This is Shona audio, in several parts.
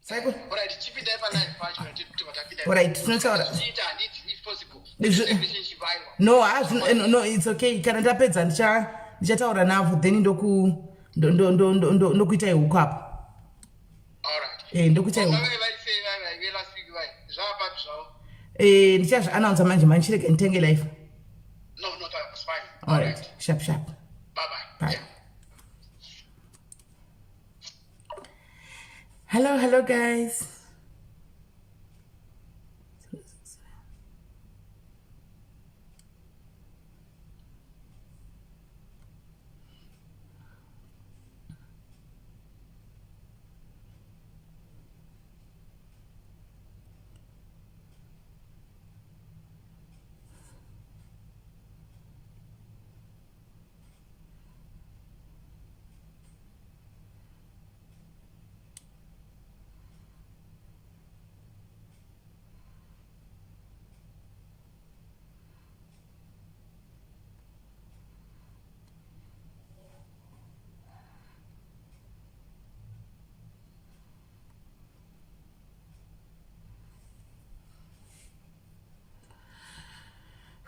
Saiko? Alright, chipinda pa live pacho kuti vatakida. Alright, tinotaura. It's possible. No, no, it's okay. Kana ndapedza ndichataura navo then ndokuita ihuku apo. Alright. Ndokuita ihuku. Ndichazviannounce manje chirege nditenge live. No, that's fine. Alright, sharp. Bye. Bye. Hello guys.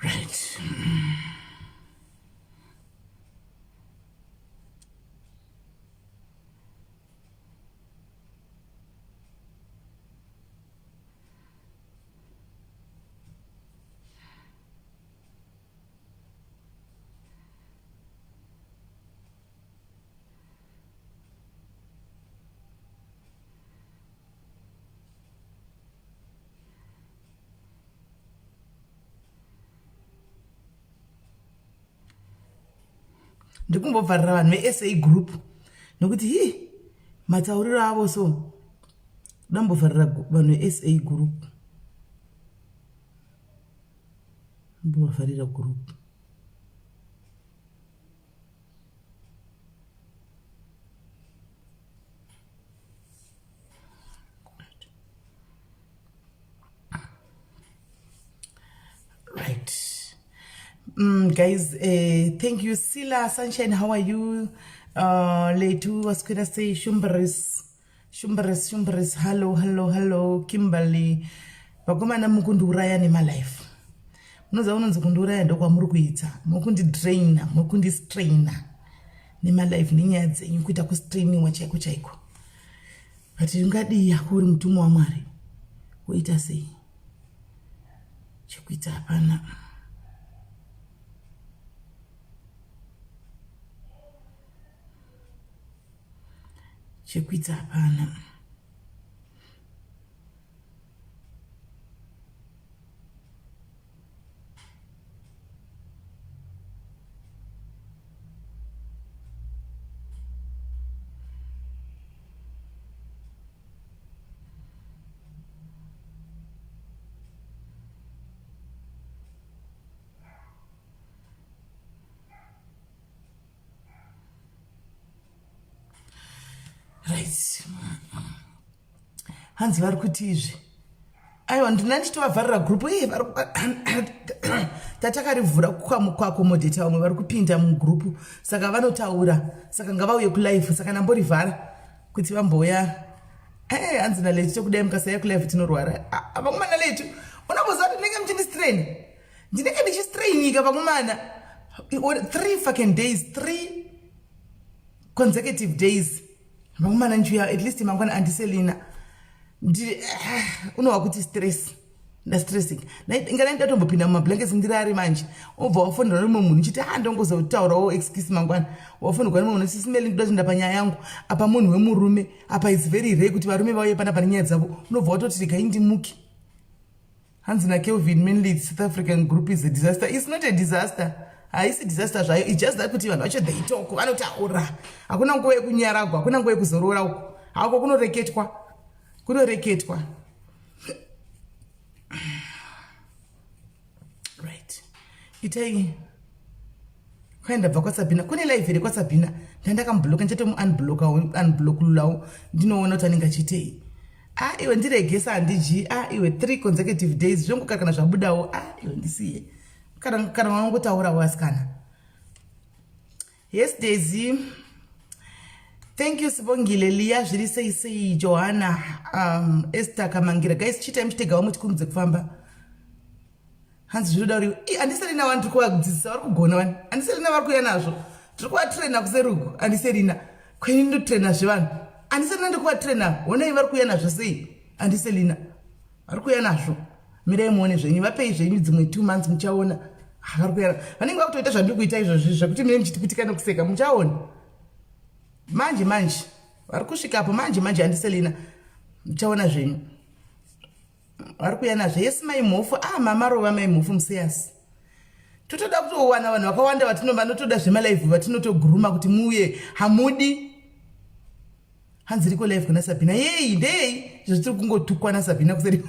Right. Ndikumbobvarira vanhu veSA group nokuti matauriro avo so dambovharira vanhu veSA group mbovharira group right. Guys, thank you. Sila Sunshine, how are you? Leitu was going to say Shumbaris, hello, Kimberly. Bagomana mukunduraya ni my life. Munoza unonzo kunduraya ndo kwa muri kuita. Mukundi drainer, mukundi strainer. Ni my life ninyadze nyukuita ku straining chaiko. But ngadi yakuri mtumu wa Mwari. Uita sei. Chikuita hapana. Chekuita hapana. Right. Hanzi vari kutizve. Aiwa ndinanditovavarira group tatakarivhura kuaccommodate vamwe vari kupinda mugroup saka vanotaura saka ngavauye kulive saka namborivhara kuti vambouya. Hanzi naletu tokudai mukasauya kulive tinorwara. Vamwana letu unomboziva kuti ndinenge muchindistraina ndinenge ndichistrainika vamwana 3 fucking days 3 consecutive days. Vamwana njuya at least mangwana andiselina unowa kuti stress ndastressing ngana ndatombopinda mumablankets ndirari manje obva wafondera nemwe munhu chiti ndongozotaurawo excuse mangwana wafondera nemwe munhu SIS MELLY ndoda panyaya yangu apa munhu wemurume apa it's very rare kuti varume vauye pana nyaya dzavo unobva watoti regai ndimuke. Hanzi naKelvin mainly South African group is a disaster. It's not a disaster. Haisi disaster zvayo. It's just that kuti vanhu vacho they talk vanotaura. Hakuna nguva yekunyaragwa, hakuna nguva yekuzorora uko. Hako kunoreketwa. Right. Itai kwaenda bva kwaSabina. Kune live iri kwaSabina. Ndandakambloka unblock lulawo. Ndinoona kuti anenge achitei. Iwe ndiregesa handiji. Iwe 3 consecutive days. Zvongokara kana zvabudawo. Iwe ndisiye. Kana wangotaura wasikana. Yes Daisy. Thank you Sibongile Lia zviri sei Johanna Esther Kamangira guys chita mchitega wa muchikurudze kufamba hanzi zvinoda uri andiserina vantu kuvadzidzisa vari kugona vani andiserina vari kuya nazvo tiri kuvatrena kuseruku andiserina kweni ndotrena zvevanhu andiserina ndikuvatrena honai vari kuya nazvo sei andiserina vari kuya nazvo mirai muone zvenyu vapei zvenyu dzimwe 2 months muchaona vari kuya vanenge vakutoita zvandiri kuita izvozvi zvekuti mine muchitipitika nokuseka muchaona manje vari kusvikapo manje andiselina muchaona zvenyu vari kuya nazvo yesi maimhofu mamarova maimhofu museyasi totoda kutowana vanhu vakawanda vanotoda zvemalive vatinotoguruma kuti muuye hamudi hanzi riko live kuna Sabina yei ndei zvitiri kungotukwa naSabina kuseri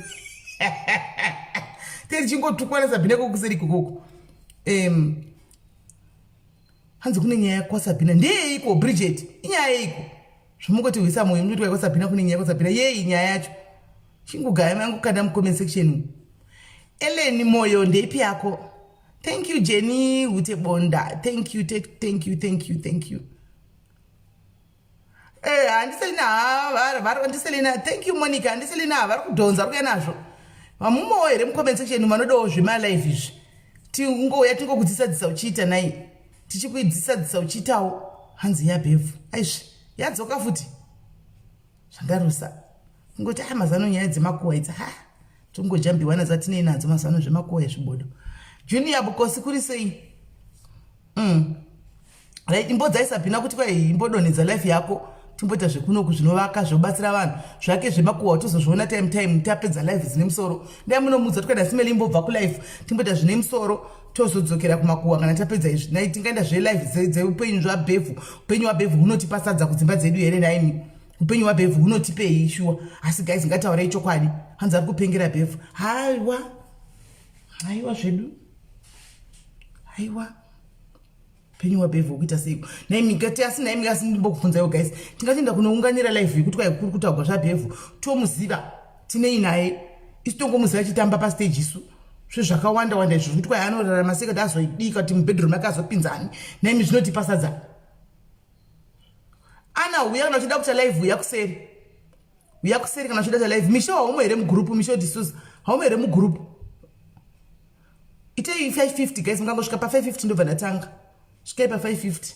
tiri chingotukwa naSabina kokuseri kokoko hanzi kune nyaya kwaSabina ndeiko Bridget inyaya yeiko zvomungoti wisa moyo mnoti kwaSabina kune nyaya kwaSabina yei nyaya yacho chingugaya mangu kanda comment section Ellen moyo ndeipi yako thank you Jenny Utebonda thank you andiselina thank you Monica andiselina vari kudhonza vari kuya nazvo vamumowo here mucomment section vanodawo zvemalive izvi tingouya tingokudzisadzisa uchiita nai tichikuidzisadzisa uchiitawo hanzi yabhevhu aizvi yadzoka futi zvandarusa kungoti mazano nyaya dzemakuwa idzi tongojambiwa nadzatinei nadzo mazano zvemakuwa ezvibodo Junior Bukosi kuri sei right imbodzai Sabina kuti kwai imbodonedza life yako timboita zvekunoku zvinovaka zvobatsira vanhu zvake zvemakuwa tozozviona time tapedza life dzine musoro ndai munomudza kuti kana simeli imbobva kulife timboita zvine musoro tozodzokera kumakuwa kana tapedza izvi nai tingaenda zvelife dzeupenyu zvabhevhu upenyu hwabhevhu hunotipasadza kudzimba dzedu here naimi upenyu hwabhevhu hunotipei shuwa asi guys ngataurai chokwadi hanzi ari kupengera bhevhu haiwa zvedu haiwa upenyu hwabhevhu kuita seiko naimi ngati asinaimi asimbokubvunzaiwo guys tingatienda kunounganira live yekuti kwai kuri kutaurwa zvabhevhu tomuziva tinei naye isu tongomuziva achitamba pastage isu zvezvakawanda izvo kuti kwai anorarama sei kuti azoidika kuti mubedroom yake azopinzani naimi zvinotipasadza ana uya kana uchida kuita live uya kuseri kana uchida kuita live misho haumwe here mugrupu misho disusa haumwe here mugrupu itei 550 guys mungangosvika pa550 ndobva ndatanga svikai pa550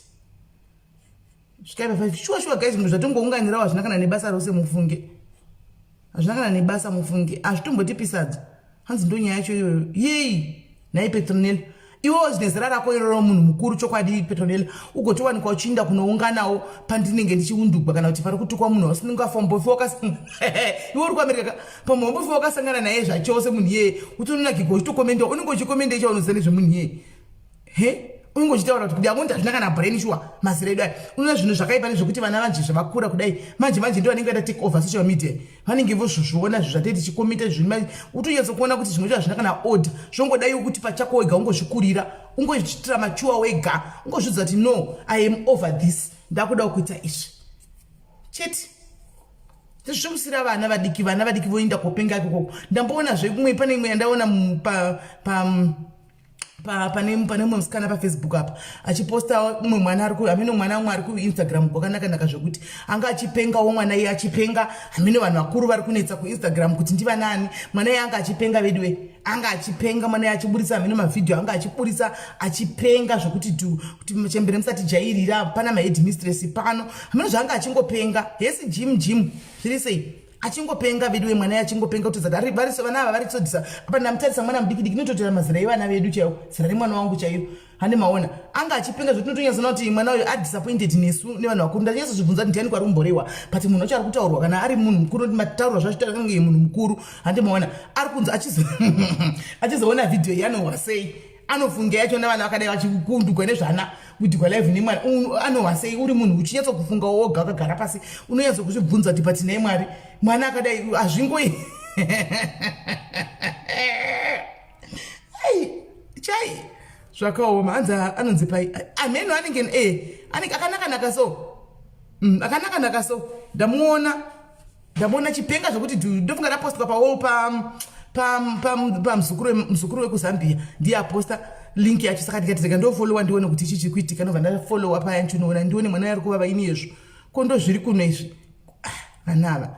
shuwa guys munhu zvatongounganirawo hazvina kana nebasa rose mufunge hazvina kana nebasa mufunge hazvitombotipisadza hanzi ndo nyaya yacho iyoyo yei nai Petronel iwewo zvine zera rako iroro munhu mukuru chokwadi Petronel ugotowanikwa uchiinda kunounganawo pandinenge ndichiundugwa kana kuti pari kutukwa munhu wasiningafombofi iwe uri kuamerika pamhombofi wakasangana naye zvachose munhu iyeye utononakigwa uchitokomenda unenge uchikomenda ichaunozisa nezvemunhu iyeye unenge uchitaura kuti kudai hazvina kana brain shuwa mazira edu aya unoona zvinhu zvakaipa nezvekuti vana vanje zvavakura kudai manje ndo vanenge vaita take over social media vanenge vozviona zvinhu zvatei tichikomita zvinhu utonyatsokuona kuti zvimwe hazvina kana order zvongodai kuti pachako wega ungozvikurira ungozviitira machuwa wega ungozvidza kuti no I am over this ndakuda kuita izvi chete tizvimusira vana vadiki voenda kopenga ikoko ndamboona zvekumwe pane imwe yandaona pane mumwe musikana paFacebook apa achiposta umwe mwana hamene mwana umwe ari kuInstagram kwakanaka zvekuti anga achipengawo mwana iye achipenga hamene vanhu vakuru vari kunetsa kuInstagram kuti ndiva nani mwana iye anga achipenga vedwe anga achipenga mwana iye achiburisa hamene mavhidhiyo anga achiburisa achipenga zvokuti kuti chembere musati jairira pana maheadmistress pano hamene zvaanga achingopenga yesi jim zviri sei achingopenga vedwe mwana iye achingopenga kuti zati vana ava vari kusodisa apa ndamutarisa mwana mudiki nototera mazira evana vedu chaiwo zira remwana wangu chaiwo hande maona anga achipenga zvotinotonyatsona kuti mwana uyu adisappointed nesu nevanhu vakuru ndanyatso kuti ndiani kwari kumborewa but munhu wacho ari kutaurwa kana ari munhu mukuru mataurwa zvachitakange munhu mukuru hande maona ari kunzi achizoona vhidhiyo yanohwa sei anofunga yacho nevana vakadai vachikundugwa nezvana kudhigwa live nemwari anohwa sei uri munhu uchinyatso kufunga woga wakagara pasi unonyatso kuzvibvunza kuti pati naye mwari mwana akadai hazvingoi chai zvakaoma hanzi anonzi pai ameno anenge akanaka so ndamuona chipenga zvokuti ndofunga rapostwa pawall pamuzukuru wekuzambia ndiye aposta link yacho saka ndikati ndika ndofolowa ndione kuti chichi kuitika ndobva ndafollowa paya nchinoona ndione mwana ari kuva vaini izvo kondo zviri kuno izvi vanava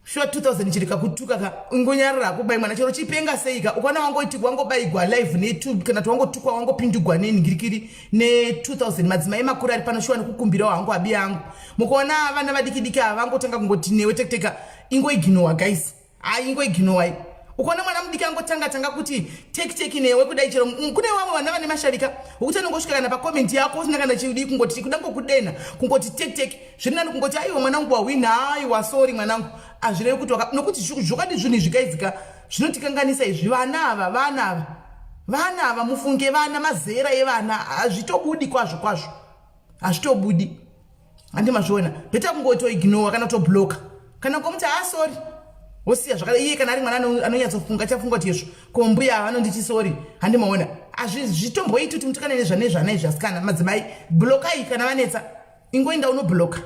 sure 2000 chirika kutuka ka ngonyarara kubai mwana chero chipenga seika ukana wangoti wangobaigwa live ne2 kana wangotukwa wangopindugwa neningirikiri ne2000 madzimai makuru ari pano sure nekukumbira wangu abi yangu mukoona vana vadikidiki avangotanga kungoti newe teketeka ingoiginowa guys ingoiginowa ukona mwana mudiki angotanga kuti take newe kudai chero kune vamwe vana vane masharika ukuti anongosvika kana pacomment yako usina kana chidi kungoti kuda ngokudena kungoti take zvirinani kungoti aiwa mwanangu wawina aiwa sorry mwanangu azvirevi kuti nokuti zvokadi zvinhu zvikaizika zvinotikanganisa izvi vana ava mufunge vana mazera evana hazvitobudi kwazvo hazvitobudi handi mazviona beta kungotoignora kana tobloka kana komuti sorry wosiya zvakare iye kana ari mwana anonyatsofunga chafunga kuti izvo kombuya vanonditi sorry handi maona azvitomboiti kuti mutukane nezvana izvi asikana madzimai blokai kana vanetsa ingoenda unobloka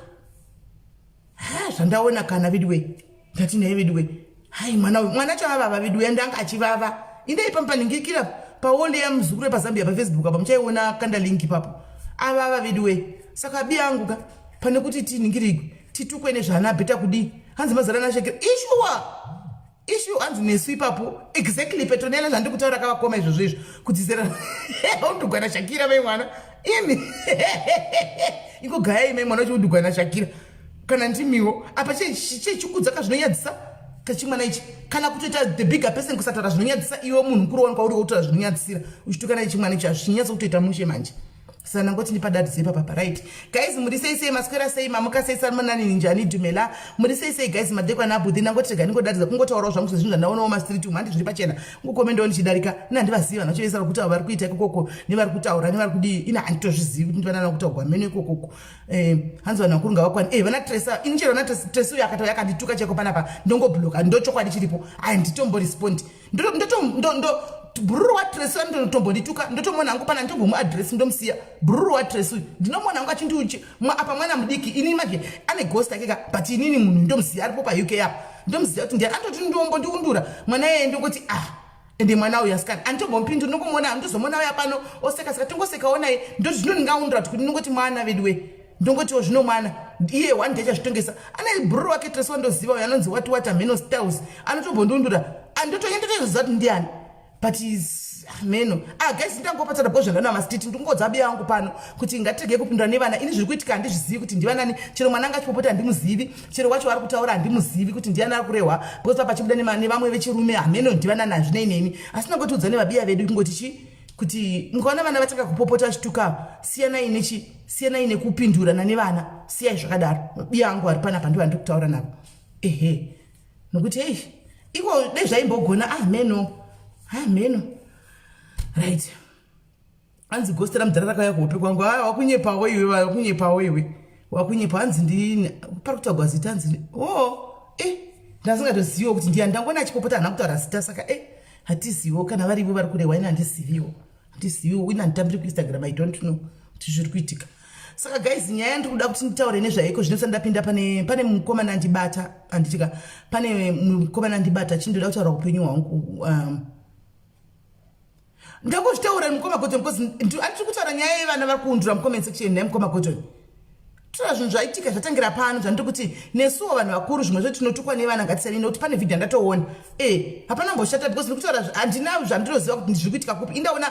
zvandaona kana vidiwe ndati naye vidiwe hai mwana chavava vidiwe ndanga achivava indai pampaningira paonde yamuzukuru pazambia pafacebook apa muchaiona kanda link papo avava vidiwe saka bi yangu ka pane kuti tiningirigwe titukwe nezvana beta kudi hanzi mazara nashekera issue hanzi nesu ipapo exactly petonela zvandiri kutaura kavakoma izvozvo kuti zera undugwana shakira mai mwana imi ingogaya imai mwana uchiundugwana shakira kana ndimiwo apa chikudzaka zvinonyadzisa kachimwana ichi kana kutoita the bigger person kusataura zvinonyadzisa iwe munhu mukuru wanu kwauri kutaura zvinonyadzisira uchitukana ichimwana ichi hazvinyatsa kutoita mushe manje sana ngoti nipadadzi papa right guys muri sei maskwera sei mamuka sei salmanani ninjani dumela muri sei guys madekwana abudhi nangoti gani ngodadza kungotaura zvangu zvinhu zvandaonawo ma street umandi zviri pachena ngokomendo ndichidarika nandivaziva nachoisa kuti vari kuita ikoko nevari kutaura nevari kudi ina anditozvizivi kuti vanana kutaurwa meno ikoko hanzi vanhu vakuru ngavakwani vana tresa inchero na tresa uyo akatauya akandituka cheko panapa ndongobloka ndochokwadi chiripo handitombo respond ndo bururu wa tresi ndinotombondituka ndotomona hangu pana ndombomu address ndomsiya bururu wa tresi ndinomona hangu achindiuchi apa mwana mudiki ini manje ane ghost akeka but inini munhu ndomsiya aripo pa UK apa ndomsiya kuti ndiye andoti ndombondiundura mwana yeye ndongoti ende mwana uyu asikana anditombomupindu ndongomona ndozomona uya pano oseka saka tongosekaona ye ndozvinondingaundura kuti ndingoti mwana vedwe ndongoti zvino mwana iye one day chazvitongesa ane bururu wake tresi wandoziva uyo anonzi what ameno styles anotombondiundura andotoendotoziva kuti ndiani but is meno guys ndangopatsa bozha ndana mastiti ndingodzabi yangu pano kuti ngatege kupindura nevana ini zviri kuitika handizvizivi kuti ndivanani chero mwana angachipopota handimuzivi chero wacho ari kutaura handimuzivi kuti ndiani ari kurehwa because papachibuda nevamwe vechirume hameno ndivanani hazvinei neni asi nangotiudza nevabiya vedu kungoti kuti mukaona vana vatanga kupopota vachituka siyanai nekupindurana nevana siyai zvakadaro biya angu ari panapa ndivo handiri kutaura navo nokuti iko nezvaimbogona meno right hanzi gostera mudhara rakauya kuhope kwangu wakunyepawo iwe wakunyepa hanzi ndini pari kutaurwa zita hanzi ndasingatoziviwo kuti ndiya ndangona achipopota hana kutaura zita saka hatiziviwo kana varivo vari kurehwa ina handisiviwo ina handitambiri kuinstagram I don't know kuti zviri kuitika saka guys nyaya ndiri kuda kuti nditaure nezvaiko zvinosa ndapinda pane mukomana ndibata handitika pane mukomana ndibata chindoda kutaura upenyu hwangu ndangozvitaura mukoma cotton because andiri kutaura nyaya yevana vari kuundura mukoma section nemukoma cotton tora zvinhu zvaitika zvatangira pano zvandiri kuti nesuwo vanhu vakuru zvimwe zvo tinotukwa nevana ngatisani nokuti pane vhidhio ndatoona hapana mboshata because ndikutaura handina zvandinoziva kuti zviri kuitika kupi indaona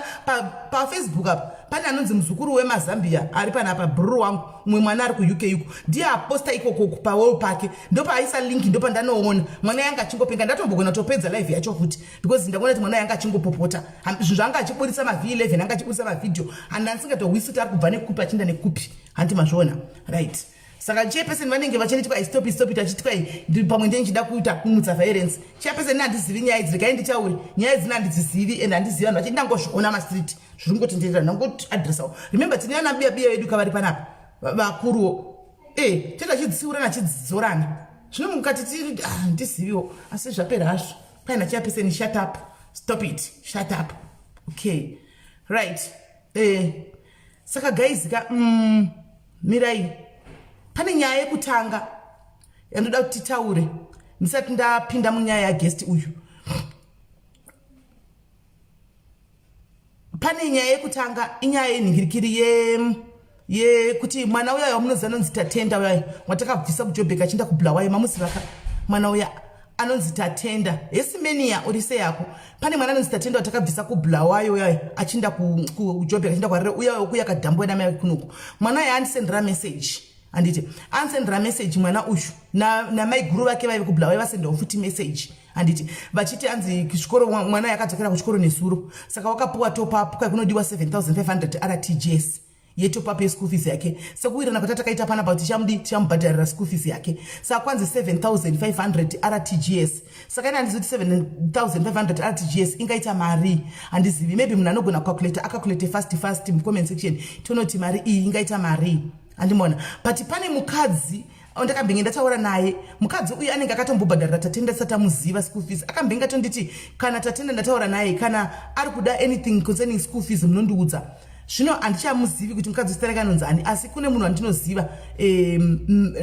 pafacebook apa pane anonzi muzukuru wemazambia ari panapa bururu wangu mumwe mwana ari kuuk yuko ndiye aposta ikoko pawall pake ndopaaisa linki ndopandanoona mwana yanga achingopenga ndatombogona topedza live yacho futi because ndaona kuti mwana yanga achingopopota zvinhu zvanga achiburisa mav11 anga achiburisa mavhidhio handandisingatohwisi kuti ari kubva nekupi achinda nekupi handi mazviona right saka chairperson vanenge vachinitwa stop tachitwa pamwe ndenichida kuita kumutsa violence chairperson handizivi nyaya idzi regai nditaure nyaya idzina handidzizivi and handizivi vanhu vachi ndangozviona mastreet zviri kungotenderera ndangoti adressawo remember tine vana biya vedu kavari panapa vakuruwo tenda chidzisiurana chidzorana zvino mukati tiri handiziviwo asi zvapera hazvo paina chairperson shut up stop it shut up okay right saka guys mirai pane nyaya yekutanga yandoda kuti titaure ndisati ndapinda munyaya yaguest uyu pane nyaya yekutanga inyaya yenhingirikiri yekuti mwana uya wamunoziva anonzi tatenda uya watakabvisa kujobheka achienda kubulawayo mamusivaka mwana uya anonzi tatenda yesimenia uri seyako pane mwana anonzi tatenda watakabvisa kubulawayo uya achienda kujobheka achienda kwarere uya wekuya kadhambo namai vake kunuku mwana uya andisendera message anditi ansendera message mwana uyu namai guru vake vaive kubulawayo vasendawo futi message anditi vachiti anzi kuchikoro mwana yakadzokera kuchikoro nesuro saka wakapuwa top up kunodiwa 7500 rtgs yetop up yeschool fees yake sekuwirana kwatata kaita panapa kuti tichamubhadharira school fees yake saka kwanzi 7500 rtgs saka ine handizoti 7500 rtgs ingaita mari handizivi maybe munhu anogona kucalculate acalculate fast mucomment section tonoti mari iyi ingaita mari handimona but pane mukadzi ndakambenge ndataura naye mukadzi uyu anenge akatombobhadharira tatenda asati amuziva school fees akambenge atonditi kana tatenda ndataura naye kana ari kuda anything concerning school fees munondiudza zvino handichamuzivi kuti mukadzi usitereka anonzi ani asi kune munhu wandinoziva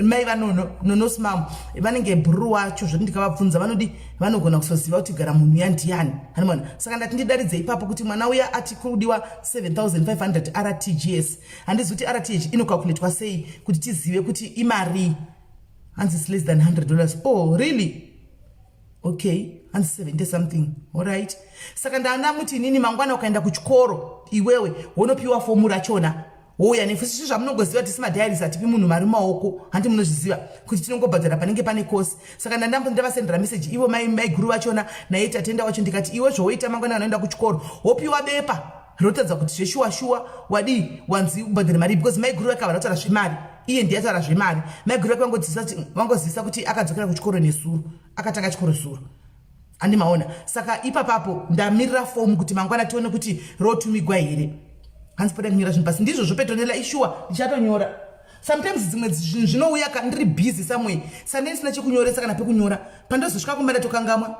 mai vanonosmam vanenge bhuru wacho zvoti ndikavabvunza vanodi vanogona kuzoziva kuti gara munhu yandiani hanimona saka ndati ndidaridze ipapo kuti mwana uya ati kudiwa 7500 rtgs handizi kuti rtg inokalkuletwa sei kuti tizive kuti imari hanzi less than $100 oh really okay hanzi 70 something alright saka ndanamuti inini mangwana ukaenda kuchikoro iwewe wonopiwa fomu rachona wouya nefusi zvamunongoziva kuti simadhayarisi atipi munhu mari maoko handi munozviziva kuti tinongobhadhara panenge pane kosi saka ndavasendera meseji ivo mai guru vachona naye tatenda wacho ndikati iwe zvowoita mangwana anoenda kuchikoro wopiwa bepa rinotadza kuti zveshuwa wadi wanzi ubhadhare mari because mai guru vake havanotaura zvemari iye ndiye ataura zvemari mai guru vake vangozivisa kuti akadzokera kuchikoro nesuro akatanga chikoro suro handimaona saka ipapapo ndamirira fomu kuti mangwana tione kuti rotumigwa here hanzi poda kunyora zvinhu pasi ndizvo zvopetonela ishuwa ndichatonyora sometimes dzimwe zvinhu zvinouya ndiri busy somewhere sandisina chekunyoresa kana pekunyora pandozosvika kumba ndatokangamwa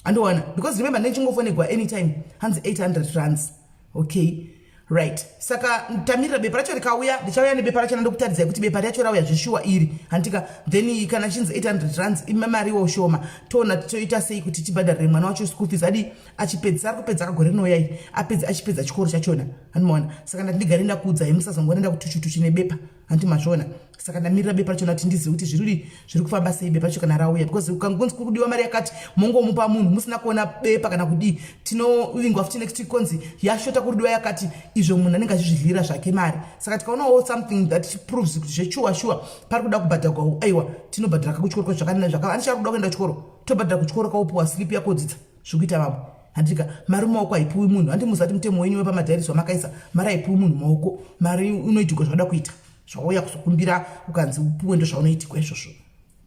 handiwana because remember ndichingofonegwa anytime hanzi 800 rands okay right saka tamirira bepa racho rikauya ndichauya nebepa racho ndokutaridzai kuti bepa racho rauya zveshuwa iri handika then kana chinzi 800 rands imariwo shoma toona toita sei kuti tibhadharire mwana wacho school fees adi achipedza ari kupedza kagore rinoyai apedza achipedza chikoro chachona handimaona saka ndati ndigare ndakuudzai musazongoenda kutuchutuchi nebepa handimazvona saka ndamirira bepa rachona kuti ndizive kuti zviri kufamba sei bepa racho kana rauya because ukangonzi kuri kudiwa mari yakati mongomupa munhu musina kuona bepa kana kudii tinovingwa futi next week konzi yashota kuridiwa yakati izvo munhu anenge achizvidlira zvake mari saka tikaonawo something that proves kuti zveshuwa pari kuda kubhadharwa aiwa tinobhadhara kakuchikoro kwezvakanaka anichari kuda kuenda kuchikoro tobhadhara kuchikoro kaupuwa slipi yako dzidza zvikuita vamwe handika mari maoko haipiwi munhu handimuzati mutemo wenyu wepamadhayarisi wamakaisa mari haipiwi munhu maoko mari unoitirwa zvauda kuita zvauya kuzokumbira ukanzi upuwe ndo zvaunoitirwa izvozvo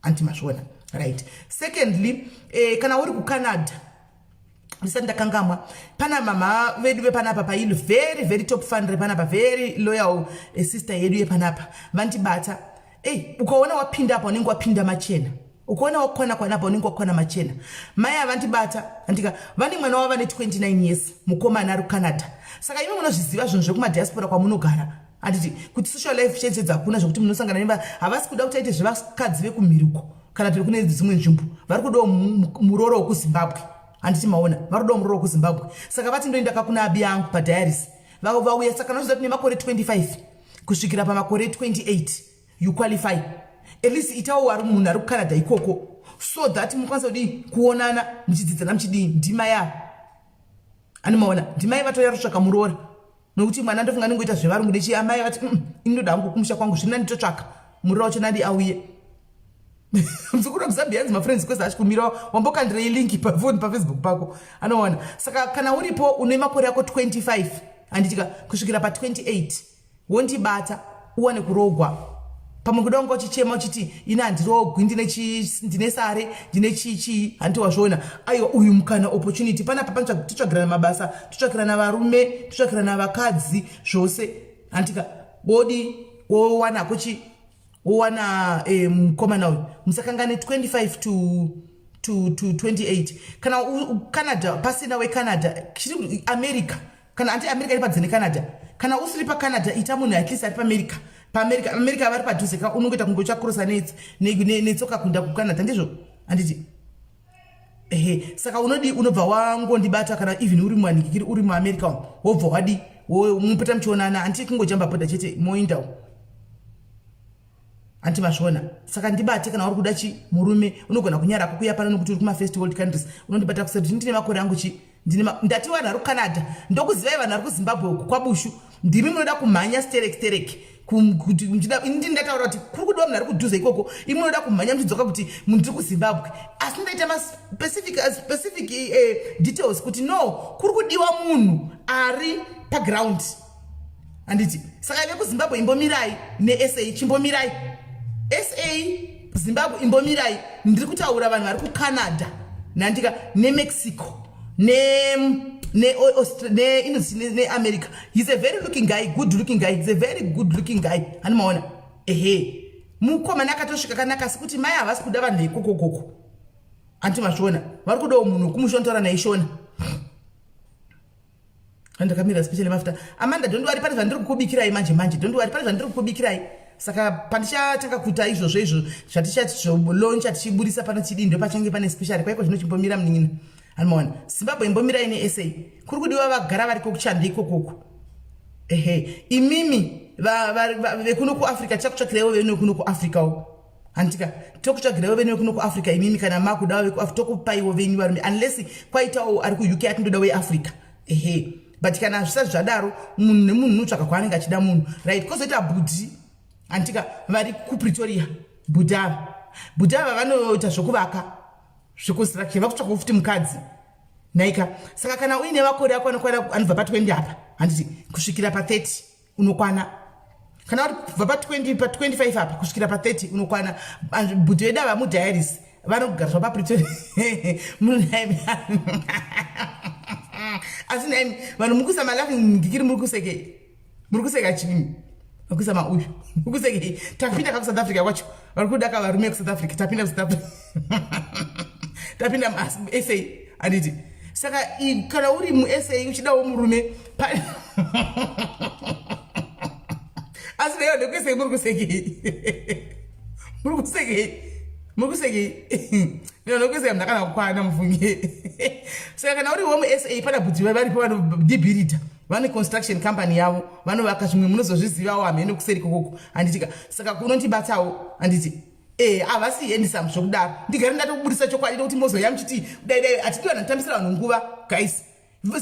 handimazvona right secondly kana uri kucanada ndisati ndakangamwa pana mama vedu vepanapa paili very top fundre panapa very loyal sister yedu yepanapa vandibata ukaona wapinda apa unenge wapinda machena ukaona wakwana kwanapa unenge wakwana machena mai avandibata andika vane mwana wava ne29 years mukomana ari kucanada saka imi munozviziva zvinhu zvekumadhiaspora kwamunogara handiti kuti social life changes hakuna zvokuti munosangana nemba havasi kuda kuti aite zvevakadzi vekumhiriko kana tiri kune dzimwe nzvimbo vari kudawo muroro wekuzimbabwe handiti maona vari kudawo muroro wekuzimbabwe saka vati ndoendaka kuna abi yangu padhayarisi vauya saka noziva kuti nemakore 25 kusvikira pamakore 28 you qualify at least itawo ari munhu ari kucanada ikoko so that mukwanisa kudii kuonana muchidzidzana muchidii ndima yavo animaona ndima iyi vatoya rotsvaka muroora nokuti mwana ndofunga ningoita zvevarungu nechi amai vati inoda hangu kumusha kwangu zvina nditotsvaka muroora wacho nadi auye mzukuru mzambia hanzi mafriends kwese achikumira wambokandirei linki pafoni pafacebook pako anoona saka kana uripo une makore ako 25 handitika kusvikira pa28 wondibata uwane kurogwa pamwe kuda kunga uchichema uchiti ina handirogwi ndine sare ndine chichi handiti wazviona aiwa uyu mukana opportunity panapa totsvagirana mabasa totsvagirana varume totsvagirana vakadzi zvose handika bodi wowana kuchi wowana mukomana uyu musakangane 25 to 28 kana canada pasina wecanada america kana anti america iri padze necanada kana usiri pacanada ita munhu at least ari paamerica paamerica vari padhuze ka unongoita kunge uchakurosa netsoka kuenda kucanada ndizvo handiti saka unobva wangondibata kana even uri muanikikiri uri muamerica wobva mupota muchionana anti kungojamba poda chete moindawo anti mashona saka ndibate kana uri kuda chi murume unogona kunyara kukuya pano nokuti uri kuma first world countries unondibata kusati ndine makore angu chi ndati vanhu vari kucanada ndokuzivai vanhu vari kuzimbabwe kwabushu ndimi munoda kumhanya sterek ini ndataura kuti kuri kudiwa munhu ari kudhuza ikoko imi munoda kumhanya muchidzoka kuti munhu tiri kuzimbabwe asi ndaita maspecific details kuti no kuri kudiwa munhu ari paground handiti saka vekuzimbabwe imbomirai nesa chimbomirai sa zimbabwe imbomirai ndiri kutaura vanhu vari kucanada nandika nemexico neamerica. He's a very looking guy, good looking guy. He's a very good looking guy. Animaona ehe mukomana akatosvika kanaka sikuti mai havasi kuda vanhu ikokokoko anti mashona vari kudawo munhu kumushontora naishona andakamira especially mafuta Amanda don't worry pane zvandiri kukubikirai manje don't worry pane zvandiri kukubikirai saka pandichatanga kuita izvozvo zvatichati launch tichiburisa pano chidindo pachange pane special kwaiko zvinochimbomira munin'ina animaona Zimbabwe imbomirai neSA kuri kudiwa vagara vari kokuchanda ikokoko ehe imimi vekuno kuafrica tichakutsvakirewo veno kuno kuafricawo handika tokutsvakirewo veno kuno kuafrica imimi kana makudawo vekuafrica tokupaiwo venyu varume unless kwaitawo ari kuuk atindoda weafrica ehe but kana zvisati zvadaro munhu nemunhu unotsvaka kwaanenge achida munhu right kozoita bhudhi handika vari kupretoria bhudhava vanoita zvokuvaka zvokonstruction vakutsvaka futi mukadzi naika saka kana uine makore ako anobva pa20 apa handiti kusvikira pa30 unokwana kana uri kubva pa20 pa25 apa kusvikira pa30 unokwana bhudhi vedu ava mudiaries vanogariswa papretoria asi naimi vanhu mukusama laughing ngikiri muri kuseka chini mukusama uyu mukuseke tapinda kakusouth africa kwacho vari kudaka varume kusouth africa tapinda kusouth africa tapinda SA handiti saka kana uri muSA uchidawo murume asi leo ndokuseke muri kuseke ndokuseke mnakana kukwana mfunge saka kana uri muSA pana bhudhi varipo vanodibirita vane construction company yavo vanovaka zvimwe munozozvizivawo hamene kuseri kokoko handitika saka kunondibatawo handiti havasi handsome zvokudaro ndigari ndatokubudisa chokwadi ndokuti mozoya muchiti dai hatidi vanhu kutambisira vanhu nguva guys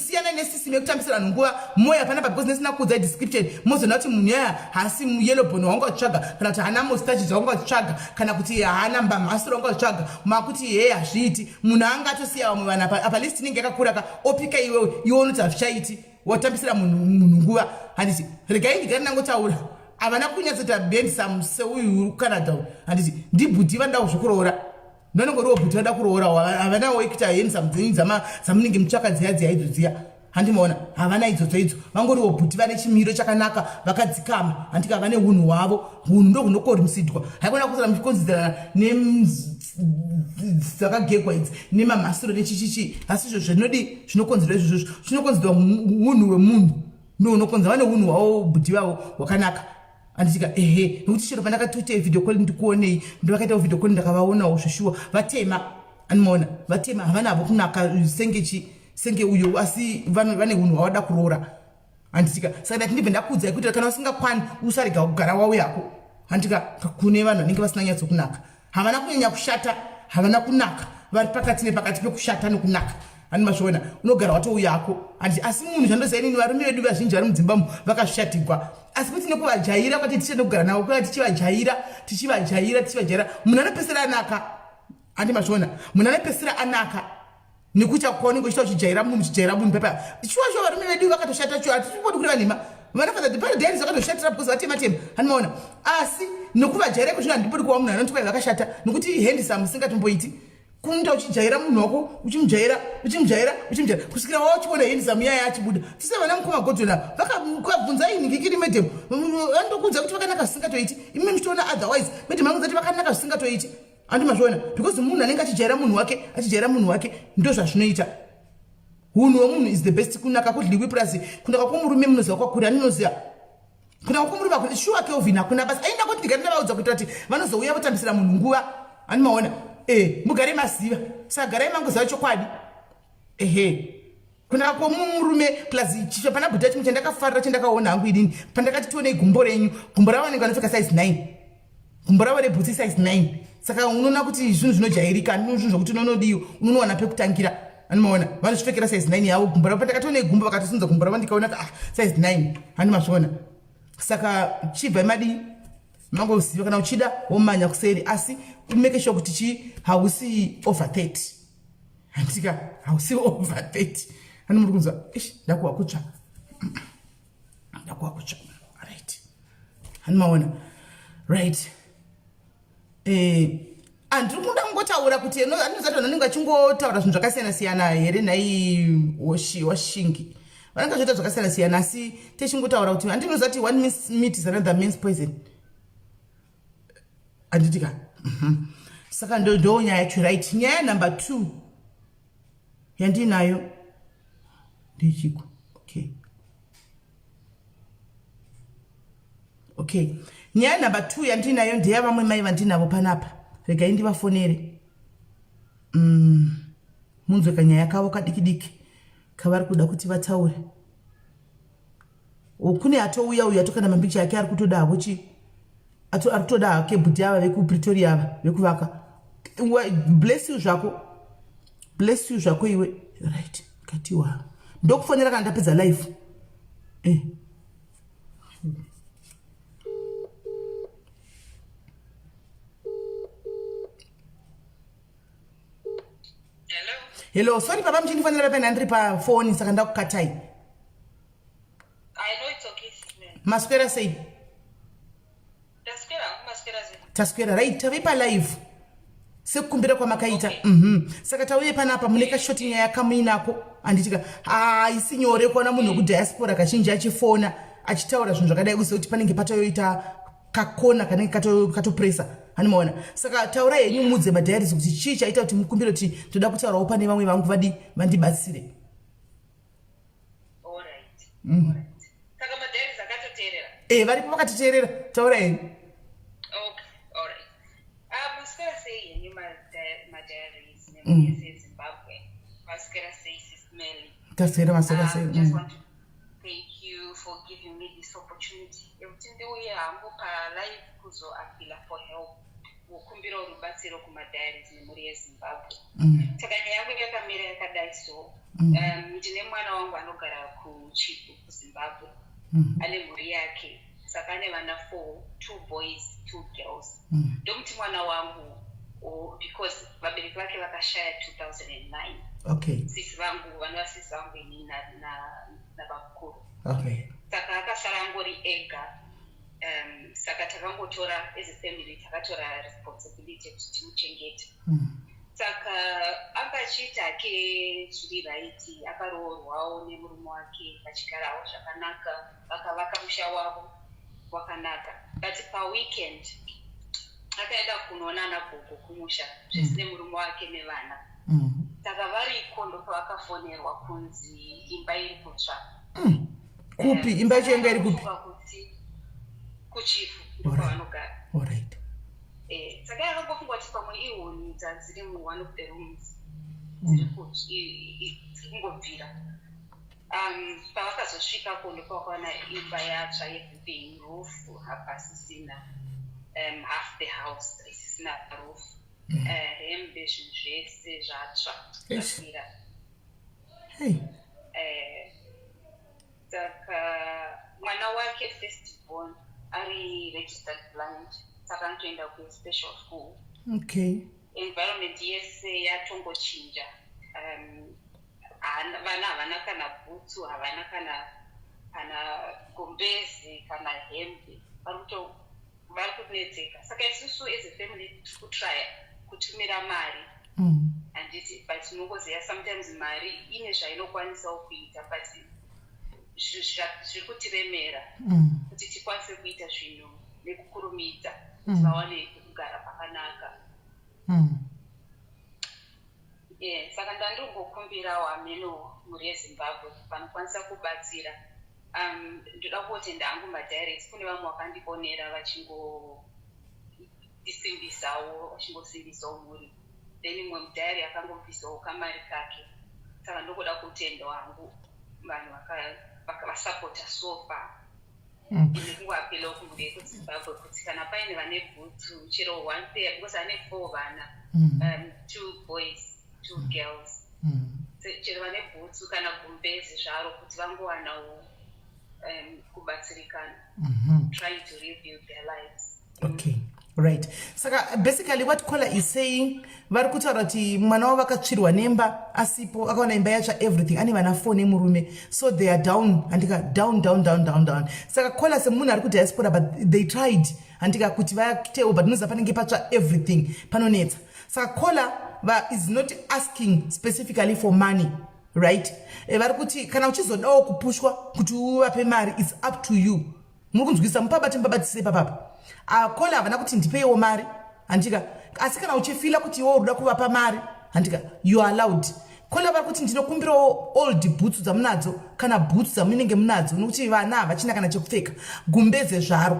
siyana nesisime yekutambisira vanhu nguva moya panapa because nesina kuudza description mozoona kuti munhu yaya hasi muyelobhoni waungatsvaga kana kuti haana mustachi dzaungatsvaga kana kuti haana mbamhasiro waungatsvaga makuti heye hazviiti munhu angatosiya vamwe vanhu apa list inenge yakakuraka opika iwewe unoti hazvichaiti watambisira munhu nguva handiti regai ndigari nangotaura havana kunyatsota handsome seuyu uri kucanada handiti ndibhudhi vandawo zvokuroora ndonongoriwo bhudhi vada kuroora havanawo ekuita handsome dzenyu dzamunenge mutsvaka dziya idzodziya handimaona havana idzodzo vangoriwo bhudhi vane chimiro chakanaka vakadzikama handika vane unhu hwavo unhu ndohunokorimisidwa haikona kusara muchikonzerana dzakagegwa idzi nemamhasiro nechichichi asi izvo zvinodi zvinokonzerwa izvozvo zvinokonzerwa unhu hwemunhu ndohunokonzera vane unhu hwavo bhudhi vavo hwakanaka anditika nokuti chero pandakatoite video call ndikuonei ndovakaitawo video call ndakavaonawo zveshuwa vatema animaona vatema havanavo kunaka senge uyo asi vane unhu hwavada kuroora handitika saka ndati ndibve ndakuudzai kuti kana usingakwani usarega kugara wawo yako handika kune vanhu vanenge vasina nyatsokunaka havana kunyanya kushata havana kunaka vari pakati nepakati pekushata nekunaka handimazviona unogara watouyako handiti asi munhu zvandozainini varume vedu vazhinji vari mudzimba vakashatigwa asi kuti nekuvajaira kwati tichende kugara navo kuva tichivajaira munhu anopesera anaka handimazviona munhu anopesera anaka nekuti akwaunenge uchita uchijaira munhu papa shuwa varume vedu vakatoshata chuwa hatipodi kuri vanhema vanafadhadhiparadhianis vakatoshatira because vatema handimaona asi nekuvajaira kwezvino handipodi kuva munhu anoti kwai vakashata nokuti handsome singatomboiti kunoita uchijaira munhu wako uchimujaira kusvikira wachiona handsome yaya achibuda tise vana mukoma godhona vakabvunza ini ngikiri madam vandokuudza kuti vakanaka zvisingatoiti imi muchitoona otherwise madam angu dzati vakanaka zvisingatoiti handimazviona because munhu anenge achijaira munhu wake ndo zvazvinoita unhu hwemunhu is the best kunaka kudliwi plus kunaka kwomurume munoziva kwakuri aninoziva kunaka kwomurume akuri shuwa kelvin hakuna basi aina kuti ndigari ndavaudza kuita kuti vanozouya votambisira munhu nguva handimaona mugare maziva saka garai mangoziva chokwadi kuna murume plus chicho pana bhuta chimwe chandakafarira chandakaona hangu idini pandakati tionei gumbo renyu gumbo ravo vanenge vanopfeka size 9 gumbo ravo rebhutsi size 9 saka unoona kuti zvinhu zvinojairika handino zvinhu zvokuti unonodiyo unonowana pekutangira hanimaona vanozvipfekera size 9 yavo gumbo ravo pandakationei gumbo vakatosunza gumbo ravo ndikaona size 9 handimazviona saka chibva madi mangoziva kana uchida womanya kuseri asi umeke sure kuti chi hausi over 30 handika hausi over 30 hani muri kunzwa ish ndakuwa kutsva right hani maona right andiri kunda kungotaura kuti anozatona ninga chingotaura zvinhu zvakasiyana siyana here nai washingi vananga zvoita zvakasiyana siyana asi techingotaura kuti andinozati one meat is another man's poison anditika saka ndo nyaya yacho right nyaya number 2 yandinayo ndichiko okay nyaya number 2 yandinayo ndeya vamwe mai vandinavo panapa regai ndivafonere munzwe kanyaya kavo kadiki kavari kuda kuti vataure kune atouya uya tokana mambicha yake ari kutoda havo chi ari kutoda hake bhuti ava vekupretoria ava vekuvaka bless you zvako iwe right katiwa ndokufonera kana ndapedza live hello sorry baba mchindifonera pena ndiri pafoni saka ndakukatai. I know it's okay, maswera sei? Taswera right tavi pa live sekukumbira kwa makaita saka tauye panapa mune kashoti nyaya kamuinako anditika isi nyore kuona munhu wekudiaspora kazhinji achifona achitaura zvinhu zvakadai kuti panenge patoita kakona kanenge katopresa hanimaona saka taura yenyu mudze madhairis kuti chii chaita kuti mukumbire kuti toda kutaurawo pane vamwe vangu vandibatsire. Saka madhairis akatoteerera varipo vakatiteerera taura yenyu. Zimbabwe. SIS MELLY. I just want to thank you for giving me this opportunity. Live kuzo appeal for help. Ukumbira urubatsiro kumadhairis nemhuri yeZimbabwe. Saka nyaya yangu yakamira yakadai so. Ndine mwana wangu anogara kuChipu kuZimbabwe. Ane mhuri yake. Saka ane vana 4, 2 boys, 2 girls. Ndomuti mwana wangu because vabereki vake vakashaya 2009. Okay. Sisi vangu vanavasisi vangu ini na vakuru. Okay. Saka akasara angori ega. Saka takangotora as a family takatora responsibility kuti timuchengete. Saka akachiita ke zviri right akaroorwawo nemurume wake vachigarawo zvakanaka vakavaka musha wavo wakanaka but pa weekend akaenda kunoona nagogo kumusha zvisine murume wake nevana saka variko ndopavakafonerwa kunzi imba iri kutsva kupi imba yacho yanga iri kupi kuChifu ndokwavanogara. Alright. Saka yakangofunga kuti pamwe ihuni dziri mu one of the rooms dziri kungobvira pavakazosvika ndopavakaona imba yatsva yehupenyu roof hapasisina half the house isisina roof hembe zvinhu zvese zvatsva zvapira. Saka mwana wake first born ari registered blind saka anotoenda kuspecial school. Okay. Environment yese yatongochinja. Vana havana kana bhutsu havana kana gombezi kana hembe vari kunetseka saka isusu as a family tiri kutrya kutumira mari handiti but tinongoziva sometimes mari ine zvainokwanisawo kuita but zviri kutiremera kuti tikwanise kuita zvinhu nekukurumidza kuti vawane kugara pakanaka. Saka ndandingokumbirawo ameno mhuri yeZimbabwe vanokwanisa kubatsira. Ndoda kutenda hangu madhairis kune vamwe vakandiponera vachingosimbisawo mhuri then mumwe mudhairi akangobvisawo kamari kake saka ndokuda kutenda wangu vanhu vakasapota so far ndikungapela kumbude kuzimbabwe kuti kana paine vane bhutsu chero one pair because ane 4 vana 2 boys 2 girls chero vane bhutsu kana gumbezi zvaro kuti vangowanawo kubatsirikana trying to rebuild their lives. Okay, right. Saka basically what Kola is saying, vari kutaura kuti mwana wavo akatsvirwa nemba asipo akaona imba yatsva everything ane vana 4 nemurume, so they are down andika down. Saka Kola semunhu ari kudiaspora but they tried andika kuti vaitewo but noza panenge patsva everything panonetsa. Saka Kola is not asking specifically for money, right? Vari kuti kana uchizodawo kupushwa kuti uvape mari, it's up to you. Muri kunzwisa mupabatise papapa. Kola havana kuti ndipeiwo mari andika, asi kana uchifila kuti iwo uruda kuvapa mari andika you are allowed. Kola vari kuti ndinokumbirawo old boots dzamunadzo kana boots dzamunenge munadzo nokuti vana havachina kana chekupfeka, gumbeze zvaro,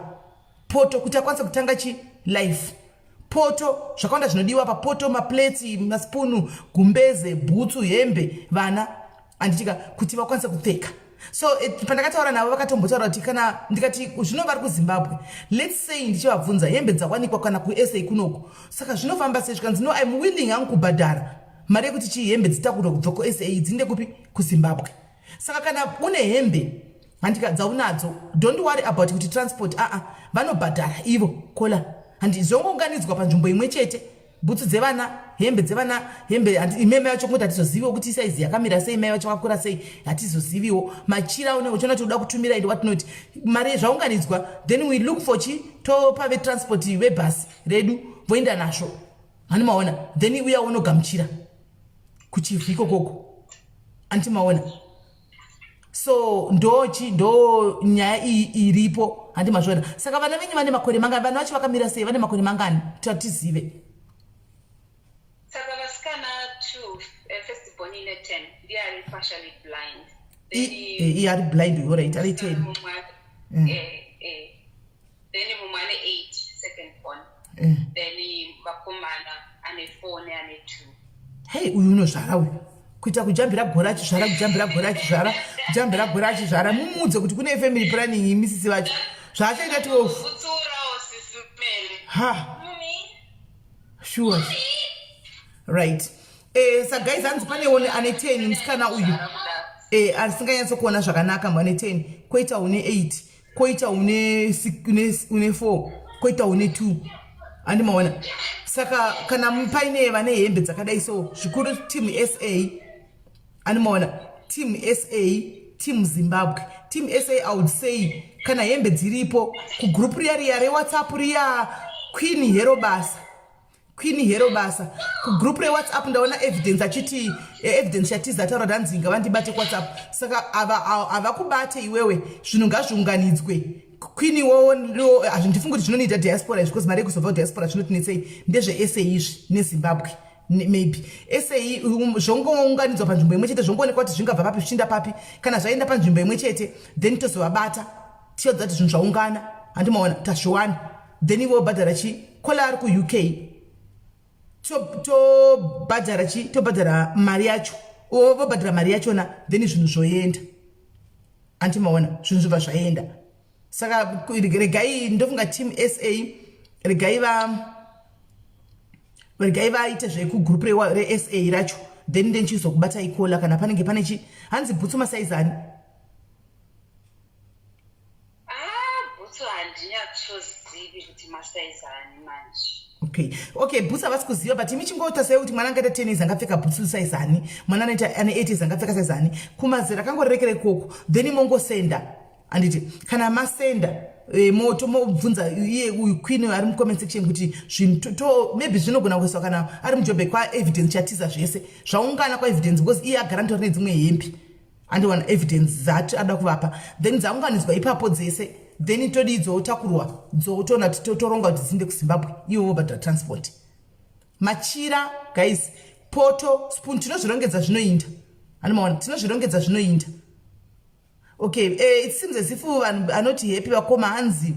poto kuti akwanise kutanga life, poto zvakawanda zvinodiwa papoto, mapleti, maspunu, gumbeze, bhutsu, hembe, vana anditika kuti vakwanise kupfeka. So pandakataura navo vakatombotaura kuti kana ndikati zvino vari kuZimbabwe, let's say ndichivabvunza hembe dzawanikwa kana kuSA kunoko, saka zvinofamba sei? Zvikanzi no, I'm willing hangu kubhadhara mari yekuti hembe dzitakurwa kubva kuSA dziende kupi? kuZimbabwe. Saka kana une hembe handika dzaunadzo, don't worry about kuti transport, vanobhadhara ivo Kola. Handi zvongounganidzwa panzvimbo imwe chete, bhutsu dzevana, hembe dzevana, hembe imeme yacho kuti hatizoziviwo kuti saizi yakamira sei, mai vacho vakura sei, hatizoziviwo. Machira uchiona kuti uda kutumira and what not, mari zvaunganidzwa, then we look for topave transport webhasi redu voenda nazvo, hani maona, then uya unogamuchira kuchivhiko koko, anti maona. So ndo nyaya iripo handi mazvona. Saka vana venyu vane makore mangani? Vana vacho vakamira sei? Vane makore mangani tatizive? Saka vasikana 2, first born in 10, they are partially blind. He are blind, you right? Are 10? Then mumane 8, second born. Then vakomana ane 4 ne ane 2. Hey, uyu unozvara uyu kuita kujambira gora achizvara, kujambira gora achizvara, kujambira gora achizvara. Mumudze kuti kune family planning imisisi vacho zvaachaita 12. Ha, sure, right. Saka guys, hanzi panewo ane 10 musikana uyu asinganyatso kuona zvakanaka, mane 10, koita une 8, koita une 4, koita une 2, handi maona. Saka kana paine vane hembe dzakadai so zvikuru team SA, handi maona, team SA, team Zimbabwe, team SA, I would say kana hembe dziripo kugroup riya reWhatsApp riya Queen Hero basa kugroup reWhatsApp ndaona evidence achiti evidence yatiza taura danzinga vandibate WhatsApp. Saka ava kubate iwewe, zvinhu ngazviunganidzwe. Queen wo hazvindifungi kuti zvinoniita diaspora because mari yekuzobva diaspora zvinotinetsei ndezve SA izvi neZimbabwe maybe. SA zvongounganidzwa panzvimbo imwe chete, zvongoonekwa kuti zvingabva papi zvichinda papi. Kana zvaenda panzvimbo imwe chete then tozovabata tichodza kuti zvinhu zvaungana, handi maona, tazviwana, then ivo bhadhara Kola ari kuUK tobhadhara mari yacho, vobhadhara mari yachona then zvinhu zvoenda, handi maona, zvinhu zvobva zvaenda. Saka regai ndofunga team SA regai vaite zvekugroup reSA racho then ndenchizokubata ikola kana panenge pane hanzi bhutsu masaizani. Bhutsu handinyatsozvizivi kuti masaizani manje. Okay, bhutsu havasi kuziva but imi chingota sei kuti mwana angaita 10 angapfeka bhutsu saizani, mwana ane 8 angapfeka saizani, kumazera kangorekere koko then mongosenda. Anditi kana masenda moto mobvunza iye uyu Queen ari mucomment section kuti zvinhu maybe zvinogona kuiswa kana ari muJobe kwa evidence chatiza zvese zvaungana kwa evidence because iye agara nditori nedzimwe hembe andiwana evidence dzati ada kuvapa then dzaunganidzwa ipapo dzese then todi dzotakurwa dzotona toronga kuti dzinde kuZimbabwe iwo vobhadhara transport. Machira guys, poto, spoon tinozvirongedza zvinoinda, anomaona tinozvirongedza zvinoinda. Okay, it seems as if anoti happy vakoma hanzi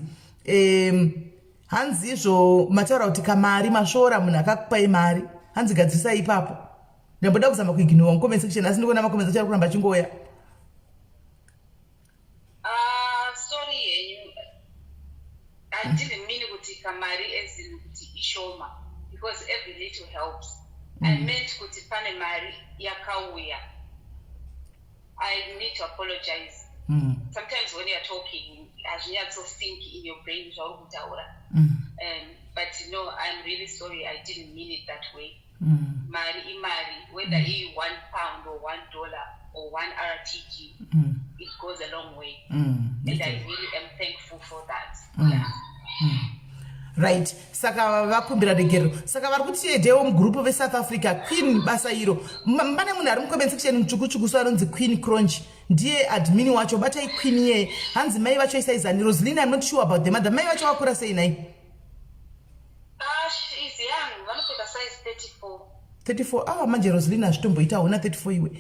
izvo mataura kuti kamari mashora munhu akakupai mari hanzi gadzisa ipapo ndamboda kuzama kuignore comment section asi ndikuona makomenti achari kuramba chingoya. Sorry, I didn't mean kuti kamari as in kuti ishoma because every little helps. I meant kuti pane mari yakauya. I need to apologize. Sometimes when you are talking, as you so think in your brain, but no, I'm really sorry. I didn't mean it that way. Mari, whether it's £1 or $1 or one RTG, it goes a long way, and I really am thankful for that. Yeah. Right, saka vakumbira regero saka vari kuti dewo mugrupu veSouth Africa Queen basa iro mbane munhu ari mucomment section mutsvuku so anonzi Queen Crunch ndiye admin wacho batai Queen ye hanzi mai vacho isaizani Roslyn. I'm not sure about the mother. Mai vacho wakura sei nai? She is young. Vanopfeka size 34. Ah, manje Roslyn azvitomboita una 34 iwe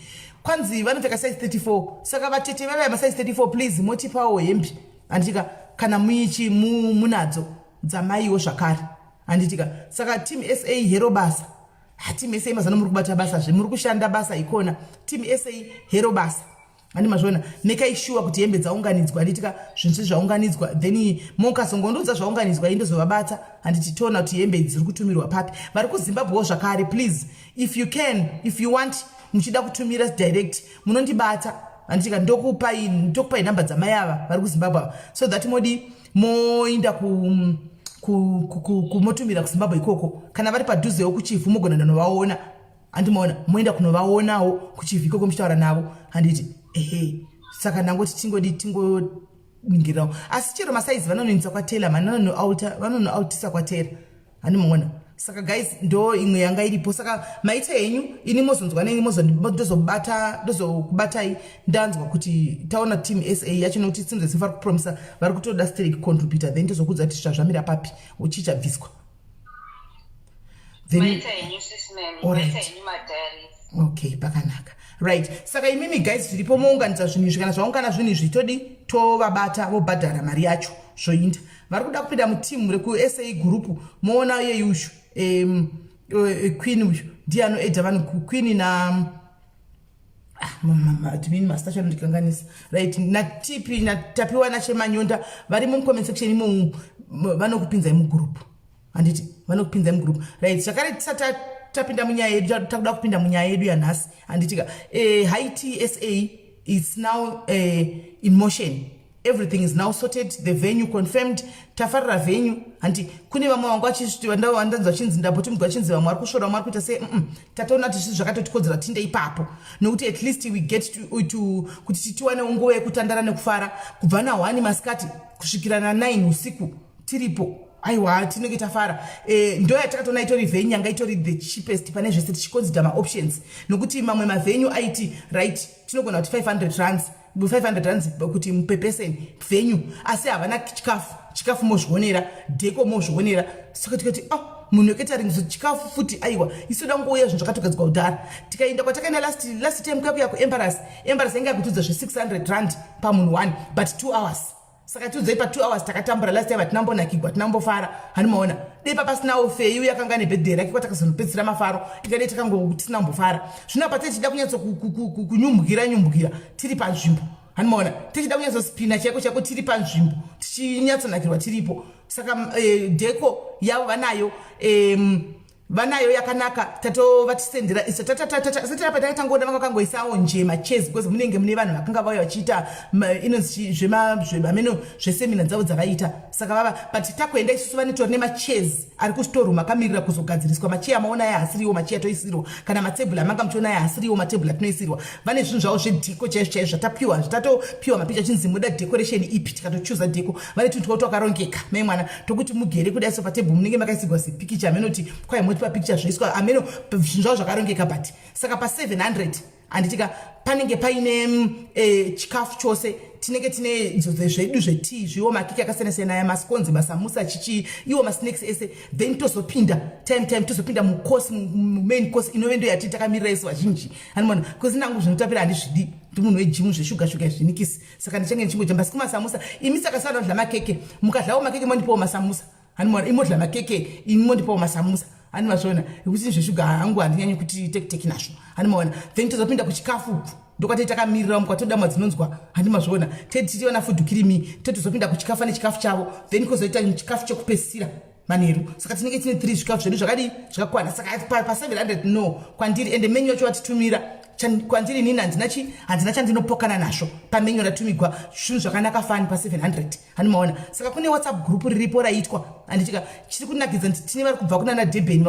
kwanzi vanopfeka size 34 saka vatete vava masize 34 please motipawo hembe anditika kana muichi munadzo dzamaiwo zvakare handitika saka team SA hero basa team SA mazano muri kubata basa zve muri kushanda basa ikona team SA hero basa handi mazvona make sure kuti hembe dzaunganidzwa handitika zvinhu zvaunganidzwa then mukazongondudza zvaunganidzwa indozovabata handiti tona kuti hembe dziri kutumirwa papi vari kuZimbabwe zvakare please if you can if you want muchida kutumira direct munondibata handitika ndokupai namba dzamai ava vari kuZimbabwe so that modi moinda kumotumira kuZimbabwe ikoko kana vari padhuzewo kuchifu mugona ndanovaona handimaona moenda kunovaonawo kuchifu ikoko muchitaura navo handiti saka nangoti tingoningirawo asi chero masaizi vanonoinisa kwatela vanonoautisa kwatera handimaona saka guys ndo imwe yanga iripo saka maita henyu ini mozonzwa neni ndozokubatai ndanzwa kuti taona team SA yacho nokuti tsinze zivari kupromisa vari kutoda sterek contributor then tozokudza kuti zvamira papi uchichabviswa okay pakanaka right saka imimi guys zviripo mounganidza zvinhu izvi kana zvaungana zvinhu izvi todi tovabata vobhadhara mari yacho zvoinda vari kuda kupinda mutimu rekuSA group moona yeyushu Queen uyu ndiye anoedha vanhu Queen na admin master chandikanganisa right natipi natapiwa nachemanyonda vari mucomment section imo vanokupinzai mugroup handiti vanokupinzai mugroup right zvakare tisati tapinda munyaya yedu takuda kupinda munyaya yedu yanhasi handitika Haiti SA is now in motion. Everything is now sorted, the venue confirmed, tafarira venue, hanti kune vamwe vangu vachiti vandanzwa chinzi ndapoti mugwa chinzi vamwe vari kusvora vamwe vari kuita se tataona kuti zvinhu zvakatotikodzera tinde ipapo nokuti at least we get kuti titiwane nguva yekutandara nekufara kubva na1 masikati kusvikira na9 usiku tiripo aiwa tinenge tafara ndo yatakatoona itori venue yanga itori the cheapest pane zvese tichikonzida maoptions nokuti mamwe mavenue aiti right tinogona kuti 500 rands kuti mupepeseni venue asi havana chikafu mozvionera dheko mozvionera saka tikati munhu weketaringizo chikafu futi aiwa isoda ngouya zvinhu zvakatogadzwa kudhara tikaenda kwatakaenda last time kuyakuya kuembarasi yanga yakutudza zve600 rand pamunhu 1 but 2 hours saka tiudzai pa 2 hours takatambura last time hatinambonakigwa tinambofara hanimaona dei papasinawo feyu yakanga nebhedhera yake kwatakazonopedzisira mafaro ikadei takangotisinambofara zvino apa tichida kunyumbukira tiri panzvimbo hanimaona tichida kunyatsosipina chaiko tiri panzvimbo tichinyatsonakirwa tiripo saka dheko yavo vanayo yakanaka tatovatisendera satarapatakatangona vanga vakangoisawo njema chezi because munenge mune vanhu vakanga vauya vachiita inonzi zvemameno zvesemina dzavo dzavaita saka vava but takuenda isusu vanetori nemachezi ari kustorum akamirira kuzogadziriswa macheya amaona yaasiriwo macheya toisiriwa kana matebhula amanga muchiona yaasiriwo matebhula tinoisiriwa vane zvinhu zvavo zvedheko chaizvo zvatapiwa zvatatopiwa mapicha chinzi muda decoration ipi tikatochuza dheko vane tunhu twavo twakarongeka mai mwana tokuti mugere kudai so patebhuru munenge makaisirwa sepikicha amenoti kwai motipa picture zvoiswa ameno zvinhu zvavo zvakarongeka but saka pa700 handitika panenge paine chikafu chose tinenge tine nzodze zvedu zvetii zviwo makeke akasiyana-siyana ya masconzi masamusa chichi iwo masnacks ese then tozopinda time tozopinda mumain course inove ndo yati takamirira isu vazhinji hanimona kuzi nangu zvinotapira handizvidi munhu wejimu zveshuga zvinikisi saka ndichange ndichingojamba asi kumasamusa imi saka sanodla makeke mukadlawo makeke mondipawo masamusa hanimona imodla makeke imi mondipawo masamusa hani mazvona ekuti zvesuga hangu handinyanyi kuti teki nazvo hani maona then tozopinda kuchikafu uku ndokwati takamirira mukatodamwa dzinonzwa handi mazvona tichiona food kirimi totozopinda kuchikafu nechikafu chavo then kozoita chikafu chekupesisira manheru saka tinenge tine 3 zvikafu zvedu zvakadi zvakakwana saka pa700 no kwandiri ende menyu yacho vatitumira kwandiri nini handina chandinopokana nazvo pamenyu ratumigwa zvinhu zvakanaka fani pa700 hani maona saka kune whatsapp group riripo raitwa anditika chiri kunakidza tine vari kubva kuna naDurban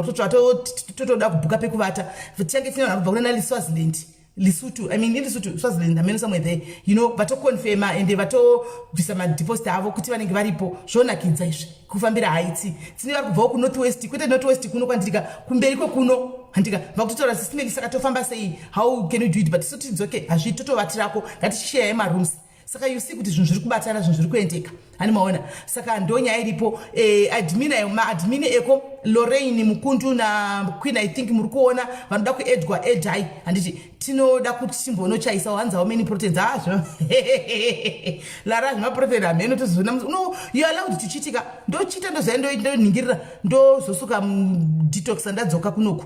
totoda kubhuka pekuvata tichange tine vanhu kubva kuna naSwaziland Lesotho, I mean, Lesotho, Swaziland, I mean, somewhere there, you know, vato confirma and vato visa madeposit avo kuti vanenge varipo zvonakidza izvi kufambira haiti tine vari kubvawo kunorthwest kwete northwest kuno kwandika kumberiko kuno handika vakutotaura SIS MELLY saka tofamba sei how can you do it but so tidzoke hazviti totovatirako ngatichisheya marooms saka you see kuti zvinhu zviri kubatana zvinhu zviri kuendeka hani maona saka ndo nyaya iripo admin eko Lorraine Mukundu na Queen I think muri kuona vanoda kuedgwa edai handiti tinoda kuti timbonochaisa wanzawo many proteins azvo lara zvemaprotein ameno tozona no you allowed tichitika ndochita ndozandoningirira ndozosuka detox andadzoka kunoku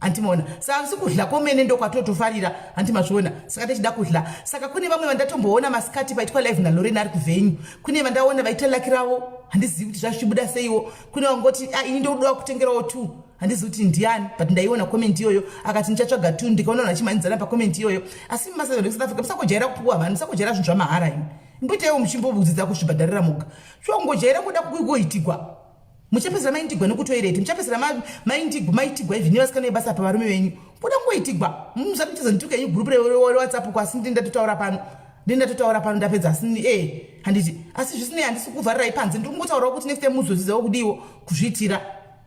antimaona saka sikudla komene ndokwatotofarira antimazviona saka tichida kudla saka kune vamwe vandatomboona masikati vaitwa live naLorraine ari kuvenyu kune vandaona vaita lakirawo handizivi kuti zvazvichibuda seiwo kune vangoti ini ndoda kutengerawo 2 handizivi kuti ndiani but ndaiona comment iyoyo akati ndichatsvaga 2 ndikaona vachimanyidzana pacomment iyoyo asi mumasazo eSouth Africa musakojaira kupuwa vanhu musakojaira zvinhu zvamahara imi mboitewo muchimbobudzidza kuzvibhadharira moga zvongojaira kuda kugoitigwa muchapezera maindigwa nokutoireti muchapezera maitigwa ivhini vasikana nebasa pavarume venyu kuda ngoitigwa musaticheza ndituka yenyu group rewhatsapp kwasi ndindatotaura pano ndapedza asini handiti asi zvisinei handisi kuvharirai panze ndikungotaurawo kuti next time muzozizawo kudiwo kuzviitira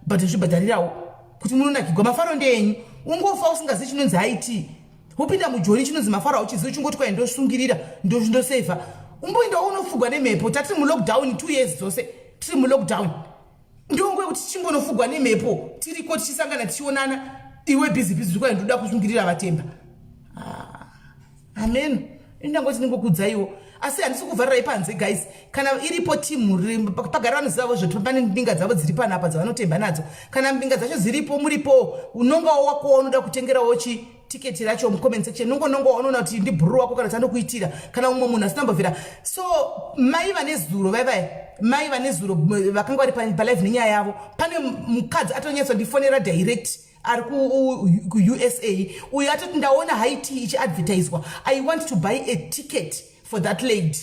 but zvibhadharirawo kuti munonakigwa mafaro ndenyu ungofa usingazivi chinonzi haiti upinda mujoni chinonzi mafaro auchizivi uchingoti kwai ndosungirira ndoseva umboindawo unofugwa nemhepo tatiri mulockdown 2 years dzose tiri mulockdown ndongwe kuti tichimbonofugwa nemhepo tiriko tichisangana tichionana iwe bhizibizi kwai ndoda kusungirira vatemba amen indangoti ningokudzaiwo asi handisi kuvharirai panze guys kana iripo timu pagara vanhu zavo zvo pane mbinga dzavo dziri panapa dzavanotemba nadzo kana mbinga dzacho dziripo muripo unongawo wakowo unoda kutengerawo tiketi racho mucomment section nongonongowa unoona kuti ndibhururu wako kana tandokuitira kana umwe munhu asina mbobvira so mai vane zuro vaivai mai vane zuro vakanga vari palive nenyaya yavo pane mukadzi atonyatsa ndifonera direct ari kuUSA uyo atoti ndaona haiti ichiadvertiswa I want to buy a ticket for that lady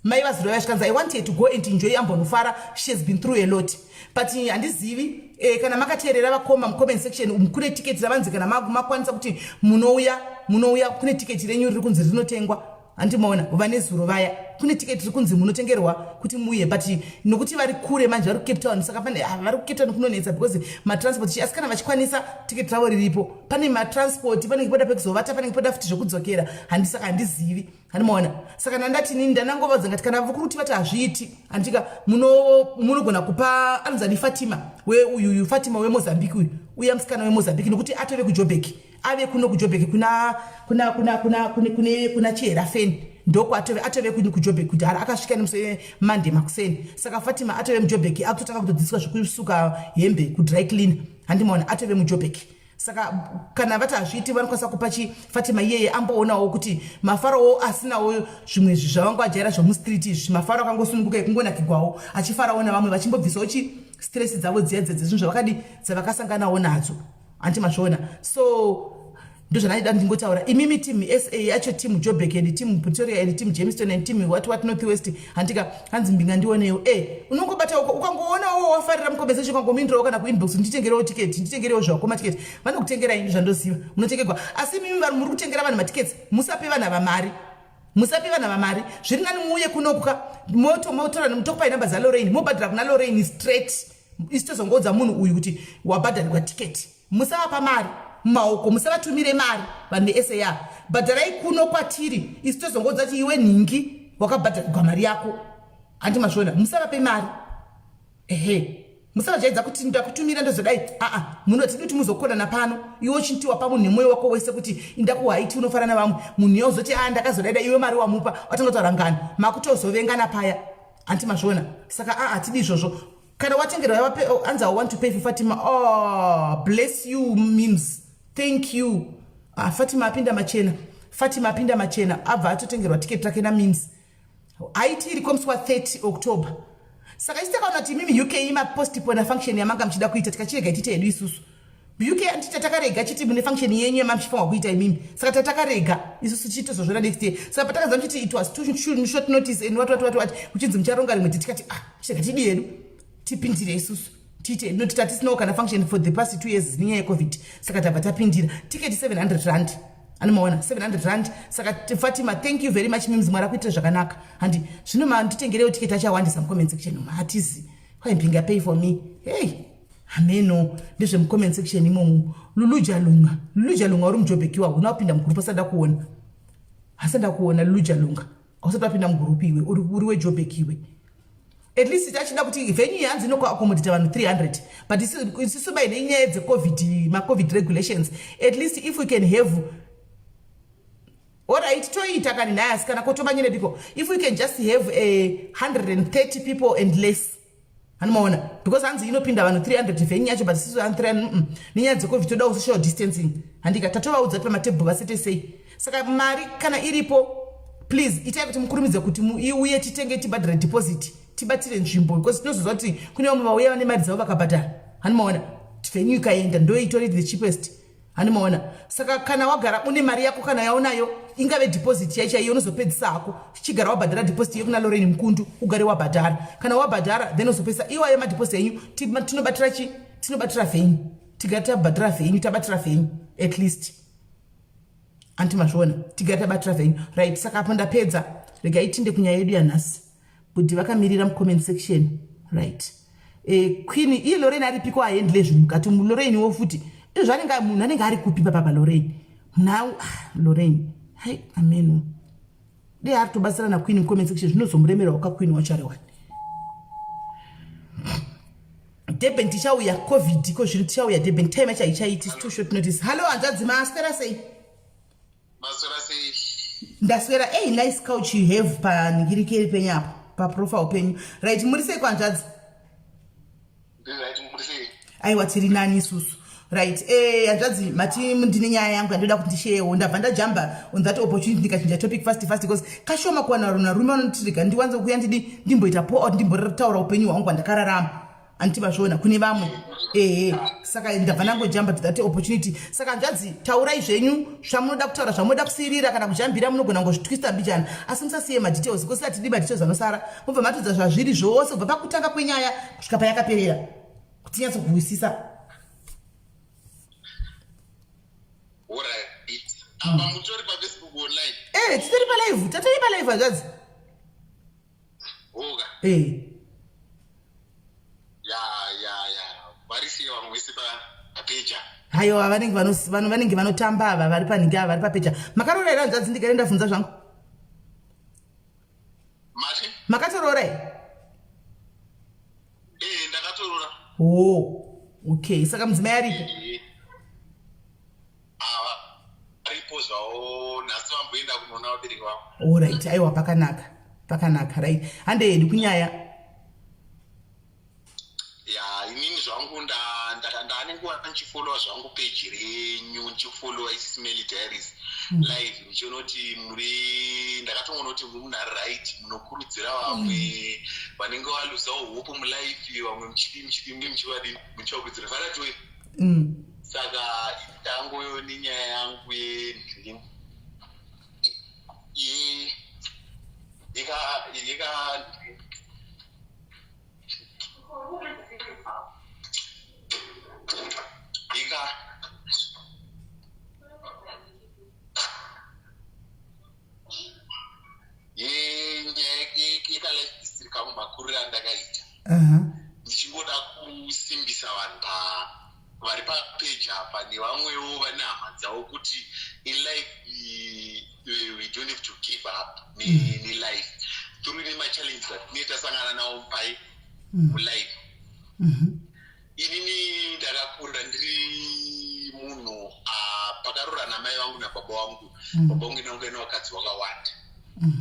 mai vaziro yashikanzi I want her to go and enjoy ambonofara she has been through a lot but handizivi kana makateerera vakoma mucomment section kune tiketi ravanzi kana makwanisa kuti munouya kune tiketi renyu riri kunzi rinotengwa handimaona vane zuro vaya kune tiketi riri kunzi munotengerwa kuti muuye but nokuti vari kure manje vari kuCape Town saka pane vari kuCape Town kunonetsa because matransport asi kana vachikwanisa tiketi ravo riripo pane matransport panenge poda pekuzovata panenge poda futi zvokudzokera handisaka handizivi handimaona saka nandati nini ndanangovadza ngati kana vakuruti vati hazviiti handika munogona kupa anzani Fatima uyu Fatima weMozambique uya musikana weMozambique nokuti atove kuJoburg ave kuno kuJoburg kuna Chera Fen ndoko atove kuJoburg kuti akasvika nemuse Monday makuseni saka Fatima atove muJoburg akutotanga kutodzidziswa zvokusuka hembe kudry clean handimaona atove muJoburg saka kana vati hazviiti vanokwanisa kupa Fatima iyeye amboonawo kuti mafarawo asinawo zvimwe zvavangoajaira zvomustriti izvi mafaro akangosununguka ekungonakigwawo achifarawo navamwe vachimbobvisawo stress dzavo dzezvinhu zvavakadi dzavakasanganawo nadzo antimazviona so ndozvanaida ndingotaura imimi timu SA yacho timu Joburg and timu Pretoria and timu Jamestown and timu what North West handika hanzi mbinga ndioneyo unongobata ukangoonawo wafarira mucompensation ukangomindirawo kana kuinbox nditengerewo tiketi nditengerewo zvako matiketi vanokutengera ini zvandoziva munotengerwa asi mimi vanhu muri kutengera vanhu matiketi musape vana vamari zviri nani muuye kunokuka motora mutokupai namba zaLorraine mobhadhira kuna Lorraine straight isitozongodza munhu uyu kuti wabhadharirwa tiketi musavapa mari maoko musavatumire mari vanhu veSAR bhadharai kuno kwatiri isitozongodza kuti iwe nhingi wakabhadharirwa mari yako handimazviona musavape mari musavajaidza kuti ndakutumira ndozodai munotidi kuti muzokonana pano iwe uchintiwa pamunhu nemwoyo wako wese kuti indakuhaiti unofana navamwe munhu yozoti ndakazodaida iwe mari wamupa watanga kutaura ngano makutozovengana paya handimazviona saka hatidi izvozvo Kana watengera anza I want to pay for Fatima. Oh, bless you memes. Thank you. Fatima apinda machena. Ava atotengerwa ticket rake na memes. Aiti iri komswa 30 October. Saka isitaka unati mimi UK ima postpone function yamanga mchida kuita tikachirega itite yedu isusu. UK antita takarega chiti mune function yenyu yamamchifa kuita imimi. Saka tatakarega isusu chito zozvona next year. Saka patakaza mchiti it was too short notice and what kuchinzi mcharonga rimwe tikati chega tidi yedu tipindire isusu. Tite no tatisino kana function for the past 2 years nenyaya COVID. Saka tabva tapindira ticket 700 rand. Anomaona 700 rand. Saka Fatima, thank you very much memes mwara kuita zvakanaka. Handi zvino manditengerewo ticket achawandisa mu comment section matizi. Kwaimpinga pay for me. Hey, ameno ndezve mu comment section imomo. Luluja lunga uri mujobekiwa unapinda mu group asada kuona Luluja lunga. Ausada pinda mu group iwe uri we jobekiwe. At least itachida kuti venue yanzi no accommodate vanhu 300, but isisu by nenyaya dze COVID regulations. At least if we can have alright toita kani naye kana kotomanyire biko, if we can just have 130 people and less, anomaona, because hanzi inopinda vanhu 300 venue yacho, but isisu 300 nenyaya dze COVID toda social distancing. Handika tatovaudza pa matebho vasete sei. Saka mari kana iripo, please itai kuti mukurumidze kuti iuye titenge tibhadhare deposit tibatire nzvimbo, because tinozozva kuti kune vamwe vauya vane mari dzavo vakabhadhara. Hanomaona venue ikaenda ndo itori the cheapest. Hanomaona saka kana wagara une mari yako kana yaonayo ingave deposit yacho iyo unozopedzisa hako chigara wabhadhara deposit yekuna Lorraine Mkundu ugare wabhadhara. Kana wabhadhara then uzopedzisa iwa yema deposit yenyu tinobatira venue tigara tabhadhara venue tabatira venue at least anti mazvona tigara tabatira venue right. Saka apo ndapedza rega itinde kunyaya yedu yanhasi kuti vakamirira mu comment section right. Queen iye Lorraine ari piko aendle zvinhu mukati mu Lorraine wo futi zvanenga munhu anenge ari kupipa papa Lorraine now Lorraine hai ameno de ari tobasira na Queen mu comment section zvinozomuremera waka Queen wachare wani Deben tichauya COVID ko zviri tichauya Deben time chaichaiti too short notice. Hello anzadzi maswera sei ndaswera nice couch you have pa ningirikeri penyapo pa profile penyu right. Muri sei kwanzadzi right muri sei aiwa tiri nani isusu right. Anzadzi mati ndine nyaya yangu yandoda kuti ndisheyewo ndabva ndajamba on that opportunity ndikachinja topic fast because kashoma kuwana rume anotirika ndiwanze kuya ndimboita pour out ndimbotaura upenyu hwangu hwandakararama antibazvona kune vamwe saka ndabva ndangojamba to that opportunity. Saka anzadzi taurai zvenyu zvamunoda kutaura zvamunoda kusirira kana kujambira munogona ngozvitwista mbichana asi musasiye madetails because atidi madetails anosara mubva matodza zvazviri zvose kubva pakutanga kwenyaya kusvika payakaperera kuti nyatso kuwisisa. Alright. Apa mutori pa Facebook online? Titori pa live, tatori pa live anzadzi. Oga. Varisi vamwese pa page. Hayo vanenge vanotamba ava vari paninga vari pa page. Makarora ira anzadzi ndikaenda funza zvangu. Mati? Makatorora ere? Ndakatorora. Okay. Saka mudzimai aripo? Aripo zvawo nhasi vamboenda kunoona vabereki vavo. Alright, aiwa pakanaka right. Hande hedu kunyaya inini zvangu ndanenguva ndichifollowa zvangu page renyu ndichifollowa SIS MELLY diaries live ndichionoti ndakatongoona kuti muri munhare right munokurudzira vamwe vanenge valuzawo hope mulife vamwe muchivakurudzira varatwe. Saka tangoyo nenyaya yangu makuriro andakaita ndichingoda kusimbisa vanhu vari papeji apa nevamwewo vane hama dzavo kuti in life we don't have to give up nelife through nemachallenges atinenge tasangana nawo pai mulife. Inini ndakakura ndiri munhu pakarora namai vangu nababa vangu. Baba vangu inonge nevakadzi vakawanda.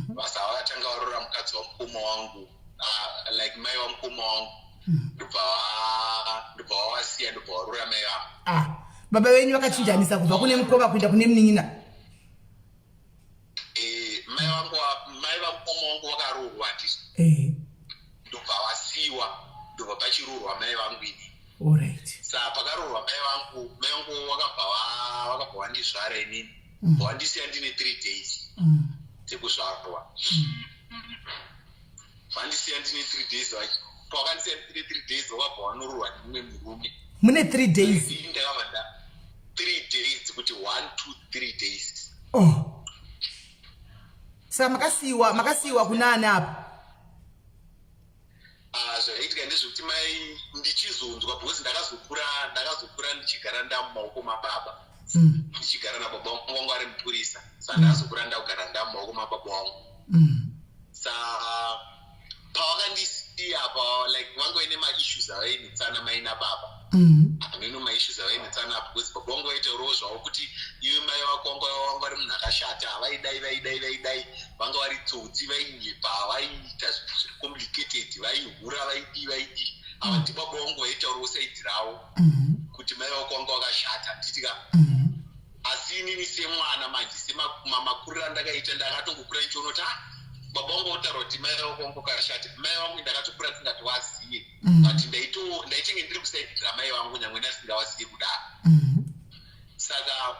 Basa vakatanga varora mukadzi wamukoma wangu like mai wamukoma wangu ndobva wasiya ndobva warura mai vangu. Baba wenyu vakachinjanisa kubva kune mukova kuenda kune munin'ina? Mai vangu vakarurwa ndizvo. Ndobva wasiyiwa ndobva pachirurwa mai vangu ini. Alright. Saka pakarurwa mai vangu wakabva wandizvara inini. Wandisiya ndine 3 days dzekuzvarwa. Wandisiya ndine 3 days pawakandisiya ndine 3 days wakabva wanorurwa nemumwe murume. Mune 3 days? Ndakavanda 3 days kuti 1 2 3 days. Saka makasiyiwa kunani apa? Zvaitika ndezvekuti mai ndichizonzwa because ndakazokura ndichigara ndamumaoko mababa. Ndichigara nababa wangu ari mupurisa. Saka ndakazokura ndakugara ndamumaoko mababa wangu. Saka pawakandisiya apa like vangu vaine maissues avainetsana mai nababa. Hamino maissues avainetsana apa because baba wangu vaitaurawo zvavo kuti iwe mai vako wangu vari munhu akashata, vaidai vanga vari tsotsi, vainyepa, vaiita zviri complicated, vaihura, vaidii. Ava ndi baba wangu vaitaurawo saidi ravo kuti mai vako wangu vakashata. Nditika asi inini semwana manje semakuriro andakaita ndakatongokura ndichionoti baba wangu otaura kuti mai vako wangu vakashata. Mai vangu ndakatokura ndisingati waziye but ndaichinge ndiri kusaidira mai vangu nyangwe ndasingawaziye kudaro. Saka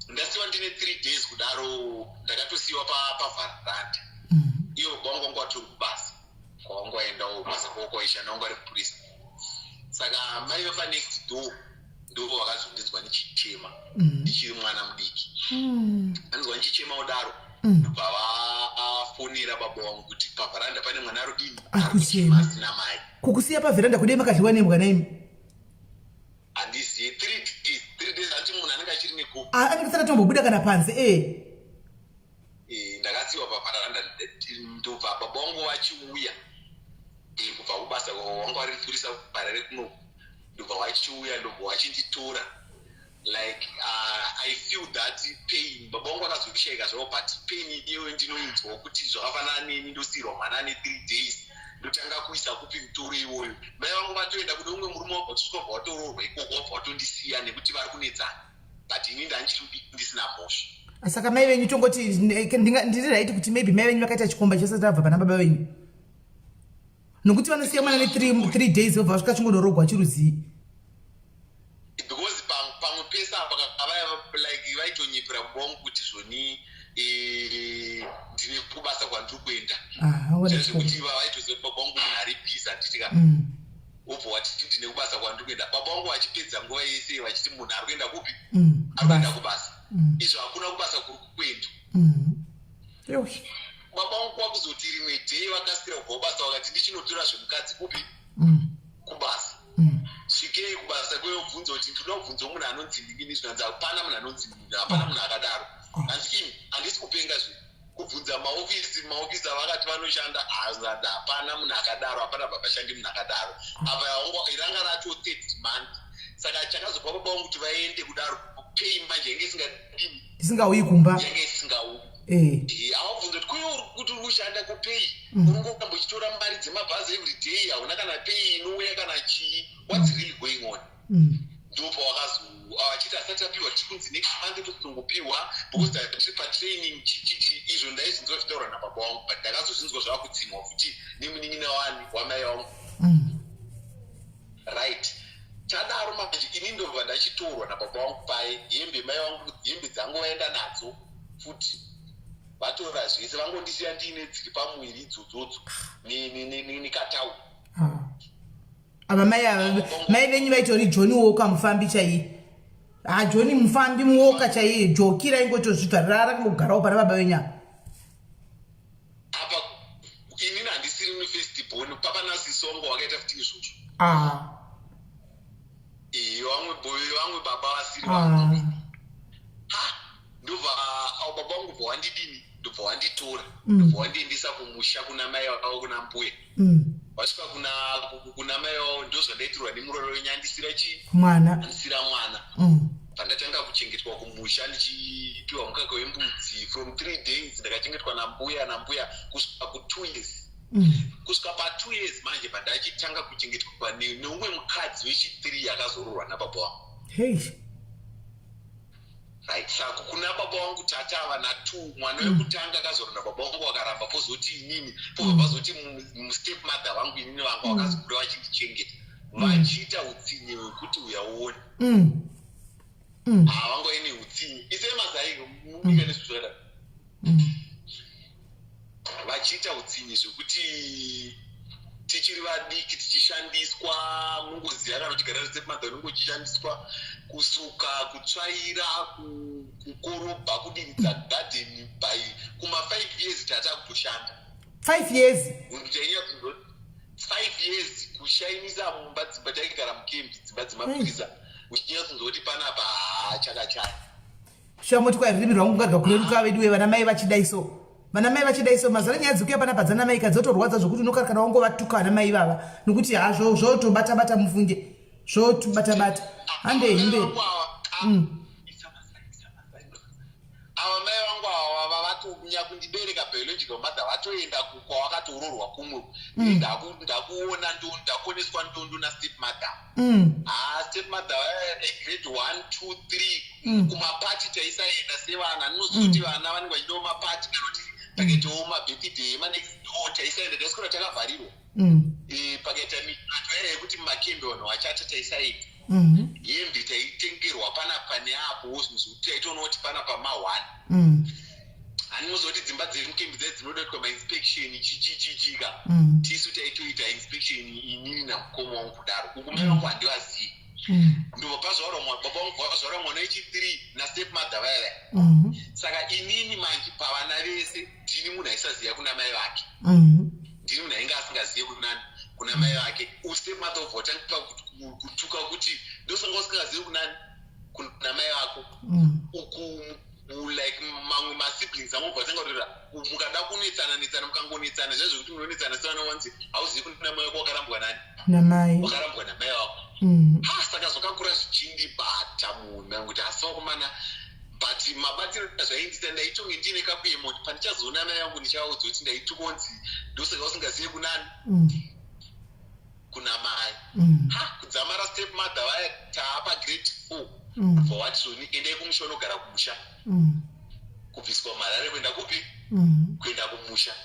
ndasiwa ndine 3 days kudaro ndakatosiyiwa pavharanda. Iyo baba wangu watori kubasa kwawangu waendawo basa kwako waishanda wangu ari mupurisa. Saka mai vepa next door ndo vakazondinzwa ndichichema ndichiri mwana mudiki. Anzwa ndichichema kudaro ndobva vafonera baba vangu kuti pavharanda pane mwana arudini arikuchema asina mai. Kukusiya pavharanda kudai makadliwa nembwa naimi? Handiziye 3 days ati munhu anenge achiri negopo. Anenge saka tombobuda kana panze ndakasiyiwa pavharanda ndobva baba vangu vachiuya kubva kubasa wangu ari mupurisa Harare kuno. Ndobva vachiuya ndobva vachinditora like I feel that pain. Baba wangu akazoshaika zvavo but pain iyoyo ndinoinzwa kuti zvakafanana neni ndosiyirwa mwana ne 3 days ndotanga kuisa kupi mutoro iwoyo. Mai vangu vatoenda kune umwe murume wabva kusvika vatororwa ikoko wabva vatondisiya nekuti vari kunetsana but ini ndandichiri ndisina mhosva. Saka mai venyu tongoti ndiri raiti kuti maybe mai venyu vakaita chikomba chose tabva pana baba venyu nokuti vanosiya mwana ne 3 days wobva vasvika chingodorogwa chiruzivi. Because pamwe pesa like vaitonyepera baba vangu kuti zvoni ndine kubasa kwandiri kuenda. Zvekuti vaitoziva baba vangu munhu ari pisa nditika wobva watiti ndine kubasa kwandiri kuenda. Baba vangu vachipedza nguva yese vachiti munhu ari kuenda kupi? Ari kuenda kubasa. Izvo hakuna kubasa kuri kukwenda. Baba vangu wakuzoti rimwe dhei vakasira kubva kubasa vakati ndichinotora zvemukadzi kupi? Kubasa. Svikei kubasa kweyobvunza kuti ndinoda kubvunza munhu anonzi ndingini zvinanzi hapana munhu anonzi ndingini, hapana munhu akadaro. Hanzi ini handisi kupenga zvinhu. Kubvunza maofisi avakati vanoshanda hapana munhu akadaro, hapana babashandi munhu akadaro. Apa iranga racho 30 months. Saka chakazopa baba vangu kuti vaende kudaro pei manje yange isingadini. Isingauyi kumba. Yange isingauyi. Avabvunza kuti uri kushanda kupei. Unongoramba uchitora mari dzemabhazi every day, hauna kana pei inouya kana chii. What's really going on? Ndopa vachiti asati apiwa tikunzi next month tokutongopiwa because tiri patraining izvo ndaizinzwa zvitaurwa nababa vangu but ndakazozvinzwa zvava kutsimwa futi nemunin'ina wamai vangu. Right. Tadaro manje ini ndobva ndachitorwa nababa vangu pai hembe mai vangu hembe dzangu vaenda nadzo futi vatora zvese vangondisiya ndiine dziri pamwiri idzodzo nekatau. Ava mai venyu vaitori John Woka mufambi chaiye. John mufambi muoka chaiye. Jokira ingotozvibvarira rakangogarawo pana baba venyu apa. Apa inini handisiri mufirst born. Papa nasisongo wakaita futi izvozvo. Vamwe baba vasiri vangu. Ndobva baba vangu bva wandidini ndobva wanditora ndobva wandiendesa kumusha kuna mai vavo kuna mbuya. Vasvika kuna mai vavo ndozvandaitirwa nemuroro wenyu andisira mwana. Andisira mwana. Pandatanga kuchengetwa kumusha ndichipiwa mukaka wembudzi from 3 days ndakachengetwa nambuya kusvika ku 2 years. kusvika pa2 years manje pandachitanga kuchengetwa neumwe mukadzi wechi3 yakazororwa nababa wangu. Right, saka kuna baba wangu tata ava na2 mwana wekutanga akazorwa nababa wangu wakaramba pozoti inini pozoti step mother wangu inini vanga vakazokura vachindichengeta vachiita utsinye hwekuti uyaona havangoine utsinye isemazaiko munyika nezvizvakadaro vachiita utsinye zvekuti tichiri vadiki tichishandiswa mungoziva kana kuti gara step mother unenge uchishandiswa kusuka kutsvaira kukorobha kudiridza gadheni by kuma5 years tata kutoshanda 5 years 5 years kushainisa mumba dzimba taigara mukembi dzimba dzemapurisa uchinyatsunzoti panapa chakachaya shamoti kwaririmi rwangu ngaga kureruka vedu vana mai vachidaiso vana mai vachidaiso mazana nyaya dzikuya panapa dzana mai kadzotorwadza zvokuti unokana wangu vatuka vana mai vava nokuti hazvo zvotobata bata mufunge zvotobata bata handei mberi ava mai vangu ava vatonya kundibereka biological mother vatoenda kwavakatororwa kumwe ndakuona ndakuoneswa ndondo nastep mother step mother grade 1 2 3 kumapati taisaenda sevana ninozoti vana vanenge vachida mapati kanoti pakaitawo mabirthday manext door taisaenda taiswera takavharirwa pakaita miato yaya yekuti mumakembe vanhu vachata taisaenda hembe taitengerwa panapa neapo zvokuti taitoona kuti panapa ma1 hanimuzoti dzimba dziri mukembe dze dzinoda kuitwa mainspection chichichika tisu taitoita inspection inini namukoma wangu kudaro ukumai wangu handivazivi ndobva baba vangu vazvaura mwana wechi3 nastep mother vaya saka inini manje pavana vese ndini munhu aisaziva kuna mai vake ndini munhu ainge asingazive kuna mai vake ustep mother uvotanga kutuka kuti ndosanga usingazive kuna mai vako uku like mamwe masiblings amobva tanga kutaura mukada kunetsana mukangonetsana zvezvo kuti munonetsana sevana wanzi hauzivi kuna mai wako wakarambwa nani namai wakarambwa namai wako saka zvakakura zvichindibata munhu nanguti asivakomana but mabatiro zvaindita ndaitonge ndine kakuyemo kuti pandichazoona mai vangu ndichavaudza kuti ndaitukonzi ndosaka usingazive kunani kuna mai kudzamara step mother vaya taapa grade 4 for what zoni endai kumusha unogara kumusha kubviswa marare kuenda kupi kuenda kumusha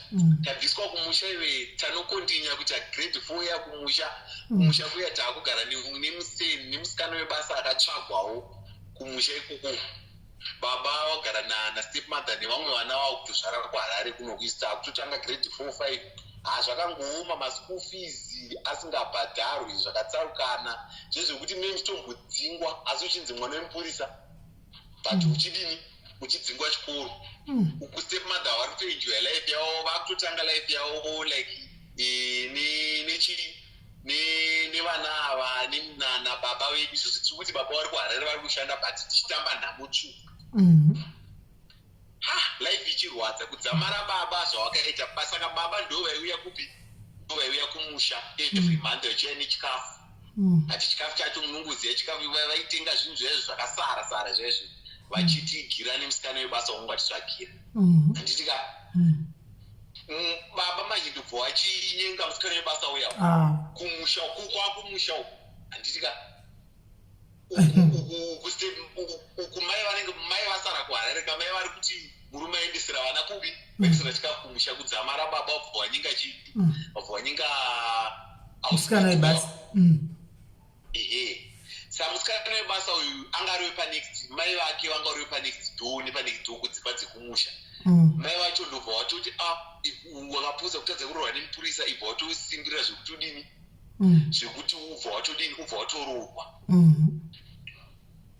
tabviswa kumusha iwe tanokontinya kuita grade 4 yakumusha kumusha kuya taakugara nemuseni nemusikana webasa akatsvagwawo kumusha ikoko baba wagara nastep mother nevamwe vana vavo kutozvara kuharare kunokuisa kutotanga grade 4 5 zvakangooma maschool fees asingabhadharwi zvakatsarukana zvezvekuti mune muchitombodzingwa asi uchinzi mwana wemupurisa but uchidini uchidzingwa chikoro uku step mother vari kutoenjoya life yavo vakutotanga life yavo like nevana ava nababa vedu isusu tiri kuti baba vari kuharare vari kushanda but tichitamba nhamo tsvuku life ichirwadza kudzamara baba zvawakaita pasaka baba ndo vaiuya kupi ndo vaiuya kumusha every month vachiuya nechikafu hati chikafu chacho munongoziva chikafu vaitenga zvinhu zvezvo zvakasara zvezvo vachitigira nemusikana webasa wangu vatitsvagira handitika baba manje ndobva vachinyenga musikana webasa uya kumusha kumusha uku handitika uku mai vasara kuharare kamai vari kuti murume aendesera vana kubi vaendesera chikafu kumusha kudzamara baba wabva wanyinga chii wabva wanyinga musikana webasa saka musikana webasa uyu angariwe panext mai vake vangariwe panext door nepanext door kudzimba dzekumusha mai vacho ndobva watoti wakapuza kutadza kurorwa nemupurisa ibva watosimbirira zvekuti udini zvekuti ubva watororwa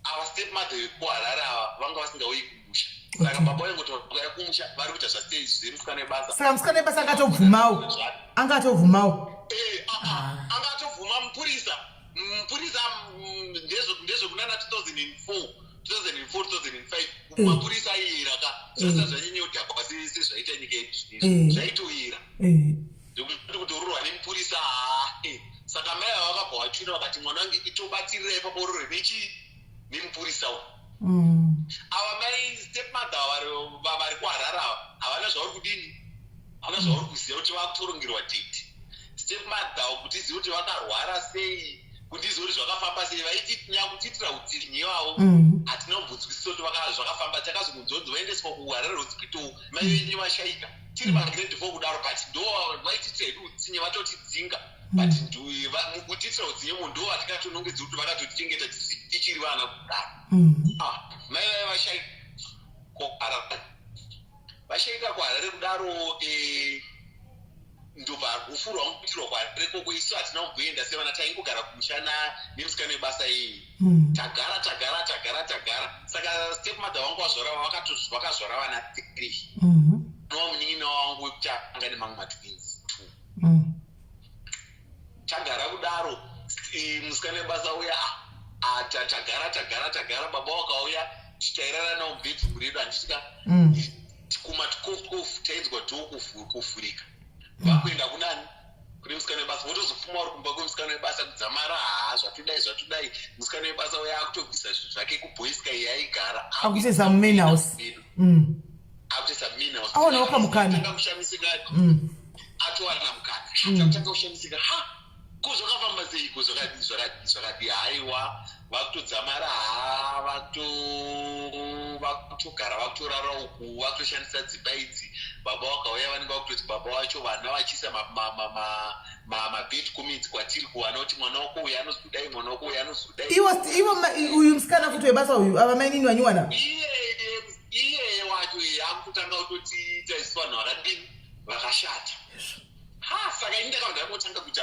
ava step mother vekuharare ava vanga vasingauyi kumusha saka baba vaingotouya kumusha vari kuita zvastage zvemusikana webasa saka musikana webasa angatovhumawo angatovhumawo angatovhuma mupurisa ndezvekunana 2004 2005 mapurisa aiyera ka zvasa zvanyanya kudhakwa sezvaita nyika yedu zvaitoyera zvekuti kutororwa nemupurisa saka mai ava vakabva vachuna vakati mwana wangu itobatirirai pabororwe nechi nemupurisa ava mai step mother vari kuharara havana zvavari kudini hana zvauri kuziva kuti vakutorongerwa date step mother kuti izive kuti vakarwara sei kuti izive kuti zvakafamba sei vaititira utsinye wavo hatina kumbonzwisisa kuti zvakafamba takazongonzonzi vaendeswa kuharare hospital mai venyu vashaika tiri magrade 4 kudaro but ndo vaititira hedu utsinye vatotidzinga but kutitira utsinye munhu ndo vatingatonongedzi kuti vakatotichengeta tichiri vana kudaro mai vai vashaika kuharare kudaro ndobva rufu rwamupitirwa kuharare koko isu hatina kumboenda sevana taingogara kumushana nemusikana webasa iyi tagara saka step mother wangu vakazvara vana 3 nowa munin'ina wangu wekuti anga nemamwe matwins 2 tagara kudaro musikana webasa uya tagara baba wakauya titairara nawo mubhedhi muredu handitika kumatikofu tainzwa dhoo kuvhurika vakuenda kunani kune musikana webasa votozopfuma uri kumba kwemusikana webasa kudzamara zvatodai musikana webasa uya akutobvisa zvinhu zvake kuboiska iye aigara akuisa mumain house aona wakamukana kushamisika atowana mukana atanga kushamisika zvakafamba seiko zvakadi haiwa vakutodzamara vakutogara vakutorara uku vakutoshandisa dzimba idzi baba vakauya vanenge vakutoti baba vacho vana vachiisa mabed comments kwatiri kuwana kuti mwana wako uyu anozudai mwana wako uyu anozudai ivo uyu musikana futi webasa uyu ava mainini vanyuwana iye wacho akutotanga kutotiita isu vanhu vakadini vakashata saka ini ndakabva ndakotanga kuti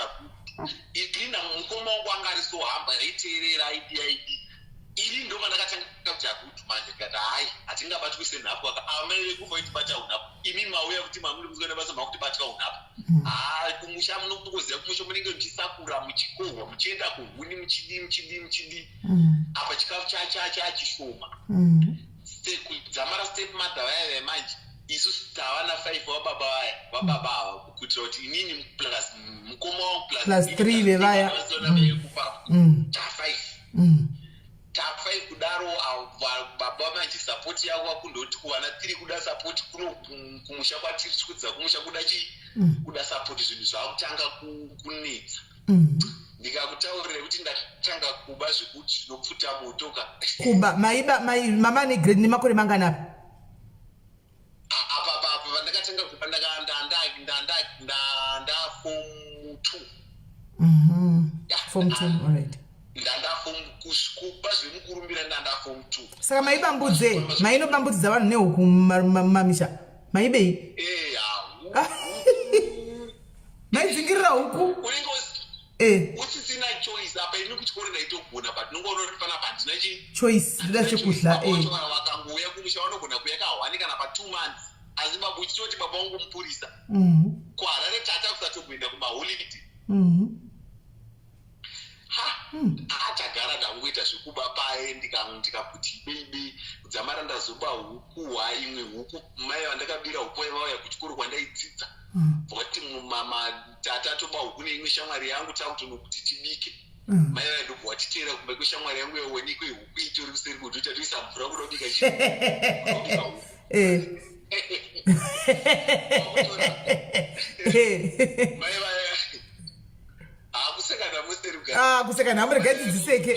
irina mukoma wangu anga ari sohamba aiteerera aidi iri ndo mandakatanga kuti akuti manje kati hai hatingabatwi senhapu amai vekufa itibata unhapu imi mauya kuti mamuri muzikana basa makutibatwa unhapu kumusha munokutokuziva kumusha munenge muchisakura muchikohwa muchienda kuhuni muchidi apa chikafu chachishoma kudzamara step mother vaya vemanje isusu tavana 5 wababa ava kutira kuti inini plus mukoma wangu plus 3 vevaya ta5 kudaro baba manje sapoti yavo vakundoti kuvana 3 kuda sapoti kumusha kwatiri tikudza kumusha kuda sapoti zvinhu zvakutanga kunetsa ndikakutaurira kuti ndatanga kuba zvekuti zvinopfuta motoka kuba mama negrade nemakore manganapi apa vandakatanga kuba ndanda form 2 alright ndanda form kuba zvemukurumbira ndanda form 2 saka maibambudze mainobambudza vanhu nehuku mamisha maibei maidzingirira huku unenge usisina choice apa ini kuchikoro ndaitogona but nongoona kuti panapa handina choice ndida chekudla vakangouya kumusha vanogona kuya kahwani kana pa2 months asi baba uchitoti baba wangu mupurisa kuharare tata kusatokuenda kumaholiday tagara ndangoita zvekuba paye ndikakuti beibe kudzamara ndazoba huku imwe huku mai vandakabira huku vauya kuchikoro kwandaidzidza kuti tata toba huku neimwe shamwari yangu takutonokuti tibike mai vaindobva watiteera kumba kweshamwari yangu yaonekwe huku itori kuseri kudota toisa mvura kuda kubika mai vaya kusekana museri kusekana amuregadzidziseke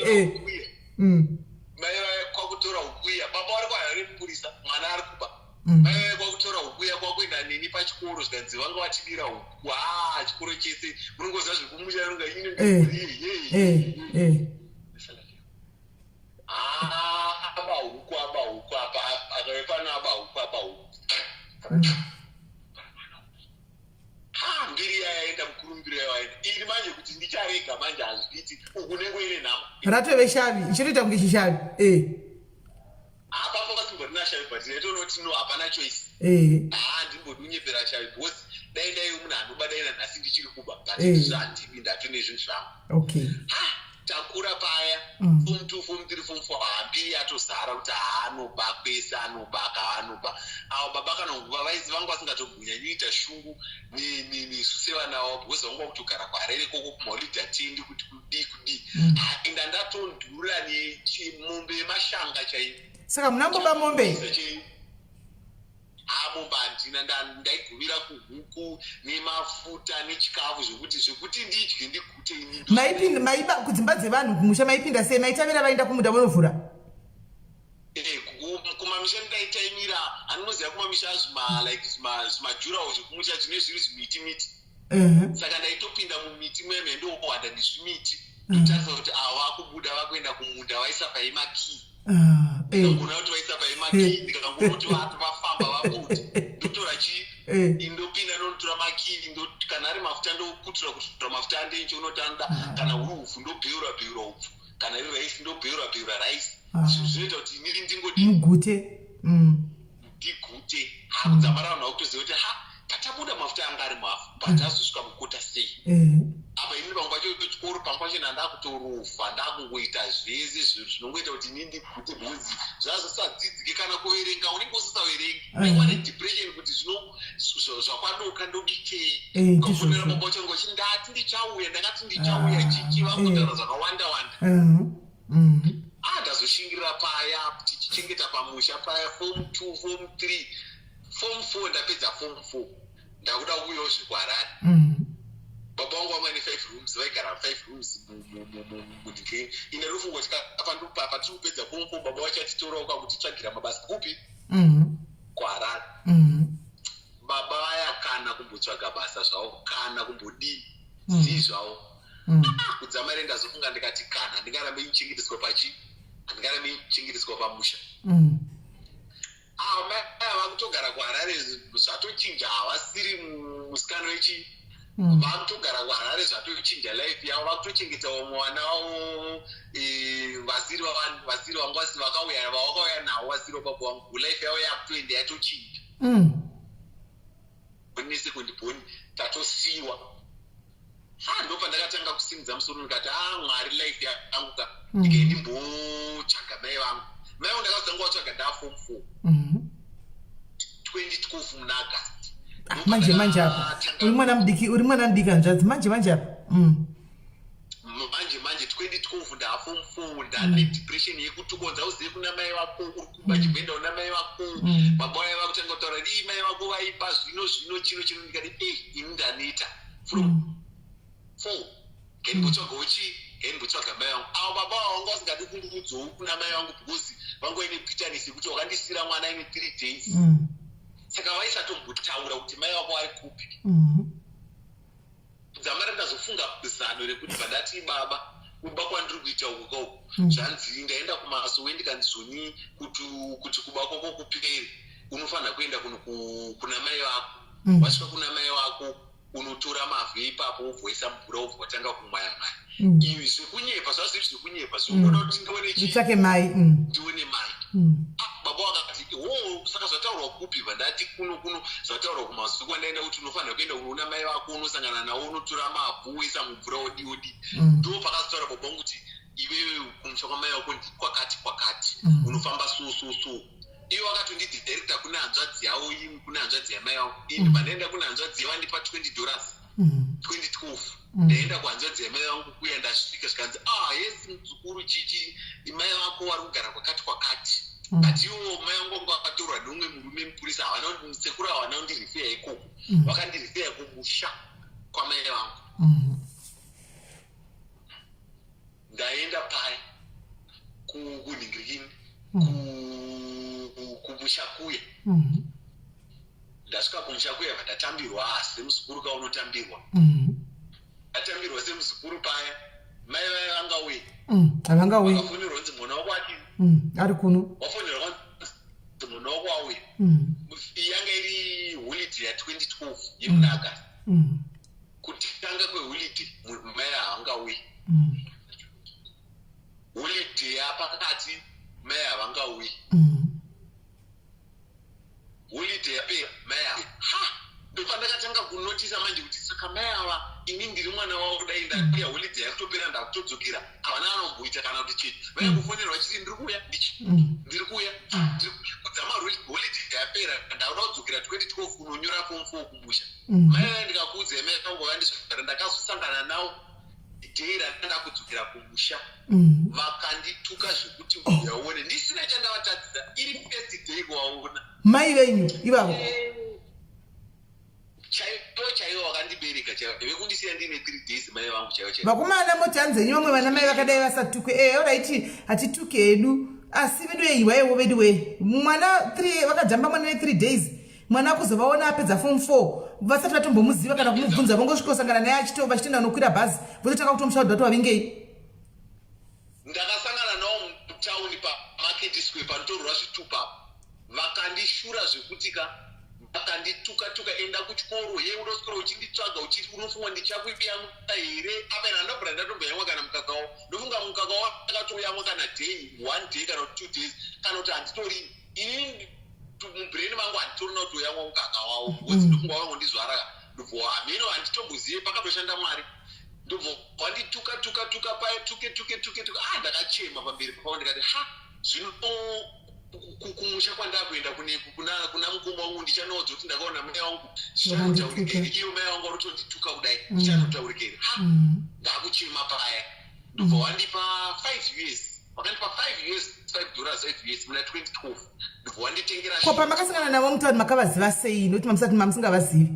mai vaya kwakutora hukuya baba vari kwaharare mupurisa mwana ari kuba mai vaya kwakutora hukuya kwakuenda neni pachikoro zvikanzi vanga vatibira huku chikoro chese munongoziva zvekumusha nonga aba huku apa akave pano aba huku mbiri yaenda mukurumbiro yawaenda iri manje kuti ndicharega manje hazviti uku nengoine nhamo ratove shavi ichitoita kunge chishavi apapo pasimborina shavi but netonoti no hapana choice ndimbodiunyepera shavi bhosi dai munhu anobadaina nhasi ndichiri kuba but zvandivi ndatone zvinhu zvangu takura paya form 2 form 3 form 4 hambiri yatozara kuti anoba kwese anoba avo baba kana nguva vaizi vangu vasingatogwinya nyoita shungu nesu sevana wavo because vangu vakutogara kuharare koko kumaholiday atiendi kuti kudi enda ndatondura nemombe yemashanga chaivo saka munamboba mombe mombe handina ndaigumira kuhuku nemafuta nechikafu zvekuti ndidye ndigute ini. Maipinda maiba kudzimba dzevanhu kumusha maipinda sei maitamira vaenda kumunda vonovhura? Kumamisha ndaitaimira anoziva kumamisha zvimajurawo zvekumusha zvine zviri zvimiti. Saka ndaitopinda mumiti mweme ndokuwanda nezvimiti totarisa kuti ava vakubuda vakuenda kumunda vaisa paimakii. Ndikangona kuti vaisa paimakii ndikangona kuti vafamba vabuda ndotora chii indopinda ndonotora makii kana ari mafuta ndokutura mafuta andenje unotanda kana uri upfu ndobheura upfu kana iri raisi ndobheura raisi. Zvinoita kuti inini ndingodi mugute ndigute hakudzamara vanhu vakutoziva kuti tatabuda mafuta anga ari mafu but azosvika mukota sei. Apa inini pamwe pacho chikoro pamwe pacho ndakutorofa ndakungoita zvese zviro zvinongoita kuti inini ndigute bhunzi zvazosadzidzike kana kuverenga unenge usisaverengi unewane depression kuti zvakwadoka ndodikei kafonera baba changu achiti ndati ndichauya ndakati ndichauya chichivangotaura zvakawanda ndazoshingira paya tichichengeta pamusha paya form 2 form 3 form 4 ndapedza form 4 ndakuda kuuyawo zvikwarani. Baba wangu vamwe 5 rooms vaigara 5 rooms mudhikeni ine rufungo tikapandupapa tiri kupedza form 4 baba wacho atitorawo kwakutitsvagira mabasa kupi kwarani. Baba vaya kana kumbotsvaga basa zvavo kana kumbodii zii zvavo kudzamare ndazofunga ndikati kana ndingarambe ichengeteswa pachi handingarambe ichengeteswa pamusha. Vakutogara kuharare zvatochinja havasiri musikano wechi vakutogara kuharare zvatochinja life yavo vakutochengetawo mwana wavo vasiri vangu vakauya navo vasiri wababa wangu life yavo yakutoenda yatochinja nesekondi bhoni tatosiyiwa. Ndo ndakatanga kusimudza musoro ndikati Mwari life yangu ka ndikendimbotsvaga mai vangu ndakazanga watsvaga ndaa form 4 2012 muna August. Manje apa uri mwana mudiki hanzvadzi manje apa 2012 ndaa form 4 ndane depression yekutokonza uzive kuna mai vako uri kubachibhenda una mai vako baba vaya vakutanga kutaura mai vako vaipa zvino chino ndikati ini ndaneta from 4 kendibotsvaga chi kendibotsvaga mai vangu avo baba vangu vasingadi kundiudzowo kuna mai vangu because vangoine bitterness yekuti wakandisira mwana ine 3 days saka vaisatombutaura kuti mai vako vari kupi. Dzamara ndazofunga zano rekuti pandati baba kuba kwandiri kuita uku kauku zvanzi ndaenda kumasowe ndikandizoni kuti kuba kwako kupere unofanira kuenda kuna mai vako wasvika kuna mai vako unotora mavhu ipapo wobvoisa mvura wobva watanga kumwaya mai. Ivi zvekunyepa zvazviri zvekunyepa zvinoda kuti ndione mai. Baba vakati saka zvataurwa kupi vandati kuno zvataurwa kumasuku kwandaenda kuti unofanira kuenda unoona mai vako unosangana nawo unotora mavhu woisa mumvura wodi ndo pakazitaura baba vangu kuti iwewe kumusha kwamai vako kwakati unofamba so iwo wakatondidhirekta kuna hanzvadzi yavo kuna hanzvadzi yamai vangu ini pandaenda kuna hanzvadzi yavandipa $20 2012 ndaenda kuhanzvadzi yamai vangu kuya ndasvika zvikanzi yesi muzukuru chichi mai vako vari kugara kwakati but iwo mai vangu vangu vakatorwa neumwe murume mupurisa sekuru havana kundirifeya ikoko vakandirifeya kumusha kwamai vangu. Ndaenda paya kunhingirikini kumusha kuya ndasvika kumusha kuya vandatambirwa semuzukuru kaunotambirwa atambirwa semuzukuru paya mai vaya vangauye vakafonерwa kunzi mwana wako ari kuno wafonерwa kunzi mwana wako auye yanga iri holiday ya2012 yemuna August kutanga kweholiday mai havangauye holiday yapakati mai havangauye holiday yapera mai ava ndopandakatanga kunotisa manje kuti saka mai ava ini ndiri mwana wavo kudai ndauya holiday yakutopera ndakutodzokera havana vanomboita kana kuti chii vaikufonerwa chiti ndiri kuya kudzama holiday yapera ndauda kudzokera 2012 kunonyora form 4 kumusha mai vaya ndikakuudza mai vangu vandizvara ndakazosangana navo dhei randanda kudzokera kumusha vakandituka zvekuti uyaone ndisina chandavatadzisa iri first day kuvaona mai venyu ivavo chaivo vekundisiya ndine 3 days mai vangu chaivo chaivo vakomana motanzenya vamwe vana mai vakadai vasatuke oraiti hatituke hedu asi vedu eiwaiwo vedu we mwana 3 vakajamba mwana ne 3 days mwana akuzovaona apedza form 4 vasati vatombomuziva kana kumubvunza vongosvikosangana naye achitova vachitoenda nokwira bhazi vototanga kutomushaudha kuti wavingei ndakasangana nawo mutauni pamarket square panotorwa zvitupa vakandishura zvekutika vakandituka enda kuchikoro ye unoswera uchinditsvaga uchiti unofunga ndichakuyamwa here apena ndabvira ndatomboyamwa kana mukakawo ndofunga mukakawo akatoyamwa kana one day kana 2 days kana kuti handitori inini mubrain mangu handitorina kutoyamwa mukaka wawo bcause ndofunga wangondizvara ndobvo hameno handitombozive pakatoshanda mwari ndobvo wandituka paye tuke ndakachema pamberi pavo ndikati zvino kumusha kwandakuenda kuna mukoma wangu ndichanoudza kuti ndakaona mai wangu zvichanotaurikei iyo mai wangu arotondituka kudai zvichanotaurikei ndakuchema paya ndobva wandipa 5 years wakandipa 5 years $5 muna 2012 ndobva wanditengera ko pamakasangana navo mutauri makavaziva sei nokuti mamusati mamusingavazivi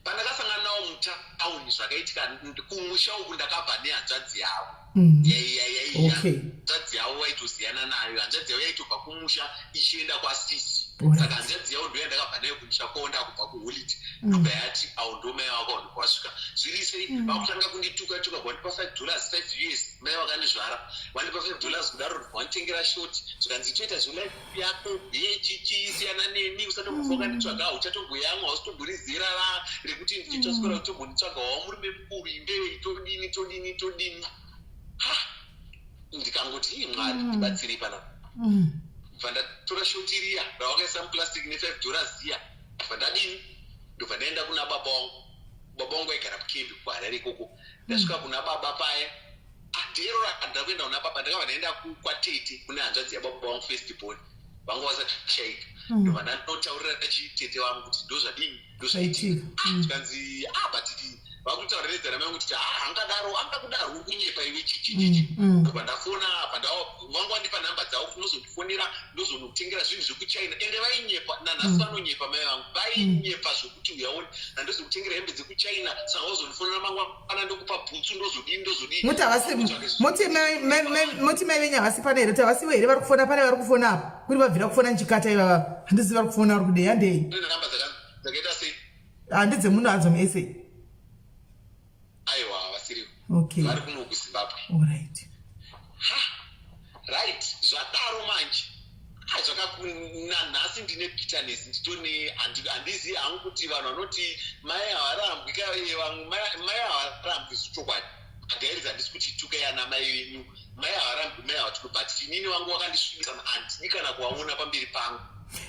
pandakasangana navo mutauni zvakaitika kumusha uku ndakabva nehanzvadzi yavo hanzvadzi yavo vaitosiyana nayo hanzvadzi yavo yaitobva kumusha ichienda kwasisi saka hanzvadzi yavo ndoya ndakabva nayo kumusha kwonda kubva kuholidi ndobva yati au ndo mai wako ndkwasvika zviri sei vakutanga kundituka wandipa $5 5 years mai vakandizvara wandipa $5 kudaro ndobva wanditengera shoti zvikanzi toita zvolife yako chiisiyana neni usatombofa ukanditsvaga hauchatomboyamwa hausitomborizera rekuti ndichitoswera kutombonditsvaga wawo murume mukuru imbei todini ndikangoti mwari ndibatsiri pana bva ndatora shoti riya ravakaisa muplastic ne$5 iya bva ndadini ndobva ndaenda kuna baba wangu aigara mukembi kuharare ikoko ndasvika kuna baba paya adero randakuenda kuna baba ndakabva ndaenda kwatete kune hanzvadzi yababa wangu festibon vangu vasachaitika ndobva ndanotaurira tete wangu kuti ndozvadini ndozvaitika tikanzi batiti vakutauriredza mai kuti angakudaro kunyepa iwe chichichichi ndobva ndafona vangu vandipa nhamba dzavo kuti ndozondifonera ndozonotengera zvinhu zvekuchina ende vainyepa nanhasi vanonyepa mai vangu vainyepa zvokuti uyaoni handozokutengera hembe dzekuchina saka wazondifonera mangwana ndokupa bhutsu ndozodini moti mai venyu havasi pana here kuti havasiwo here vari kufona pane vari kufona apa kuri vabvira kufona nchikata ivava handizivi vari kufona vari kudei handei nhamba dzakaita sei handidze munhu hanzo mese aiwa vasiri okay vari kuno kuzimbabwe alright right zvadaro manje zvakakunanhasi ndine bitterness nditone handizivi hangu kuti vanhu vanoti mai havarambwi mai havarambwi zvichokwadi handairidza handisi kuti tukai ana mai venyu mai havarambwi mai havatuko but inini vangu vakandisvibisa handidi kana kuvaona pamberi pangu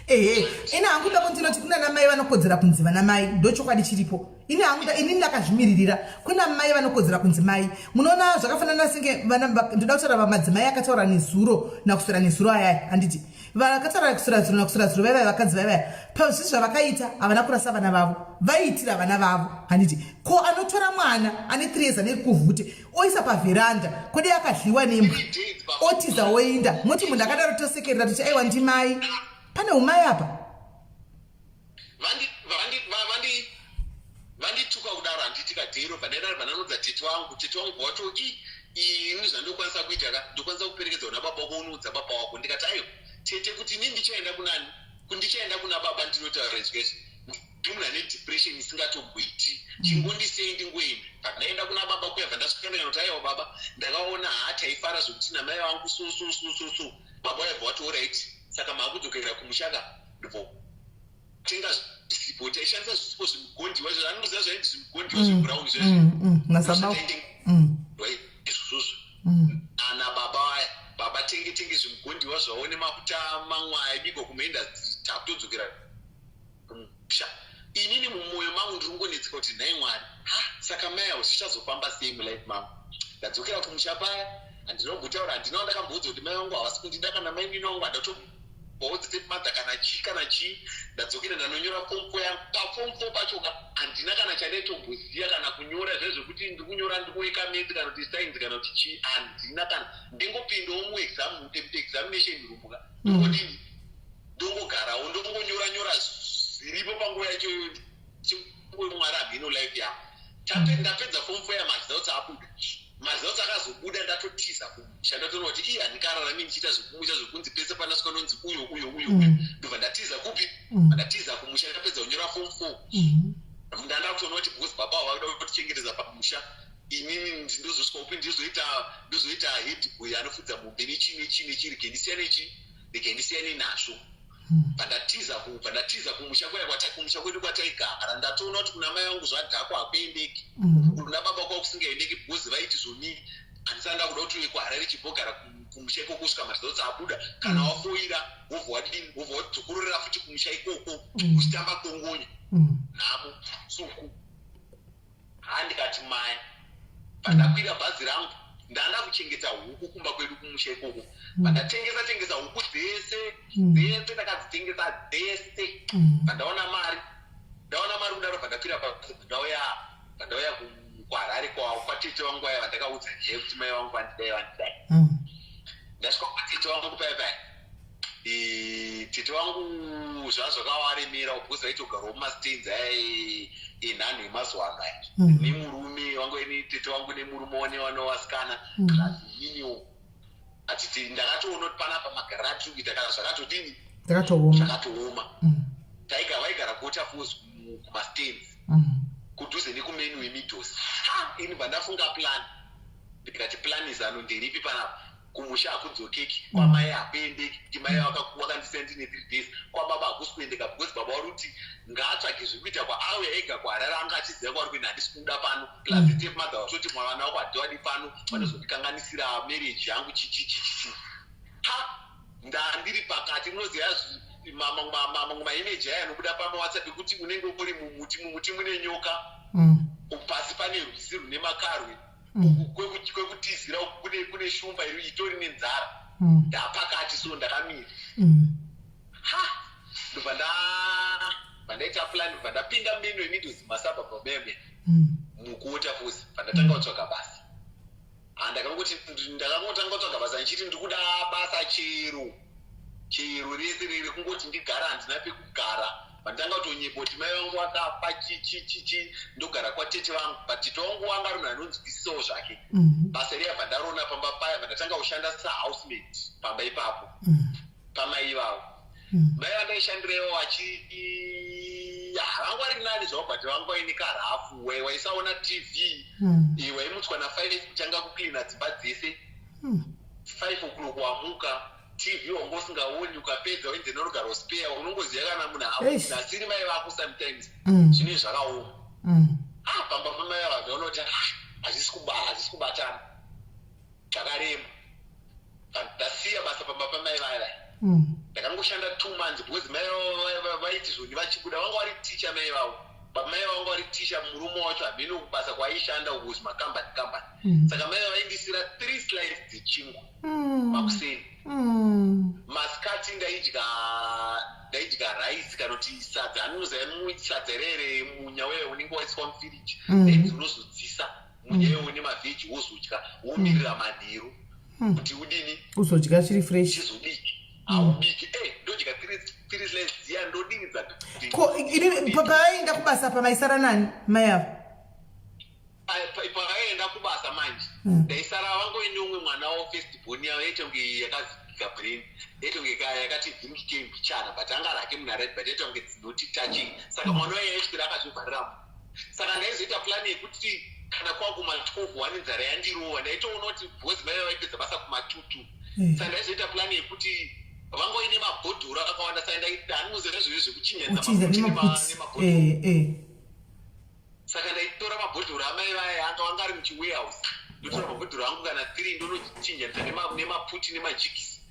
ine hangu da kundinoti kuna namai vanokodzera kunzi vana mai ndochokwadi chiripo ine hangu inini ndakazvimiririra kuna mai vanokodzera kunzi mai munoona zvakafanana senge ndoda kutaura vamadzimai akataura nezuro nakuswera nezuro ayaya handiti vakataura kuswera zuro nakuswera zuro vaivai vakadzi vaivaya pazvisi zvavakaita havana kurasa vana vavo vaiitira vana vavo handiti ko anotora mwana ane 3 years ane kuvhute oisa pavheranda kodi akadliwa nembwa otiza oenda moti munhu akadaro tosekerera tichi aiwa ndimai pane umai apa vandituka kudaro handiti kadhero pandaidaro pananodza tete wangu wacho ini zvandokwanisa kuita ndokwanisa kuperekedza kuna baba wako unoudza baba wako ndikati aiwa tete kuti ini ndichaenda kunani kundichaenda kuna baba ndinotaura izvezvi ndimunhu ane depression isingatomboiti chingondisei ndingoenda pandaenda kuna baba kuyabva ndasvikandikana kuti aiwa baba ndakaona taifara zvokuti namai vangu so baba waibva wati alright saka makudzokera kumushaka ndipo tenga zvisipo taishandisa zvisipo zvimugondiwa zvaanoziva zvaindi zvimugondiwa zvebrown izvozvo ana baba tenge zvimugondiwa zvavo nemafuta mamwe aibigwa kumaenda takutodzokera kumusha inini mumwoyo mangu ndiri kungonetseka kuti nhai mwari saka mai avo zvichazofamba sei mulife mangu ndadzokera kumusha paya handinongotaura handinawo ndakamboudza kuti mai vangu havasi kundida kana mai vino vangu handatomboodzetemadha kana chii ndadzokera ndanonyora fomfo yangu pafomfo pacho handina kana chandaitombosiya kana kunyora zvezvekuti ndikunyora ndikuwekamedzi kana kuti sainzi kana kuti chii handina kana ndingopindawo muexamination room ndongodini ndongogarawo ndongonyora zviripo panguva yacho mwari abino life yangu. Ndapedza form 4 yamaresults abuda. Maresults akazobuda ndatotiza kumusha ndatoona kuti iya ndikararami ndichiita zvokumucha zvokunzi pese panasvika nonzi uyo. Ndobva ndatiza kupi? Ndatiza kumusha ndapedza kunyora form 4. Ndanda kutoona kuti because baba wavakuda kutichengetedza pamusha. Inini ndozosvika upi ndozoita head boy anofudza mombe nechiri kendisiyane nazvo. Pandatiza kumusha kwedu kwataigara ndatoona kuti kuna mai vangu zvadhakwa hakuendeki, kuna baba kwavo kusingaendeki because vaiti zvoni handisanda kuda kuti kuharare chibhogara kumusha ikoko kusvika maresults abuda. Kana wafoira wobva wadzokororera futi kumusha ikoko uchitamba kongonya nhamo tsuku. Handikati mai pandakwira bhazi rangu ndanda kuchengeta huku kumba kwedu kumusha ikoko. Pandatengesa huku dzese ndakadzitengesa dzese. Pandaona mari kudaro pandakwira bhazi pandauya kuharare kwatete wangu aya vandakaudza je kuti mai vangu vandidai. Ndasvika kwatete wangu paipai. Tete wangu zvazvakawaremera because aitogarawo mumastains enhanho yemazuva ano aya. Nemurume wangu tete wangu nemurume wanowasikana kaziminiwo. Atiti ndakatoona kuti panapa magarati kuita zvakatodini zvakatooma. Vaigara gota force kumastains kudhuze nekumenu wemiddles. Ini bandafunga plan ndikati plan izano nderipi panapa. Kumusha hakudzokeki, kwamai hakuendeki, mai wakandisiya ndine 3 days, kwababa hakusi kuendeka because baba wari kuti ngaatsvake zvekuita kwaauya ega kuharara anga achiziva kwari kuenda handisi kuda pano plus step mother watoti mwana wako hadiwadi pano vanozondikanganisira marriage yangu chichichichi. Ndandiri pakati munoziva maimeji aya anobuda pamawhatsapp ekuti unenge uri mumuti mune nyoka, pasi pane rwizi rune makarwe, kwekutizira kune shumba itori nenzara. Ndapakati so ndakamira. Ndobva ndaita plan, ndobva ndapinda menu yemiddles masabhabha meme mukuota fusi pandatanga kutsvaga basa. Ndakangotanga kutsvaga basa ndichiti ndikuda basa chero rese riri kungoti ndigara handina pekugara. Pandanga kutonyepa kuti mai vangu vakafa ndogara kwatete vangu, but tete vangu wanga ari munhu anonzwisisawo zvake. Basa riya bva ndarona pamba paya ndatanga kushanda sahousemate pamba ipapo pamai vavo. Mai vandaishandirawo vangu vari nani zvavo, but vangu vaine karafu, waisaona TV, waimutswa na5 kutanga kuklina dzimba dzese. 5 o'clock wamuka, TV wangu usingaoni, ukapedza wainze norugara uspare, unongoziva kana munhu haasiri mai vako sometimes zvine zvakaoma. Pamba pamai vavo ndaona kuti hazvisi kubatana, zvakarema. Ndasiya basa pamba pamai vava. Ndakangoshanda 2 months because mai vaiti zvoni vachibuda. Vanga vari ticha mai vavo, mai vangu vari ticha, murume wacho hamene kubasa kwaishanda uko makambani. Saka mai vaindisira 3 slices dzechingwa makuseni. Masikati ndaidya rice kana kuti sadza, anoziva sadza rere munya wewe unenge waiswa mufiriji, then unozodzisa munya wewe une mavheji wozodya, womirira manheru kuti udini uzodya chiri fresh chizobiki. Haubiki ndodya 3 slices dziya ndodini pavaenda kubasa pamaisara nani mai avo? Pavaenda kubasa manje ndaisara vangoine umwe mwana wavo firstborn yavo yaitonge yakazikika brain, yaitonge yakati vhink camp chana, but anga rake munharadi, but yaitonge dzinoti touching. Saka mwana waye yaisvira akazvivhariramo. Saka ndaizoita plan yekuti kana kwakuma12 wane nzara yandirova, ndaitoona kuti bhozi mai vaipedza basa kuma22. Saka ndaizoita plan yekuti vangoine mabhodhoro akawanda. Saka ndaita hanimuziva zvezvo zvekuchinyanza nemabhodhoro. Saka ndaitora mabhodhoro amai vaya anga vanga ari muchiwarehouse, ndotora mabhodhoro angu kana 3 ndonochinjanisa nemaputi nemajikisi.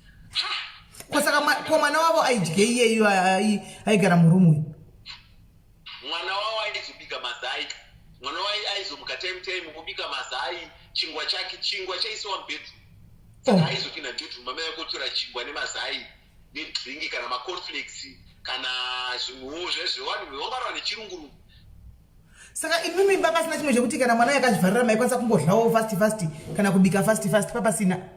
Saka mwana wavo aidye iyeyo aigara murumu? Mwana wavo aizobika mazai. Mwana wavo aizomuka time kubika mazai. Chingwa chaisiwa mubedroom. Saka aizopinda bedroom, amai vakotora chingwa nemazai nedringi kana macornflakes kana zvinhuwo zvezvewani vangarwa nechirungurungu. Saka imimi papasina chimwe chekuti kana mwana yakazvivharira maikwanisa kungodlawo fast kana kubika fast papasina?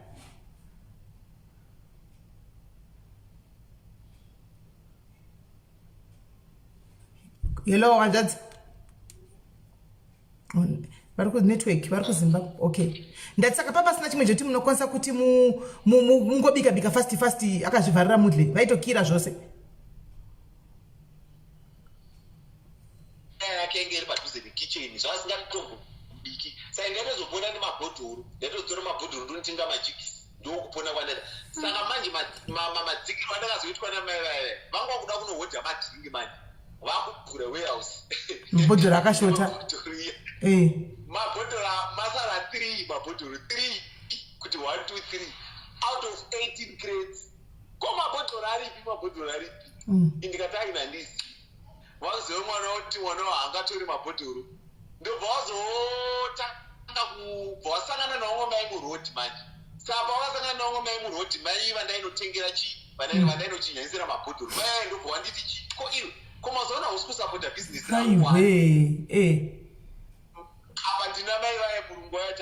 Hello, hanzvadzi. vari kunetwork vari kuzimbabwe. Okay, ndatisaka papasina chimwe chekuti munokwanisa kuti mungobika bika fast akazvivharira mudle vaitokira zvose. Akenge iri padhuze nekicheni zvasingatombobiki saka ndaitozopona nemabhodhoro ndaitotora mabhodhoro ndonotenga majikisi ndokupona kwandada. Saka manje madzikiro andakazoitwa namai vaya vanga vakuda kunohodha madhiringi manje vakugura warehouse mabhodhoro akashota mabhodhoro masara 3 mabhodhoro 3 kuti 1 2 3 out of 18 crates ko mabhodhoro aripi indikataina ndisi vazive mwana haangatori mabhodhoro ndobva wazotanga kubva wasangana naumwe mai murodi manje. Saka wakasangana naumwe mai murodi mai vandainotengera vandainochinyanyisira mabhodhoro mai ndobva wanditi chiko iwe komazoona usi kusapota bhizinesi apa ndina mai vaya murungu waya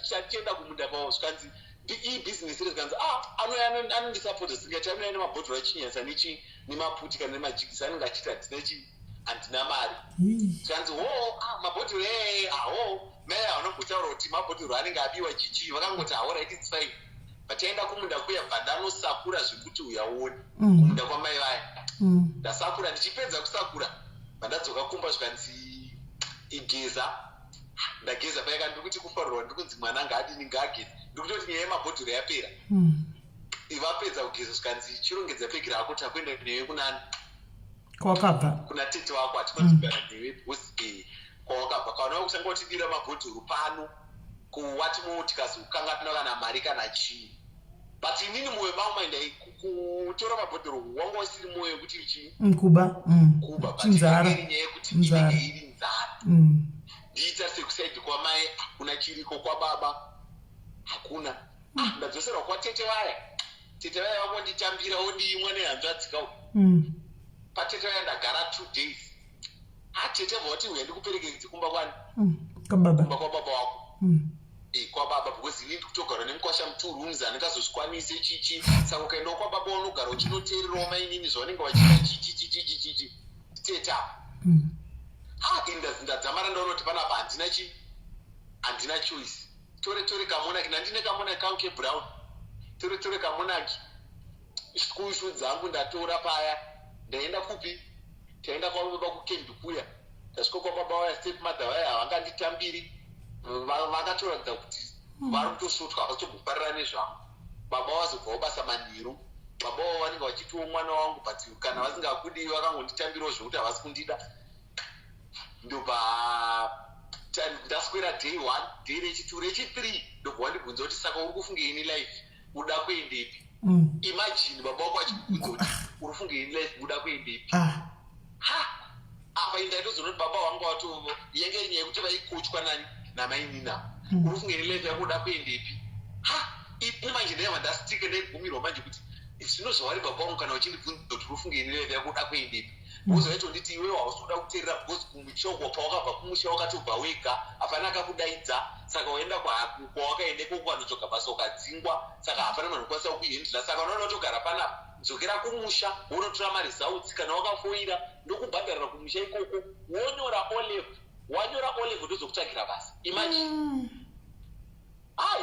tatienda kumunda kwavo zvikanzi iyi bhizinesi iri zvikanzi anondisapota singatamirai nemabhodhoro achinyanyisa nemaputi kana nemajikisi anenge achiti handina mari zvikanzi mabhodhoro mai haunongotaura kuti mabhodhoro anenge abiwa chichi vakangoti right it's fine vataenda kumunda kuya bvandanosakura zvekuti uyaone kumunda kwamai vaya ndasakura ndichipedza kusakura vandadzoka kumba zvikanzi igeza ndageza paika ndikuti kufarurwa ndikunzi mwana ngaadini ngaageza ndikutoti nyaya yemabhodhoro yapera vapedza kugeza zvikanzi chirongedza bhegi rako takuenda newe kunani kwawakabva kuna tete wako atikonzigara newe bhosi kwawakabva kaona kusanga utidira mabhodhoro pano kuwati tikazokangana kana mari kana chii but inini mwoyo mangu maindai kutora mabhodhoro wanga usiri mwoyo wekuti chii kuba chinzara nyaya yekuti inenge iri nzara ndiita sekusaidhi kwamai hakuna chiriko kwababa hakuna ndadzoserwa kwatete vaya vakonditambira odii mwana yanzvadzikawo patete vaya ndagara 2 days tete vauti uya ndikuperekedze kumba kwani kumba kwababa wako kwababa because ini ndikutogara nemukwasha muturu unzi andingazozvikwanise chichi saka ukaendawo kwababa unogara uchinoteererawo mainini zvaunenge wachita chichi teta ndadzamara ndaonoti panapa handina choice tore kamonaki nandine kamonaki kangu kebrown tore kamonaki skushu dzangu ndatora paya ndaenda kupi taenda kwababa kukembi kuya ndasvika kwababa waya step mother vaya havanganditambiri vakatoratidza kuti vari kutosutwa havachitogoparira nezvangu baba wazobvawo basa manheru baba wavo vanenge vachitiwo mwana wangu but kana vasingakudii vakangonditambirawo zvokuti havasi kundida ndobva ndaswera day 1 day rechi2 rechi3 ndobva wandibvunza kuti saka uri kufungeini life uda kuendepi imagine baba wako achibvunza kuti uri kufungeini life uda kuendepi apa indaitozonoti baba wangu watovo yange nyaya yekuti vaikochwa nani namainina uri kufungeini life yako uda kuendepi ini manje ndaiva ndasitike ndaigumirwa manje kuti zvinozvavari baba wangu kana uchindibvunza kuti uri kufungeini life yako uda kuendepi uzoitonditi iwewo hausi kuda kuteerera because kumusha uko kwawakabva kumusha wakatobva wega hapana akakudaidza saka waenda kwawakaendeko kwanotoga basa ukadzingwa saka hapana munhu unokwanisa kukuhendira saka unoona utogara panapa dzokera kumusha wonotora mari zautsi kana wakafoira ndokubhadharira kumusha ikoko wonyora olevu wanyora olevu ndozokutsvagira basa imagine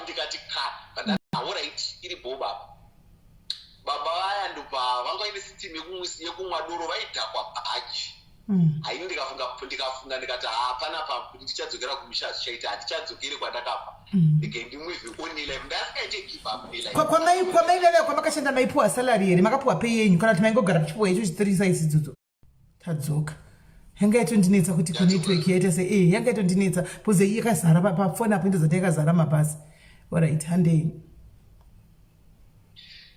ndikati kana alright iri bho baba vaya ndobva vanga ine sisitimu yekumwa doro vaidhakwa bhaji haini ndikafunga ndikati panapa kuti ndichadzokera kumisha zvichaita handichadzokeri kwandakabva ndike ndimuvhe only life ndasingaite give up nelife kwamaivava kwamakashanda maipuwa salary here makapuwa pei yenyu kana kuti maingogara muchipuwa icho chitirisa isidzodzo tadzoka yanga yaitondinetsa kuti kunetwork yaita se yanga yaitondinetsa poze yakazara pafoni apo ndozati yakazara mabhasi oright handei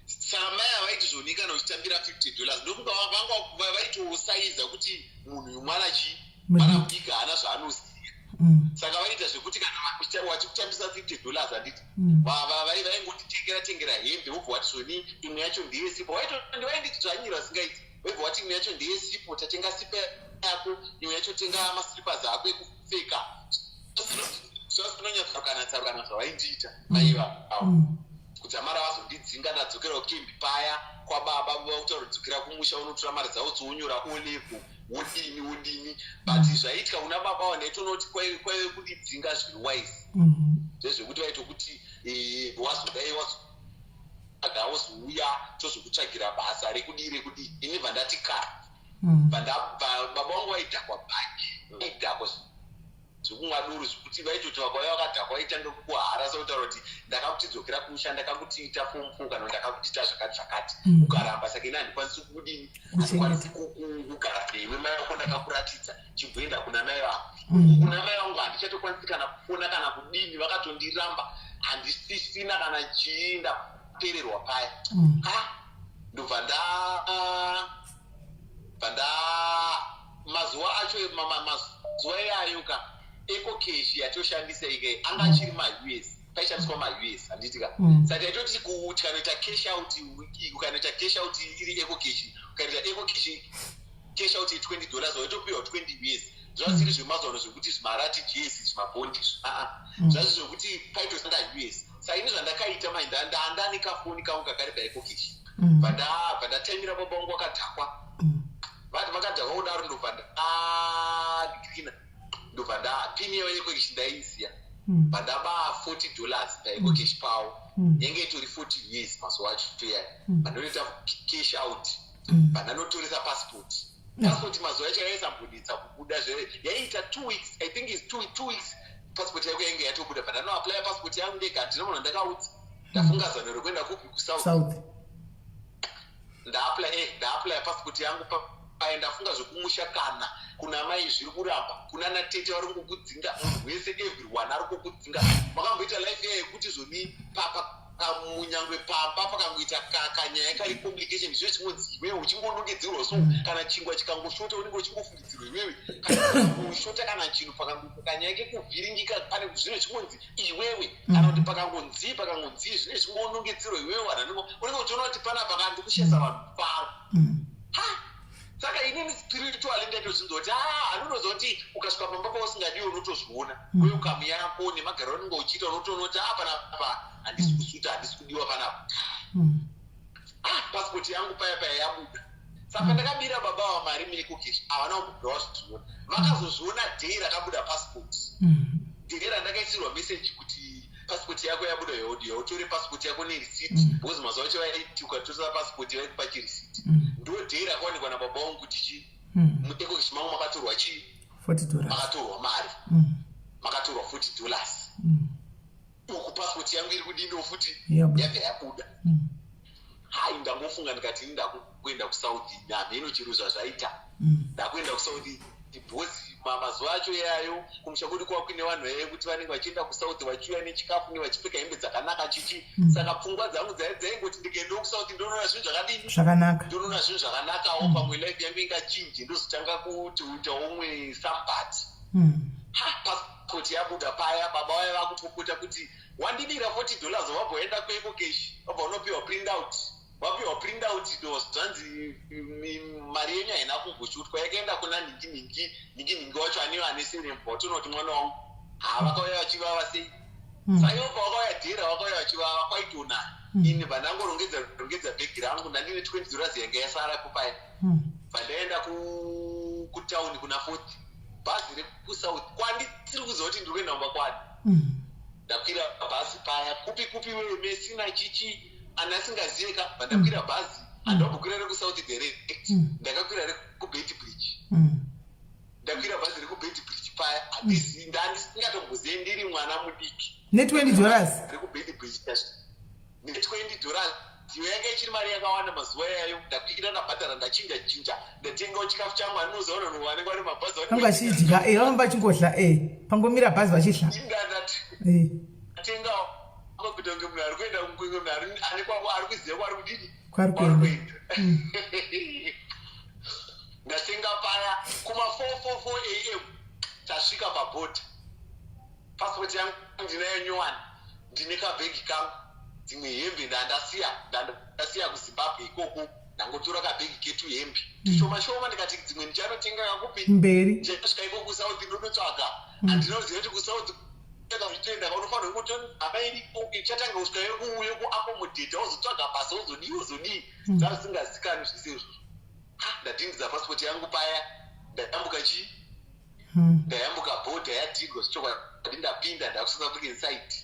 saka mai havaiti zvoni kana uchitambira $50 ndokunga vanga vaitosaiza kuti munhu yomwana mwana mudiki haana zvaanoziva saka vaita zvekuti kana wachikutambisa $50 handiti vaingotitengera hembe vobva vati zvoni imwe yacho ndeyesipo vainditi zvanyira singaiti vobva vati imwe yacho ndeyesipo tatenga sipa yako imwe yacho tenga maslippers ako ekupfeka zvazvinonyatsarukana zvavaindiita maiva kuti amara vazondidzinga ndadzokera kukembi paya kwababa kutauridzukira kumusha unotora mari dzavo dzounyora olepo wodini but zvaiitwa kuna baba wanaitonoti kwaive kudidzinga zviri wise zvezvekuti vaitokuti wazodai aga wozouya tozokutsvagira basa rekudii ini vandati kara baba vangu vaidhakwa bhaki vaidhakwa zvokumwa duru zvokuti vaitoti vakauya vakadhakwa vaitanga kukuhara sautaura kuti ndakakutidzokera kumusha ndakakutiita fomu kana ndakakutiita zvakati ukaramba saka ine handikwanisi kudini handikwanisi kugara newe mai vako ndakakuratidza chimboenda kuna mai vako kuna mai vangu handichatokwanisi kana kufona kana kudini vakatondiramba handisisina kana chii ndapererwa paya ndobva mazuva acho mazuva iyayo ecocash yatoshandisa ike anga achiri ma-US paishandiswa ma-US handitika saka yaitoti ukanoita cash out ukanoita cash out iri ecocash ukanoita ecocash cash out $20 waitopiwa $20 zvazviri zvemazuva zvokuti zvimarati jesi zvimabhondi zvazvi zvokuti paitosanda US saka ini zvandakaita ndanda kafoni kangu kagari paecocash vandataimira baba vangu vakadhakwa vati vakadhakwa kudaro ndobva ndadikina ndobva ndapini yeecocash ndaiziya vandaba $40 paecocash pavo yange itori 40 years mazuva acho toyaya vandoita cash out vandanotoresa passport mazuva acho yaisambonetsa kubuda yaiita 2 weeks I think is 2 weeks passport yako yange yatobuda vandanoapply passport yangu ndega ndinoona ndakaudza ndafunga zano rekuenda kupi kusouth ndaapply passport yangu ndafunga zvokumusha kana kuna mai zviri kuramba kuna natete vari kukudzinga munhu wese everyone ari kukudzinga makamboita life yayo yekuti zvoni munyangwe pamba pakangoita kanyaya kari complication zvive chingonzi iwewe uchingonongedzerwa so kana chingwa chikangoshota unenge uchingofungidzirwa iwewe kana kushota kana chinhu pakanyaya kekuvhiringika pane zvive chingonzi iwewe kana kuti pakangonzi zvive chingonongedzerwa iwewe unenge uchiona kuti pana pakandi kushesa vanhu faro saka inini spiritual ndatozinzoti anonozoti ukasvika pamba pausingadiwe unotozviona uye ukamu yako nemagariro anenge uchiita unotoona kuti panapa handisi kusuta handisi kudiwa panapa pasipoti yangu paya yabuda saka ndakabira baba vamari meecocash havana kubvawa zvichiona vakazozviona dhei rakabuda pasipoti dhei randakaisirwa meseji kuti pasipoti yako yabuda yautore pasipoti yako nerisiti because mazuva acho vaiti ukatoresa pasipoti vaikupa chirisiti ndo dhei rakaonekwa nababa vangu kuti chii muecocash mangu makatorwa chii makatorwa mari makatorwa $40 uku pasipoti yangu iri kudino futi yabva yabuda hai ndangofunga ndikati ini ndakuenda kusouth namheno chiro zvazvaita ndakuenda kusouth bhozi mazuva acho yayo kumusha kudi kwakuine vanhu vaye kuti vanenge vachienda kusouth vachiuya nechikafu nevachipfeka hembe dzakanaka chichi saka pfungwa dzangu dzaingoti ndikaendawo kusouth ndonoona zvinhu zvakadini zvakanaka ndonoona zvinhu zvakanakawo pamwe life yangu ingachinji ndozotanga kuti uita umwe sambati pasipoti yabuda paya baba vaye vakupopota kuti wandidira $40 wabvoenda kuecocash wabva unopiwa printout wapiwa printout ndo zvanzi mari yenyu haina kumbosutwa yakaenda kuna ningi wacho anive ane seremba watonoti mwana wangu vakauya vachivava sei saiopa vakauya dhera vakauya vachivava kwaitona ini vandangorongedza bhegi rangu ndandine $20 yanga yasarapo paya vandaenda kutauni kuna 40 bhazi rekusouth kwandisiri kuziva kuti ndiri kuenda kumba kwadi ndakwira bhazi paya kupi wewe mesina chichi anasingaziyeka vandakwira bhazi handambokwira rekusouth direct ndakakwira rekubet bridge ndakwira bhazi rekubet bridge paya ndandisingatombozei ndiri mwana mudiki $20 rekubet bridge $20 iwe yanga ichiri mari yakawanda mazuva yayo ndakwira nabhadhara ndachinja ndatengawo chikafu changu anozoona vanhu vanenge vari mabhazi vachidya vamba vachingodla pangomira bhazi vachidla ndatengawo kuita kunge munhu ari kuenda kunge munhu ane kwavo ari kuziva kwari kudini kwari ndatenga paya kuma 4:44 am tasvika pabhodha pasipoti yangu ndinayo nyowani ndine kabhegi kangu dzimwe hembe ndandasiya kuzimbabwe ikoko ndangotora kabhegi ketu hembe tushoma ndikati dzimwe ndichanotenga kakupi mberi ndichatosvika iko kusouth ndonotsvaga handinoziva kuti kusouth zvitenda vanofanira kuti avairipo ichatanga kusvika uye kuakomodheta wozotsvaga basa uzodii zvazisingazikanwi zvisizvo. Ndadhingiza pasipoti yangu paya ndayambuka chii ndayambuka bhodha yadhigwa zvichokwadi ndapinda ndakusvika African side.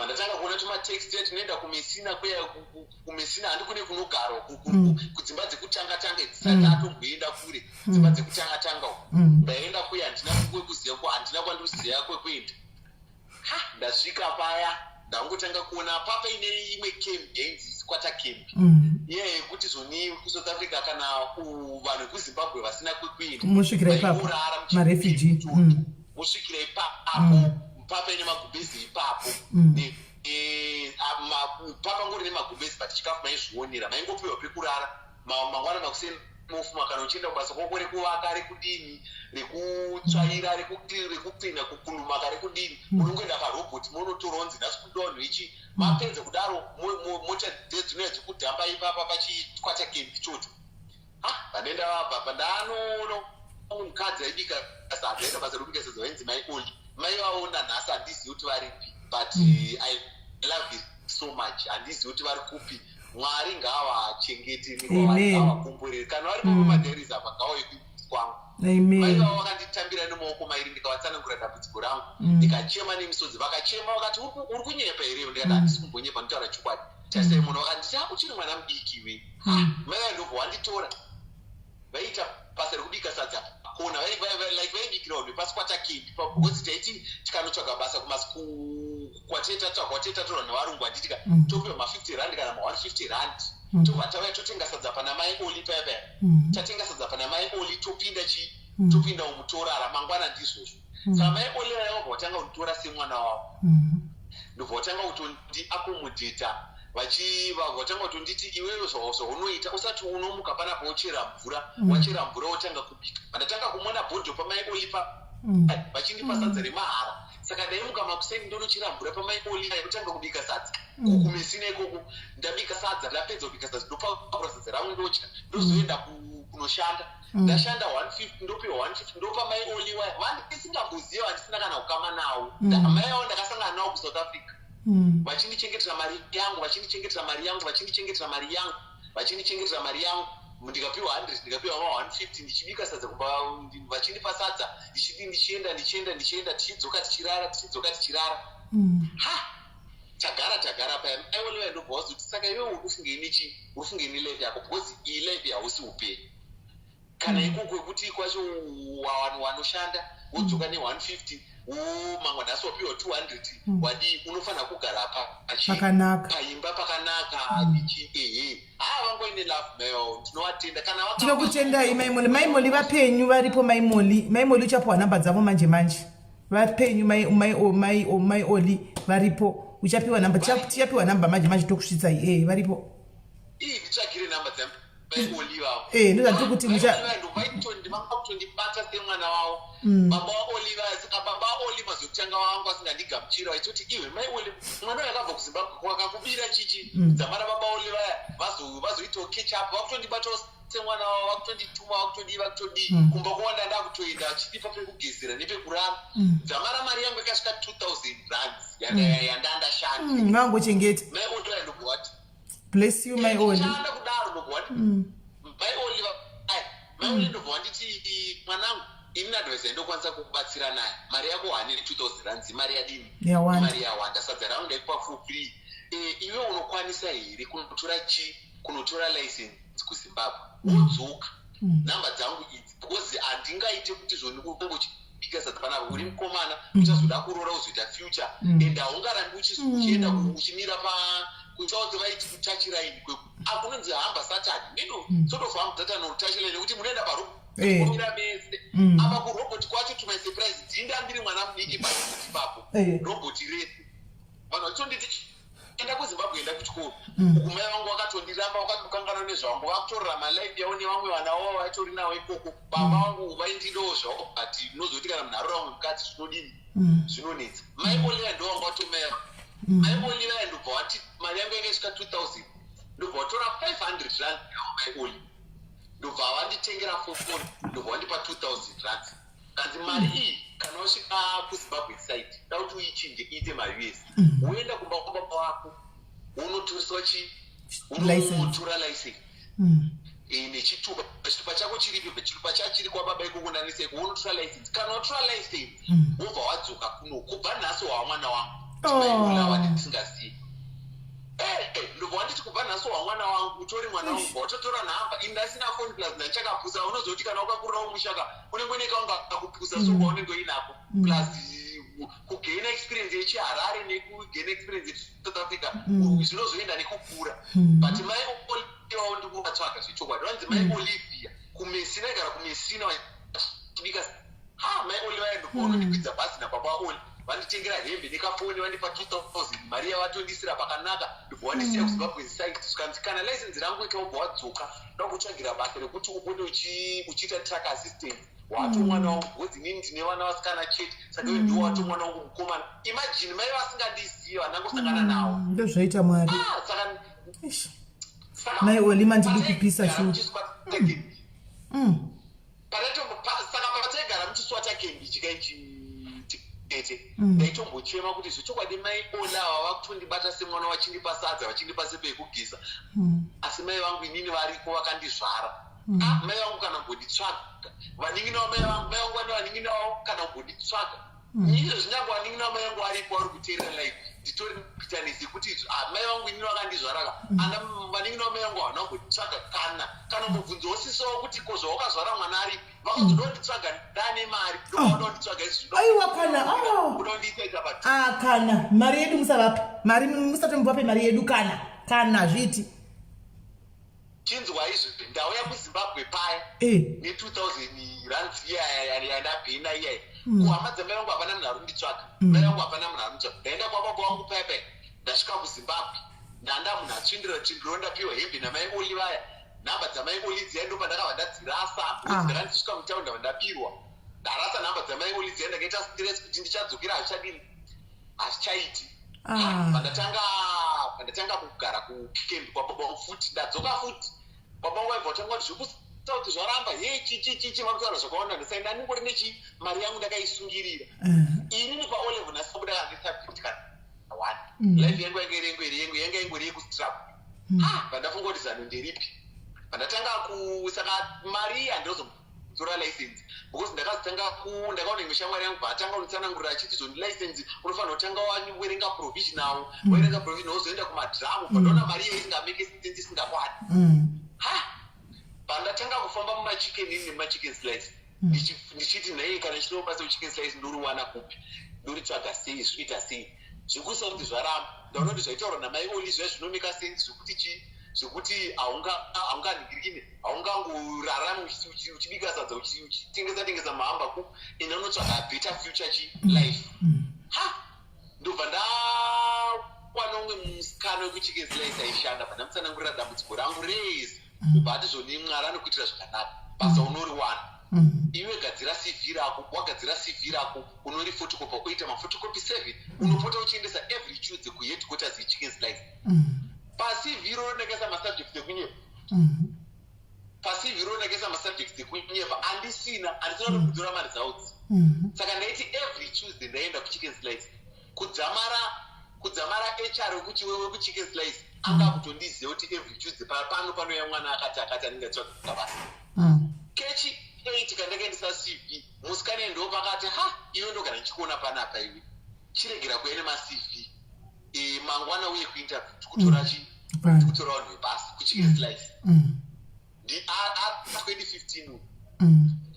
Ndatanga kuona tumatext tinoenda kumesina kumesina handi kune kunogarwa kudzimba dzekutanga-tanga dzisati atomboenda kure dzimba dzekutanga-tanga ndaenda kuya handina kwekuziva handina kwandikuziva kwekuenda. Ndasvika paya ndangotanga kuona papa ine imwe camp yainzi kwata camp iye yekuti zvoni kuSouth Africa kana vanhu vekuZimbabwe vasina kwekuenda musvikira ipapo marefugee musvikira ipapo papa ine magumbezi ipapo papa ngori nemagumbezi but chikafu maizvionera maingopiwa pekurara mangwana makuseni mofuma kana uchienda kubasa kwako rekuvaka rekudini rekutsvaira rekupinda kukulumaka rekudini munongoenda parobhoti monotoronzi nhasi kudonho ichi mapedza kudaro mota dzinouya dzekudhamba ipapa pachikwata kempi choto. Vanenda vabva ndanoona mukadzi aibika sadza aenda basa rekubika sadza vainzi mai Oli mai vaona nhasi handizivi kuti varipi but I love it so much handizivi kuti vari kupi. Mwari ngavachengete ngavakomborere kana vari pamamadheriza apa ngauye kwangu. Mai vavo vakanditambira nemaoko mairi ndikavatsanangura dambudziko rangu ndikachema nemisodzi vakachema vakati uri kunyepa here ndikati handisi kumbonyepa ndinotaura chokwadi tarisai munhu vakanditi uchiri mwana mudiki iwe mai vandobva wanditora vaita basa rekubika sadza kona vaibikirawo nepasi kwatakempi pabhozi taiti tikanotsvaga basa kwatetatorwa nevarungu handitika topiwa ma50 rand kana ma150 rand tobva tauya totenga sadza pana mai Oli payapaya tatenga sadza pana mai Oli topinda topinda umutorara mangwana ndizvozvo saka mai Oli vayavabva vatanga kunditora semwana wavo ndobva vatanga kutondi akomodheta vatanga kutonditi iwewe zvaunoita usati unomuka panapo wochera mvura wachera mvura wotanga kubika vandatanga kumona bhodho pamai Oli vachindipa sadza remahara saka ndaimuka makuseni ndonochera mvura pamai Oli yekutanga kubika sadza kumesina ikoko ndabika sadza ndapedza kubika sadza ndopaura sadza rangu ndodya ndozoenda kunoshanda ndashanda 150 ndopiwa 150 ndopa mai Oli waya vandisingamboziva handisina kana kukama nawo mai avo ndakasangana nawo kuSouth Africa vachindichengetera mari yangu vachindichengetera mari yangu ndikapiwa 100 ndikapiwa 150 ndichibika sadza kumba vachindipa sadza ndichienda tichidzoka tichirara tagara paya aiwoliwa ndobva wazoti saka iwe urifungei nelife yako because iyi life hausi upenyu kana ikoko yekuti kwacho vanhu vanoshanda wodzoka ne150 mangwa nhasi wapiwa 200 wadi unofanira kugara paimba pakanaka vangoine love mail ndinowatenda kana tinokutendai maimoli vapenyu varipo maimoli uchapiwa nhamba dzavo manje vapenyu mai Oli varipo uchapiwa nhamba tichapiwa nhamba manje tokusvitsai varipo nditsvagire nhamba dzam mai Oli vavo ndozvatiri kuti ndivangakutondibata semwana wavo baba waOli saka baba waOli mazotanga wangu asingandigamuchira vachiti iwe mai Oli mwana yakabva kuZimbabwe wakakubira chichi dzamara baba waOli vaya vazoitawo catch up vakutondibatawo semwana wavo vakutondituma vakutodii kumba kuwanda ndakutoenda vachidipa pekugezera nepekurara dzamara mari yangu yakasvika 2000 rand yandandashanda mangochengeta mai Oli ndobwati bless you mai Oli shanda kudaro ndobwati mai Oli ndobva wanditi mwanangu ini advice ndokwanisa kukubatsira naye mari yako hane 2000 rand mari yadini mari yawanda sadza rangu ndaipa for free iwe unokwanisa here kunotora license kuZimbabwe wodzoka nhamba dzangu idzi because handingaite kuti zvoni kungochibika sadza panapo uri mukomana uchazoda kuroora uzoita future and haungarambi uchienda uchimira kuchaudzi vaiti kutachiraini akunonzi hamba Saturday nendo sotofamba dzatano kutachiraini nekuti munoenda kumira mese apa kurobhoti kwacho to my surprise dzinda ndiri mwana mudiki pakuti papo robhoti rese vanhu vachitonditi enda kuZimbabwe enda kuchikoro ukumai vangu vakatondiramba vakatokangana nezvangu vakutorera malife yavo nevamwe vana vavo vaitori navo ikoko baba vangu vaindidowo zvavo but unozoti kana munharo vamwe mukadzi zvinodini zvinonetsa mai Oli ndo vanga vatomera mai Oli vaya ndobva vati mari yangu yakasvika 2000 ndobva vatora 500 rand yavo mai Oli ndobva vanditengera fofoni ndobva vandipa 2000 rand kanzi mari iyi kana usvika kuZimbabwe side dauti uichinje iite maUS uenda kumba kwababa wako unoturiswa unotora license nechitupa chako chiripo chitupa chako chiri kwababa ikoko naniseko unotora license kana watora license wobva wadzoka kuno kubva nhasi wamwana wangu timaibulawa ndisingazivi ndobva wanditi kubva nhasi wamwana wangu utori mwana wangu watotora nhamba indasina phone plus ndachakapusa unozoti kana ukakurirawo mushaka unengoneka unga akupusa sokuwa unenge uinako plus kugain experience yechiharare nekugain experience yeSouth Africa zvinozoenda nekukura but mai olivawo ndikuvatsvaga zvechokwadi vanzi mai olivia kumesina igara kumesina vachibika mai oliva ndopaunondikwidza bhazi nababa vaoli vanditengera hembe nekafoni vandipa 2000 mari yavatondisira pakanaka ndobva wandisiya kuZimbabwe side zvikanzi kana license rangu ikawobva wadzoka ndakutsvagira basa rekuti upote uchiita track assistant wato mwana wangu bcause inini ndine vana vasikana chete saka iwe ndiwo wato mwana wangu mukomana imagine mai vasingandizivi vandangosangana nawo ndozvaita mwari mai olima ndiri kupisa shu saka pataigara muchiswata kendi chikaichi ndaitombochema kuti zvechokwadi mai olava vakutondibata semwana vachindipa sadza vachindipa sepe yekugisa asi mai vangu inini variko vakandizvara mai vangu kana mbonditsvaga vaninginavo mai vangu vane vaninginavo kana mbonditsvaga izvo zvinyange vaninginavo mai vangu varipo vari kuteerera live nditori kuitanisi kuti mai vangu inini vakandizvaraka vaninginavo mai vangu havana kumbonditsvaga kana mubvunzo usisawo kuti ko zvawakazvara mwana ari vakazodonditsvaga ndane mari ndodonditsvaga aiwa kana mari yedu musavape mari musatomuvape mari yedu kana zviti chinzwa izvi ndauya kuZimbabwe paya ne2000 rands yandabhina iyayi kuhama dzamai vangu hapana munhu arunditsvaga mai vangu hapana munhu arunditsvaga ndaenda kwababa vangu paya ndasvika kuZimbabwe ndanda munhu atsvindiro ndapiwa hembe namai oli vaya nhamba dzamai oli dziya ndo pandakabva ndadzirasa ndakandisvika mutaunda vandapirwa ndarasa nhamba dzamai oli dziya ndakaita stress kuti ndichadzokera hazvichaiti pandatanga kugara kukembi kwababa vangu futi ndadzoka futi baba vangu vaibva vatanga kuti zvekusa kuti zvaramba chichi vakutaura zvakawanda ndasai ndaningori nechi mari yangu ndakaisungirira inini paolevo nasabuda kandisabject kana one life yangu yanga ingori yekustruggle pandafunga kuti zano nderipi pandatanga saka mari handizotora license because ndakaona imwe shamwari yangu paatanga unotsanangurira achiti zvondi license unofanira kutanga wawerenga provisional wozoenda kumadhamu pandaona mari iyo isingameke sense isingakwani pandatanga kufamba mumachicken ini nemachicken slice ndichiti nhai kana chinobasa chicken slice ndoriwana kupi ndoritsvaga sei zvoita sei zvekuisa kuti zvaramba ndaona kuti zvaitaurwa namai oli zviya zvinomeka sense zvekuti haunganingirikine haungangorarami uchibika sadza uchitengesa mahamba ku ina unotsvaga better future life ndobva ndakwana umwe musikana wekuchicken slice aishanda pandamutsanangurira dambudziko rangu rese ubva atizvoni mwari anokuitira zvakanaka basa unoriwana iwe gadzira CV rako wagadzira CV rako unori photocopy uita maphotocopy 7 unopota uchiendesa every Tuesday kuheadquarters yechicken slice paCV ronekesa masubjects ekunyepa paCV ronekesa masubjects ekunyepa handisina kudzora mari dzaudzi saka ndaiti every Tuesday ndaenda kuchicken slice kudzamara HR wekuti wewe kuchicken slice anga kutondiziva kuti every Tuesday panouya mwana akati anenge atsvaga basa kechi 8 kandakaendesa CV musikana ndo pakati iwe ndo kana ndichikuona panapa iwe chiregera kuene maCV mangwana uye kuinterview tikutora vanhu vebasa kuchicken slice ndi 2015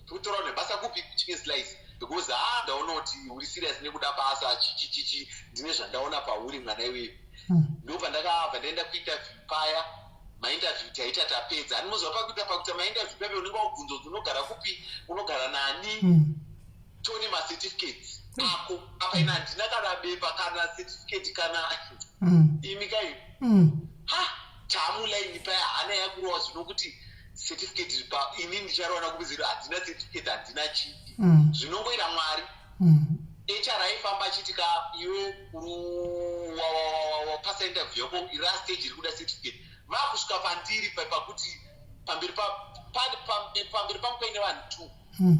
tikutora vanhu vebasa kupi kuchicken slice because ndaona kuti uri serious nekuda basa chichichichi ndine zvandaona pauri mwana iwewe ndobva ndakabva ndaenda kuinterview paya mainterview taita tapedza andinozva pakuita mainterview pepe unenge wabvunzwa kuti unogara kupi unogara nani tone macertificates ako apa ina handina kana bepa kana certificate kana imikayo tamulaini paya hana yakurowa zvinokuti certificate ini ndicharowana kupiziro hadzina certificate hadzina chipi zvinongoira mwari HR aifamba achitika iwe wapasa interview yako last stage iri kuda certificate vakusvika pandiri pakuti pamberi pangu paine vanhu 2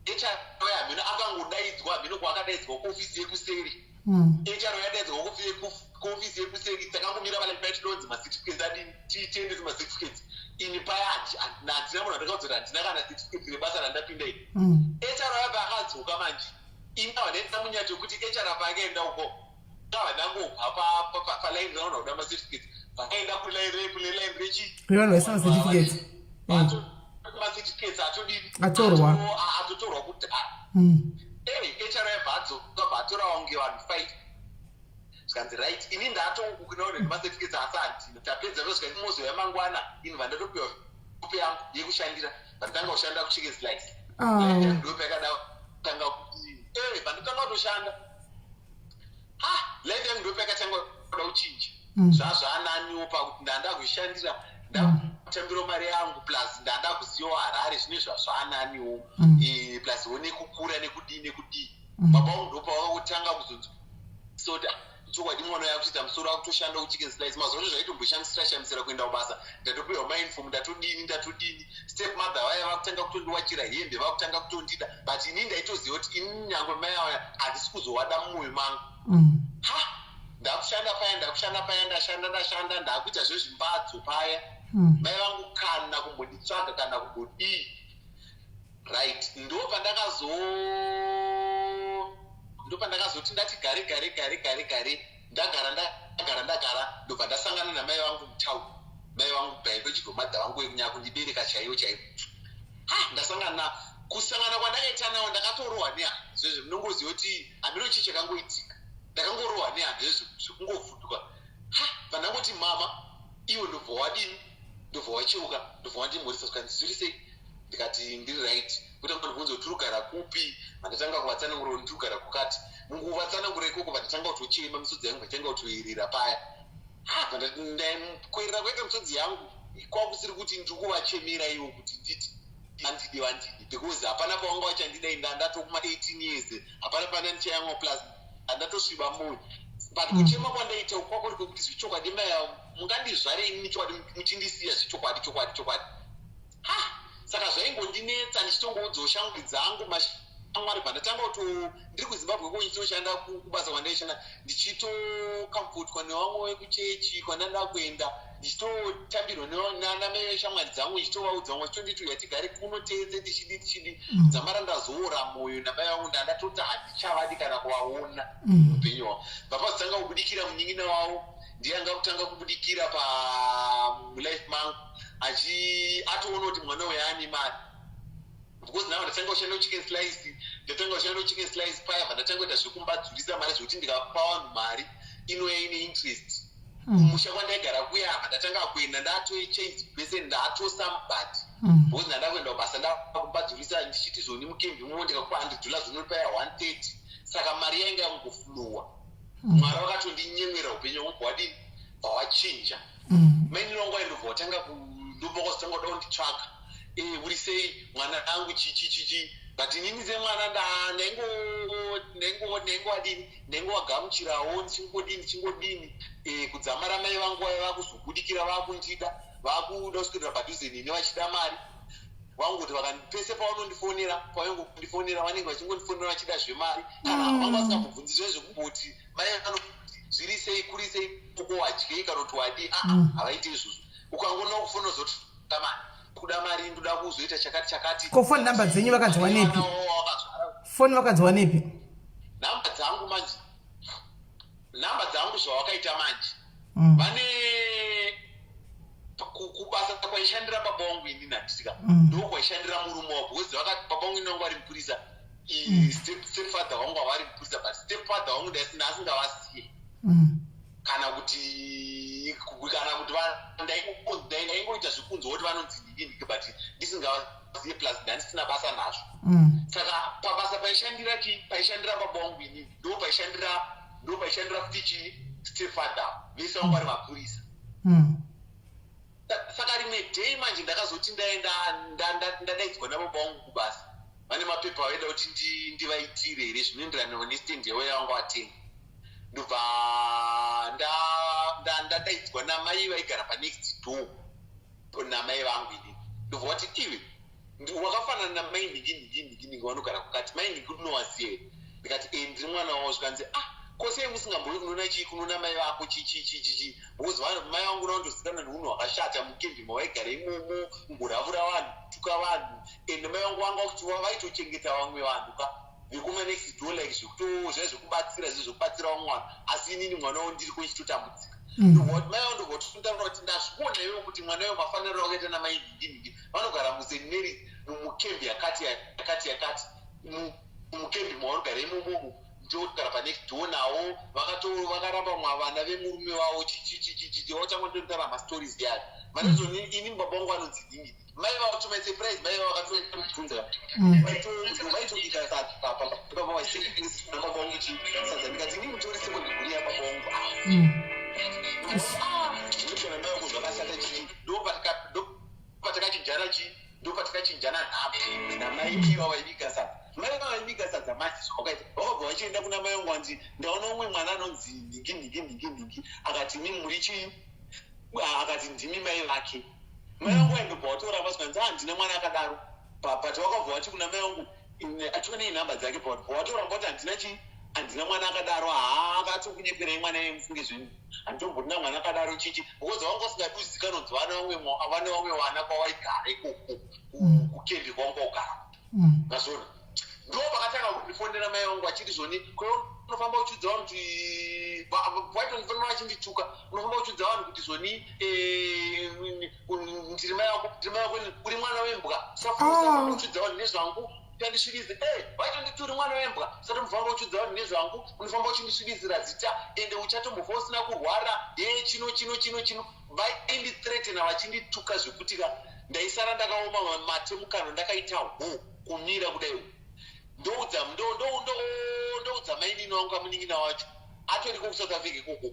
HR yamino akangodaidzwa hamino kwakadaidzwa kuofisi yekuseri HR yadaidzwa kuofisi yekuseri takangomira pale patinonzi macertificates adini tiitendese macertificates ini paya handina munhu andakaudzora handina kana certificate rebasa randapinda iri HR yabva akadzoka manje ini havanaita munyato yekuti HR paakaenda uko havanangobva palaini raona kuda macertificates vakaenda kune laini rechi vanhu vaisina macertificates macertificates atotorwa kuti HR yabva adzoka atorawo nge vanhu 5 zvikanzi right ini ndatokunawo nemacertificates asi handina tapedza vezvikati mozo yamangwana ini vandatopiwa kopi yangu yekushandira vandotanga kushanda kuchicken slice ndopakada tanga kuti vandotanga kutoshanda life yangu ndopakatanga kuda kuchinja zvazvananiwo pakuti ndanda kuishandira ndakutambira mari yangu plus ndanda kuzivawo Harare zvine zvazvananiwo plus nekukura nekudii baba vangu ndopa wakutanga kuzonzwa soda chokwadi mwana yakuita musoro akutoshanda kuchicken slice mazuva zvaitomboshamisira kuenda kubasa ndatopiwa mainform ndatodini step mother vaya vakutanga kutondiwachira hembe vakutanga kutondida but ini ndaitoziva kuti ini nyangwe mai aya handisi kuzowada mumwoyo mangu ndakushanda paya ndashanda ndakuita zvezvimbadzo paya mai vangu kana kumbonditsvaga kana kumbodii right ndopandakazoti ndati gare ndagara ndobva ndasangana namai vangu mutauni mai vangu biological mother vangu wekunyanya kundibereka chaivo ndasangana kusangana kwandakaita nawo ndakatorohwa nehana zvezvo munongoziva kuti hamino chii chakangoitika ndakangorohwa nehana zvekungovhunduka vandangoti mama iwe ndobva wadini ndobva wacheuka ndobva wandimhorisa zvikanzisuri sei ndikati ndiri right kuti ndibvunze kuti urikugara kupi vandatanga kuvatsanangura kuti ndikugara kukati munguvatsanangura ikoko vandatanga kutochema misodzi yangu vatanga kutoyerera paya kwerera kwaita misodzi yangu kwakusiri kuti ndiri kuvachemera iwo kuti nditi vandidi because hapana pavanga vachandidai ndatokuma 18 years hapana pana ndichayamwa plus handatosviba moyo but kuchema kwandaita ukwako kwekuti zvichokwadi maya mungandizvare ini chokwadi muchindisiya zvichokwadi saka zvaingondinetsa ndichitongoudzawo shamwari dzangu mashamwari pandatanga kuti ndiri kuzimbabwe ko ndichitoshanda kubasa kwandaishanda ndichitokamfotwa nevamwe vekuchechi kwandanda kuenda ndichitotambirwa nanamai veshamwari dzangu ndichitovaudza vamwe chitondituya tigare kuno tese tichidi dzamara ndazoora mwoyo namai vangu ndandatoti handichavadi kana kuvaona upenyu hwavo vapazotanga kubudikira munyingina wavo ndiyanga kutanga kubudikira palife mangu atoona kuti mwana uyu aane mari because navo ndatanga kushanda kuchicken slice paya vandatanga kuita zvekumbadzurisa mari zvokuti ndikapa vanhu mari inouya ine interest kumusha kwandaigara kuya vandatanga kuenda ndatoichange pese ndatosambati because ndanda kuenda kubasa ndakumbadzurisa ndichiti zvoni mukembi mumo ndikakupa $100 unopaya 130 saka mari yainga yangoflowa mwari wakatondinyenwera upenyu hwangu wadini hwawachinja maini longo aindobva watanga ndobokositanga kuda kunditsvaga uri sei mwana angu chichichichi but inini semwana ndaingowagamuchirawo ndichingodini kudzamara mai vangu vaiva kuzobudikira vakundida vakuda kuswedera padhuze nini vachida mari vangoti pese pavanondifonera vanenge vachingondifonera vachida zvemari kana vanga vasingambobvunzi zvezvekumboti mai vanoti zviri sei kuri sei poko wadyei kana kuti wadi havaiti izvozvo ukangoona kufonera zoti mari kuda mari ndoda kuzoita chakati ko phone number dzenyu vakanzwa nepi phone vakanzwa nepi namba dzangu zvawakaita manje vane kubasa kwaishandira baba vangu ini nhandisika ndo kwaishandira murume wavo because vakati baba vangu inonga vari mupurisa stepfather vangu havari mupurisa but stepfather vangu asingavasiye kana kuti ndaingoita zvikunzwa kuti vanonzi ndini but ndisingavaziye plus ndandisina basa nazvo saka pabasa paishandira baba vangu ini ndo paishandira futi chii stepfather vese vangu vari mapurisa saka rimwe day manje ndakazoti ndadaidzwa nababa vangu kubasa vane mapepa vaida kuti ndivaitire here zvinoenderana nestendi yavo yavanga vatenga ndobva ndadaidzwa namai vaigara panext door namai vangu ini ndobva kuti iwe wakafanana namai ndiki vanogara kukati mai ndiki unowaziye ndikati ndiri mwana wavo zvikanzi kose musingamboi kunona chii kunona mai vako chichichichichi because mai vangu unondozikana neunhu hwakashata mukembi mawaigara imomo mburavura vanhu tuka vanhu ende mai vangu vanga kuti vaitochengeta vamwe vanhu ka vekuma next door like zvekubatsira zvekubatsira vamwe vanhu asi inini mwana wavo ndiri kwechitotambudzika mai vangu ndovototaura kuti ndazviona ivo kuti mwana ivo mafaniro akaita namai ndiki vanogara museneri mukembi yakati mukembi mavanogara imomo ndogara panext door nawo vakaramba vana vemurume wavo chichichichichi vachangototaura mastories yayo manezoni ini baba vangu vanonzi dingi mai vavo to my surprise mai vavo vakatobvunza vaitobika sadza baba vaibaba vangu chisadza ndikati ini mutori seko ndiguri ya baba vangu ndinotoona mai vangu zvakashata chii ndopatakachinjana chii ndopatakachinjana nhapo namai iva vaibika sadza mai vaibika sadza mati zvakaita vakabva vachienda kuna mai vangu vanzi ndaona umwe mwana anonzi ndiki akati ini muri chii akati ndimi mai vake mai vangu vaindobva vatora vasikanzi handina mwana akadaro but vakabva vachi kuna mai vangu achiona nhamba dzake vatora mboti handina chii handina mwana akadaro akatokunyeperai mwana yemufunge zvenyu handitombotina mwana akadaro chichi because vanga vasingaduzi kanonzi vane vamwe vana kwawaigara ikoko kukembi kwangu kwaugara mazona ndo pakatanga kundifonera mai vangu achiti zvoni unofamba uchidza vanhu kuti vaitonifonera vachindituka unofamba uchidza vanhu kuti zvoni ndiri mai vako uri mwana wembwa usafamba uchidza vanhu nezvangu ndisvibise vaitonditi uri mwana wembwa usati mufamba uchidza vanhu nezvangu unofamba uchindisvibisira zita ende uchatombofa usina kurwara chino vaindithreatena vachindituka zvekuti ndaisara ndakaoma mate mukano ndakaita kumira kudai ndoudza mainini wangu amuningina wacho atoriko kusouth africa ikoko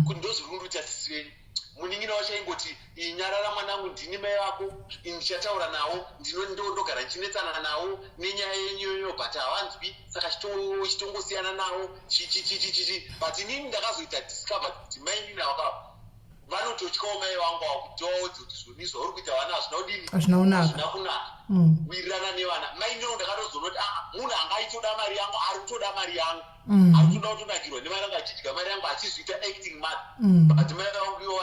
kuti ndozvirunduta sisi venyu muningina wacho aingoti nyarara mwanangu ndini mai vako ndichataura nawo ndogara ndichinetsana nawo nenyaya yenyoyo but havanzwi saka chitongosiyana nawo chichichichichi but inini ndakazoita discover kuti mainini avakava vanototyawo mai vangu avo kuti vaodze kuti zvoni zvauri kuita vana hazvina kunaka wirirana nevana mainini ndakatozoona kuti munhu angaitoda mari yangu ari kutoda mari yangu ari kutoda kutonakirwa nemari yangu achidya mari yangu achizviita acting mad but mai vangu ivo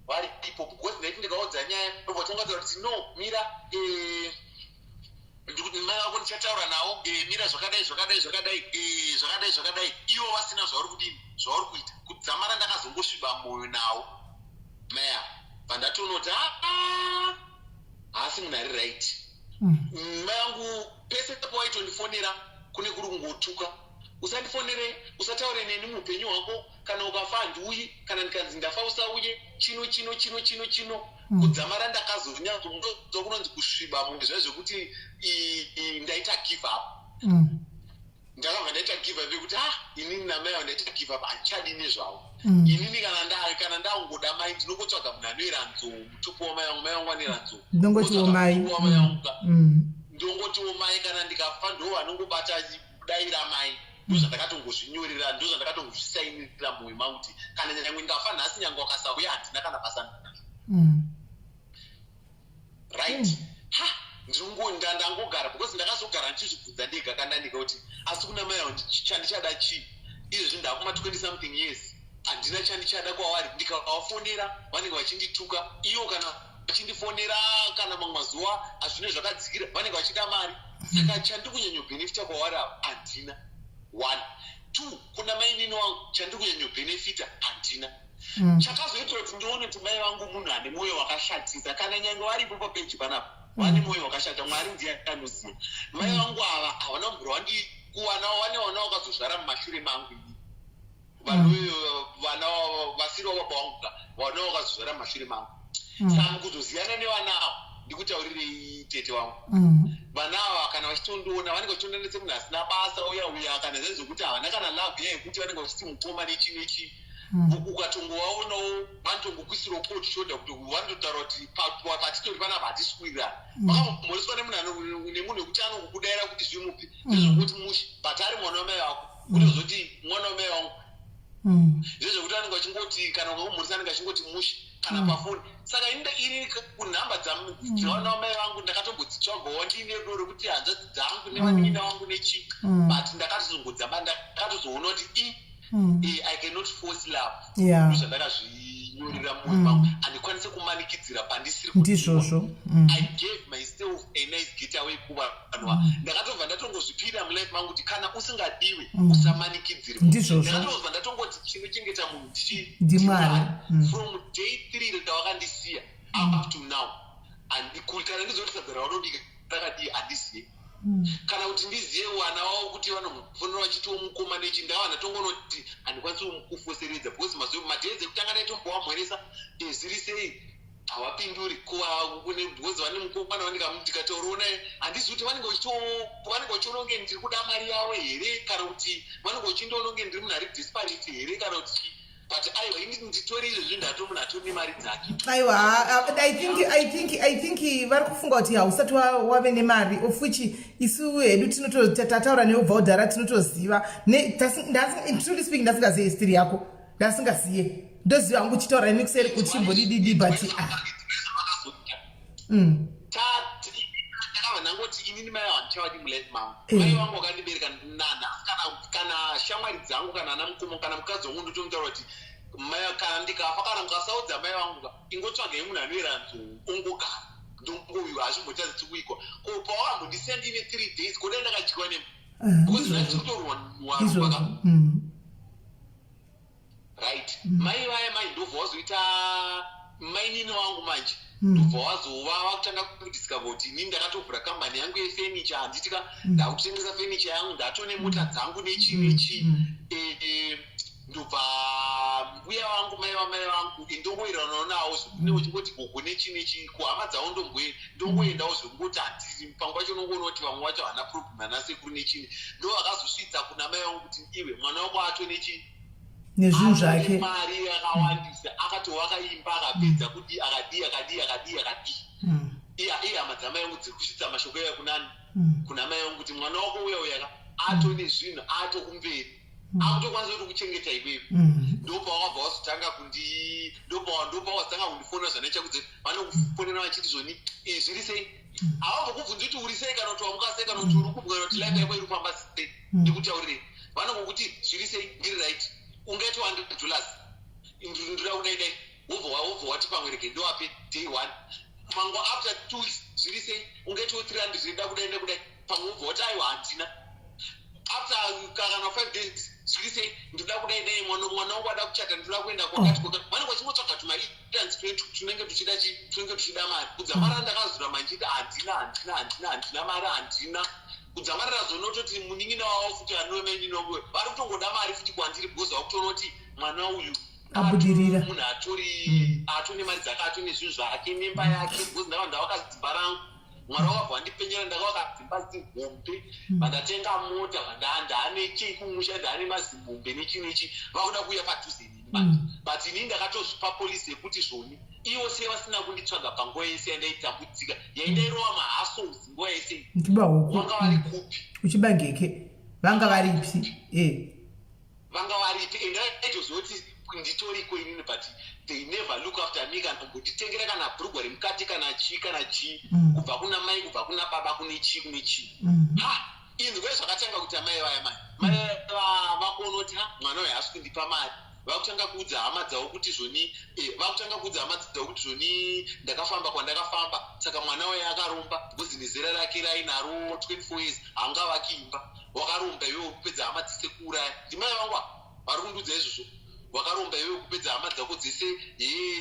varipo because ndaiti ndikaudza nyaya ndobvatongatira kuti no mira ndikuti mai vako ndichataura nawo mira zvakadai ivo vasina zvauri kudini zvauri kuita kuti dzamara ndakazongosviba mwoyo nawo maya pandatonoti haasi munhu ari right mai vangu pese pawaitondifonera kune kuri kungotuka usandifonere usataure neni muupenyu hwako kana ukafa handiuyi kana ndikanzi ndafa usauye chino kudzamara ndakazonyazokunonzi kusviba munhu zvezvekuti ndaita give up ndakabva ndaita give up yekuti inini namai vangu ndaita give up handichadi nezvavo inini kana ndaungoda mai ndinongotsvaga munhu anoera nzou mutupu wamai vangu mai vangu anera nzou ndongotiwo mai ndongotiwo mai kana ndikafa ndo vanongobata kudaira mai ndozvandakatongozvinyorera ndozvandakatongozvisainirira mumwe mangu kuti kana nyangwe ndikafa nhasi nyangwe wakasauya handina kana basa right ndangogara because ndakazogara ndichizvibvunza ndega kandandika kuti asi kuna mai vangu chandichada chii izvezvi ndakuma 20 something years handina chandichada kwavari ndikavafonera vanenge vachindituka iyo kana vachindifonera kana mamwe mazuva hazvine zvakadzikira vanenge vachida mari saka chandikunyanyobhenefita kwavari avo handina 1 2 kuna mainini wangu chandikunyanyobhenefita handina chakazoitira kuti ndione kuti mai vangu munhu ane mwoyo wakashatisa kana nyange varipo papeji panapa vane mwoyo wakashata mwari ndiye anoziva mai vangu ava havana kumbirwa ndikuwanawo vane vana vakazozvara mumashure mangu vana vasiri vababa vangu vana vakazozvara mumashure mangu saka kuzoziyana nevana ava ndikutaurirei tete wangu vana ava kana vachitondiona vanenge vachitondiona semunhu asina basa uya kana zvezvokuti havana kana lavhu yekuti vanenge vachiti mukoma nechi ukatongovaonawo vanotongokuisirawo poti shoda kuti vanototaura kuti patitori panapa hatisikuirana vakamhoreswa nemunhu wekuti anongokudaira kuti zvimupi zvezvokuti mushi but ari mwana wamai vako kutozoti mwana wamai vangu zvezvokuti vanenge vachingoti kana ukamhoresa anenge achingoti mushi kana pafoni saka iri kunhamba dzavanoziva mwana wamai vangu ndakatombodzitsvagawo ndine doro kuti hanzvadzi dzangu nevanin'ina vangu nechi but ndakatozongodzamba ndakatozoona kuti I cannot force love. Ndozvandakazvinyorera mumwoyo mangu handikwanise kumanikidzira pandisiri ndizvozvo. I gave myself a nice getaway kuvanhu. Ndakatobva ndatongozvipira mulife mangu kuti kana usingadiwe usamanikidzire. Ndakatobva ndatongoti chinochengeta munhu ndimwari. From day 3 ndawakandisiya up to now. Kana ndizoti sadza raunodika rakadii handisiye. Kana kuti ndizive wana wavo kuti vanofonera vachitiwo mukoma nechi ndava ndatongonoti handikwanisi kumukufoseredza because madhezi ekutanga ndaitomboamhoresa zviri sei havapinduri because vane mukoma ndikatauraona handisi kuti vanenge vachiona kunge ndiri kuda mari yavo here kana kuti vanenge vachindoona kunge ndiri munhu ari disparity here kana kuti but aiwa ini nditori izvezvi ndatomunhu atori nemari dzake. Aiwa, I think vari kufunga kuti hausati wave nemari of which isu hedu tataura neobva udhara tinotoziva truly speaking ndasingazive history yako ndasingazive ndoziva hangu uchitaura nekuseri kuti chimbodididi but ndakavhanangoti inini mai vandichawadi mulife mangu mai vangu vakandibereka kana shamwari dzangu kana ana mukomo kana mukadzi wangu ndotomutaura kuti kana ndikafa kana mukasaudza mai vangu ingotsvagei munhu anoera nzongogara ndongowiwa hazvimbotadzi kuikwa ko pawakambondisendine 3 days kodai ndakadyiwa because ndachitotorwa right mai vaya mai ndobva wazoita mainini wangu manje ndobva wazova vakutanga kudiscover kuti inini ndakatovhura kambani yangu yefenicha handitika ndakutengesa fenicha yangu ndatone mota dzangu nechi ndobva mbuya vangu mai vamai vangu ndongoiranawo nawo zvekune uchingoti gogo nechi kuhama dzavo ndongoendawo zvekungoti handiri pangu pacho nongoona kuti vamwe vacho hana problem anasekuru nechini ndo vakazosvitsa kuna mai vangu kuti iwe mwana wako ato nechi nezvinhu zvake mari yakawandisa akatowakaimba akapedza kuti akadii iye hama dzamai vangu dziri kusvitsa mashoko aya kuna mai vangu kuti mwana wako uya ato nezvinhu ato kumberi akutokwanisa kuti kuchengeta iwewe ndopa wakabva wazotanga ndopa wazotanga kundifonera zvanechakudze vanokufonera vachiti zvoni zviri sei havambokubvunzi kuti uri sei kana kuti wamuka sei kana kuti uri kubwa kana kuti life yako iri kufamba sei ndikutaurire vanongokuti zviri sei ndiri right ungaiti $100 ndira kudaidai wobva wati pamwereke ndowape day 1 mango after 2 weeks zviri sei ungaitiwo $300 ida kudai pamwe wobva wati aiwa handina after kana 5 days zviri sei ndinoda kudai mwana wangu ada kuchata ndinoda kuenda kwakati vanenge vachimotsvaga tumairans tunenge tuchida mari kudzamara ndakazura manjiti handina mari handina kudzamarira zonototi munin'ina wavo futi anomeninowe vari kutongoda mari futi kwandiri because vakutoona kuti mwana uyu abudirira munhu atone mari dzake atone zvinhu zvake nemba yake because ndavakadzimba rangu mwari wakabva wandipenyera ndakavakadzimba dzihombe vandatenga mota ndaane chei kumusha ndaane mazimbombe nechinechi vakuda kuuya padhuze nini but inini ndakatozvipa polisi yekuti zvoni iwo sei vasina kunditsvaga panguva yese yandaitambudzika yaindairova mahasozi nguva yese vanga vari kupi uchibangeke vanga varipi vanga varipi and aitozoti nditoriko inini but they never look after me kana kunditengera kana bhurugwa remukati kana chii kubva kuna mai kubva kuna baba kune chii inzwe zvakatanga kuti amai vaya mai vakuona kuti mwana uyu haasi kundipa mari vakutanga kuudza hama dzavo kuti zvoni ndakafamba kwandakafamba saka mwana waye akaromba because nezera rake rainaro 24 years haanga vakiimba wakaromba iwewe kupedza hama dzese kuuraya ndimai vangu vari kundudza izvozvo wakaromba iwewe kupedza hama dzako dzese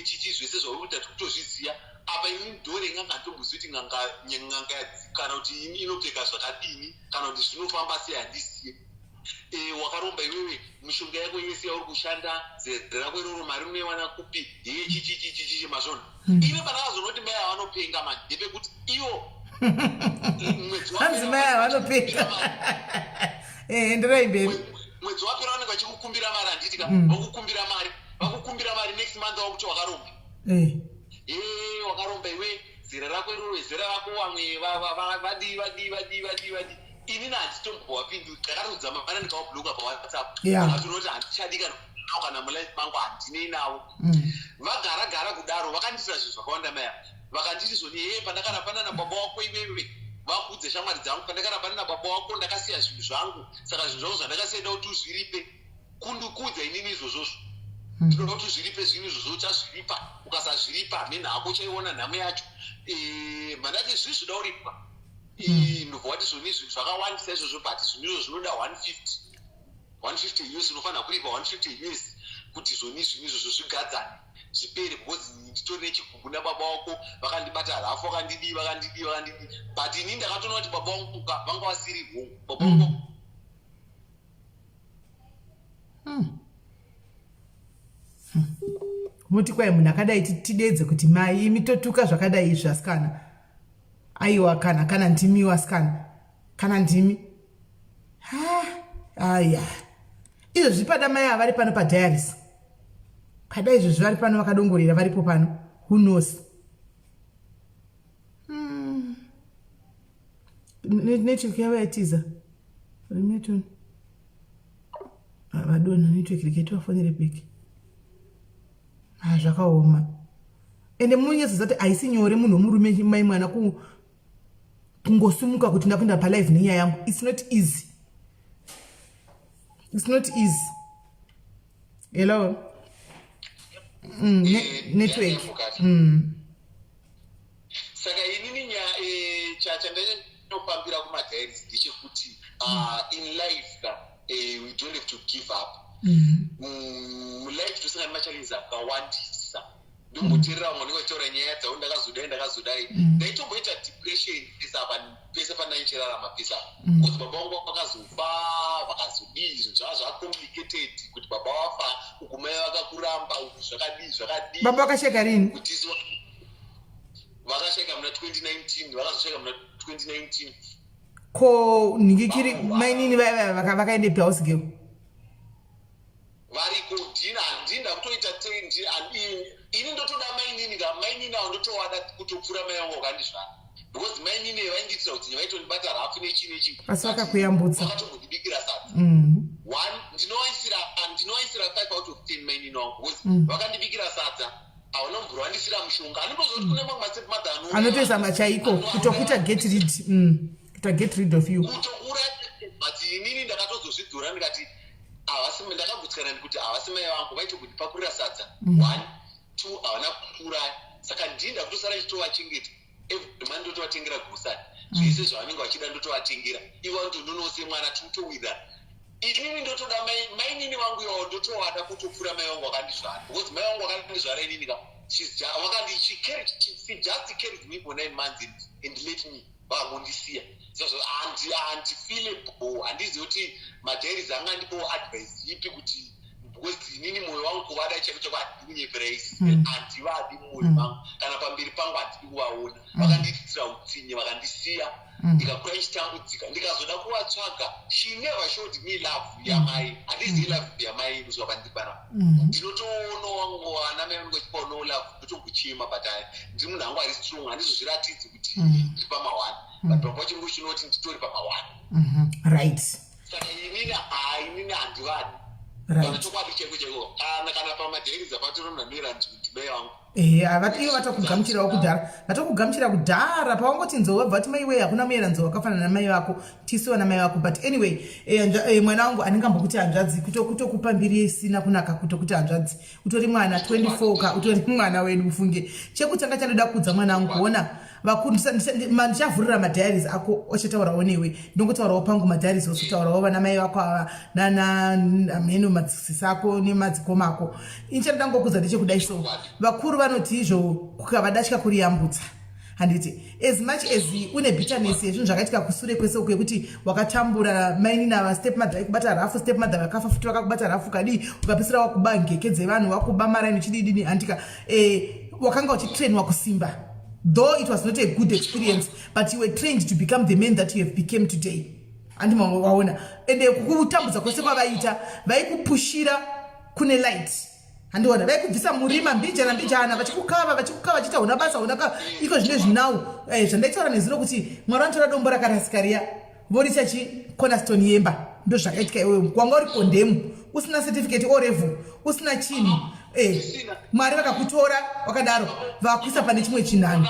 chichi zvese zvauri kuita tikutozviziya apa ini ndore nganga ndombozivi kuti nganga kana kuti ini inopfeka zvakadini kana kuti zvinofamba sei handisiye wakaromba iwewe mishonga yako yese yauri kushanda zera rako iroro mari unoiwana kupi chichi mazvona ine panakazonoti mai avanopenga manje ndepekuti iwo hanzi mai avanopenga ndiraimberi mwedzi wapera vanenge vachikukumbira mari handitika vakukumbira mari next month wakuti wakaromba wakaromba iwe zera rako iroro zera rako vamwe vadii inini handitombowapinduri ndakatodza mavana ndikavabhuloka pawhatsapp akatonoti handichadi kana mulife mangu handinei navo vagara kudaro vakandisira zvinhu zvakawanda maya vakanditi zvoni pandakarapana nababa wako iwewe vakudze shamwari dzangu pandakarapana nababa wako ndakasiya zvinhu zvangu saka zvinhu zvangu zvandakasiyaida kuti uzviripe kundikudza inini izvozvozvo ndinoda kuti uzviripe zvinhu izvozvo uchazviripa ukasazviripa hamene hako uchaiona nhamo yacho mandati zvii zvida uripwa ndobva wati zvoni zvinhu zvakawandisa izvozvo but zvinhu izvo zvinoda 150 US unofanira kuripa 150 US kuti zvoni zvinhu izvozvo zvigadzane zvipere because nditori nechigumbu nababa wako vakandibata halafu vakandidi but ini ndakatoona kuti baba wangu vanga vasiriho baba wangu muti kwai munhu akadai tidedze kuti mai imi totuka zvakadai izvi asikana aiwa kana ndimi wasikana kana ndimi aya izvo zvipada mai avari pano padiaris kada izvo zvari pano vakadongorera varipo pano who knows network yavo yatiza rimetoni vadonha network riketivafonere beki zvakaoma ende munyezvo zati haisi nyore munhu womurume mai mwana kungosumuka kuti ndapinda palive nenyaya yangu it's not easy hello network saka inini chandinopambira kumadhairis ndechekuti in life we don't have to give up mulife tosangana machallenges akawandisa ndomuteerera mwana wachitaura nyaya dzavo ndakazodai ndaitomboita depression pese panaichirarama pesa kuti baba vangu vakazofa vakazodii zvinhu zvava zvacomplicated kuti baba vafa uku mai vakakuramba uku zvakadii baba vakasheka rini kuti vakasheka muna 2019 vakazosheka muna 2019 ko ningikiri mainini vakaende phouse girl variko handinda kutoita ini ndotoda mainini avo ndotowada kutopfura mai vangu vakandizvara because mainini vainditira kuti vaitondibata rafu nechi asi vakakuyambutsa vakatongondibikira sadza ndinovaisira 5 out of 10 mainini vangu because vakandibikira sadza hauna mbura vandisira mushonga anotozoti kune mamwe masepamadza anotoisa machaiko kutokuita get rid of you kutokura but inini ndakatozozvidzora ndikati ndakagutsikana ndikuti havasi mai vangu vaitokundipakurira sadza 1 2 havana kukura saka ndinda kutosara ndichitovachengeta everyman ndotovatengera grosari zvese zvavanenge vachida ndotovatengera ivo ndondonose mwana tutowitha inini ndotoda mainini vangu iwavo ndotowada kutopfura mai vangu vakandizvara because mai vangu vakandizvara inini she just carried me for 9 months and let me vakangondisiya sezvo handifeelable handizivi kuti madhairis anga ndipo advice ipi kuti because inini mwoyo wangu kuvada chako chako handikunyeperaisi handivadi mumwoyo mangu kana pamberi pangu handidi kuvaona vakandiitira utsinye vakandisiya ndikakura ichitambudzika ndikazoda kuvatsvaga she never showed me love yamai handizivi love yamai kusva pandipana ndinotoono ana mai vangu vachipawo no love ndotongochema but ndiri munhu angu ari strong handizozviratidzi kuti ndiri pama1 but pamba chingu chinoti nditori pama1 right saka inini handivadi chokwadi cheko kana pamadhairis apatoro mnamira ndimai vangu ivo vatokugamuchira kudhara pavangoti nzou wabva vati mai wei hakuna muyera nzou wakafanana namai vako tisiwo namai vako but anyway mwana wangu anenge ambokuti hanzvadzi kutokupambiri isina kunaka kutokuti hanzvadzi utori mwana 24 ka utori mwana wedu ufunge chekutanga chandoda kudza mwana wangu kuona vakuru ndichavhurira madhairis ako ochataurawo newe ndongotaurawo pangu madhairis osotaurawo vana mai vako ava nanamheno madzisisi ako nemadzikoma ako inchanoda ngokudza ndechekudai so vakuru vanoti izvo kukavadatya kuriyambutsa handiti as much as une bitterness yezvinhu zvakaitika kusure kwese uku yekuti wakatambura maini nava stepmother vaikubata rafu stepmother vakafa futi vakakubata rafu kadii ukapisira wakuba ngeke dzevanhu wakuba maraini chididini handika wakanga uchitrainwa kusimba. Though it was not a good experience, but you were trained to become the man that you have become today. And waona ende kukutambudza kwese kwavaita vaikupushira kune light handiona vaikubvisa murima mbijana vachikukava vachiita una basa unaka iko zvine zvinawu zvandaitaura nezino kuti mwari vanotora dombo rakarasika riya vorisa cornerstone yemba ndo zvakaitika iwewe kwanga uri kondemu usina certificate o level usina chini Mwari vakakutora wakadaro vakuisa pane chimwe chinhano.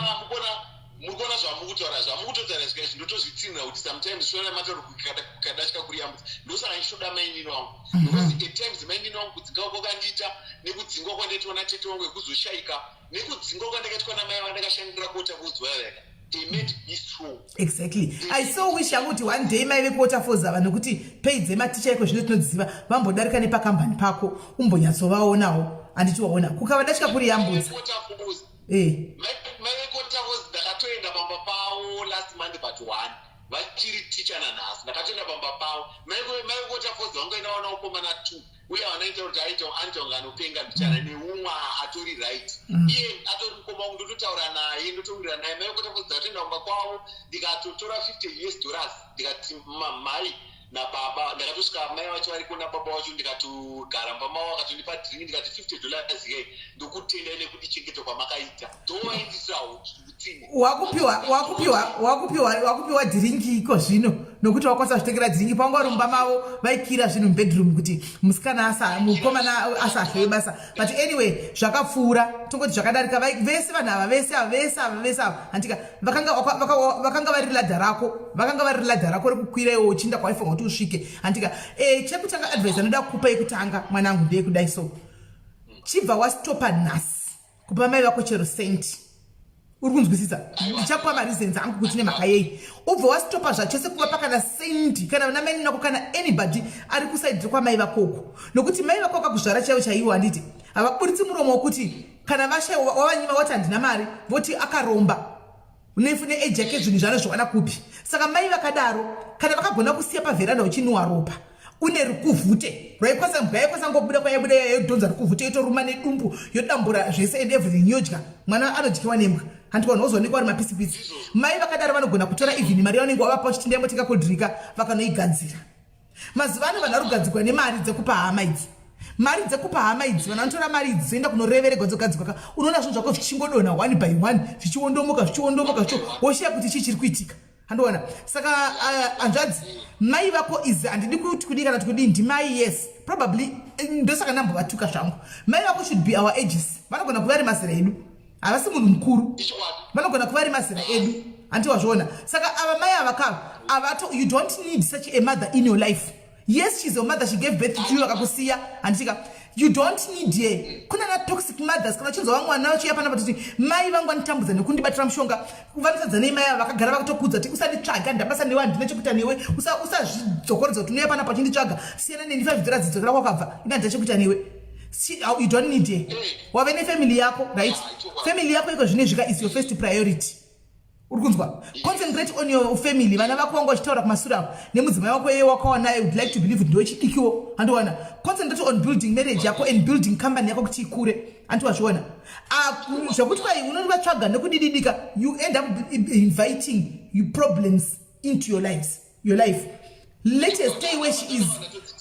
Mukona zvamukutaura zvamukutotaura zvikazvi ndotozvitsinira kuti sometimes shora matoro kukadashika kuriyambudza ndosaka ndichoda mainini wangu because at times mainini wangu kudzinga kwakandiita nekudzingwa kwandatoona tete wangu ekuzoshaika nekudzingwa kwandakaitwa namai vandakashandira kuotafodzwa yaka they made me strong. Exactly. I so wish kuti one day maive kuotafodzava nekuti pei dzematicha iko zvino tinodziva vambodarika nepakambani pako umbonyatsovaonawo anditiwaona kukavadashika kuriyambudza. Ndakatoenda pamba pavo last month but one vachiri ticha nanhasi ndakatoenda pamba pavo maikotafodza vangu inaona ukomana 2 uye vanaita kuti anotonga anopenga mbichana neumwa atori right iye atori mukoma wangu ndototaura naye ndotomirira naye maikotafodza ndatoenda pamba kwavo ndikatotora $50 ndikati mai nababa ndakatosvika mai vacho vari kuna baba vacho ndikatogara pamavo akatondipa dringi ndikati $50 ye ndokutenda nekuti chengeto kwamakaita ndovaindisirawo kutini wakupiwa dhiringi iko zvino nokuti wakwanisa zvitengera dhiringi pangu vari mumba mavo vaikira zvinhu mubedroom kuti musikana mukomana asahlewe basa but anyway zvakapfuura tongoti zvakadarika vese vanhu ava vese ava handika vakanga vari ladha rako rekukwira iwo uchinda kwaifunga kuti usvike handika chekutanga advice anoda kukupa yekutanga mwanangu ndeyekudai so chibva wastopa nhasi kupa mai vako chero senti uri kunzwisisa ndichakupa mareasons angu kuti nemhaka yei ubva wastopa zvachose kuva pakana sendi kana namaini nako kana anybody ari kusaidhira kwamai vakoko nokuti mai vako vakakuzvara chaivo chaiwo handiti havaburitsi muromo wokuti kana wavanyima wati handina mari voti akaromba nefune eji yake zvinhu zvanozviwana kupi saka mai vakadaro kana vakagona kusiya pavheranda uchinwa ropa une rukuvhute rwaikwasangobuda kwaibuda yodhonza rukuvhute yotoruma nedumbu yodambura zvese and everything yodya mwana anodyiwa nembwa handika vanhu vozoonekwa vari mapisipisi mai vakadaro vanogona kutora even mari yavanenge wavapa uchitenda yambotenga kodhirika vakanoigadzira mazuva ano vanhu vari kugadzirwa nemari dzekupa hama idzi mari dzekupa hama idzi vanhu vanotora mari idzi zoenda kunoreveregwa dzogadzirwa unoona zvinhu zvako zvichingodonha 1 by 1 zvichiondomoka woshiya kuti chii chiri kuitika handoona saka hanzvadzi mai vako izi handidi kuti kudii kana tikudii ndimai yes probably ndosaka ndambovatuka zvangu mai vako should be our ages vanogona kuva ri mazera edu havasi munhu mukuru vanogona kuva ri mazera edu handiwazviona saka ava mai avato you don't need such a mother in your life. Yes, she's your mother, she gave birth to you akakusiya handika you don't need her. Kuna na toxic mothers kana chinzo wangu anawo chiyapana kuti mai vangu anitambudza nekundibatira mushonga kuvanitadza nei mai vakagara vakatokudza kuti usanditsvaga ndabasa newe handina chekuita newe usazvidzokoredza kuti unoyapana pachinditsvaga siyana neni $5 dzidzokera kwakabva ina handina chekuita newe. You don't need her. Wave nefamily yako right family yako iko zvine zvika is your first priority. Urkunzwa concentrate on your family vana vako vangu vachitaura kumasura nemudzimai wako yeye wakawana I would like to believe ndo chidikiwo handiwana concentrate on building marriage yako and building company yako kuti ikure handiwazviona zvakuti kwai unondivatsvaga nekudididika you end up inviting you problems into your life. Let her stay where she is.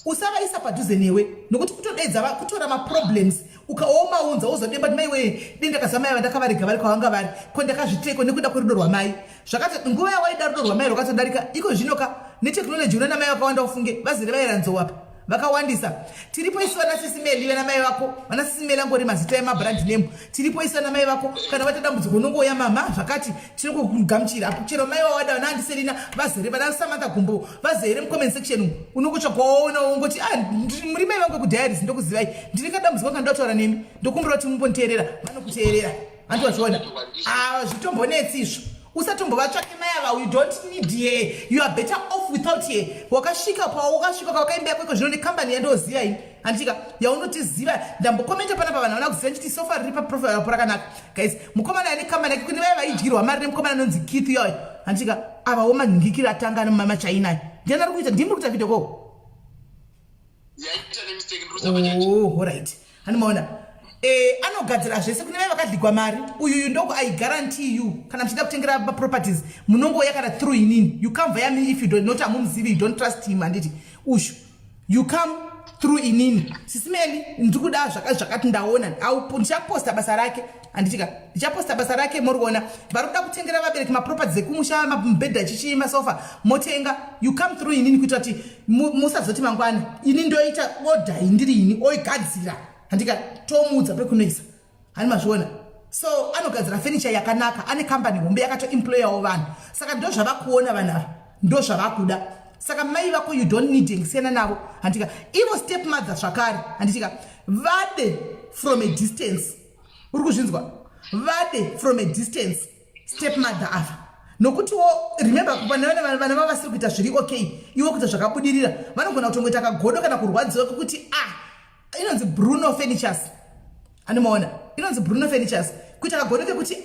Usavaisa padhuze newe nokuti kutodaidza kutora maproblems ukaomaunza wozodemba kuti mai wee denda kazamai vandakavarega vari kwavanga vari kwandakazviteko nekuda kwerudo rwamai zvakati nguva yawaida rudo rwamai rwakatodarika iko zvinoka neteknoloji unoona mai vakawanda ufunge vazere vairanzowapa vakawandisa tiripo isiwa naSIS MELLY vana mai vako vana SIS MELLY angori mazita emabrand name tiripo isiwa na mai vako kana vata dambudziko unongoya mama zvakati tiri kugamuchira apo chero mai wawada vana handiserina vazere vana Samantha Gumbo vazere mucomment section unongotsvagaona ungoti muri mai vangu kudiaries ndokuzivai ndiri kadambudziko kandotaura nemi ndokumbira kuti mumbonteerera vanokuteerera handiwazviona zvitombonetsi izvo usatombovatsvake mai ava you don't need her you are better off without her wakasvika kwakaimba yako iko zvino nekambani yandoziva ini handika yaunotiziva ndambokomenta panapa vanhu vana kuziva nchiti sofa riri paprofile rapo rakanaka guys mukomana ane kambani yake kune vai vaidyirwa mari nemukomana anonzi Keith yoyo handika avawo manhingikiri atanga nomama chainayo ndiani ari kuita ndimi uri kuita video ko alright handimaona anogadzira zvese kune vai vakadhikwa mari uyu ndoko I guarantee you kana mchida kutengera properties munongoya kana through inini you come via me if you don't not amumuzivi you don't trust him handiti ushu you come through inini SIS MELLY ndikuda zvakati ndaona ndichaposta basa rake handitika ndichaposta basa rake muriona vari kuda kutengera vabereki maproperties ekumusha mabhedha chichi masofa motenga you come through inini kuita kuti musazoti mangwana ini ndoita order indiri ini oigadzira handika tomudza pekunoisa hani mazviona. So anogadzira furniture yakanaka, ane company hombe yakatoemployawo vanhu. Saka ndo zvavakuona vanhu ava, ndo zvavakuda. Saka mai vako you don't need ngisiyana navo. Handika ivo stepmother zvakare, handitika vade from a distance. Uri kuzvinzwa? Vade from a distance stepmother ava. Nokutiwo remember vana vava vasiri kuita zviri okay, iwo kuita zvakabudirira, vanogona kutongoita kagodo kana kurwadziwa kuti inonzi Bruno Furnitures. Anomaona? Inonzi Bruno Furnitures. Kuita kagodo kekuti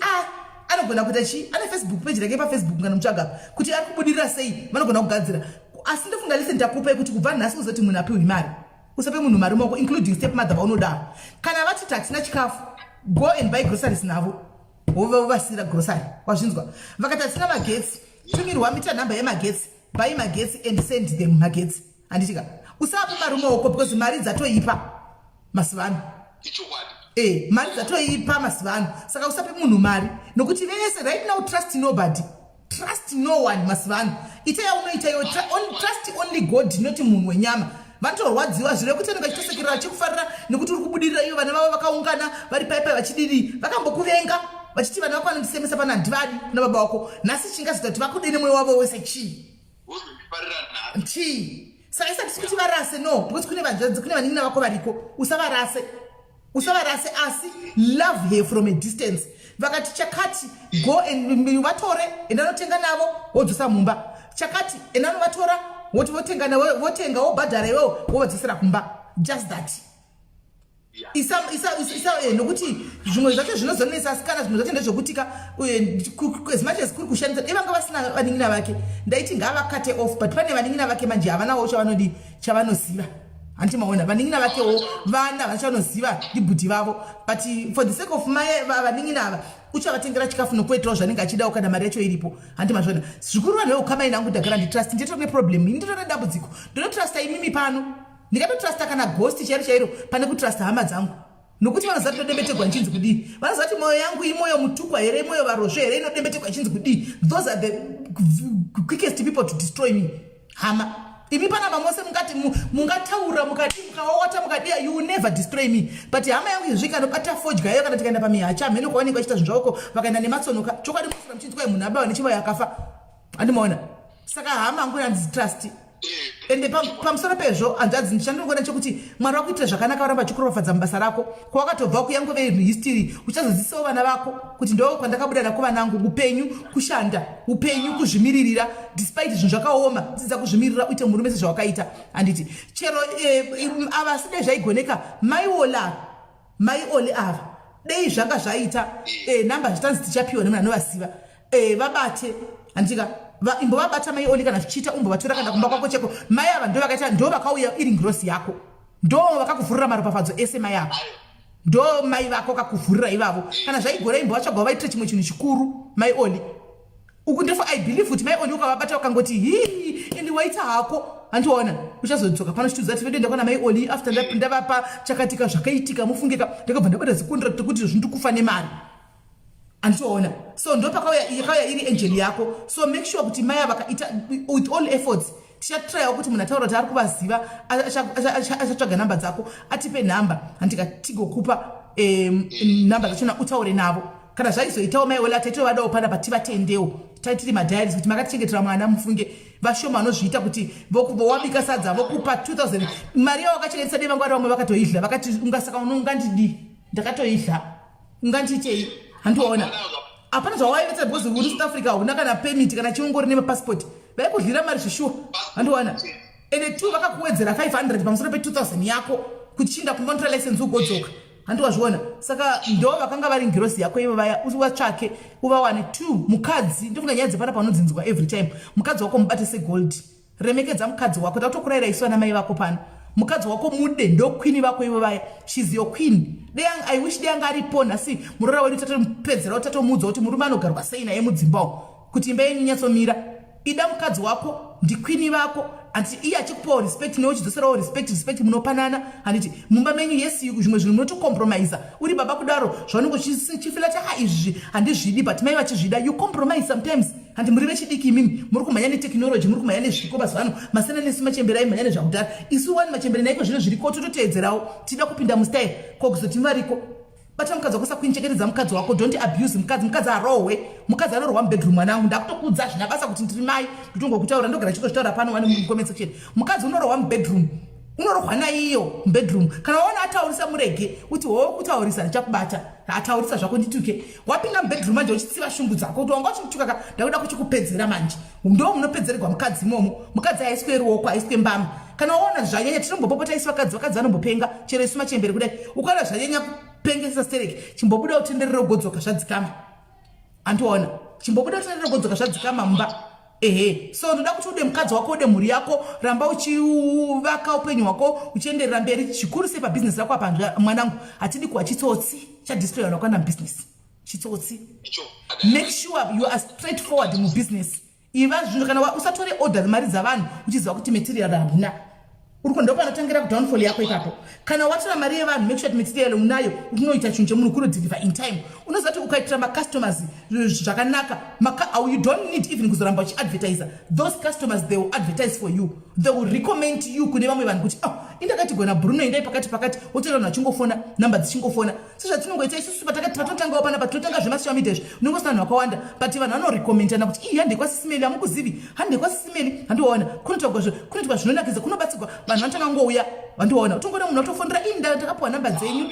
anogona kuita chi? Ane Facebook page rake paFacebook kana mutsvaga kuti ari kubudirira sei, vanogona kugadzira. Asi ndofunga listen takupa kuti kubva nhasi uzoti munhu apiwe mari. Usape munhu mari mako including stepmother vaunoda. Kana vati tatina chikafu, go and buy groceries navo. Vasira grocery. Wazvinzwa? Vakati tina magetsi, tumirwa mita namba yemagetsi, buy magetsi and send them magetsi. Handitika. Usape mari mako because mari dzatoipa masivano. Mari dzatoipa masivano. Saka usape munhu mari. Nokuti vese right now trust nobody. Trust no one masivano. Ita ya unoita yo trust only God, not munhu wenyama. Vanotorwadziwa zvire kuti anenge achitosekera achikufarira nekuti uri kubudirira iyo vana vavo vakaungana vari paipai vachidiri vakambokuvenga vachiti vana vako vanomusemesa pana handivadi kuna baba vako nhasi chingazita kuti vakudene mwoyo wavo wese chii saka isati kuti varase no because kune vanzvadzi kune vanin'ina vako variko usavarase asi love her from a distance. Vakati chakati go and vatore endanotenga navo wodzosa mumba, chakati endanovatora votenga wobhadhara iwewo wovadzosera kumba. Just that. Isa nokuti zvimwe zvacho zvinozonesa asi kana zvimwe zvacho ndezvokutika as much as kuri kushandisa ivanga vasina vanin'ina vake ndaiti ngavakate off, but pane vanin'ina vake manje havanawo chavanoziva. Anti maona vanin'ina vakewo vana vachanoziva ndibhuti vavo, but for the sake of vanin'ina ava uchavatengera chikafu nokuitawo zvanenge achidawo kana mari yacho iripo. Handi mazvona zvikuru vanhu veukama inangu ndagara nditrust nditorine problem nditorine dambudziko ndinotrusta imimi pano ndikatotrusta kana ghost chairo pane kutrusta hama dzangu nokuti vanozati todembetegwa nchinzi kudii, vanozati mwoyo yangu imwoyo mutukwa here imwoyo varozvo here inodembetegwa nchinzi kudii. Those are the quickest people to destroy me. Hama imi pana vamose mungataura mukati mukawawata mukadi you will never destroy me, but hama yangu izvika nobata fodya yayo kana tikaenda pamihacha mhene kwavanenge vachita zvinhu zvavoko vakaenda nematsonoka chokwadi musura muchinzi kwai munhu abawa nechiva yakafa. Andimaona saka hama yangu yanditrust. Ende pamusoro pezvo anzvadzi ndichandinoona chekuti mwari wakuitira zvakanaka varamba achikuropafadza mubasa rako kwawakatobva kuyangove history uchazozisawo vana vako kuti ndo kwandakabuda nako vanangu upenyu kushanda upenyu kuzvimiririra despite zvinhu zvakaoma dzidza kuzvimirira uite murume sezvawakaita. Handiti chero ava side zvaigoneka mai oli ava dei zvanga zvaita namba zvitanzi tichapiwa nemunhu anovasiva vabate. Handitika imbo vabata mai oli kana zvichiita umbo vatora kana kumba kwako cheko mai ava ndo vakaita ndo vakauya iri ngirosi yako ndo vakakuvhurira maropafadzo ese mai avo ndo mai vako kakuvhurira ivavo kana zvaigora imbo vachagwa vaitira chimwe chinhu chikuru mai oli uku ndefo I believe kuti mai oli ukavabata ukangoti hii ende waita hako handiona uchazodzoka pano chitudzati vedu ndakona mai oli after ndavapa chakatika zvakaitika mufungika ndakabva ndabata zikontrakt kuti zvindikufa nemari. Antiona so ndo pakauya iri angel yako, so make sure kuti mai vakaita with all efforts tichatrya kuti munhu ataura kuti ari kuvaziva achatsvaga namba dzako atipe namba handika tigokupa namba dzachona utaure navo kana zvaizoitawo mai oli ataitovaдаwo pana pativatendewo taitiri madiaries kuti makatichengetera mwana mufunge vashoma vanozviita kuti wabika sadza vokupa 2000 mari yavo vakachengetesa dei vangwari vamwe vakatoidla vakati ungasaka ungandidi ndakatoidla ungandiitei. Handiona hapana zvawaiita because uri South Africa una kana permit kana chiongori nemapassport vaikudlira mari zvishuwa. Handiona ende 2 vakakuwedzera 500 pamusoro pe2000 yako kuchinda kumontra license ugodzoka. Handiwazviona saka ndo vakanga vari ngirosi yako ivo vaya uvatsvake uvawane 2 mukadzi ndofunga nyaya dzepana panodzinzwa every time mukadzi wako mubate segold. Remekedza mukadzi wako takutokurayira iswa namai vako pano mukadzi wako mude ndo queen vako ivo vaya she's your queen. I wish deyanga aripo nhasi murora wedu tatomupedzera tatomudza kuti murume anogarwa sei naye mudzimbawo kuti imba yenyu inyatsomira. Ida mukadzi wako ndikwini vako anti iye achikupawo respect newe uchidzoserawo respect munopanana. Handiti mumba menyu yesi zvimwe zvinhu munotocompromise uri baba kudaro zvaunenge uchifila kuti izvi handizvidi but mai vachizvida you compromise sometimes handi muri vechidiki imimi muri kumhanya neteknology muri kumhanya nezviko mazano masana nesu machembera aimhanya nezvakudhara isu wani machembera naiko zvino zviriko tototeedzerawo tida kupinda mustyle kokuzoti variko bata mukadzi wakosa kuinchekedza mukadzi wako don't abuse mukadzi arohwe mukadzi arohwa mubedroom mwanangu ndakutokudza zvina basa kuti ndiri mai nditongokutaura ndogara chitozvitaura pano wani mucomment section mukadzi unorohwa mubedroom unorohwa naiyo mubedroom kana waona ataurisa murege uti wowe kutaurisa ndichakubata ataurisa zvako ndituke wapinda mubedroom manje uchitsiva shungu dzako kuti wanga uchituka ndakuda kuchikupedzera manje ndo munopedzererwa mukadzi imomo mukadzi aiswe ruoko aiswe mbama kana waona zvanyanya tinombopopota isi vakadzi vanombopenga chero isu machembere kudai ukaona zvanyanya pengesa stereke chimbobuda utenderero godzoka zvadzikama antoona chimbobuda utenderero godzoka zvadzikama mumba so ndoda kuti ude mukadzi wako ude mhuri yako ramba uchivaka upenyu hwako uchienderera mberi chikuru sei pabhizinesi rako apa mwanangu hatidi kuwa chitsotsi chadistroya unokwana mubusiness chitsotsi make sure you are straightforward mubusiness iva zvinhu kana usatore order mari dzavanhu uchiziva kuti material hamuna uriko ndo panotangira kudownfall yako ipapo kana watora mari yevanhu make sure kuti material unayo unoita chinhu chemunhu kunodeliver in time unozati ukaitira macustomers zvakanaka you don't need even kuzoramba uchiadvertisa those customers they will advertise for you they will recommend you kune vamwe vanhu kuti indakatigona bruno indai pakati wotoona vanhu vachingofona namba dzichingofona sezvatinongoita isusu patinotangawo panapa tinotanga zvemasocial media unongosina vanhu vakawanda but vanhu vanorekomendana kuti iyi hande kwasisimeli hamukuzivi hande kwasisimeli handiwaona kunoitwa zvinonakidza kunobatsirwa vanhu vanotanga ngouya vandiwaona utongoona munhu watofondera ndakapuwa namba dzenyu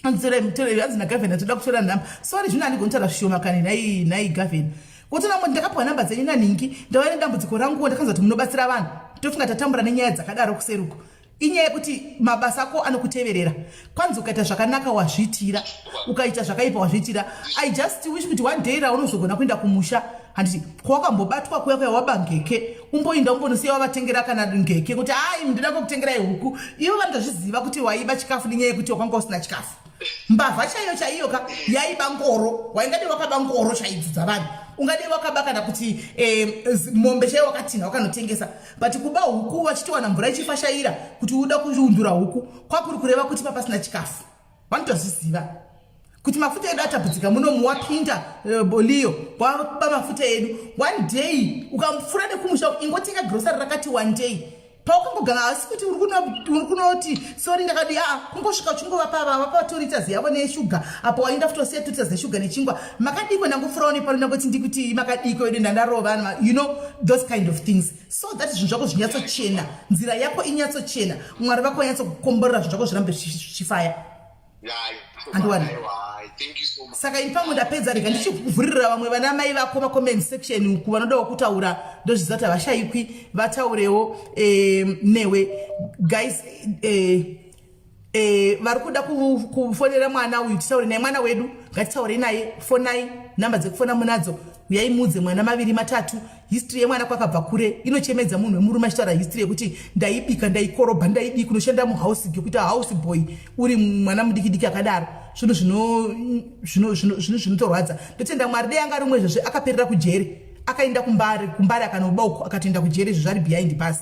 hanzi nagavheni toda kutora nhamba sori zvino handigontaura zvishoma kani nai gavheni kutona ndakapuwa namba dzenyu nanhingi ndava nedambudziko ranguwo ndakanzwa kuti munobatsira vanhu tofunga tatambura nenyaya dzakadaro kuseruko inyaya yekuti mabasa ako anokuteverera kwanzi ukaita zvakanaka wazviitira ukaita zvakaipa wazviitira I just wish kuti one day raunozogona kuenda kumusha handiti kwawakambobatwa kuya waba ngeke umboinda umbonosiya wavatengera kana ngeke kuti hai ndida kukutengerai huku ivo vanotozviziva kuti waiba chikafu nenyaya yekuti wakanga usina chikafu mbavha chaiyo ka yaiba ngoro waingadi wakaba ngoro chaidzi dzavanhu ungadi wakaba kana kuti mombe chaiyo wakatina wakanotengesa but kuba huku wachitowana mvura ichifashaira kuti uda kuundura huku kwakuri kureva kuti papasina chikafu vanotozviziva kuti mafuta edu atapudzika muno muwapinda boliyo waba mafuta edu one day ukamfura nekumusha ingotenga grocery rakati one day paukangogana asi kuti uri kunoti sori ndakadi kungosvika uchingovapa 2 liters yavo neshuga apo wainda futosiya 2 liters neshuga nechingwa makadiko ndangofurawo nepano ndangoti ndikuti makadiko edu ndandarova you know those kind of things so that zvinhu zvako zvinyatsochena nzira yako inyatsochena mwari vako vanyatsokukomborera zvinhu zvako zvirambe zvichifaya handiwani saka ini pamwe ndapedza rega ndichivhuririra vamwe vana mai vako macomment section uku vanodawo kutaura ndozviziva kuti havashayikwi vataurewo newe guys vari kuda kufonera mwana uyu titaure naye mwana wedu ngatitaure naye fonai namba dzekufona munadzo uyai mudze mwana 2 3 history yemwana kwakabva kure inochemedza munhu wemurume achitaura history yekuti ndaibika ndaikorobha ndaidi kunoshanda muhouse ngekuti house boy uri mwana mudikidiki akadaro zvinotorwadza ndotenda mwari dei anga rimwe zvezve akaperera kujere akaenda kumbari akanobauko akatoenda kujere izvo zvari behind bus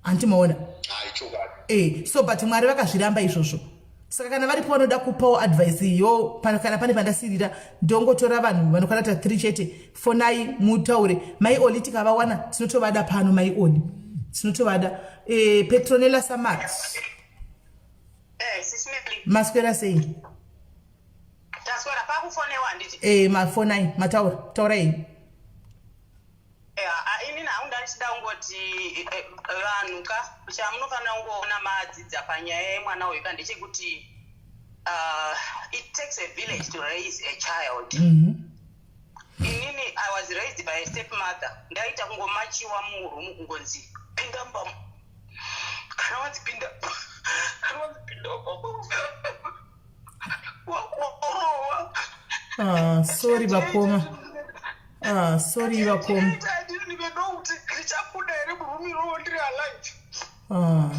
antimaona so but mwari vakazviramba izvozvo saka kana varipo vanoda kupawo advice iyo kana pane pandasirira ndongotora vanhu vanokanata 3 chete fonai mutaure mai oli tikavawana tinotovada pano mai oli tinotovada Petronella Samat SIS MELLY maswera sei taswera pakufonewa nditi mafonai mataura yini ini naundachida ungoti vanhu ka chamunofanira kungoona madzidza panyaya yemwana uyu ka ndechekuti it takes a village to raise a child. Inini I was raised by a stepmother. Ndaita kungomachiwa murumu kungonzi pinda mbamu kana wadzipinda sorry bakoma sorry bakoma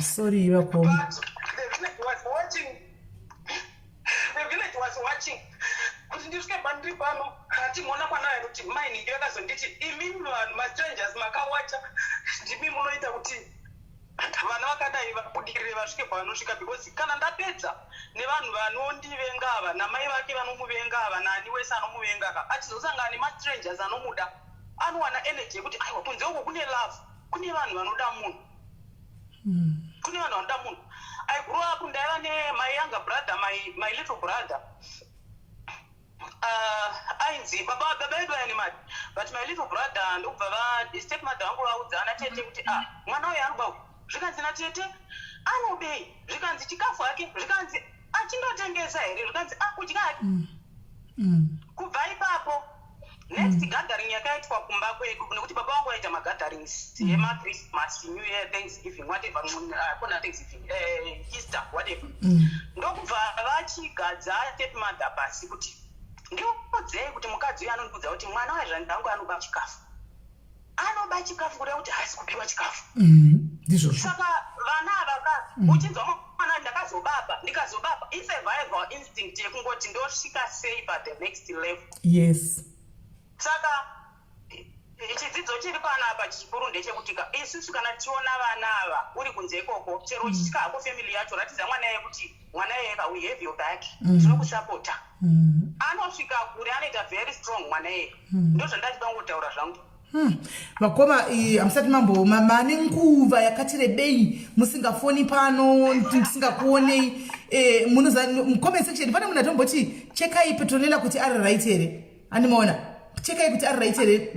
sorry bakoma the village was watching kuti ndisvike pandiri pano ati mona mwana wayo kuti mai ndio yakazonditi imimi vanhu mastrangers makawacha ndimi munoita kuti vana vakadai vabudirire vasvike pavanosvika because kana ndapedza nevanhu vanondivenga ava namai vake vanomuvenga ava nani wese anomuvenga aka achizosangana nemastrangers anomuda anowana energy yekuti aiwa kunze uko kune love kune vanhu vanoda munhu kune vanhu vanoda munhu. I grew up ndaiva my younger brother, my little brother. Ainzi baba vedu aine mari, but my little brother ndokubva stepmother vangu vaudzana tete kuti mwana uyu anoba zvikanzi natete anobei, zvikanzi chikafu hake, zvikanzi achindotengesa here, zvikanzi kudya hake. Kubva ipapo next gathering yakaitwa kumba kwedu nekuti baba vangu aita magatherings ema-Christmas, New Year, Thanksgiving, whatever, kona Thanksgiving, Easter, whatever. Ndokubva vachigadza stepmother pasi kuti ndikuudzei kuti mukadzi uyu anondikudza kuti mwana waizvangu angu anoba chikafu. Anoba chikafu kuda kuti haasi kupiwa chikafu. Saka vana avakazi uchinzwa mwana ndakazobaba ndikazobaba i-survival instinct yekungoti ndosvika sei the next level. Yes. Saka chidzidzo chiri panapa chikuru ndechekuti isusu kana tiona vana ava uri kunze ikoko chero uchisvika hako family yacho ratidza mwana iye kuti mwana iye we have your back tinokusapota anosvika kure anoita very strong mwana iye ndozvandachida kungotaura zvangu. Vakoma hamusati mambo mane nguva yakati rebei musingafoni pano ndisingakuonei munoza comment section pane munhu atomboti chekai petronela kuti ari right here animaona chekai kuti ari right here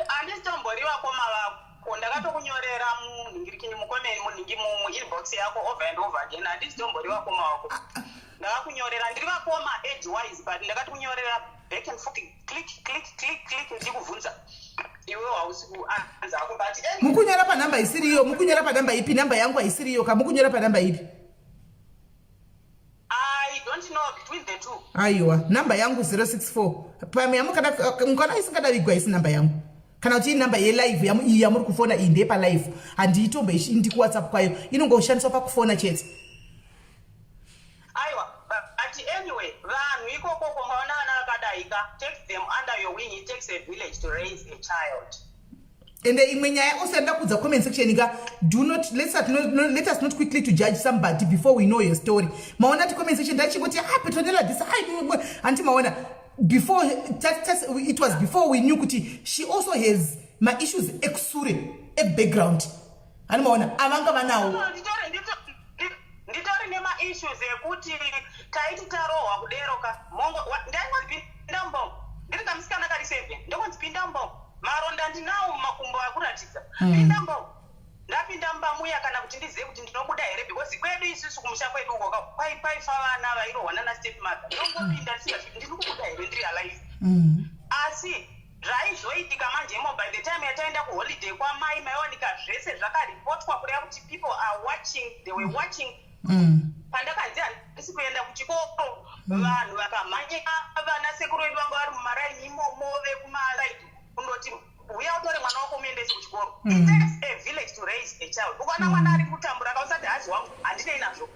handisitomboriwa koma vako ndakatokunyorera munhingirikini mukomeni muinbox yako over and over again handisitomboriwa koma wako ndakakunyorera ndiri vakoma age wise but ndakatokunyorera back and forth click ndikubvunza iwe hausi kuanza ako but mukunyora panhamba isiriyo mukunyora panhamba ipi nhamba yangu haisiriyo kamukunyora panhamba ipi I don't know between the two. Aiwa nhamba yangu 064 pamwe mukana isingadavigwa isi nhamba yangu kana kuti nhamba yelive iyi yamuri kufona iyi ndeyepalive handiitombo indi kuwhatsapp kwayo inongoshandiswa pakufona chete. Aiwa but anyway vanhu ikoko kumaona vana vakadaika take them under your wing. It takes a village to raise a child. And imwe nyaya osenda kudza comment section ka do not let us not quickly to judge somebody before we know your story. Maona ti comment section ndachingoti petronela this anti maona before it was before we knew kuti she also has my issues exure a background. Ani maona avanga vanawo nditori nema issues ekuti taiti tarohwa kuderoka mongo ndaingozipinda mbongo ndiri kamusikana kari 7 ndokonzipinda mbongo maronda ndinawo mumakumbo akuratidza pinda mbongo ndapinda mbamuya kana kuti ndizive kuti ndinobuda here because kwedu isusu kumusha kwedu uko paifa vana vairohwana nastepmother ndongopinda ndisingazviti ndiri kubuda here ndiri alive asi zvaizoitika manje imo by the time yataenda kuholiday kwamai maioneka zvese zvakaripotwa kureva kuti people are watching, they were watching. Pandakanzi handisi kuenda kuchikoro vanhu vakamhanyika vana sekuru vedu vanga vari mumaraini imomo vekumalaiti kundoti uya utore mwana wako muendese kuchikoro. It takes a village to raise a child. Ukaona mwana ari kutambura kausati hazi wangu handinei nazvo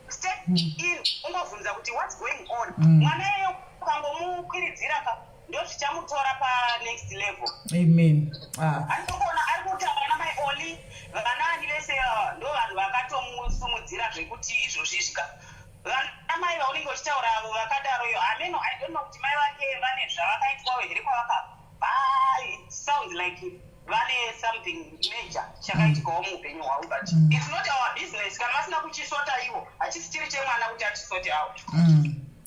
step in ungovhunza kuti what's going on. Mwana iyeyo ukangomukwiridzira ndo zvichamutora panext level. Amen. Andinokuona ari kutamba namai oli vanani vese ndo vanhu vakatomusumudzira zvekuti izvozvizvika vanamai vaunenge uchitaura avo vakadaroyo ameno I don't know kuti mai vake vane zvavakaitwawo here kwavakabva. It sounds like vane something major chakaitikawo muupenyu hwavo but it's not our business. Kana vasina kuchisota ivo hachisi chiri chemwana kuti achisote avo.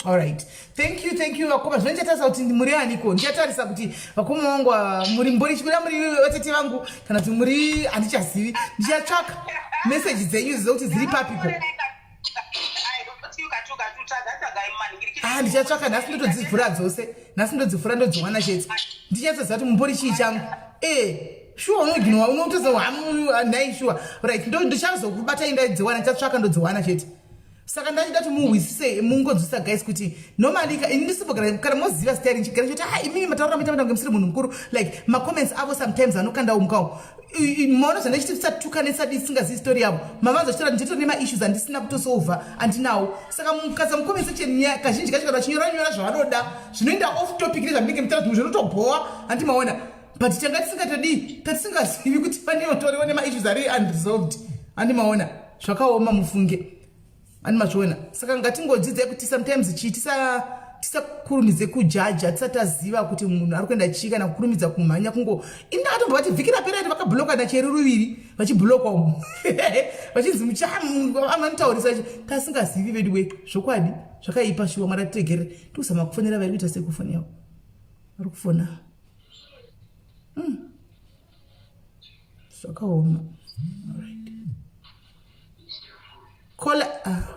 All right. Thank you vakoma zvinochatarisa kuti muri aniko ndichatarisa kuti vakoma vangu muri mbori chikuda muri vatete vangu kana kuti muri handichazivi ndichatsvaka meseji dzenyu zizoti dziri papiko ndichatsvaka nhasi ndotodzivhura dzose nhasi ndodzivhura ndodziwana chete ndichatsvaziva kuti mumbori chii changu shuwa unoginwa unotozohanai shuwa right ndichazokubatai ndadziwana ndichatsvaka ndodziwana chete. Saka ndachida kuti muhwisise mungonzwisa guys kuti normally indisimbogara kana moziva style nchigara choti imimi mataura mitambo ngemusiri munhu mukuru like ma comments avo sometimes anokanda umukawo maona zvandachiti tisatukanisa disingazivi story yavo mavanza chitora ndichitori nema issues handisina kutosolva andinawo saka mukaza mu comment section kazhinji kacho kana vachinyora zvavanoda zvinoenda off topic nezvamunenge mutaura kuti zvinotobhowa handimaona but tanga tatisingazivi kuti pane motoriwo nema issues ari unresolved handimaona zvakaoma mufunge. ani mazviona. Saka ngatingodzidzai kuti sometimes tisakurumidze kujaja tisati taziva kuti munhu ari kuenda chii kana kukurumidza kumhanya kungo ini ndakatombva vati vhiki rapera vakabhuloka nacheri ruviri vachibhuloka umu vachinzi muchamanotaurisa tasingazivi vedu we zvokwadi zvakaipa shuwa maratitegere tikusama kufonera vari kuita sekufoni yavo vari kufona zvakaoma. Kola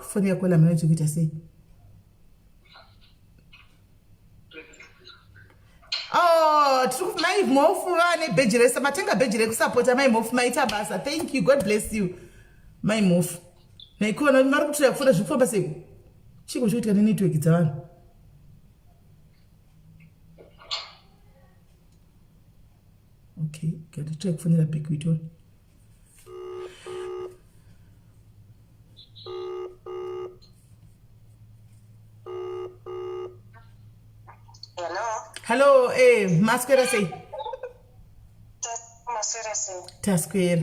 foni yakola manacho kuita sei? Mai mofu vane bheji resa matenga bheji rekusapota mai mofu maita basa. Thank you, God bless you mai mofu. Naikona mari kutoya kufunda zvifamba sei? Chiko choitika nenetwork dzavanhu. Okay, ngatitrai kufonera big witoni. Hello, masquera sei? Masquera sei. Tasquera.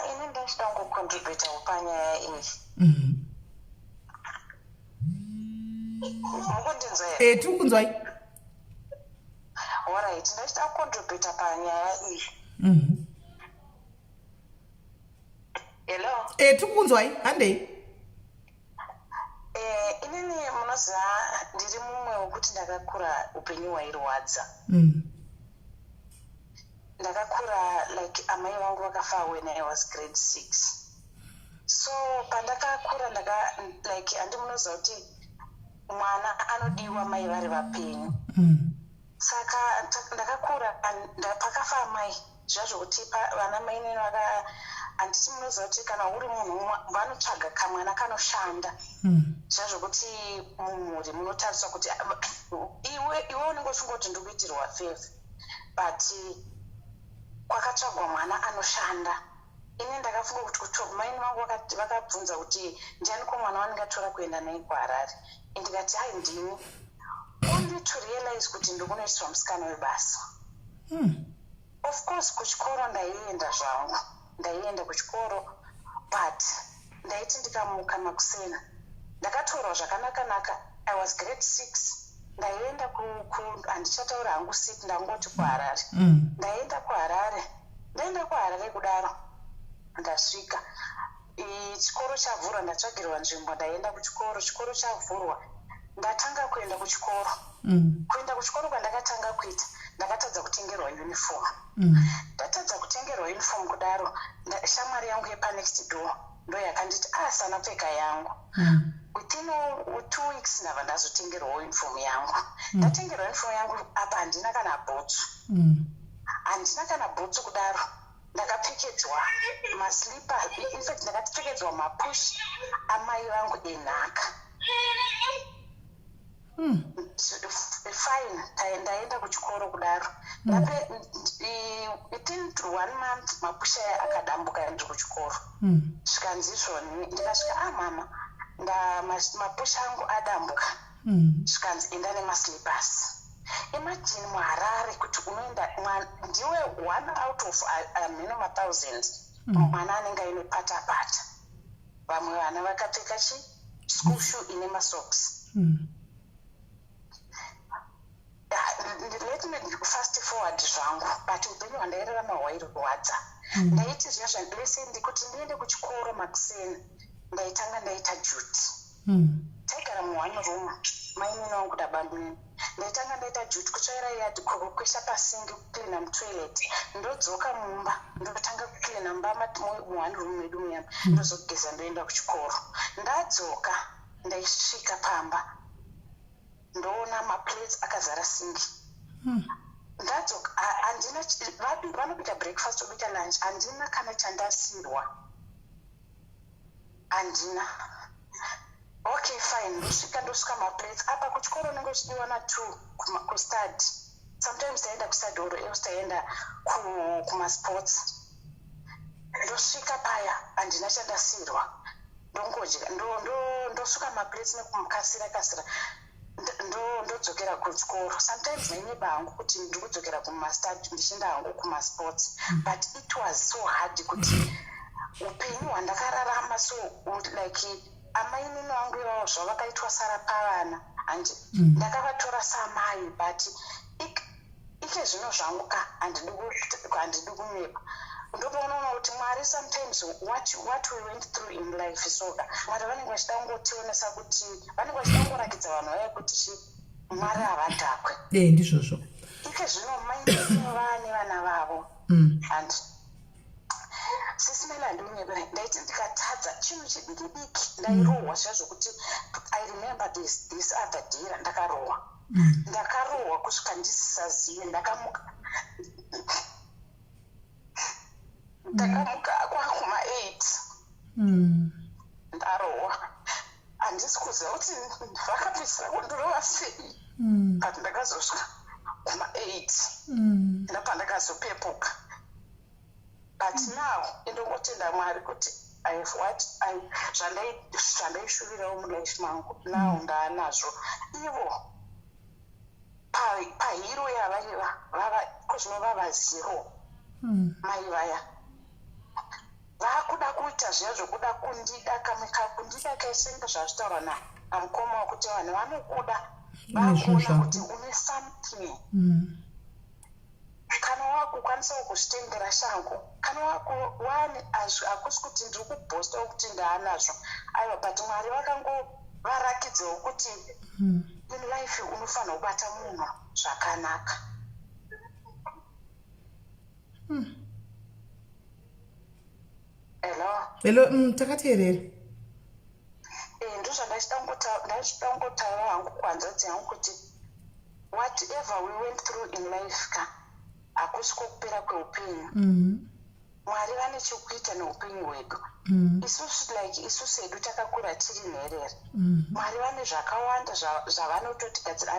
Ini ndachida kungocontribute panyaya iyi. Mukundinzwa here? Tiri kunzwai. Alright, ndachida kucontribute panyaya iyi. Hello? Tiri kunzwai, handei. Inini munoziva ndiri mumwe wekuti ndakakura upenyu hwairwadza. Ndakakura like amai vangu vakafa when I was grade 6. So pandakakura like handi munoziva kuti mwana anodiwa mai vari vapenyu. Saka ndakakura pakafa amai zvazvo kuti vana mai neni handiti munoziva kuti kana uri munhu vanotsvaga kamwana kanoshanda. Zvazvo kuti mumhuri munotariswa kuti iwe unenge uchingoti ndikuitirwa favor but kwakatsvagwa mwana anoshanda. Ini ndakafunga kuti maini vangu vakabvunza kuti ndiani ko mwana wandingatora kuenda naye kuHarare. Ndikati hai ndini. Only to realize kuti ndikunoiswa musikana webasa. Of course kuchikoro ndaienda zvangu. Ndaienda kuchikoro but ndaiti ndikamuka makusena ndakatorwa zvakanaka. I was grade 6. Ndaienda handichataura hangu sick ndangoti kuHarare. Ndaenda kuHarare kudaro ndasvika chikoro chavhurwa ndatsvagirwa nzvimbo ndaenda chikoro chavhurwa ndatanga kuenda kuchikoro. Kuenda kuchikoro kwandakatanga kuita ndakatadza kutengerwa uniform. Ndatadza kutengerwa uniform kudaro shamwari yangu yepanext door ndo yakanditi sana pfeka yangu. Within 2 weeks ndava ndazotengerwa uniform yangu. Ndatengerwa uniform yangu apa handina kana bhutsu kudaro. Ndakapfekedzwa maslipa, in fact ndakapfekedzwa mapush amai vangu enhaka. Fine, ndaenda kuchikoro kudaro. Within 1 month mapusha akadambuka ndiri kuchikoro. Zvikanzi izvoni ndikasvika mama mapusha angu adambuka. Zvikanzi enda nemaslippers. Imagine muHarare kuti unoenda ndiwe 1 out of many 1000 mwana anenge aine pata. Vamwe vana vakapfeka school shoe ine masocks. Let me fast forward zvangu but upenyu hwandairarama hwairwadza. Ndaiti zviya zvandilese ndikuti ndiende kuchikoro makuseni ndaitanga ndaita juti. Taigara mu1 room mainini wangu dabamini. Ndaitanga ndaita juti kutsvaira yadi kukwesha pasingi kuklina mutoilet. Ndodzoka mumba ndotanga kuklina mumba mu1 room medu muyama ndozogeza ndoenda kuchikoro. Ndadzoka ndaisvika pamba ndoona maplates akazara singi. Ndadzoka handina vanobika breakfast obika lunch handina kana chandasirwa. Handina. Okay fine ndosvika maplates apa kuchikoro unenge uchidiwa na2 kustudy. Sometimes taenda kustudy or else taenda kumasports. Ndosvika paya handina chandasirwa. Ndongodya ndosuka maplates nekumukasira ndodzokera kuchikoro. Sometimes naineba hangu kuti ndiri kudzokera kumastudy ndichienda hangu kumasports but it was so hard kuti upenyu hwandakararama so like amainini vangu ivavo zvavakaitwa sara pavana and ndakavatora samai but ike zvino zvangu ka handidi kunyepa ndopaonaona kuti mwari sometimes what we went through in life soka mwari vanenge vachida kungotionesa kuti vanenge vachida kungorakidza vanhu vaya kuti mwari havadhakwe ndizvozvo ike zvino mainova nevana vavo and SIS MELLY handiunyepera ndaiti ndikatadza chinhu chidiki diki ndairohwa zvezvokuti I remember this other day ndakarohwa kusvika ndisisazive ndakamuka kwakuma 8 ndarohwa handisi kuziva kuti vakapedzisira kundorova sei but ndakazosvika kuma 8 ndapandakazopepuka. But now, indongotenda mwari kuti I have what zvandaishuvirawo mulife mangu now ndaanazvo ivo pahiro yavaiva kozvinova vazero mai vaya vakuda kuita zviya zvokuda kundida kamwe kakundida kaisenge zvazvitaurwa namukoma wokuti vanhu vanokuda vakuona kuti une something kana wakukwanisa kuzvitengera shangu kana wani hakusi kuti ndiri kubhosta wokuti ndaanazvo aiwa but mwari vakangovarakidzawo kuti in life unofanira kubata munhu zvakanaka. Hello, takateerera. Ndozvandachida kungotaura hangu kuhanzvadzi yangu kuti whatever we went through in life hakusi kwokupera kweupenyu. Mwari vane chekuita neupenyu hwedu. Isusu hedu takakura tiri nherera. Mwari vane zvakawanda zvavanototigadzira.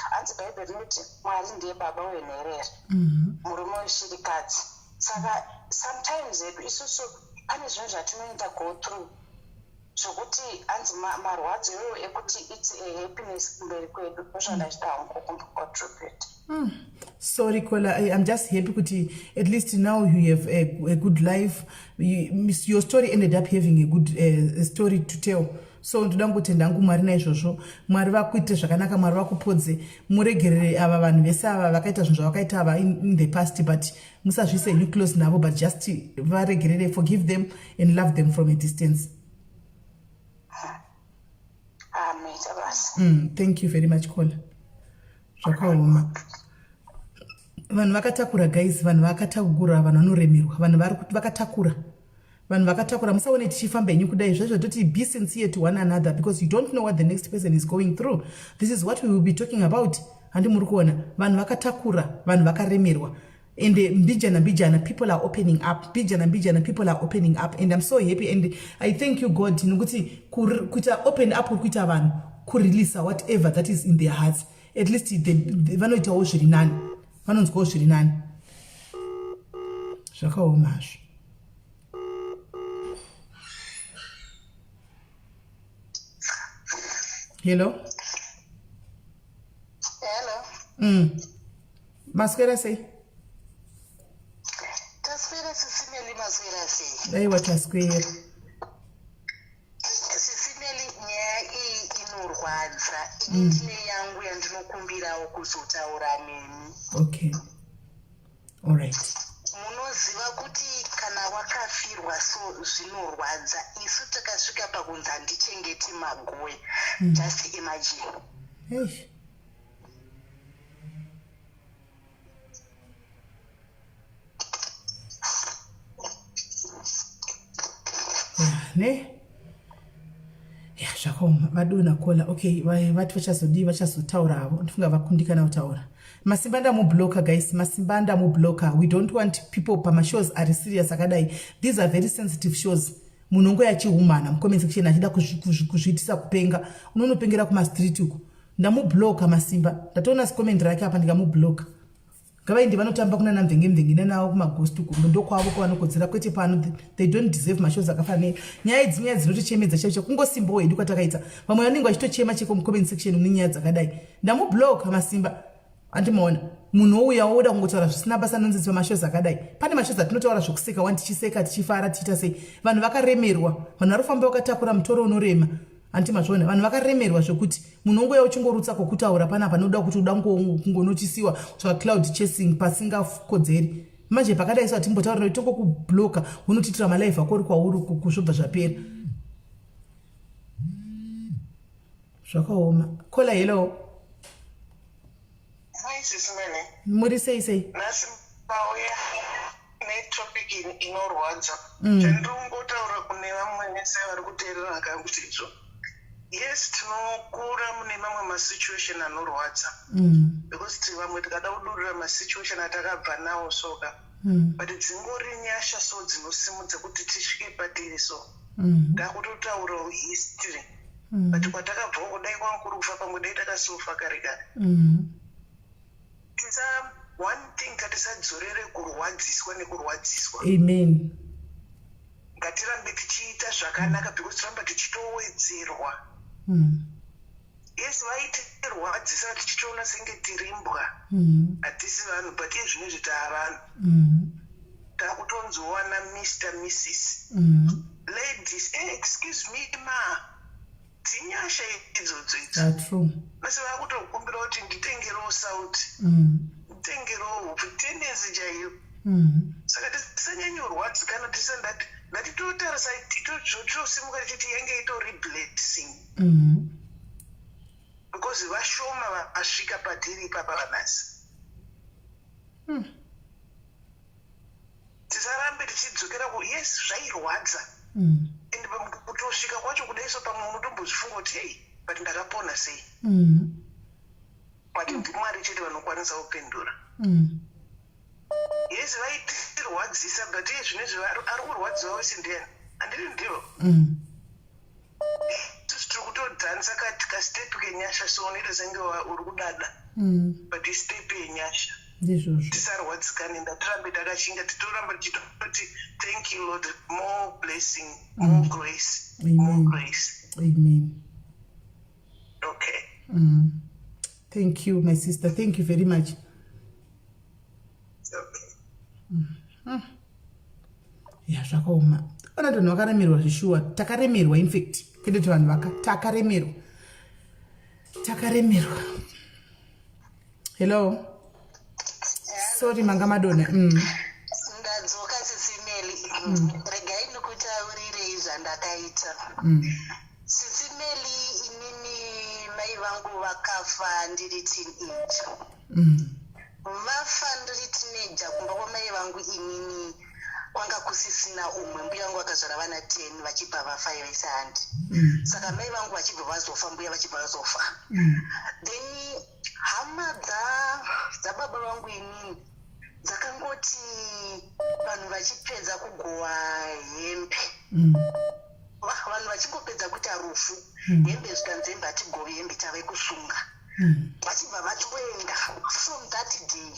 Hanzi bhaibheri rinoti Mwari ndiye baba wenherera, murume weshirikadzi. Saka sometimes hedu isusu pane zvinhu zvatinoenda go through zvokuti hanzi marwadzo iwoyo ekuti it's a happiness kumberi kwedu. Ndozvandachida hangu contribute. Sorry, Kola. I'm just happy kuti at least now you have a good life. Your story ended up having a good story to tell. So ndoda ngotenda hangu Mwari naizvozvo. Mwari vakuite zvakanaka, Mwari vakupodze. Muregerere ava vanhu vese ava vakaita zvinhu zvavakaita ava in the past, but musazvise you close navo, but just varegerere, forgive them and love them from a distance. Amen. Thank you very much, Kola. Zvakaoma. Vanhu vakatakura guys, vanhu vakatagura, vanhu vanoremerwa, vanhu vakatakura. Vanhu vakatakura, musaone tichifamba henyu kudai zvazvo toti be sincere to one another because you don't know what the next person is going through. This is what we will be talking about. Handi muri kuona, vanhu vakatakura, vanhu vakaremerwa. And mbijana people are opening up. Mbijana people are opening up, and I'm so happy and I thank you God nokuti kuita open up kuita vanhu kurelease whatever that is in their hearts. At least vanoitawo zviri nani, vanonzwawo zviri nani. Zvakaoma hazvo. Hello. Maswera sei? Taswera SIS MELLY maswera sei? Aiwa taswera. SIS MELLY nyaya iyi inorwadza. Ndine yangu yandinokumbirawo kuzotaura nemi. Okay. All right. Munoziva kuti kana wakafirwa so zvinorwadza. Isu takasvika pakunzi handichengeti magowe. Just imagine. Hey. Ne? Yeah, zvakaoma. Vadona Kola. Okay, vati vachazotaura havo. Ndifunga vakundikana kutaura. Masimbanda mublocker guys, masimbanda mublocker. We don't want people pama shows are serious akadai. These are very sensitive shows. Munongo yachihumana mcomment section achida kuzviitisa kupenga. Unonopengera kuma street uko. Ndamublocker masimba. Ndatoona comment rake apa ndikamublocker. Ngavaindi vanotamba kuna namvenge nawo kuma ghost uko. Ndokwavo kwavanokodzera kwete pano they don't deserve mashows akafanira. Nyaya dzinya dzinotochemedza chaicho kungosimba wedu kwatakaita. Vamwe vanenge vachitochema cheko mu comment section munyaya dzakadai. Ndamublocker masimba. Andimaona. munhu ouya oda kungotaura zvisina basa nonzitswa mashozi akadai. Pane mashozi atinotaura zvokuseka wani tichiseka tichifara tichita sei. Vanhu vakaremerwa, vanhu varifamba vakatakura mutoro unorema. Anti mazvona vanhu vakaremerwa zvokuti munhu ongoya uchingorutsa kwokutaura panapa noda kuti uda kungonotisiwa sva cloud chasing pasingakodzeri. Manje pakadai so atimbotaura toko kubloka unotitira malife akori kwauri kuzvobva zvapera. Zvakaoma. Kola hello. Hi, SIS MELLY. Muri sei? Nasi pauya netopic inorwadza. Chandingotaura kune vamwe nese vari kuteerera kanguti izvo. Yes, tinokura mune mamwe masituation anorwadza. Because vamwe tikada kudurira masituation atakabva nawo soka. But dzingori nyasha so dzinosimudza kuti tisvike padiri so. Ndakutotaurawo history. But kwatakabva kudai kwankuru kufa pamwe dai takasofa kare kare. One thing ngatisadzorere kurwadziswa nekurwadziswa. Amen. Ngatirambe tichiita zvakanaka because tiramba tichitowedzerwa. Yes, vaitirwadzisa tichitoona senge tirimbwa. Hatisi vanhu but izvinezvi taavanhu. Takutonzowana Mr. Mrs. Ladies, excuse me ma. Tinyasha idzodzo idzi. True. Mase vakutokumbira kuti nditengerewo sauti. Nditengerewo hupu tendensi chaiyo. Saka tisanyanyorwadzi kana tisandati ngatitotarisa titosimuka tichiti yange itoreblessing. Because vashoma vasvika padhiri ipapa vanasi. Tisarambe tichidzokera yes zvairwadza. And kutosvika kwacho kudaiso pamwe unotombozvifunga kuti hey but ndakapona sei. But ndimwari chete vanokwanisa kupindura. Yes, vaitirwadzisa but zvinezvi ari kurwadziwa wese ndiani handiri ndivo. Tiri kutodhanisa kastep kenyasha so unoita senge uri kudada. But istep yenyasha. Tisarwadzikane ndatirambe takachinga titoramba tichitoti thank you Lord, more blessing, more grace. Amen. More grace. Amen. Okay. Thank you my sister, thank you very much. Okay. Ya zvakaoma. Ona vanhu vakaremerwa zvishuwa, takaremerwa in fact. Kedoti vanhu takaremerwa. Hello. Sorry manga madona. Ndadzoka SIS MELLY. Regai ndikutaurire zvandakaita. SIS MELLY inini mai vangu vakafa ndiri teenager. Vafa ndiri teenager kumba kwamai vangu inini kwanga kusisina umwe. Mbuya vangu vakazvara vana 10 vachibva vafa vese handi. Saka mai vangu vachibva vazofa mbuya vachibva vazofa. Then hama dzababa vangu inini dzakangoti vanhu vachipedza kugowa hembe. Vanhu vachingopedza kuita rufu hembe zvikanzembe hatigove hembe tave kusunga. Vachibva vatoenda from that day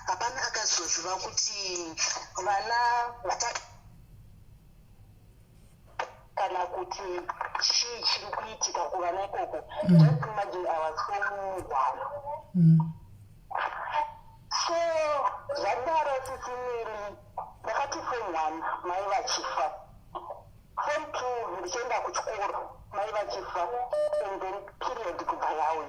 hapana akazoziva kuti vana kana kuti chii chiri kuitika kuvana ikoko. Just imagine I was home one. So zvadaro SIS MELLY ndakati form 1 mai vachifa, form 2 ndichienda kuchikoro mai vachifa, and then period kubva yawe.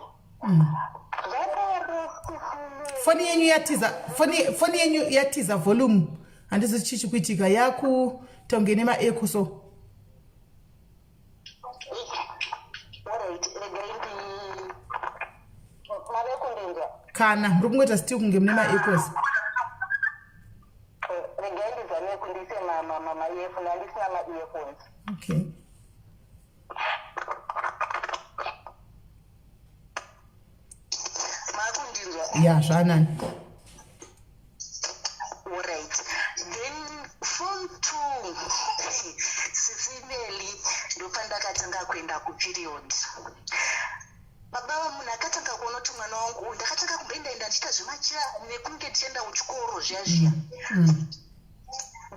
Zvadaro SIS MELLY. Foni yenyu yatiza volume handisi chichi kuitika yakutonge nemaeko so. Kana muri kungoita still kunge mune maecos. Regai ndizame kundise ma-earphone handisina ma-earphones. Okay. Makundinzwa? Yeah, zvanani. Alright. Then form 2 SIS MELLY ndopandakatanga kuenda kuperiod. Baba munhu akatanga kuona kuti mwana wangu ndakatanga kumboenda ndichita zvemachira nekunge tichienda kuchikoro zviya.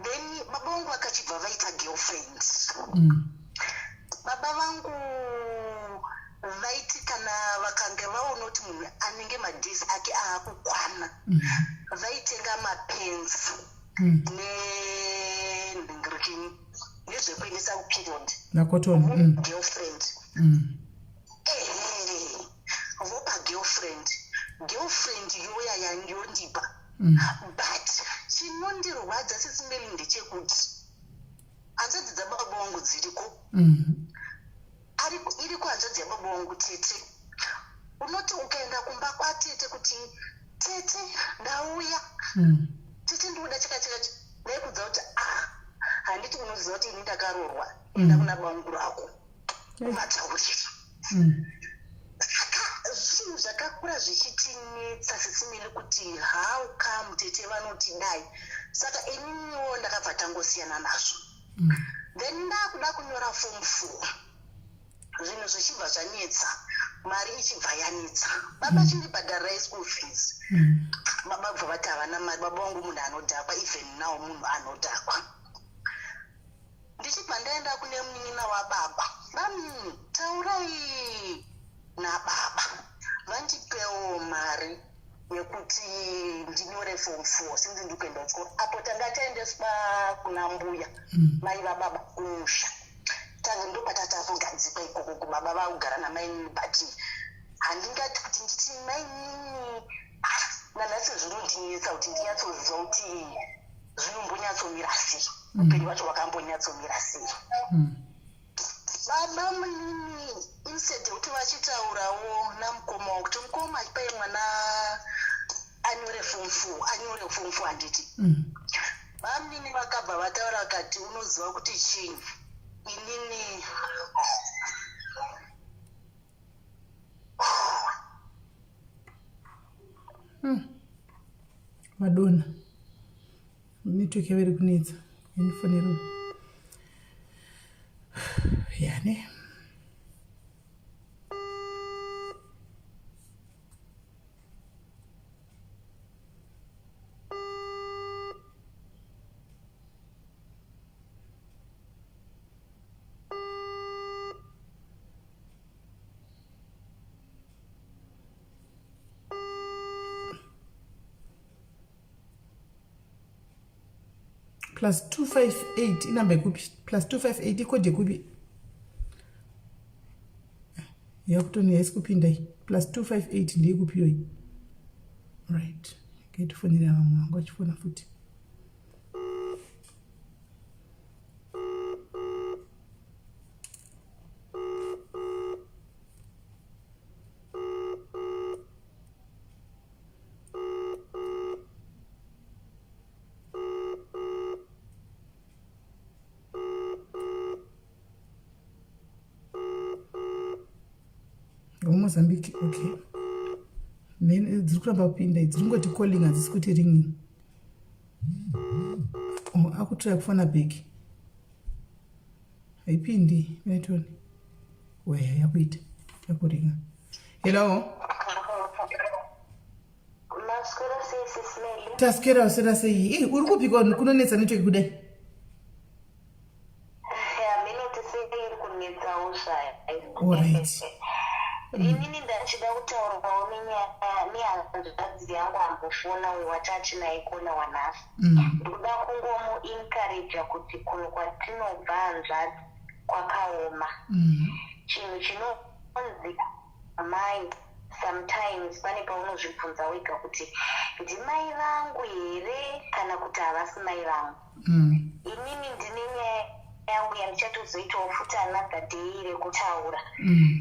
Then baba vangu vakachibva vaita girlfriend. Baba vangu vaiti kana vakange vaona kuti munhu anenge madhezi ake aakukwana ndaitenga mapenzi nezvekuendesa kuperiod girlfriend vopa girlfriend yoya yandiondipa but chinondirwadza sesimeli ndechekuti hanzvadzi dzababa vangu dziriko iriko hanzvadzi yababa vangu tete unoti ukaenda kumba kwatete kuti tete ndauya tete ndikuda chakachakachi ndaikudza kuti handiti unoziva kuti ini ndakarorwa enda kuna bangu rako umataurira saka zvinhu zvakakura zvichitinetsa sesimili kuti how come tete vanotidai saka ininiwo ndakabva tangosiyana nazvo then ndakuda kunyora form 4 zvinhu zvichibva zvanetsa mari ichibva yanetsa baba chindibhadharirai school fees baba bva vati havana mari baba vangu munhu anodhakwa even now munhu anodhakwa ndichibva ndaenda kune munin'ina wababa taurai nababa vandipewo mari yekuti ndinyore form 4 sinzi ndikuenda kuchikoro apo tanga taendeswa kuna mbuya mai vababa kumusha tange ndopatatakugadzikwa ikoko kubaba vakugara namainini but handingati kuti nditi mainini nanhasi zvinondinetsa kuti ndinyatsoziva kuti zvinombonyatsomira sei upenyu wacho wakambonyatsomira sei baba munini instead yekuti vachitaurawo namukoma wangu kuti mukoma pai mwana anyore form 4 handiti vamunini vakabva vataura vakati unoziva kuti chinyi inini madonna netoke veri kunetsa inifaniro yani plus 258 inamba ikupi plus 258 ikode kupi yakutoni yasikupinda plus 258 ndiyekupiyo iyi right ngatifonera vamwe vangu vachifona futi Mozambique, okay. Men dziri kuramba kupinda idzi ringoti calling hadzisi kuti ringing. Akutoya kufona bheki haipindi netoni weya yakuita yakuringa. Hello taskera usera sei uri kupika kunonetsa network kudai alright. Inini ndachida kutaurawo nehanzvadzi yangu ambofona watati naikona wanafu ndikuda kungomuencouragea kuti kuno kwatinobva hanzvadzi kwakaoma chinhu chinonzi mai sometimes pane paunozvibvunza wega kuti ndimai vangu here kana kuti havasi mai vangu. Inini ndine nyaya yangu yandichatozoitawo futi another day rekutaura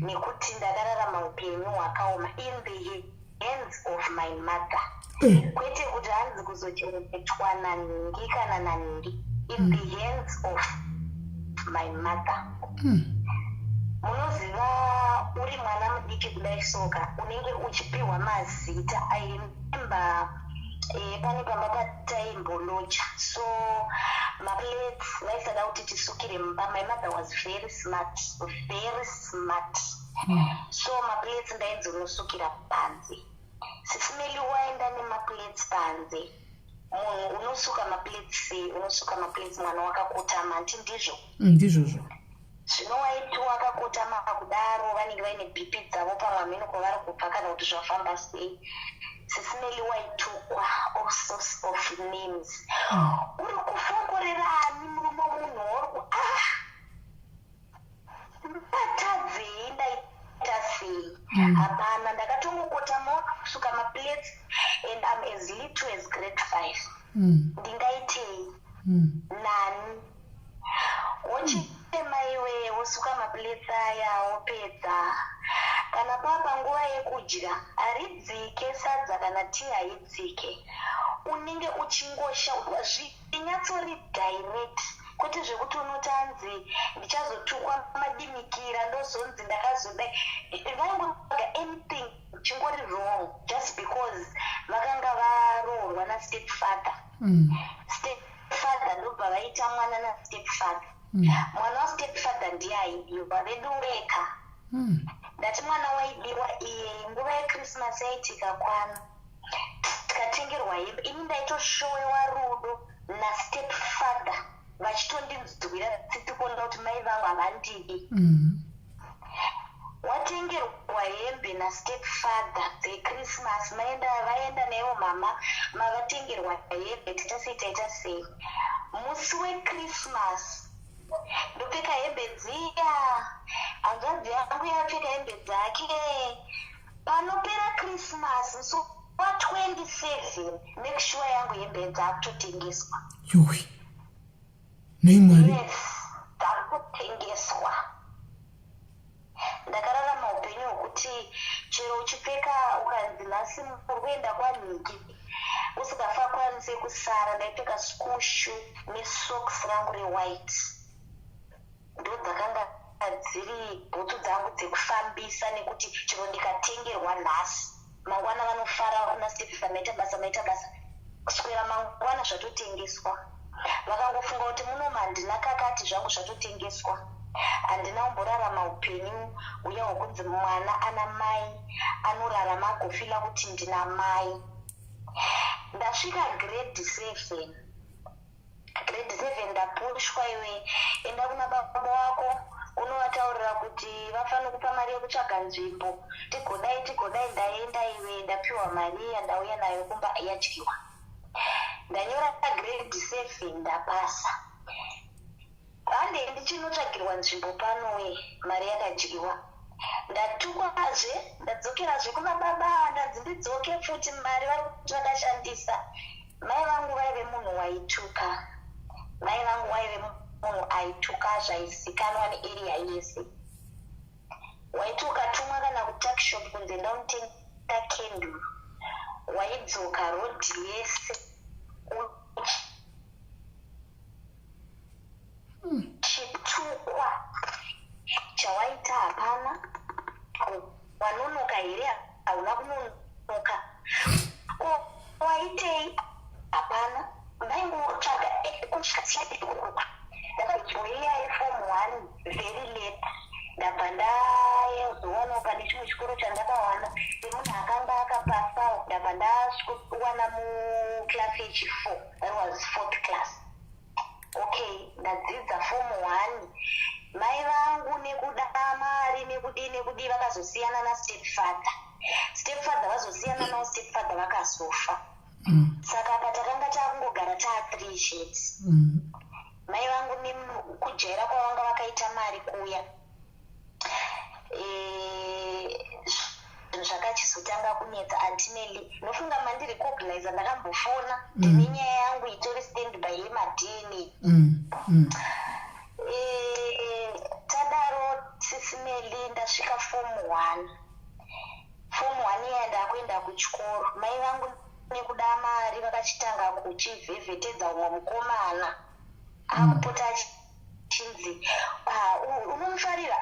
nekuti ndakararama upenyu hwakaoma in the hands of my mother kwete kuti hanzi kuzochengetwa naningi kana naningi in the hands of my mother. Munoziva uri mwana mudiki kudai soka unenge uchipiwa mazita. I remember pane pamba pataimbolocha so maplates vaisada kuti tisukire mumba. My mother was very smart so maplates ndaidzonosukira panze. Sisimeli waenda nemaplates panze munhu unosuka maplates unosuka maplates mwana wakakotama nti ndizvozvo zvino waiti wakakotama kudaro vanenge vaine bp dzavo pamwe mhino kwavari kubva kana kuti zvafamba sei sisimeli waitukwa all sorts of names uri kufongorerani murume munhu wauri mbatadzei ndaita sei hapana ndakatongokota maona kusuka maplates and I'm as little as grade 5 ndingaitei nani wochite maiwe wosuka maplates aya wopedza kana papa nguva yekudya haridzike sadza kana tii haidzike unenge uchingoshaurwa zvinyatsouri direct kwete zvekuti unotanzi ndichazotukwa madimikira ndozonzi ndakazodai vaingoga anything chingori wrong just because vakanga varoorwa nastepfather stepfather ndobva vaita mwana nastepfather mwana wastepfather ndiye aidiwa vedu veka ndati mwana waidiwa iye nguva yekrismas yaitika kwana tikatengerwa hembe ini ndaitoshowewa rudo nastepfather vachitondinzwira tsitikuona kuti mai vangu havandidi watengerwa hembe nastepfather dzecrismas vaenda naivo mama mavatengerwa hembe titaseitaita sei musi wecrismas ndopfeka hembe dziya hanzvadzi yangu yapfeka hembe dzake panopera krismas musi wa27 make sure yangu hembe dzakutotengeswa yoi neimwari yes dzakutotengeswa ndakararama upenyu hwekuti chero uchipfeka ukanzi nhasi muri kuenda kwanhiki usingafakwanise kusara ndaipfeka skushu nesocks rangu rewhite ndo dzakanga dziri bhutsu dzangu dzekufambisa nekuti chero ndikatengerwa nhasi mangwana vanofara nastepfa maita basa kuswera mangwana zvatotengeswa vakangofunga kuti munoma handina kakati zvangu zvatotengeswa handina kumborarama upenyu uya hwokunzi mwana ana mai anorarama agofila kuti ndina mai ndasvika grade 7 ndapushwa iwe enda kuna baba vako unovataurira kuti vafanira kupa mari yekutsvaga nzvimbo tigodai ndaenda iwe ndapiwa mari yandauya nayo kumba yadyiwa ndanyora grade 7 ndapasa hande ndichinotsvagirwa nzvimbo panowe mari yakadyiwa ndatukwazve ndadzokerazve kuna baba ndanzi ndidzoke futi mari vari kuti vakashandisa mai vangu vaive munhu waituka munhu aituka zvaizikanwa nearea yese waiti ukatumwa kana kutakshop kunze ndaunotenga kenduru waidzoka rodhi yese chitukwa chawaita hapana wanonoka here hauna kunonoka waitei hapana ndaingotsvaga kusvika ndakajoina yeform 1 very late ndabva ndazowanikwa nechimwe chikoro chandakawana semunhu akanga akapasa ndabva ndawana muclass yechi4 that was 4th class okay ndadzidza form 1 mai vangu nekuda mari nekudii vakazosiyana nastepfather vazosiyana nao stepfather vakazofa saka apa takanga takungogara taa3 sheds mai vangu nekujaira kwavanga vakaita mari kuya zvakachizotanga kunetsa ultimately nofunga mandiri recognize ndakambofona ndine nyaya yangu itori standby yemadna tadaro sisimeli ndasvika form 1 iya ndakuenda kuchikoro mai vangu nekuda mari vakachitanga kuchivhevhetedza umwe mukomana akupota chinzi unomufarira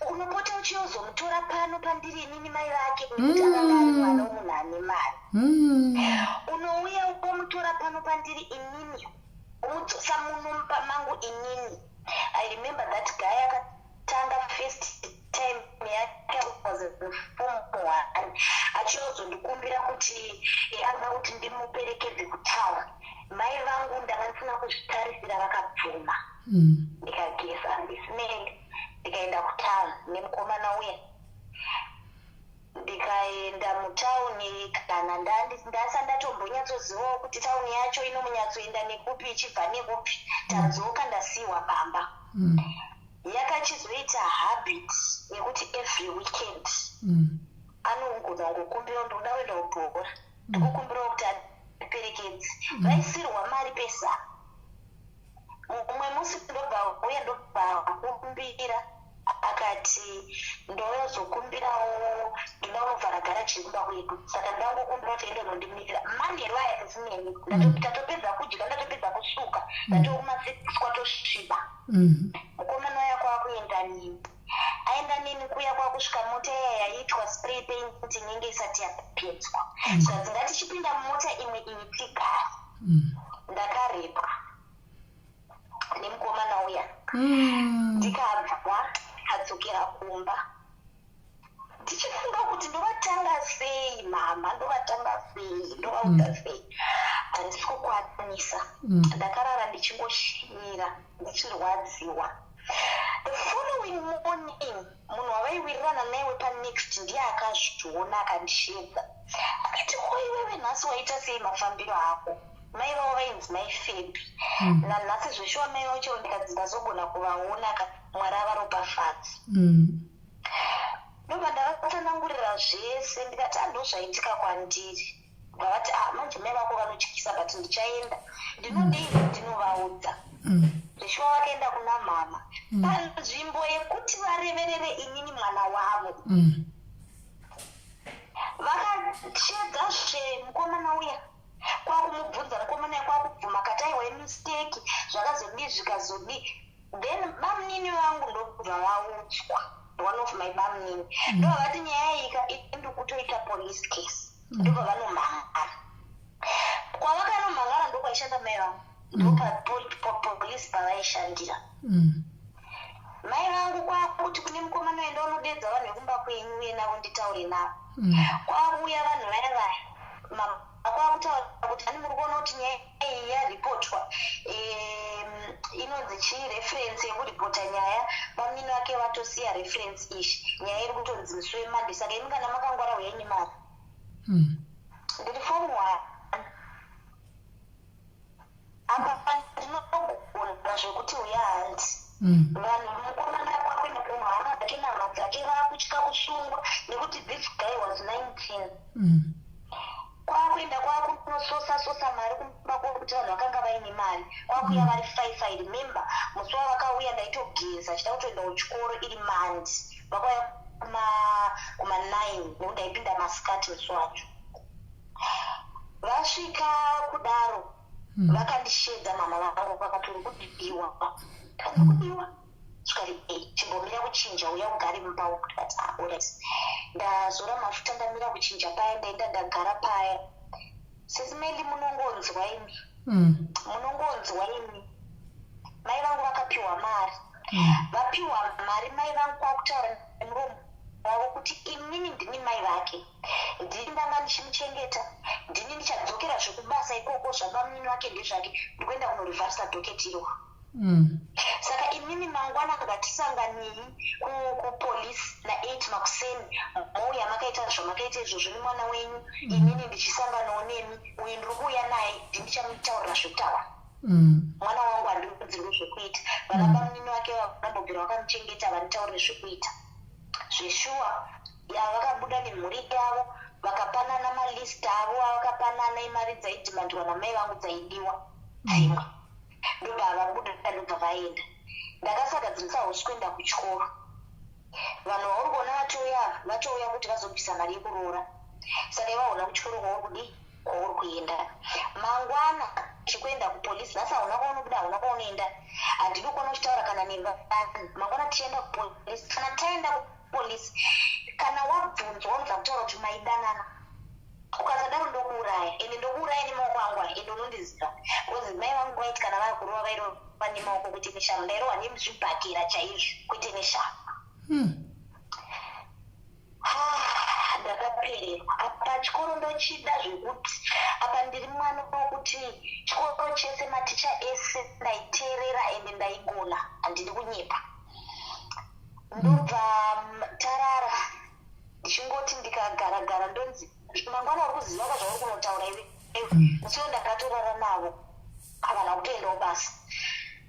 unopota uchiyozomutora pano pandiri inini mai vake nekuti akanga ari mwana womunhu ane mari unouya ukomutora pano pandiri inini umudzosa munomupa mangu inini I remember that guy akatanga first time yake was form 1 achiyozondikumbira kuti anoda kuti ndimuperekedze kutaura mai vangu ndakasina kuzvitarisira vakabvuma ndikagesa ndisimende ndikaenda kutaura nemukomana uya ndikaenda ndikaenda mutauni kana ndasa ndatombonyatsozivawo kuti tauni yacho inomunyatsoenda nekupi ichibva nekupi tadzoka ndasiyiwa pamba. Yakachizoita habit yekuti every weekend anogona ngokumbira ndoda kuenda kubhora ndikukumbira kuti aperekedzi vaisirwa mari pesa. Umwe musi ndobva uya ndobva kukumbira akati ndoyozokumbirawo ndoda kuvhara garaji kumba kwedu saka ndangokumbira kuti ende nondimirira mani raya zimweni ndatopedza kudya ndatopedza kusuka ndatokumasipisi kwatosviba. Mukomana waya kwakuenda nini aenda nini kuya kwakusvika mota iya yaitwa spray paint inenge isati yapedzwa saka ngatichipinda mumota imwe iyi tigara ndakarepwa nemukomana uya ndikabva adzokera kumba ndichifunga kuti ndovatanga sei mama ndovatanga sei ndovaudza sei handisi kukwanisa ndakarara ndichingoshimira ndichirwadziwa. The following morning munhu wavaiwirirana naiwe panext ndiye akazviona akandishedza akati iwewe nhasi waita sei mafambiro ako. Mai vavo vainzi mai Febi nanhasi zveshuwa mai vavo chero ndikadzingazogona kuvaona Mwari avaropafadzi. Ndobva ndakatsanangurira zvese ndikati andozvaitika kwandiri vavati manje mai vako vanotyisa but ndichaenda ndinodei ndinovaudza. Zveshuwa vakaenda kuna mama panzvimbo yekuti vareverere inini mwana wavo vakashedzazve mukomana uya kwakumubvunza mukomana uya kwakubvuma kati aiwa mistake zvakazodii zvikazodii then bamunini vangu ndobva vaudzwa one of my bamunini ndobva vati nyaya iyi ndikutoita police case ndobva vanomhangara kwavakanomhangara ndokwaishanda mai vangu ndopapolisi pavaishandira. Mai vangu kwakuti kune mukomana uenda unodedza vanhu vekumba kwenyu uye navo nditaure navo kwakuuya vanhu vaya kwakutaura kuti ani muri kuona kuti nyaya iyi yaripotwa inonzi chii reference yekuripota nyaya bamunini vake vatosiya reference ishi nyaya iri kutonzi misi wemande saka imi kana makangwara uyenyi mari ndiri form 1 apa ndinogona zvekuti uya handi vanhu mukomana kwakwenda kumhana dzake nama dzake vakutya kusungwa nekuti this guy was 19 kwakuenda kwakunososa mari kumba kwokuti vanhu vakanga vaine mari kwakuya vari 5 I remember musi wavakauya ndaitogeza chida kutoenda kuchikoro iri mandi vakauya kuma9 nekuti ndaipinda masikati musi wacho vasvika kudaro vakandishedza mama vangu kwakatori kudiwa svikati chimbomira kuchinja uya ugari mumba wokuti kati alright ndazora mafuta ndamira kuchinja paya ndaenda ndagara paya. SIS MELLY munongonzwa imi mai vangu vakapiwa mari vapiwa mari mai vangu kwakutaura nemuromo wavo kuti inini ndini mai vake ndini ndanga ndichimuchengeta ndini ndichadzokera zvekubasa ikoko zvabamunini vake ndezvake ndikuenda kunorivharisa doketiwa. Saka inini mangwana ngatisanganiyi kupolisi na8 makuseni mouya makaita zvamakaita izvozvo nemwana wenyu inini ndichisanganawo nemi uyu ndiri kuuya naye ndichamutaurira zvekutaura mwana wangu handikudzirwe zvekuita vana bamunini vake vanambobvira vakamuchengeta vanitaurire zvekuita zveshuwa yavakabuda nemhuri yavo vakapanana malist avo avakapanana imari dzaidhimandwa namai vangu dzaidiwa dzimwe ndobva vabuda ndobva vaenda ndakasagadzirisa hosi kuenda kuchikoro vanhu vauri kuona vatouya kuti vazobvisa mari yekuroora saka ivaona kuchikoro kwauri kuenda mangwana chikuenda kupolisi nhasi hauna kwaunobuda hauna kwaunoenda handidi kuona uchitaura kana nevanhu mangwana tichienda kupolisi kana taenda kupolisi kana wabvunzwa unobva kutaura kuti maidanana ukasadaro ndokuuraya ende ndokuuraya nemaoko angu ende unondiziva bcause mai vangu vaiti kana vakurova vairova nemaoko kuite neshama ndairohwa nemuzvibhakira chaizvo kuite neshama. Ndakapererwa apa chikoro ndochida zvekuti apa ndiri mwana wokuti chikoro chese maticha ese ndaiteerera ende ndaigona handidi kunyepa ndobva tarara ndichingoti ndikagara ndonzi mangwana uri kuziva kwazvauri kunotaura iwe musiwo ndakatorara navo kana kutoendawo basa.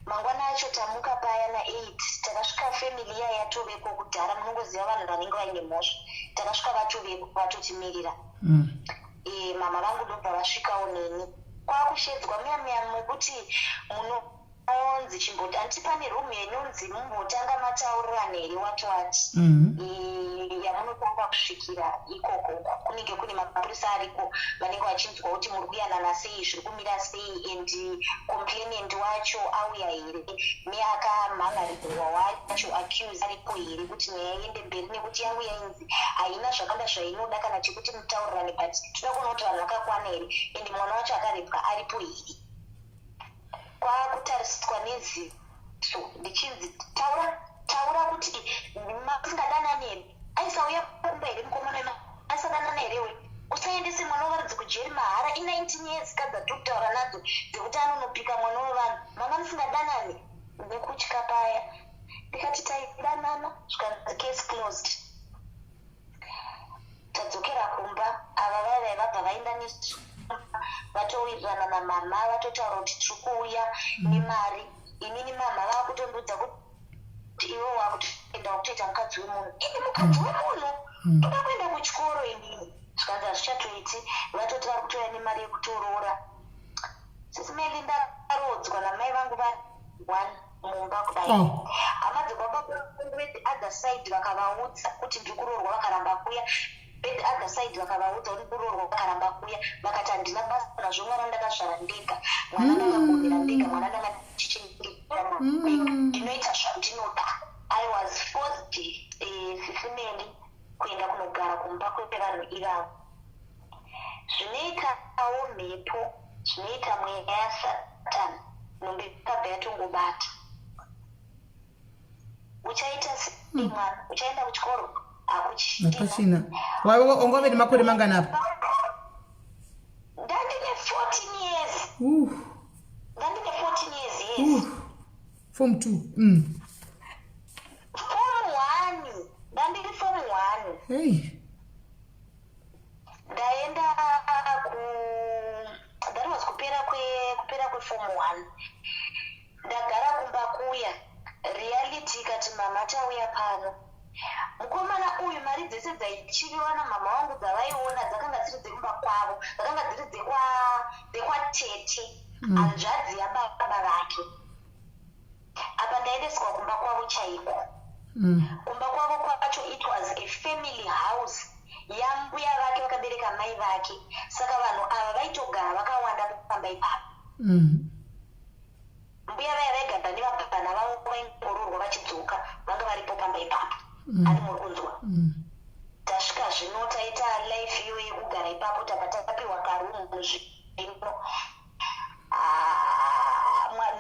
Mangwana acho tamuka paya na8 takasvika family iya yatoveko kudhara, munongoziva vanhu vanenge vaine mhosva, takasvika vatoveko vatotimirira. Mama vangu ndobva vasvikawo neni kwakushedzwa muyamuyamwe kuti munonzi chimboti anditi pane rumu inonzi mumbotanga mataurirana here wati yamunotanga kusvikira ikoko kunenge kune mapurisa ariko vanenge vachinzwa kuti muri kuyanana sei, zviri kumira sei, and complainant wacho auya here neakamhangarirwa wacho accuse aripo here kuti neyaende mberi, nekuti yangu yainzi haina zvakanda zvainoda kana chekuti mutaurirane, but toda kuona kuti vanhu vakakwana here and mwana wacho akarepwa aripo here. Kwakutariswa neziso ndichinzi taura kuti masingadanani here, aisauya kumba here mukomana asadanana herewe, usaendese mwana wavaridzi kujeri mahara i19 years kadzatokutaura nadzo dzekuti anonopika mwana wevanhu, mama musingadanani. Nekutya paya ndikati taidanana, zvikanzi case closed. Tadzokera kumba, ava vaya vabva vaenda nesu vatowirirana namama, vatotaura kuti tiri kuuya nemari. Inini mama vakutondiudza kuti iwe wakutoenda kutoita mukadzi wemunhu. Ini mukadzi wemunhu toda kuenda kuchikoro inini. Zvikanzi hazvichatoiti, vatotara kutoya nemari yekutorora. Sisi Melly ndarodzwa namai vangu vari 1 mumba kudai. Hama dzebaba other side vakavaudza kuti ndiri kuroorwa, vakaramba kuya. Other side vakavaudza kuti kuroorwa, vakaramba kuya. Vakati handina basa nazvo, mwana ndakazvara ndega, mwana ndakagomera ndega, mwana ndakachichingira ndinoita zvandinoda. I was forced Sisi Melly kuenda kunogara kumba kwevanhu ivavo. Zvinoitawo mhepo, zvinoita mweya yaSatani, nombe kabva yatongobata. Uchaita sei mwana? Uchaenda kuchikoro? Hakuchina. Wanga vene makore mangana apa? Ndandine 14 years. Ndandine 14 years, yes. Form 2. Form 1. Ndandine form 1. Hey. Ndaenda that was kupera kwe form 1. Ndagara kumba kuya. Reality ikati mama tauya pano. Mukomana uyu mari dzese dzaichiriwa namama vangu dzavaiona dzakanga dziri dzekumba kwavo, dzakanga dziri dzekwatete, hanzvadzi yababa vake. Apa ndaendeswa kumba kwavo chaiko. Kumba kwavo kwacho it was a family house yambuya vake vakabereka mai vake, saka vanhu ava vaitogara vakawanda pamba ipapo. Mbuya vaya vaigara nevabhana vavo vaingororwa vachidzoka, vanga varipo pamba ipapo. Ari muri kunzwa. Tasvika zvino taita life iyo yekugara ipapo, tabva tapiwa karumu zvino.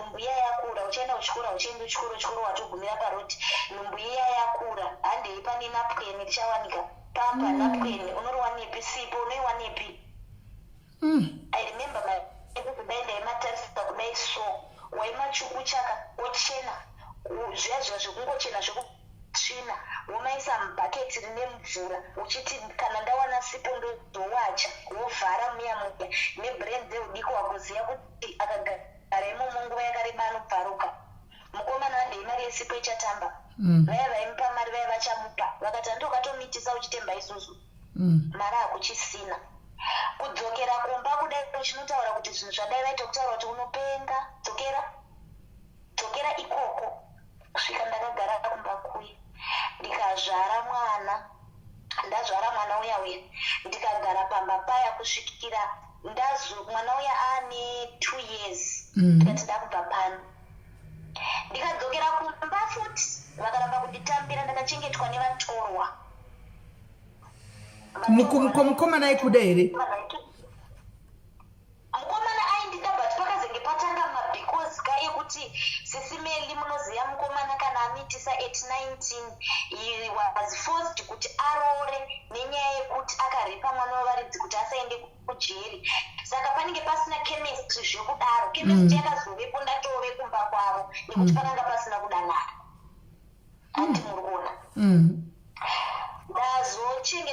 Mbuya yakura, uchaenda kuchikoro, uchienda kuchikoro watogumira paroti. Mbuya yakura, handei pane napkeni richawanika. Pampa napkeni unoriwanepi, sipo unoiwanepi. I remember kudai ndaimatarisa kudai so, waimatsvuku chaka, wochena, zviya zvekungochena zvekutsvina, womaisa mubhaketi rine mvura, uchiti kana ndawana sipo ndowacha, wovhara muya nebrand dzeudiko, wakuziva kuti akagara imomo nguva yakareba anobvaruka. Mukomana handei mari yesipo ichatamba. Vaya vaimupa mari vaya vachamupa, vakati ndokatomitisa uchitemba isusu. Mari hakuchisina. Kudzokera kumba kudai chinotaura kuti zvinhu zvadai vaita kutaura kuti unopenga, dzokera ikoko. Kusvika ndakagara kumba kuya, ndikazvara mwana, ndazvara mwana uya ndikagara pamba paya kusvikira mwana uya ane 2 years. Ndikati ndakubva pano, ndikadzokera kumba futi, vakaramba kunditambira, ndakachengetwa nevatorwa. Mukomana aikuda here? Mukomana aindida, but pakazenge patanga mabhikozi ekuti Sisi Melly munoziva mukomana kana amitisa at 19 he was forced kuti aroore nenyaya yekuti akarepa mwana wavaridzi kuti asaende kujeri. Saka panenge pasina chemistry zvekudaro. Chemistry yakazovepo ndatove kumba kwavo nekuti pananga pasina kudanana. Ati muri kuona. Ndazochengetwa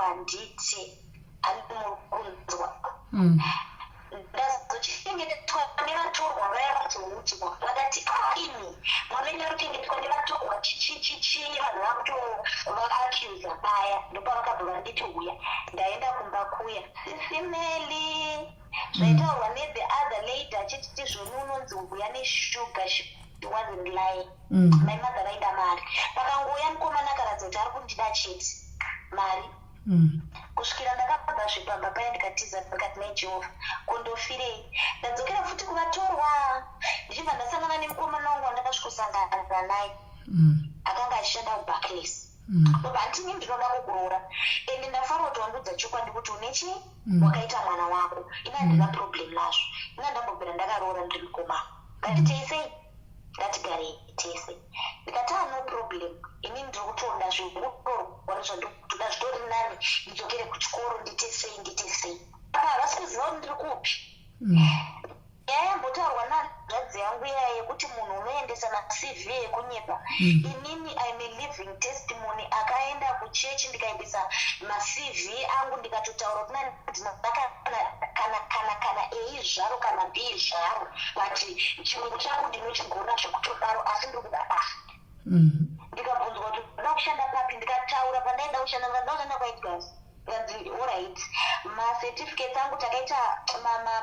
handiti ari mukunzwa ndazochengetedzwa nevatorwa vaya vazoutwa vakati imi mwanenya kuchengetedzwa nevatorwa chichichichi vanhu vakutovaaccusa baya ndopavakabva vanditi uya ndaenda kumba kuya sisimeli zvaitaurwa nethe other lady achititi zvoni unonzi uya neshuga she wasn't lying my mother vaida mari pakangouya mukomana akaratidza kuti ari kundida chete mari kusvikira ndakabva zvipamba paya ndikatiza ndikati najehovha kundofirei ndadzokera futi kuvatorwa ndichibva ndasangana nemukomana wangu wandakasvikusangana naye akanga achishanda kubarclays obva handini ndinoda kukuroora ende ndafara kutowandudza chokwadi kuti unechi wakaita mwana wako ina handina problem nazvo ina ndambobvira ndakaroora ndiri mukomana ngatiteisei ngatigarei tese ndikati no problem ini ndiri kutoda zvekurorwa zvandoda zvitori nani ndidzokere kuchikoro nditesei havasi kuziva kuti ndiri kupi yayambotaurwa nanzvadzi yangu iya yekuti munhu unoendesa macv ekunyepa inini I'm a living testimony akaenda kuchechi ndikaendesa macv angu ndikatotaura kuti kana a zvaro kana b zvaro but chirungu changu ndinochigona zvekutodaro asi ndiri kuda ndikabvunzwa kuti nda kushanda papi ndikataura pandaenda kushanda ndaoshanda kwaitgasi kanzi alright macertificates angu takaita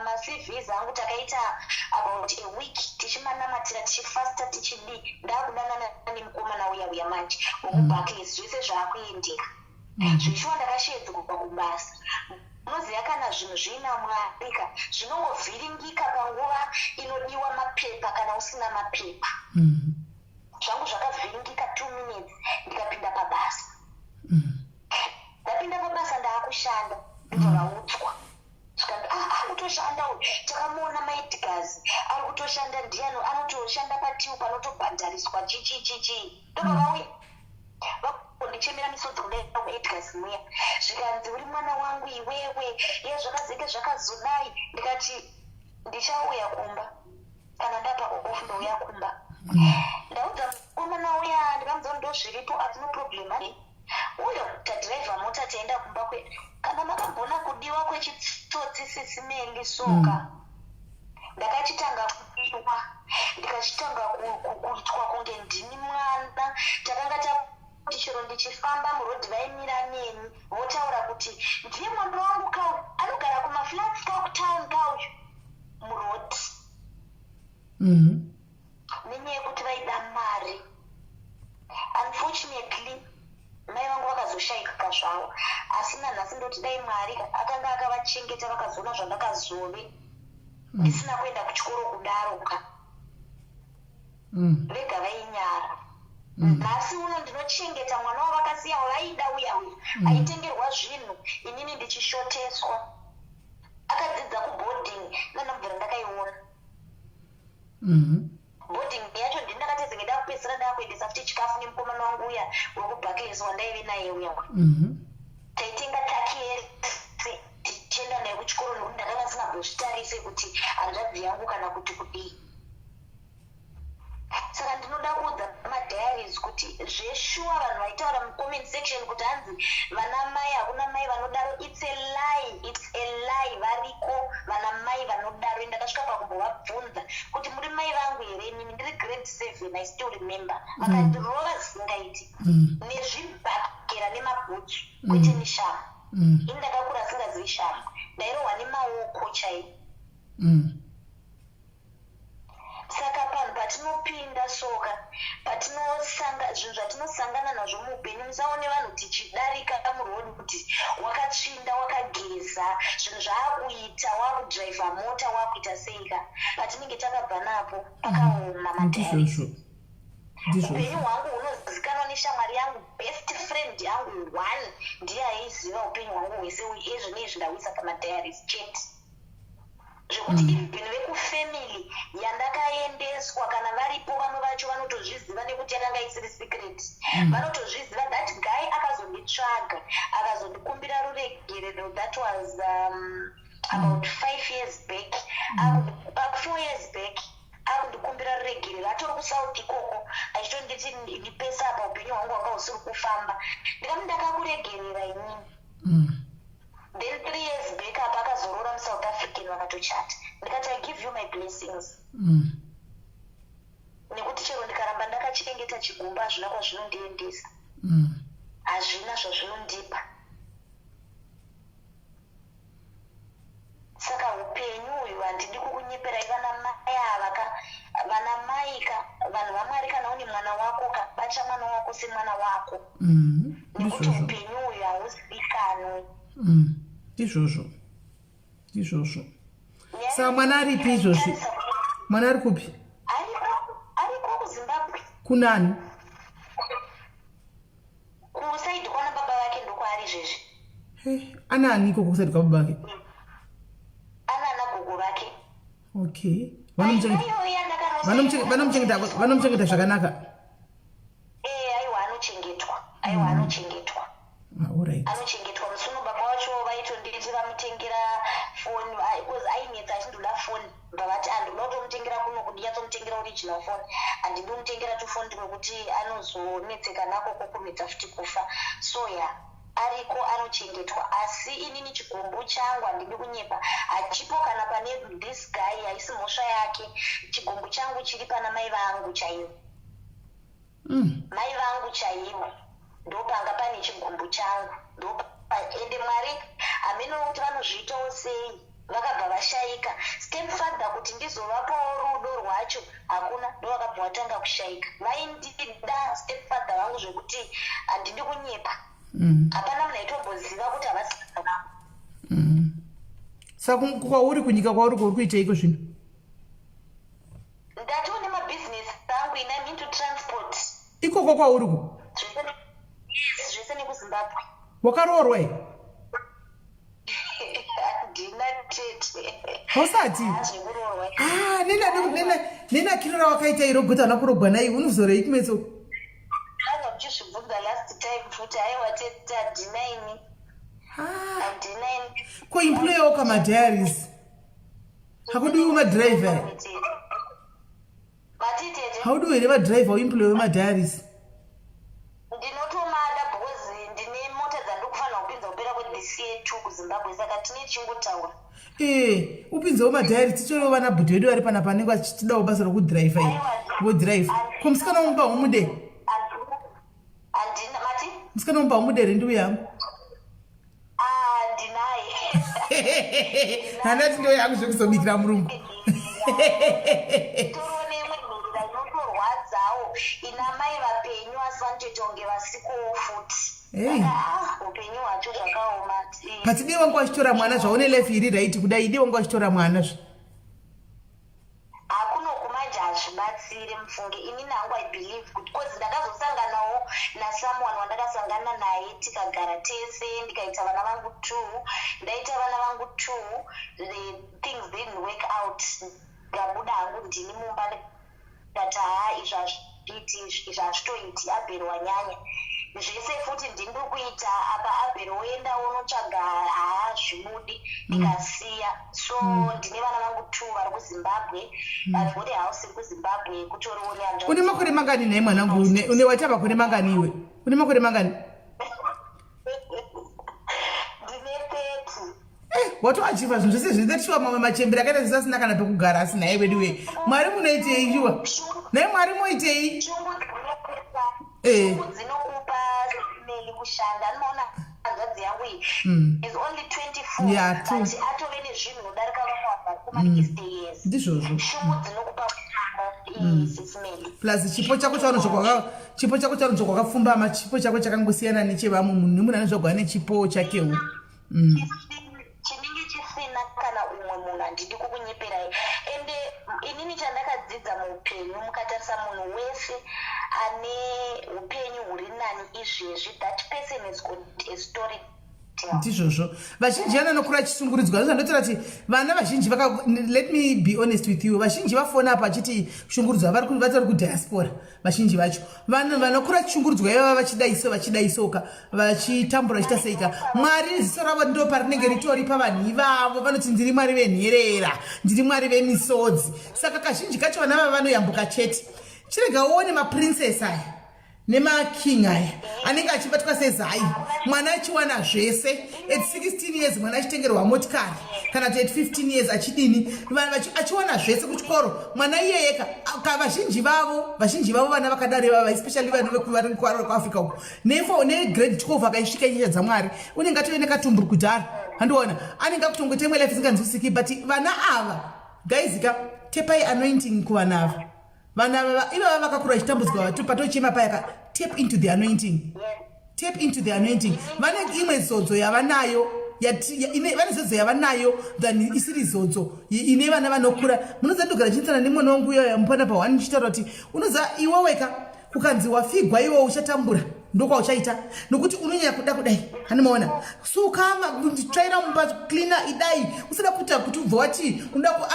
macvs angu takaita about a week tichimanamatira tichifasta tichidi ndakudanana nemukomana uya manje wekubarclays zvese zvaakuendeka zvichiwa ndakashedzwa kubasa unoziva kana zvinhu zvina muafrica zvinongovhiringika panguva inodiwa mapepa kana usina mapepa zvangu zvakavhiringika 2 minutes ndikapinda pabasa ndapinda pabasa ndaakushanda ndobvautswa zvikati ari kutoshanda uyu takamuona maidgazi ari kutoshanda ndiano anotoshanda patiu panotobhadhariswa chichichichi ndobvavauya vakondichemera misodzi kudaita muedgazi muya zvikanzi uri mwana wangu iwewe ye zvakazenge zvakazodai ndikati ndichauya kumba kana ndapa ofu ndouya kumba ndaudza mukomana uya ndikamudza kuti ndozviripo hatina problem ani uyo tadhiraivha mota taenda kumba kwedu kana makambona kudiwa kwechitsotsi sisimeli soka ndakachitanga kudiwa ndikachitanga kuitwa kunge ndini mwana takanga takuti chero ndichifamba murodhi vaimira neni votaura kuti ndiye mwambo wangu kau anogara kumaflats kautown kauyu murodhi nenyaya yekuti vaida mari unfortunately mai vangu vakazoshaika zvavo asi nanhasi ndoti dai mwari akanga akavachengeta vakazoona zvandakazove ndisina kuenda kuchikoro kudaroka vega vainyara nhasi uno ndinochengeta mwana wavakasiya wavaida uya aitengerwa zvinhu inini ndichishoteswa akadzidza kuboarding nanamvura ndakaiona boarding yacho ndindakateze ngeda kupedzisira ndakuendesa futi chikafu nemukomana wangu uya wekubarclays wandaive naye uya taitenga takiyese tichienda naye kuchikoro nokuti ndakanga sina kuzvitarise kuti hanzvadzi yangu kana kuti kudii saka ndinoda kuudza madiaries kuti zveshuwa vanhu vaitaura mucomment section kuti hanzi vana mai hakuna mai vanodaro it's a lie variko vana mai vanodaro ndakasvika pakumbovabvunza kuti muri mai vangu here mimi ndiri grade 7 I still remember vakandirova zisingaiti nezvibhakera nemabhutsu kwete neshambo ini ndakakura singazivi shambo ndairohwa nemaoko chaivo saka panhu patinopinda soka zvinhu zvatinosangana nazvo muupenyu musaone vanhu tichidarika murodi kuti wakatsvinda wakageza zvinhu zvaakuita wakudhiraivha mota wakuita seika patinenge takabva napo pakaoma madhari upenyu hwangu hunozivikanwa neshamwari yangu best friend yangu 1 ndiye aiziva upenyu hwangu hwese ezvinezvi ndauisa pamadhayaris chete zvekuti even vekufamily yandakaendeswa kana varipo vamwe vacho vanotozviziva nekuti yakanga isiri secret vanotozviziva that guy akazonditsvaga akazondikumbira ruregerero that was about 5 years back 4 years back akundikumbira ruregerero atori kusauti ikoko achitonditi ndipesa apa upenyu hwangu hwanga husiri kufamba ndikati ndakakuregerera inini then 3 years back apa akazorora muSouth African vakatochata. Ndikati I give you my blessings. Nekuti chero ndikaramba ndakachengeta chigumba hazvina kwazvinondiendesa. Hazvina zvazvinondipa. Saka upenyu uyu handidi kukunyeperai vana maika vanhu vaMwari. Kana uni mwana wako kabata mwana wako semwana wako. Nekuti upenyu uyu hauzivikanwi. Izvozvo. Saka mwana aripi izvozvi? Mwana ari kupi? Ariko kuZimbabwe. Kunani? Kusaidi kwana baba vake ndokwaari izvezvi. Anani iko kusaidi kwababa vake? Anana gogo vake. Okay. Vanomchengeta zvakanaka. Aiwa anochengetwa. Alright. Anochengetwa. Musuno baba wacho vaitonditi vamutengera phone because ainetsa achindoda phone. Vavati andoda kutomutengera kuno kudiyatomutengera original phone. Handidi kumutengera tuphone twekuti anozonetseka nako kokumedza futi kufa. So ariko anochengetwa. Asi inini chigumbu changu handidi kunyepa. Hachipo kana pane this guy haisi mhosva yake. Chigumbu changu chiri pana mai vangu chaivo. Mai vangu chaivo. Ndopanga pane chigumbu changu. Ende Mwari ameno kuti vanozviitawo sei vakabva vashaika. Stepfather kuti ndizovapawo rudo rwacho hakuna, ndovakabva vatanga kushaika. Vaindida stepfather vangu zvekuti handidi kunyepa. Hapana munhu aitomboziva kuti havasina. Saka kwauri kunyika kwauri kuiteiko zvino? Ndatiwo nemabhizinesi angu ina into transport. Ikoko kwauri ku? Zvese nekuZimbabwe. Wakaroorwa here? Handina tete. Hausati? Nena kiro rawakaita iro guta nakurogwa nai unozorei kumeso? Anga muchizvibvunza last time futi aiwa tete handinaini. Handinaini. Ko employer waka madiaries. Hakudiwi madriver. Matitete. Haudiwi here madriver uemployer wemadiaries. Ndinotomada because ndine mota dzandikufanira kupinza kupera kweDCA2 kuZimbabwe saka tine chingotaura. Upinzawo madhairi tichoriwo vana bhudhi vedu vari pana panenge vachitidawo basa rokudhiraivha iri. Vodhiraivha. Ko musikana womba womude? Handina mati? Musikana womba womude rendiuya yangu? Handinaye. Handati ndiyo yangu zvekuzobikira murungu. Torone mwenhurira inotorwadzawo ina mai vapenyu asi vanotoitonge vasikowo futi. Upenyu hwacho zvakaoma. But dei wangu wachitora mwana zvaone life iri right kudai dei wangu wachitora mwana zve. Hakuno kumanje hazvibatsire mufunge. Inini hangu I believe kuti because ndakazosanganawo nasomeone wandakasangana naye tikagara tese ndikaita vana vangu 2. Ndaita vana vangu 2. The things didn't work out. Ndabuda hangu ndini mumba ndikati izvi hazvitoiti Abel wanyanya. Zvese futi ndiri kuita apa Abel woenda unotsvaga zvimudi ndikasiya. So ndine vana vangu 2 vari kuZimbabwe. I've got a house kuZimbabwe kutoriwo nehanzvadzi. Une makore mangani naye mwanangu? Une waita makore mangani iwe? Une makore mangani? Ndine 30. Watoachiva zvinhu zvese zvinoshuva mamwe machembere akaita zvisasina kana pekugara asina iwe diwe. Mwari munoitei shuwa? Naye Mwari munoitei? Shungu dzinokupa meli kushanda. Anoona hanzvadzi yangu iyi is only 24. Yeah, true. But atove nezvinhu unodarika vamwe vari kuma East years. Ndizvozvo. Shungu dzinokupa kushanda SIS MELLY. Plus chipo chako chaunozvwa kwakapfumbama, chipo chako chakangosiyana nechevamwe munhu nemunhu anozvagwa nechipo chakewo. Chinenge chisina kana umwe munhu handidi kukunyeperai. Ende inini chandakadzidza muupenyu mukatarisa munhu wese ane upenyu huri nani izvezvi, that person has got a story. Ndizvozvo vazhinji vanonokura chishungurudzwa. Ndinotora kuti vana vazhinji let me be honest with you, vazhinji vafona apa achiti kushungurudzwa vari kudiaspora. Vazhinji vacho vanhu vanokura chishungurudzwa ivava vachidaisoka vachitambura chitaseika. Mwari ziso ravo ndo parinenge ritori pavanhu ivavo. Vanoti ndiri mwari venherera, ndiri mwari vemisodzi. Saka kazhinji kacho vana vava vanoyambuka chete. Chirega uone maprincess aya nemaking aya anenge achibatwa sezai mwana achiwana zvese at 16 years mwana achitengerwa motikari kana kuti at 15 years achidini achiwana zvese kuchikoro mwana iyeyeka vazhinji vavo vana vakadari vava especially vanhu vari kuafrica uko negrade 12 akaisvika nyika dzamwari unenge atove nekatumburu kudhara handiona anenge akutongotemwe life isinganzwisiki but vana ava gaizika tepai anointing kuvana ava vana ivava vakakura vachitambudzwa patochema payaka tap into the anointing vane imwe zodzo yavanayo vane zodzo yavanayo than isiri zodzo ine vana vanokura munoza ndogara chitsana nemwana wangu uyo mupana pa1 ndichitaura kuti unoza iwe weka kukanzi wafigwa iwe uchatambura ndokwauchaita nokuti unonyanya kuda kudai hanimaona sukama tsvaira mumba cleaner idai usida kuita kuti ubva wati unoda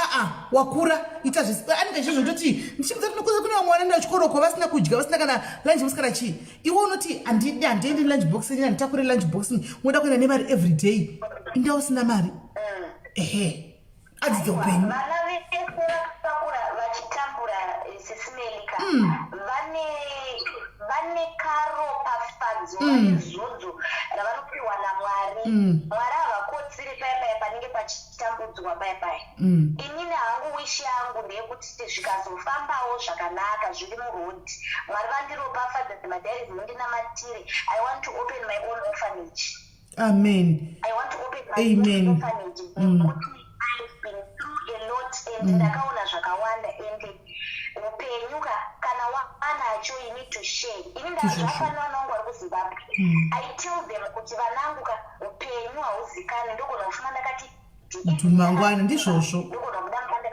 wakura ita anenge izvozvo ndoti ndichibva tinokuza kune vamwe vanoenda kuchikoro vasina kudya vasina kana lunch box kana chii iwe unoti handiendi lunch box handitakure lunch box unoda kuenda nemari every day inda usina mari ehe adzidze upenyu vane karo pafadzo izvozvo ravanopiwa naMwari. Mwari havakotsiri paya panenge pachitambudzwa paya. Inini hangu wishi yangu ndeyekuti zvikazofambawo zvakanaka zviri murodhi Mwari vandiropafadza madhairi mundinamatire. I want to open my own orphanage. Amen. I want to open my own orphanage. I've been through a lot and ndakaona zvakawanda and upenyu kana wanacho you need to share. Ini ndazvafanira vanangu vari kuZimbabwe. I tell them kuti vanangu upenyu hauzikani ndogona kufuna ndakati mangwana ndizvozvo ndogona kuda mubanda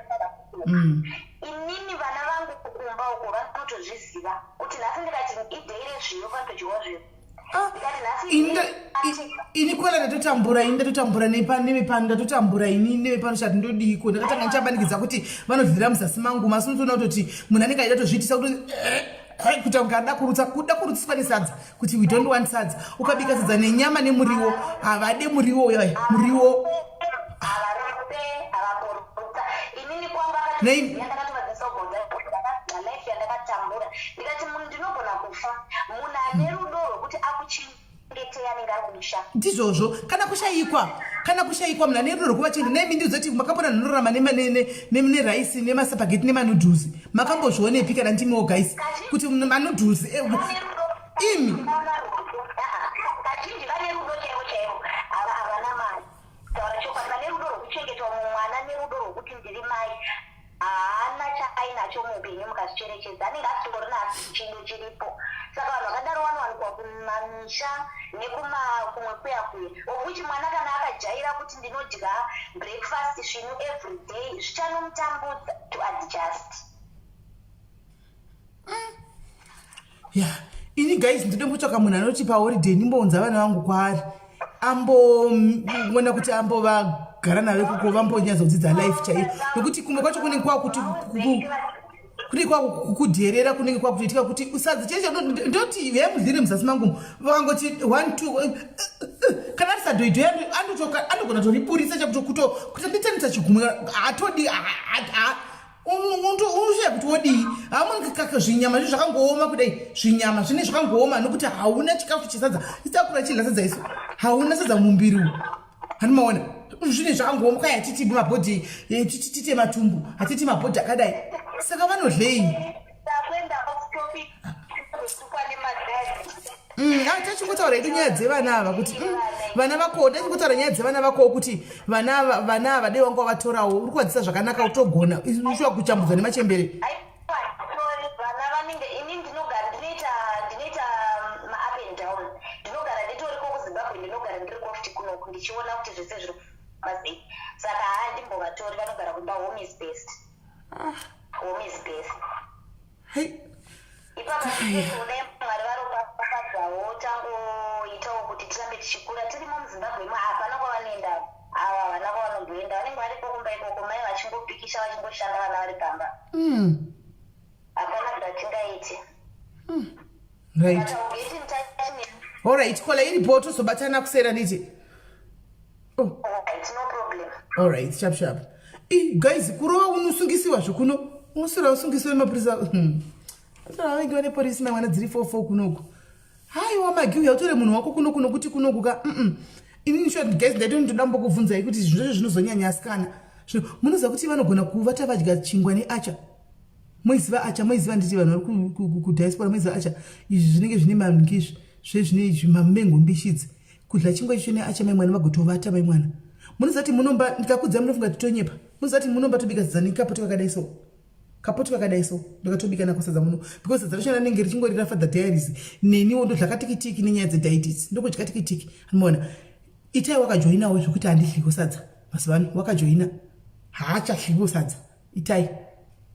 inini vana vangu kukumba uko vanotozviziva kuti nhasi ndikati ideire zviyo patojiwa zviyo ini kwela ndatotambura nepano ndatotambura ini nevepano chati ndodiko ndakatanga ndichabanikidza kuti vanobvira muzasi mangu masi unotoona kutoti munhu anenge aida tozviitisa kuti ukada kurutsiswa nesadza kuti we don't want sadza ukabika sadza nenyama nemuriwo havade muriwo muriwo inini kwanga ndikati munhu ndinogona kufa munhu ane rudo rwokuti akuchengeteya anenge akumusha ndizvozvo kana kushayikwa munhu ane rudo rwokuvachengeta nemi ndizoti makambona nhunorarama neraisi nemasapageti nemanudhuzi makambozvionepi kana ndimiwo gaisi kuti manudhuzi imi kazhinji vane rudo chaivo chaivo havana mari taura chokwadi vane rudo rwokuchengetwa mumwana nerudo rwokuti ndiri mai haana chaainacho muupenyu mukazvicherechedza anenge asitorina asi chido chiripo saka vanhu vakadaro vanowanikwa kumamisha nekumwe kuya okuti mwana kana akajaira kuti ndinodya breakfast zvinu every day zvichanomutambudza to adjust ini guys ndinombotsvaka munhu anoti pahoriday nimbounza vana vangu kwaari amboona kuti ambovagara nave kuko vambonyatsodzidza life chaiyo nokuti kumwe kwacho kunenge kwakuti kunenge kwakudherera kunenge kwakutoitika kuti usadzi cheche ndoti vemudhiri muzasi mangu vakangoti 1 kana arisadoidho andogona toripurisa chakuti nditenisa chigumwe hatodi unosvika kuti wodii hamoni kaka zvinyama zvi zvakangooma kudai zvinyama zvine zvakangooma nokuti hauna chikafu chesadza isakura chidla sadza iso hauna sadza mumbiri umu hanimaona zvine zvakangooma kai hatiti mabhodhi tite matumbu hatiti mabhodhi akadai saka vanodlei tachingotaura hedu nyaya dzevana ava kuti vana vako tachingotaura nyaya dzevana vako kuti vana ava dei wanga wavatorawo uri kuwadzisa zvakanaka utogona ushuwa kuchambudzwa nemachembere vana vanenge ini ndinogara ndinoita ma-up and down ndinogara nditoriko kuZimbabwe ndinogara ndiri kofuti kunoku ndichiona kuti zvese zviri mazei saka handimbovatori vanogara kumba home is best ipapaaodai mwari varopafadzawo tangoitawo kuti tirambe tichikura tirimo muZimbabwe imo hapana kwavanoenda ava vana kwavanongoenda vanenge varipo kumba ikoko mai vachingopikisha vachingoshanda vana vari pamba hapana zvatingaite right kola iripo tozobatana kusera nditi no problem alright sharp guys kurova unosungisiwa zvokuno unosira usungisiwe mapurisa vanenge vane polisi mangwana dziri 44 kunoku. Haiwa magiuya utore munhu wako kuno kuti kunoku ka inini short guys ndaitoda mbokubvunzai kuti zvizvo zvinozonyanya asikana. Munoziva kuti vanogona kuvata vadya chingwa neacha. Moiziva acha, moiziva nditi vanhu vari kudiaspora moiziva acha. Izvi zvinenge zvine maningizvi zvezvine mamengo mbishidzi. Kudya chingwa icho neacha mai mwana vagotovata mai mwana. Munoziva kuti munomba ndikakudza munofunga titonyepa. Munoziva kuti munomba tobika zani kapoto kakadaiso. Kapoto kakadaiso ndakatobika nakosadza muno because sadza rishona nenge richingorira father diaries neniwo ndo zvakatikitiki nenyaya dzediabetes ndoko chikatikitiki. Unoona itai wakajoinawo zvekuti handidliko sadza masivano wakajoina haachadliko sadza itai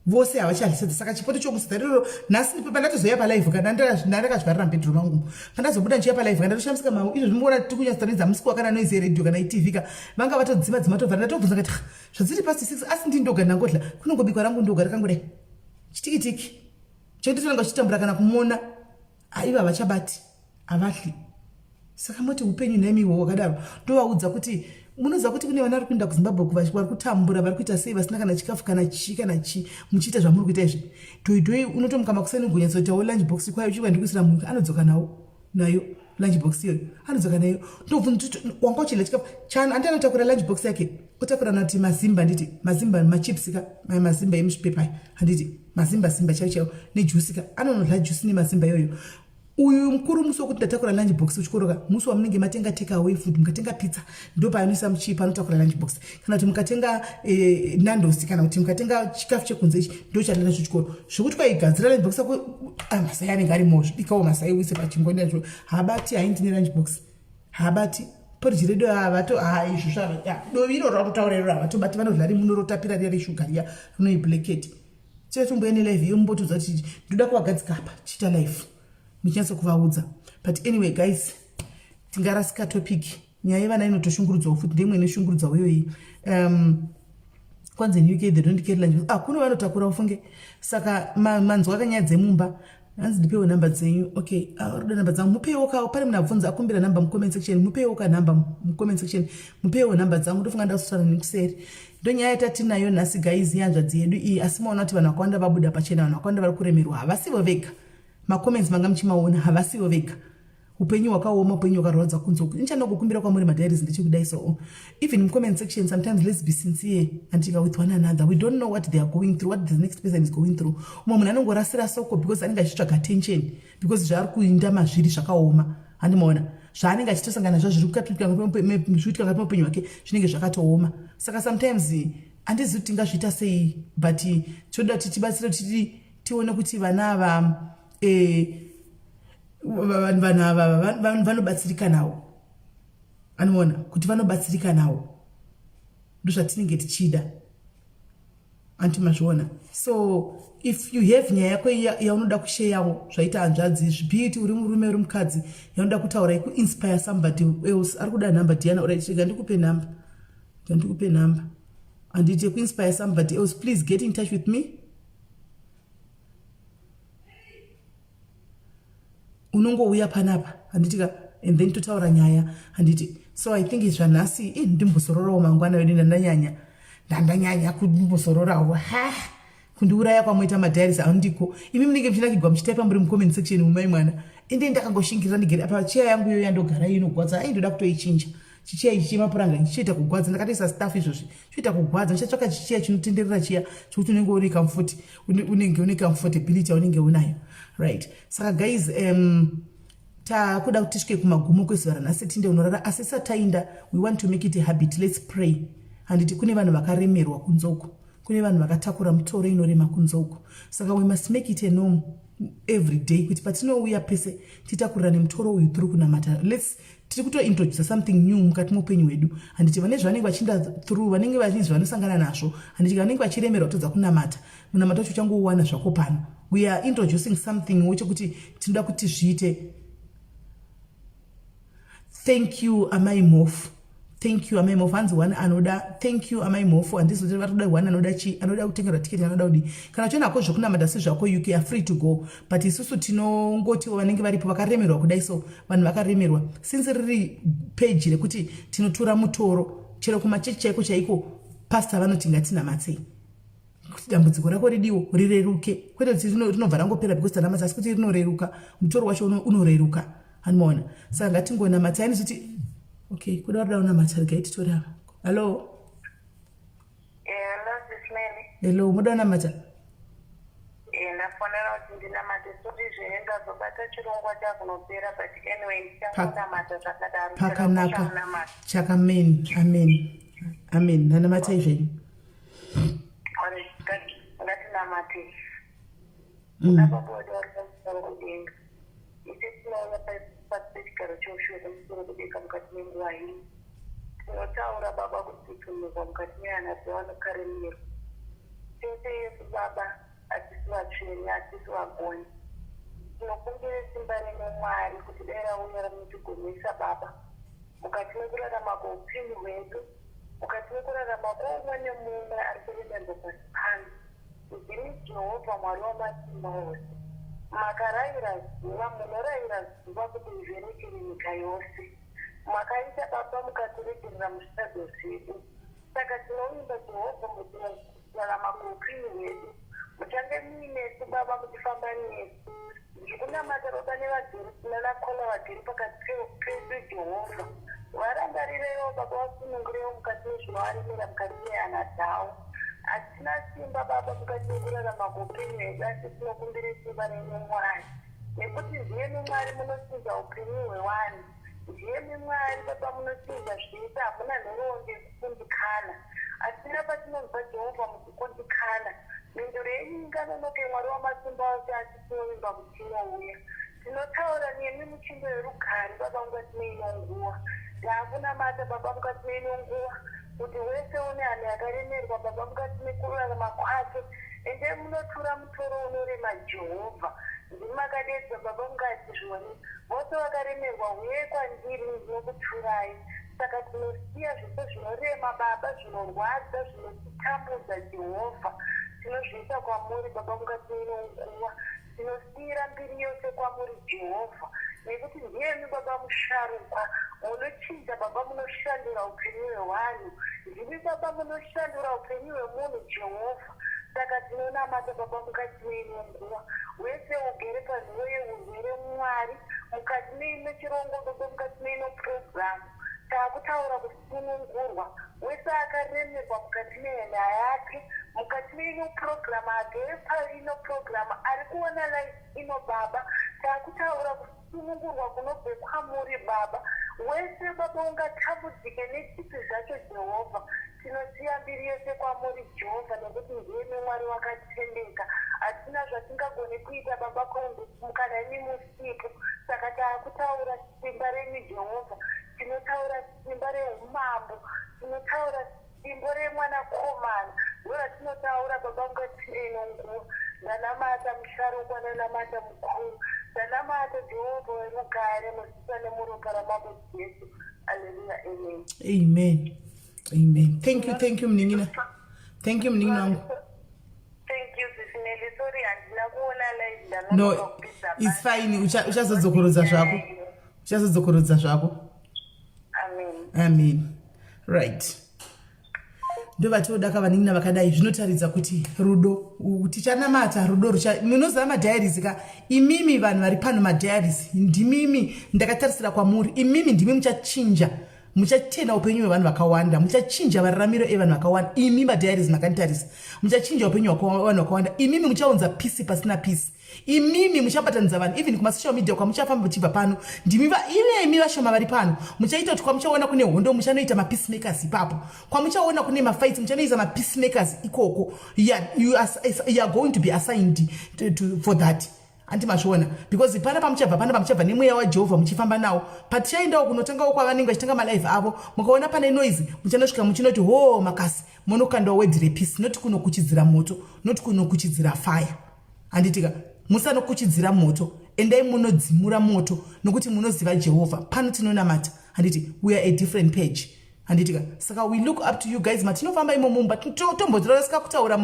vose havachadli sadza saka chipoto chokusadza rero nhasi pandatozoya palive kana ndakazvivarira mbedroom mangu pandazobuda nchiya palive kana ndatoshamisika mau izvo zvimbona tikunyatsotaridza musiku wakana noise radio kana iTV ka vanga vatodzima totovhara ndatobvunza ngati zvadziri pasi 6 asi ndindoga ndangodla kunongobikwa rangu ndoga rakangudai chitikitiki chokutotonanga chitambura kana kumona aiva havachabati havadli. Saka moti upenyu nemiwo wakadaro ndovaudza kuti munoziva kuti kune vana vari kuenda kuZimbabwe vari kutambura vari kuita sei vasina kana chikafu kana chi muchiita zvamuri kuita izvi dhoidhoi unotomuka makuseni ugonyatsoitawo lunch box kwayo uchiwa ndikuisira munhu anodzoka nayo lunch box iyoyo anodzoka nayo ndobvunza wanga uchidya chikafu chana andi anotakura lunch box yake otakura nati mazimba nditi mazimba machips ka mazimba emuchipepa handiti mazimba chaiwo nejusi ka anonodla jusi nemazimba iyoyo. Uyu mukuru musi wokuti ndatakura lunch box uchikoroka musi wamunenge matenga take away food mukatenga pizza ndo paanoisa muchipa anotakura lunch box kana kuti mukatenga nandosi kana kuti mukatenga chikafu chekunze ichi ndo chaenda nacho chikoro zvokuti kwaigadzira lunch box yako masai anenge arimo bikawo masai uise pachingoni yacho habati haindi lunch box habati poriji redu havato izvo zvava dovi iro rakutaura iro havatobati vanodla rimuno rotapira riya reshuga riya rinoiblacketi chetomboya nelive iyo mumbotudza kuti ndoda kuvagadzika apa chiita life michanso kuvaudza. But anyway guys tingarasika topic nyaya yevana inotoshungurudzwawo futi ndimwe inoshungurudzwawo iyoyi. Kwanzi in UK they don't care lunch kuno vanotakura ufunge saka manzwa kanyaya dzemumba hanzi ndipewo namba dzenyu okay roda namba dzangu mupewo kawo pane munhu abvunza akumbira namba mucomment section mupewo ka namba mucomment section mupewo namba dzangu ndofunga ndasutana nekuseri ndonyaya yatatinayo nhasi guys yanzvadzi yedu iyi asi maona kuti vanhu vakawanda vabuda pachena vanhu vakawanda vari kuremerwa havasivo vega macomments manga muchimaona havasivo vega upenyu hwakaoma upenyu hwakarwadza kunzoku nichandokukumbira kwamuri madiaries ndechikudai so even comment section sometimes let's be sincere and with one another we don't know what they are going through what the next person is going through umwe munhu anongorasira soko because anenge achitsvaga attention because zvaari kuinda mazviri zvakaoma handimaona zvaanenge achitosangana nazvo zviitika ngati muupenyu hwake zvinenge zvakatooma saka sometimes handizivi kuti tingazviita sei but toda kuti tibatsire kuti tione kuti vana ava vanhu ava vanobatsirika nawo anoona kuti vanobatsirika nawo ndozvatinenge tichida antimazviona. So if you have nyaya yako yaunoda kusheyawo zvaita hanzvadzi zvibhiti uri murume uri mukadzi yaunoda kutaura kuinspire somebody else ari kuda namba Diana alright ndikupe namba anditi kuinspire somebody else please get in touch with me unongouya panapa handitika and then totaura nyaya handiti so I think zvanhasi ndimbosororawo mangwana wedu ndandanyanya kumbosororawo kundiuraya kwamoita madiaries andiko imi munenge muchinakigwa muchitaipa muri mucomment section mumai mwana ende ndakangoshingira ndigere apa chiya yangu iyo yandogara inogwadza ndoda kutoichinja chichiya ichi chemapuranga chichiita kugwadza ndakatoisa staff izvozvi chiita kugwadza ndichatsvaka chichiya chinotenderera chiya chokuti unenge une comfortability yaunenge unayo right. Saka guys takuda kuti tisvike kumagumo kwezuva ranhasi tinde unorara asi satainda we want to make it a habit let's pray handiti kune vanhu vakaremerwa kunzoko kune vanhu vakatakura mutoro inorema kunzoko saka we must make it a norm every day kuti patinouya pese titakurira nemutoro uyu through kunamata let's tiri kutointroduce something new mukati muupenyu hwedu handiti vane zvanenge vachinda through vanenge vachinzi vanosangana nazvo handiti vanenge vachiremerwa todza kunamata munamata wacho uchangouwana zvako pano we are introducing something wechekuti tinoda kuti zviite. Thank you amai mofu hanzi one anoda thank you amai mofu handisi kuti vatoda one anoda kutengerwa tiketi anoda kudi kana uchionako zvokunamata sezvako UK are free to go but isusu tinongotiwo vanenge varipo vakaremerwa kudai so vanhu vakaremerwa since riri page rekuti tinotura mutoro chero kumachechi chaiko pastor vanoti ngatinamatsei kuti dambudziko rako ridiwo rireruke, kwete kuti rinobva rangopera because tanamata, asi kuti rinoreruka, mutoro wacho unoreruka. Hanoona, saka ngatingonamata. Yani kuti okay, kuda unamata gaititora. Hello. Hello, SIS MELLY. Hello, muda unamata. Ndafonera kuti ndinamate kuti zvienda zobata chirongwa chakunopera, but anyway ndichangonamata zvakadaro. Pakanaka. Chakamen. Amen. Nanamata izvenyu. Ngatinamate. Napaboda vari pamusoro kudenga. Ise tinoona pachigaro choshoda musoro kudenga mukati menguva ino. Tinotaura baba kuti tumirwa mukati mehana dzavanokaremera. Tese yesu baba hatisi vatsvene, hatisi vagoni. Tinokumbira simba renyu Mwari kuti dai rauya rinotigomesa baba mukati mekurarama kweupenyu hwedu, mukati mekurarama kwoumwe nemumwe ari kuremerwa pasi pano. Ndini Jehovha Mwari wamasimba ose, makarayira zuva, munorayira zuva kuti muvhenekere nyika yose. Makaita baba mukatiregerera muzvitadzwa zvedu. Saka tinoimba Jehovha mukurarama kweupenyu hwedu. Muchange muinesu baba, muchifamba nesu. Ndikunamata baba nevanakola vagere pakati pedu Jehovha. Varangarirewo baba, vasunungurewo mukati mezvinovaremera mukati mehana dzavo. Hatina simba baba mukati mekurarama kweupenyu hwedu, asi tinokumbira simba renyu Mwari, nekuti ndiyemi Mwari munosinza upenyu hwevanhu. Ndiyemi Mwari baba munosinza zvese, hamuna nheronde kukundikana. Hatina patinonzwa Jehovha muchikundikana. Mhinduro yenyu inganonoke Mwari wamasimba ose, asi tinovimba kuti tinouya. Tinotaura nemi muchimbo yerugare baba mukati meino nguva. Ndakunamata baba mukati meino nguva kuti wese une hana yakaremerwa baba mukati mekurarama kwake, ende munotura mutoro unorema Jehovha. Ndimi makadedza baba mukati zvoni vose vakaremerwa, uye kwandiri ndinokuturai. Saka tinosiya zvose zvinorema baba, zvinorwadza, zvinotitambudza Jehovha, tinozviisa kwamuri baba mukati meino nguva. Tinosiyira mbiri yose kwamuri Jehovha, nekuti ndiyemi baba musharukwa, munochinja baba, munoshandura upenyu hwevanhu. Ndimi baba munoshandura upenyu hwemunhu Jehovha. Saka tinonamata baba mukati meino nguva. Wese ugere panhoo yeurwere Mwari, mukati meino chirongo baba, mukati meino purogiramu taakutaura kusunungurwa. Wese akaremerwa mukati mehana yake, mukati meino purogiramu, agere paino purogiramu, ari kuona live ino baba, taakutaura kusunungurwa kunobve kwamuri baba. Wese baba ungatambudzike nechipi zvacho Jehovha, tinosiya mbiri yose kwamuri Jehovha, nekuti ndiyemi Mwari wakatendeka. Hatina zvatingagone kuita baba kana nimusiku. Saka taakutaura simba renyu Jehovha, tinotaura simba reumambo, tinotaura simba remwanakomana, ndoratinotaura baba mukati meino nguva. Ndanamata musharukwa, ndanamata mukuru, ndanamata Jehovha wemugare, muzita nemuropa ramambo Jesu. Hallelujah, amen. Amen. Thank you mningina. Thank you mningina wangu. Thank you SIS MELLY. Sorry handina kuona live No, it's fine. Uchazodzokorodza zvako. Amen. Right. Ndovatoda kavaningina vakadai zvinotaridza kuti rudo tichanamata rudo munoziva madhairies ka imimi vanhu vari pano madhairies ndimimi ndakatarisira kwamuri, imimi ndimi muchatenda upenyu hwevanhu vakawanda, muchachinja mararamiro evanhu vakawanda. Imi madhairies makanitarisa muchachinja upenyu hwevanhu vakawanda. Imimi muchaunza peace pasina peace. Imimi muchabatanidza vanhu even kumasocial media kwamuchafamba muchibva pano. Imi vashoma vari pano muchaita kuti kwamuchaona kune hondo muchanoita mapeacemakers ipapo, kwamuchaona kune mafights muchanoisa mapeacemakers ikoko. You are going to be assigned for that. Antimazviona because pana pamuchabva nemweya waJehovha muchifamba nawo. Patichaendawo kunotangawo kwavanenge vachitanga malive avo, mukaona pane noise muchanosvika muchinoti ho makasi munokandawo wedhire peace, noti kunokuchidzira moto, noti kunokuchidzira fire. Handitika musanokuchidzira moto, endai munodzimura moto nokuti munoziva Jehovha. Pano tinonamata handiti we are a different page. handitika saka we look up to you guys matinofamba imomo but tomborasika kutaura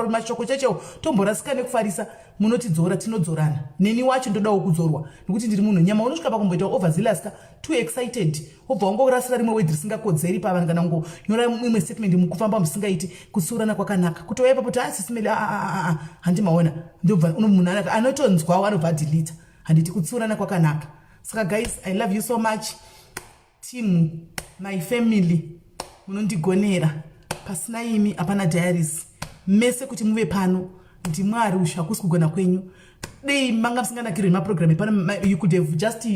mashoko chacho tomborasika nekufarisa munotidzora tinodzorana neni wacho ndodawo kudzorwa nekuti ndiri munhu nyama unosvika pakumboita overzealous too excited obva wangorasira rimwe wedhi risingakodzeri pavanhu kana ngonyora imwe statement mukufamba musingaiti kutsurana kwakanaka kutouya ipapo kuti asisimeli handimaona ndobva munhu anotonzwawo anobva delete handiti kutsurana kwakanaka saka guys I love you so much team my family munondigonera pasina imi hapana diaries mese kuti muve pano ndimwari ushakusi kugona kwenyu dei manga musinganakirwe maprogram pano you could have just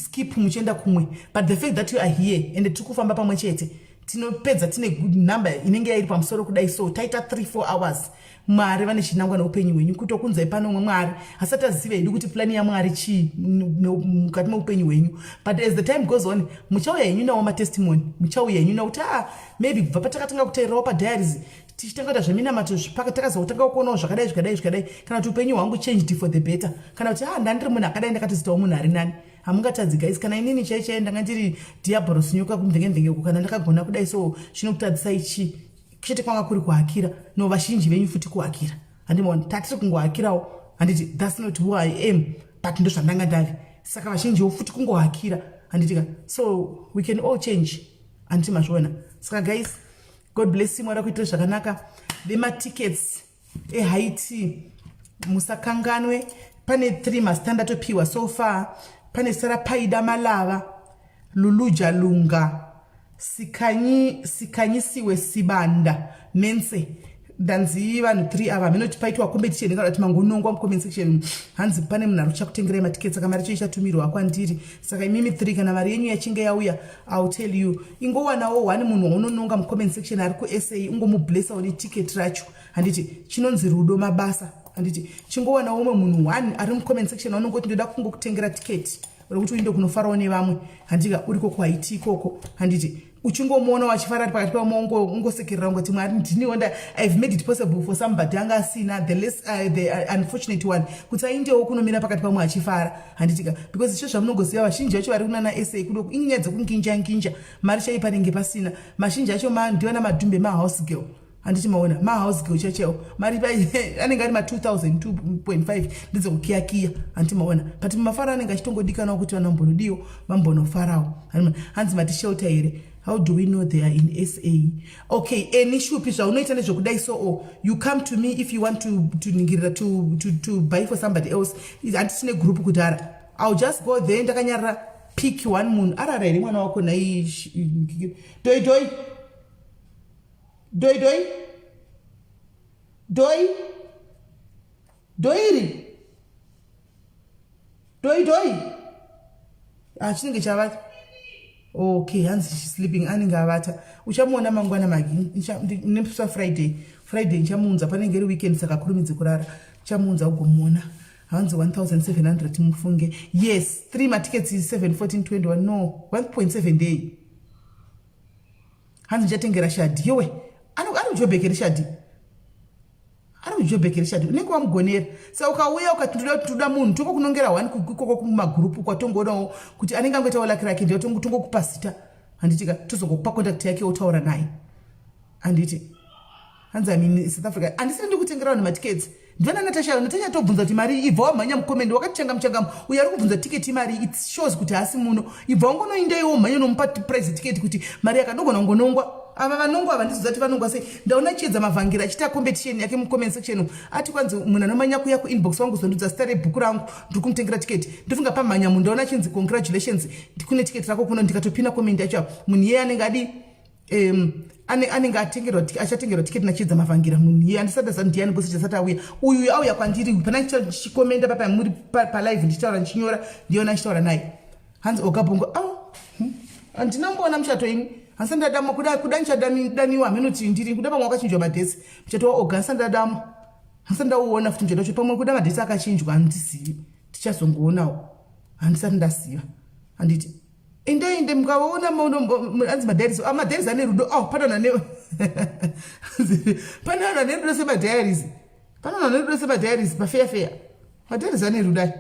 skip muchienda kumwe but the fact that you are here and tikufamba pamwe chete tinopedza tine good number inenge yairi pamusoro kudai so taita 3-4 hours mwari vane chinangwa neupenyu hwenyu kutokunzai pano umwe mwari asati aziva hedu kuti plani yamwari chii mukati meupenyu hwenyu but as the time goes on muchauya henyu nawo matestimony muchauya henyu nakuti maybe kubva patakatanga kuteererawo padiaries tichitanga kuita zveminamato takazotanga kuonawo zvakadai kana kuti upenyu hwangu changed for the better kana kuti ndandiri munhu akadai ndakatozitawo munhu ari nani hamungatadzi guys kana inini chaichai ndanga ndiri diabolos nyoka kumvengevengeko kana ndakagona kudai so zvinokutadzisai chii chete kwanga kuri kuhakira no vazhinji venyu futi kuhakira handimaona tatiri kungohakirawo handiti that's not who I am but ndozvandanga ndari saka vazhinjiwo futi kungohakira handitika so we can all change handiti mazviona saka guys God bless you mwari kuitira zvakanaka vematickets ehaiti musakanganwe pane 3 masitandatopiwa so far pane Sara Paida Malava Luluja Lunga Sikanyisiwe Sibanda Mense danzi vanhu 3 ava minoti paitwa competition kana kuti mangonongwa comment section hanzi pane munhu ari kutengerai matickets saka mari ichatumirwa kwandiri saka imimi 3 kana mari yenyu yachinge yauya I'll tell you ingowanawo one munhu unononga mu comment section ari ku SA ungomublessa one ticket racho handiti chinonzi rudo mabasa handiti chingowanawo umwe munhu one ari mu comment section unongoti ndoda kungokutengera ticket kuti uinde kunofarawo nevamwe handika uriko kwaiti ikoko handiti uchingomuona wachifara pakati pamongo ungosekerera ngoti mwari ndiniwonda I've made it possible for somebody anga asina the unfortunate one kuti aindewo kunomira pakati pamwe achifara handitika because izvo zvamunongoziva vazhinji vacho vari kunana SA kudo inyaya dzekunginja mari chaipanenge pasina mazhinji acho ndiona madhumbe mahouse girl handiti maona mahouse girl chachewo mari anenge ari ma2000 2.5 ndidzokukiyakiya handiti maona but mafara anenge achitongodikanawo kuti vanambonodiwo vambonofarawo hanzi mati shelter here. How do we know they are in SA? Okay, any shupi zvaunoita nezvokudai so you come to me if you want to buy for somebody else. Handisine group kudara. I'll just go there ndakanyarara pick one moon. Arara iri mwana wako na doi chinenge chavata. Okay, hands she's sleeping anenge avata. Uchamuona mangwana magi. Nemsa Friday nchamunza panenge ri weekend saka kurumidze kurara. Chamunza ugomuona. Hands 1700 mufunge. Yes, 3 ma tickets is 71421 no 1.7 day. Hands chatengera shadi. Yewe. Anojobekera shadi. Unenge wamugonera saka ukauya ukatuda munhu toko kunongera one kukoko kumagrupu kwatongonawo kuti anenge angoitawo laki rake ndiyo tongokupasita handitika tozokupa contact yake otaura naye handiti hanzi amini South Africa handisiri ndikutengera vanhu matickets ndivana Natasha tobvunza kuti mari ibva wamhanya mukomende wakachanga uyo ari kubvunza tiketi mari it shows kuti hasi muno ibva wangonoindaiwo mhanya nomupa price ticket kuti mari yakadogona kungonongwa ava vanongwa vandizozati vanongwa sei ndaona chiedza mavhangira achita competition yake mu comment section ati kwanzi munhu anomanya kuya ku inbox wangu zondudza stare bhuku rangu ndiri kumutengera ticket ndofunga pamhanya munhu ndaona chinzi congratulations ndikune ticket rako kuno ndikatopina comment yacho munhu iye anenge adi anenge achatengerwa ticket nachiedza mavhangira munhu iye andisadaza ndiani bose chasati auya uyu auya kwandiri pana chikomenda papa muri palive ndichitaura ndichinyora ndiona achitaura naye hanzi okabongo andinamboona muchato imi hansandadamo kuda nchadaniwa minoti ndiri kuda pamwe wakachinjwa madhesi muchato waoga hansandadamo hansandauona futi muchato wacho pamwe kuda madhesi akachinjwa handizivi tichazongoonawo handisati ndasiva handiti inde mukavaona anzi madhairis ane rudo panana nerudo semadhairis panana nerudo semadhairis pafeafea madhairis ane rudai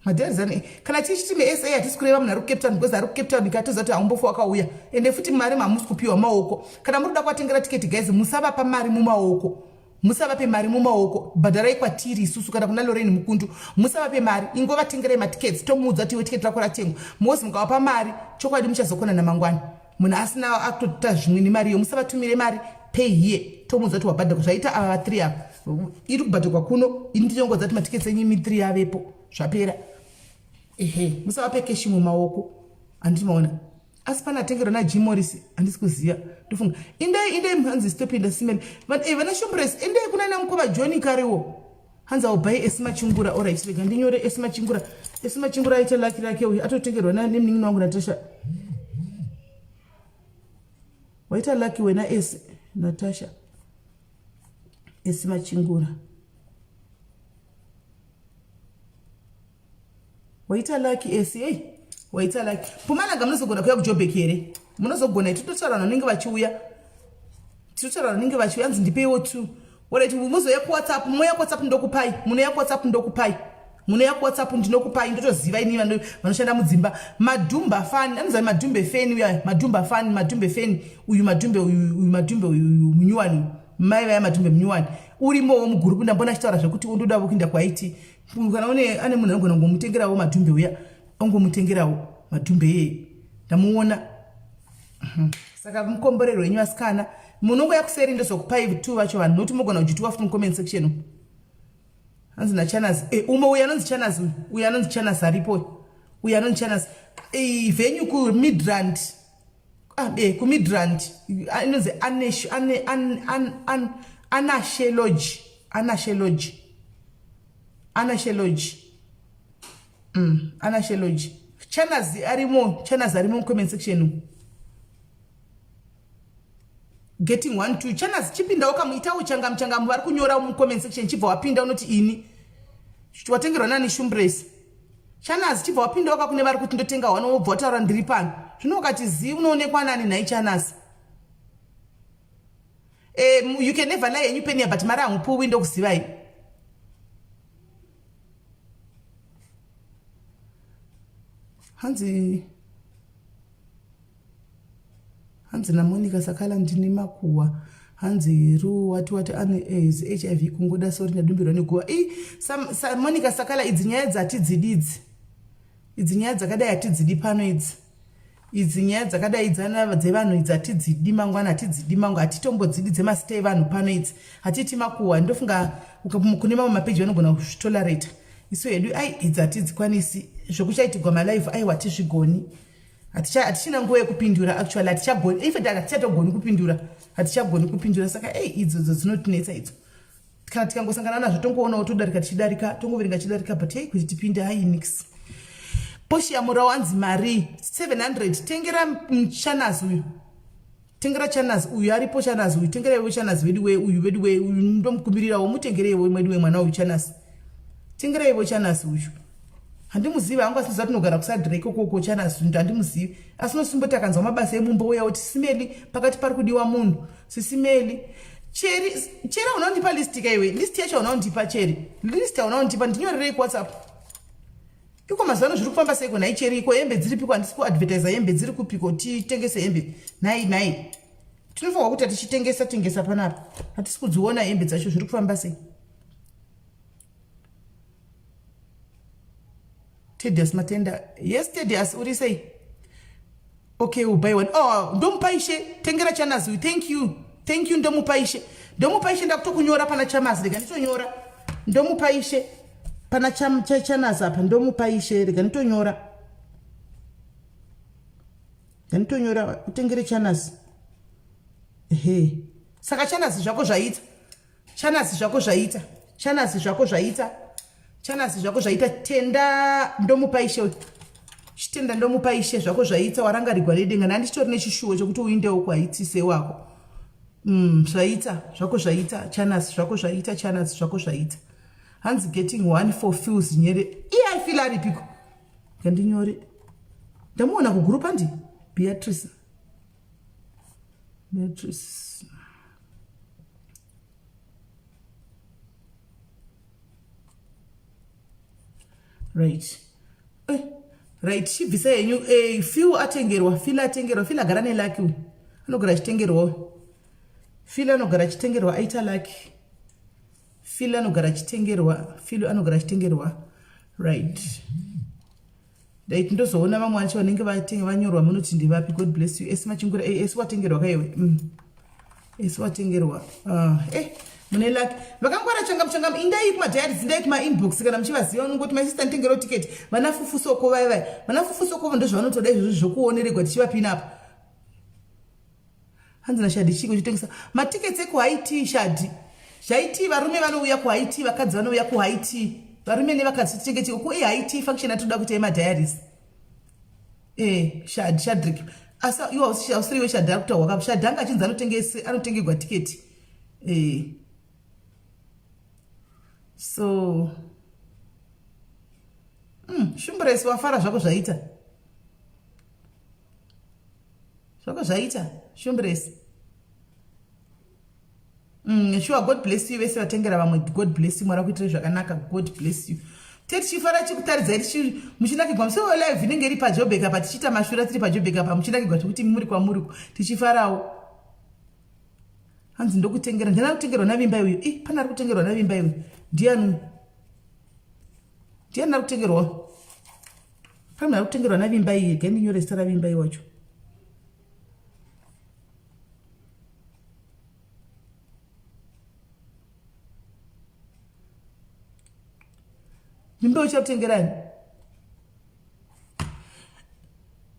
madharizani kana tichiti mesa hatisi kureva munhu ari kucape town because ari kucape town ikatiza kuti haumbofu wakauya ende futi mari mamusi kupiwa maoko kana muri kuda kuvatengera tiketi guys musavapa mari mumaoko musavape mari mumaoko bhadharai kwatiri isusu kana kuna Lorraine Mukundu musavape mari ingovatengerai matiketi tomuudza kuti iwe tiketi rako ratengwa mozi mukavapa mari chokwadi muchazokona namangwana munhu asina akutota zvimwe nemari iyo musavatumire mari pay here tomuudza kuti wabhadharwa zvaita ava 3 apa iri kubhadharwa kuno ini ndichongodza kuti matiketi enyu imi 3 avepo zvapera musavape keshi mumaoko handiti maona asi pana atengerwa naJim Morris handisi kuziva ndofunga indai mhanzi stopinda simeli vana Shoprite endai kuna namukoma John karewo hanzi aubai esimachingura alright rega ndinyore esimachingura aita laki rake uyu atotengerwa nemningi wangu Natasha waita laki wena Natasha esimachingura waita laki waita laki Pumalanga munozogona kuya kuJoburg here munozogona titotaurana nenge vachiuya hanzi ndipeiwo 2 alright muzoya kuWhatsApp moya kuWhatsApp ndokupai munoya kuWhatsApp ndokupai munoya kuWhatsApp ndinokupai ndotoziva ini vanoshanda mudzimba madhumba fan anozai madhumbe fan uya madhumbe fan uyu madhumbe uyu munyuwani mai vaya madhumbe munyuwani urimowo mugurupu ndambona achitaura zvekuti undoda kuinda kwaiti kana ane munhu anogona kungomutengerawo madhumbe uya ongomutengerawo madhumbe yeye ndamuona saka mukomborero wenyu asikana munongoya kuseri ndozokupai 2 vacho vanhu nokuti mugona kujitiwa futi mucomment section hanzi naChanazi umo uya anonzi Chanazi aripo uya anonzi Chanazi venue kuMidrand kuMidrand inonzi Anashe Lodge Chanazi arimo mucomment section getting 1 2 Chanazi chipinda ukamuita uchangamu vari kunyora mucomment section chibva wapinda unoti ini watengerwa nani Shumbrace Chanazi chibva wapinda kune vari kuti ndotenga 1 wobva wataura ndiri pano zvino ukati zi unoonekwa nani nai Chanazi you can never lie yenyu penia but mara hamupuwi ndokuzivai hanzi naMonica Sakala ndine makuwa hanzi ru wati ane HIV kungoda sori ndadumbirwa neguva Monica Sakala idzi nyaya dzatidzididzi idzi nyaya dzakadai atidzidi pano idzi nyaya dzakadai dzevanhu idzi atidzidi mangwana atidzidi mangu atitombodzidi dzemasita evanhu pano idzi hatiti makuwa ndofunga kune mamwe mapeji vanogona kuzvitolerata isu hedu idzi hatidzikwanisi zvokuchaitigwa malive aiwa hatizvigoni hatichina nguva yekupindura actually hatichagoni if hatichatogoni kupindura saka idzodzo dzinotinetsa idzo kana tikangosangana nazvo tongoonawo todarika tongoverenga chidarika but kuti tipinde nix poshia mura wanzi mari 700 tengera Chanazi uyu aripo Chanazi uyu tengereiwo Chanazi vedu uyu ndomukumbirirawo mutengereiwo mwedu wemwana uyu Chanazi tengereiwo Chanazi uyu handimuzivi hangu asiza tinogara kusadreke koko Chanazi handimuzivi asi nosumbuti akanzwa mabasa emumba uya kuti simeli pakati pari kudiwa munhu sisimeli cheri unaundipa listi kaiwe listi yacho unaundipa cheri listi unaundipa ndinyorerei kuWhatsApp iko mazano zviri kufamba seiko nai cheri iko hembe dziri piko handisi kuadvertisa hembe dziri kupiko titengese hembe nai tinofanirwa kuti tichitengesa panapa hatisi kudziona hembe dzacho zviri kufamba sei Tedious Matenda yes Tedious uri sei okay ubuy one ndomupaishe tengera Chanazi thank you ndomupaishe ndakutokunyora pana Chanazi rega nditonyora ndomupaishe pana Chanazi apa ndomupaishe rega nditonyora utengere Chanazi saka Chanazi zvako zvaita tenda ndomupaishe chitenda ndomupaishe zvako zvaita warangarigwa nedenga nandichitori nechishuwo chokuti uindewo kwaitise wako zvaita zvako zvaita Chanazi zvako zvaita hanzi getting 1 for feels nyere I feel aripiko kandinyore ndamuona kugroup andi Beatrice right right chibvisa yenyu feel atengerwa feel agara nelaki uyu anogara achitengerwawo feel anogara achitengerwa aita laki feel anogara achitengerwa right dai ndozoona vamwe vacho vanenge vanyorwa munoti ndivapi god bless you esi machingura esi watengerwa kaiwe esi watengerwa mune laki vakangwara changam indai kumadhayarisi indai kumainbox kana muchivaziva unongoti masista nditengerawo tiketi vana fufusoko vaivai vana fufusoko ndozvavanotoda izvozvo zvokuoneregwa tichivapinapa hanzi nashadi chiko chitengesa matiketi ekuhaiti shadi zvaiti varume vanouya kuhaiti vakadzi vanouya kuhaiti varume nevakadzi titenge chiko kuhaiti function atoda kuita emadhayarisi shadrik asa iwo ausiriwe shadhi ari kutaura shadhi anga achinzi anotengerwa tiketi so shumburesi wafara zvako zvaita shumburesi sure god bless you vese vatengera vamwe god bless you mwari kuitire zvakanaka god bless you tichifara chikutaridza muchinakigwa musewo live inenge iri pajobek apa tichiita mashura tiri pajobek apa muchinakigwa tikuti muri kwamuriko tichifarawo hanzi ndokutengera ndina kutengerwa navimba uyu pana ari kutengerwa navimba uyu ndiani ari kutengerwa pana ari kutengerwa navimba iyi gandinyore zita ravimba iyi wacho vimba uchakutengerani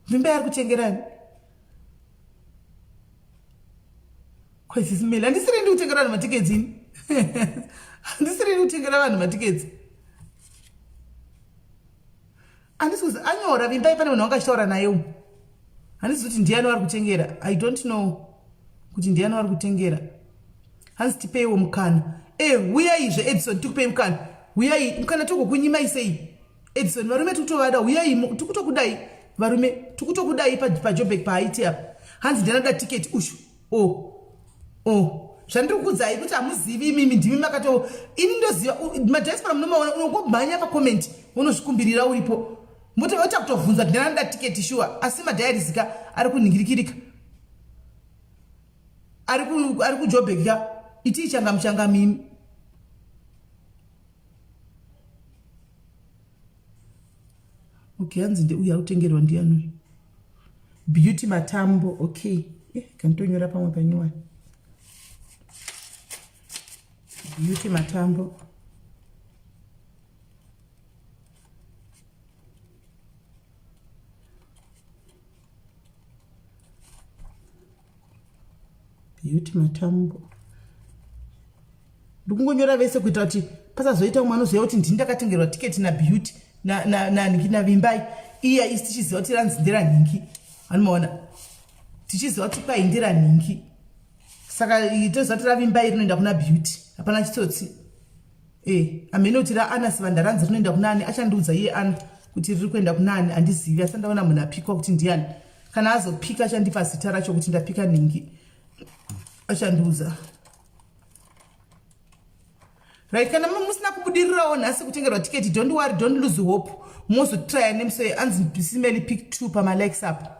vimba yari kutengerani SIS MELLY handisiri ndi kutengera vanhu matiketsi ini handisiri ndi kutengera vanhu matiketsi handisi anyora vimbai pane munhu wangachitaura naye umu handisi kuti ndiani vari kutengera I don't know kuti ndiani vari kutengera hanzi tipeiwo mukana uyaizve Edison tikupei mukana uyai mukana togokunyimai sei Edison varume tikutovada uyai tikutokudai varume tikutokudai pajobek paaiti apa hanzi ndinoda tiketi ushu zvandiri kukudzai kuti hamuzivi imimi ndimi makato ini ndoziva madhaispora munomaona unongomhanya pakomenti unozvikumbirira uripo motavota kutovhunza kuti ndinoda tiketi shuwa asi madhairisika ari kunhingirikirika ari kujobeka itii changa mimi okay hanzi ndeuya kutengerwa ndiani beauty matambo okay kanitonyora pamwe panyuwani beauty matambo ndikungonyora vese kuita kuti pasazoita umwe anoziva kuti ndini ndakatengerwa tiketi nabeauty navimbai iya isi tichiziva kuti ranzi nderanhingi anomaona tichiziva kuti kwai nderanhingi saka toziva kuti ravimbai rinoenda kuna beauty hapana chitsotsi amene kuti raana sivanda ranzi rinoenda kunani achandiudza iye ana kuti riri kuenda kunani handizivi asi ndaona munhu apikwa kuti ndiani kana azopika achandipa zita racho kuti ndapika nhingi achandiudza right kana musina kubudirirawo nhasi kutengerwa tiketi don't worry don't lose hope mozotrya nemusoe anzi SIS MELLY pick 2 pamalikes apa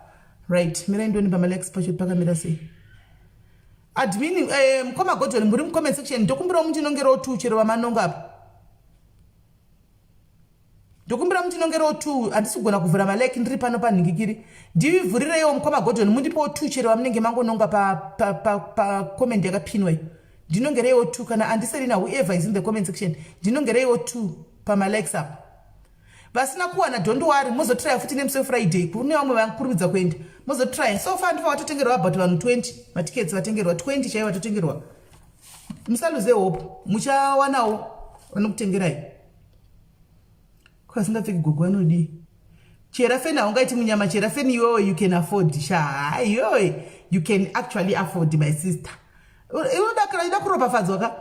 right mirai ndoni pamalikes pacho pakamira sei admin mukoma godoni muri mucomment section ndokumbira muchinongerawo 2 chero vamanonga apa ndokumbira muchinongerawo 2 handisi kugona kuvhura malike ndiri pano panhingikiri ndivhurireiwo mukoma godoni mundipowo 2 chero vamunenge mangononga pacomment yakapinwa iyo ndinongereiwo 2 kana andiserina whoever is in the comment section ndinongereiwo 2 pamalikes apa vasina kuwana don't worry mozotrya futi nemusi Friday kune vamwe vakurumidza kuenda mozotrya so far ndifa watotengerwa about vanhu 20 matiketsi vatengerwa 20 chaivo vatotengerwa musaluze hope muchawanawo vanokutengerai kwasingapfeki gogo vanodi chera feni haungaiti munyama chera feni iwewe you can afford iwewe you can actually afford my sister unodakara ida kuropafadzwa ka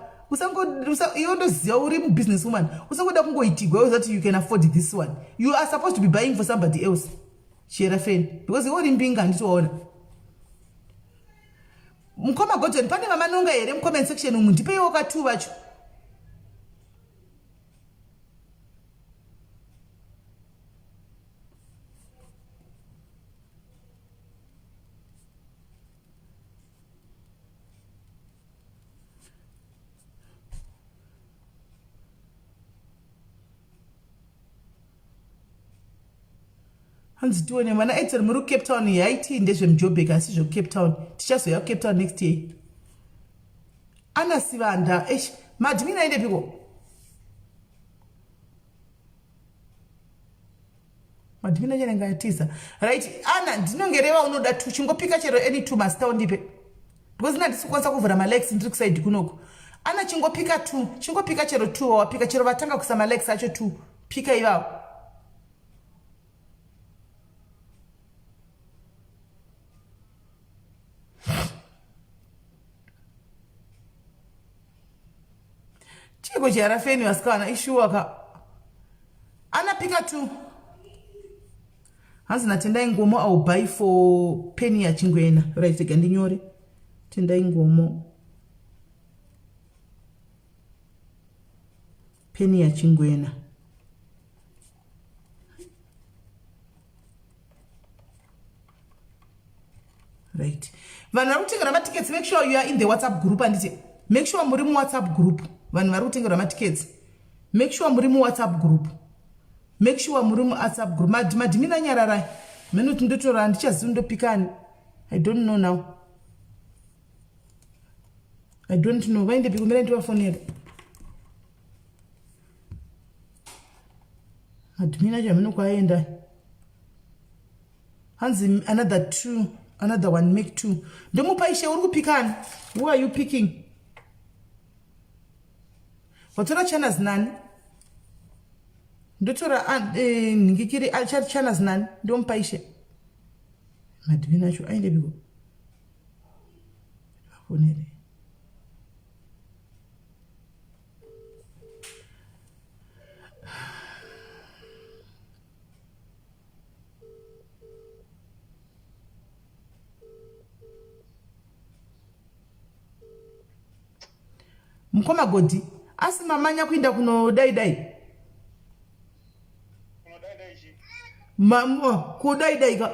iwe ndoziva uri mubusiness woman usangoda kungoitigwa uzati you can afford this one you are supposed to be buying for somebody else chera feni because iwe uri mbinga handitoona mukoma godoni pane vamanonga here mucomment section umu ndipeiwo ka2 vacho hanzi tione mana Edson muri Cape Town yaiti ndezvemujobheki asi zvecape Town tichazoya Cape Town next year. Ana Sivanda madhimini aende piko madhimini achenenga yatiza right. Ana ndinongereva unoda tu chingopika chero any two masta undipe because ndisi kwanza kuvhura malegs ndiri kusaidi kunoko. Ana chingopika chero two wapika chero vatanga kusa malegs acho two pika ivavo. Chiko chiarafeni vasikana ishuwaka anapika tu hanzi natendai ngomo au buy for penny ya chingwena right gandinyore tendai ngomo penny ya chingwena right. Vanhu vari kutengerwa matickets, make sure you are in the WhatsApp group anditi make sure muri mu WhatsApp group. Vanhu vari kutengerwa matickets, make sure muri mu WhatsApp group, make sure muri mu WhatsApp group. Madhimina nyararai minuti ndotora ndichazivi ndopikani. I don't know now, I don't know. Vainde pikumira ndivafonera madhimina chamino kwaenda hanzi another one make two. Ndomupaishe uri kupikani. Who are you picking? Watora channels nani? Ndotora ngikiri alchar channels nani? Ndomupaishe madhimina cho aende biko vafonere. Mukoma godi asi mamanya kuinda kuno daidai kudaidai ka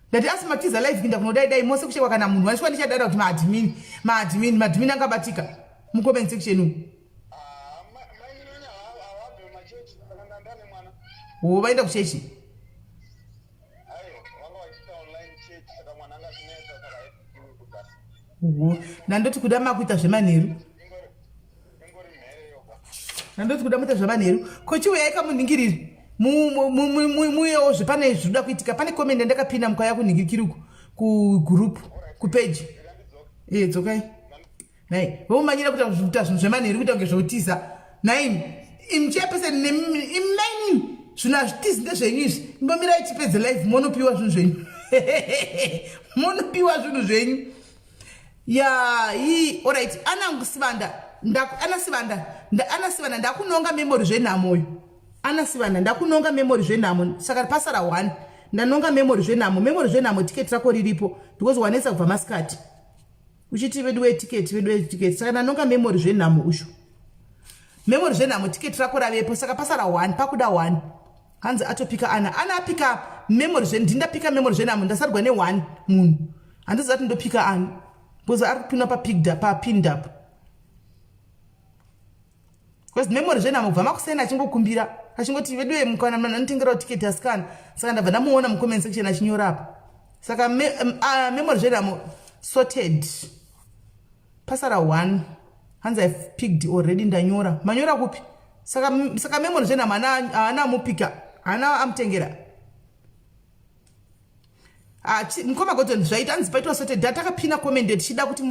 ndati asi matiza live kuinda kuno daidai mose kushekwa kana munhu washwa ndichadada kuti madhimini angabatika mucomment section umu vaenda kuchechi nandoti kuda makuita zvemanheru kochiuya ikamunhingiriri muyewo zvepane zvoda kuitika. Pane komende ndakapinda mukauya kunhingirikiri kugroup kupage dzokai nai vomumanyira kuita zvinhu zvemanheru kuita kunge zvoutiza naini imuchiyapeseni imainini zvinhu hazvitizi ndezvenyu izvi imbomira ichipedze live monopiwa zvinhu zvenyu monopiwa zvinhu zvenyu ya hii. Alright. Ana Sivanda ndakunonga memory zvenhamoyo. Ana Sivanda ndakunonga memory zvenhamo saka pasara 1 ndanonga memory zvenhamo ticket rako riripo because wanesa kubva masikati uchiti vedu ticket saka ndanonga memory zvenhamo usho memory zvenhamo ticket rako ravepo saka pasara 1 pakuda 1 hanzi atopika ana apika memory ndindapika memory zvenhamo ndasarwa ne1 munhu handizati ndopika ana because ari kupinwa pinned up because memory zvenhamo kubva makusena achingokumbira achingoti veduwe mukana nanotengerawo tiketi asikana saka ndabva ndamuona mucomment section achinyora apa saka memory zvenhamo sorted pasara 1 hanzi I picked already ndanyora manyora kupi saka memory zvenhamo haana mupika haana amutengera mukoma goton zvaita hanzi paitwa sorted datakapina comment tichida kuti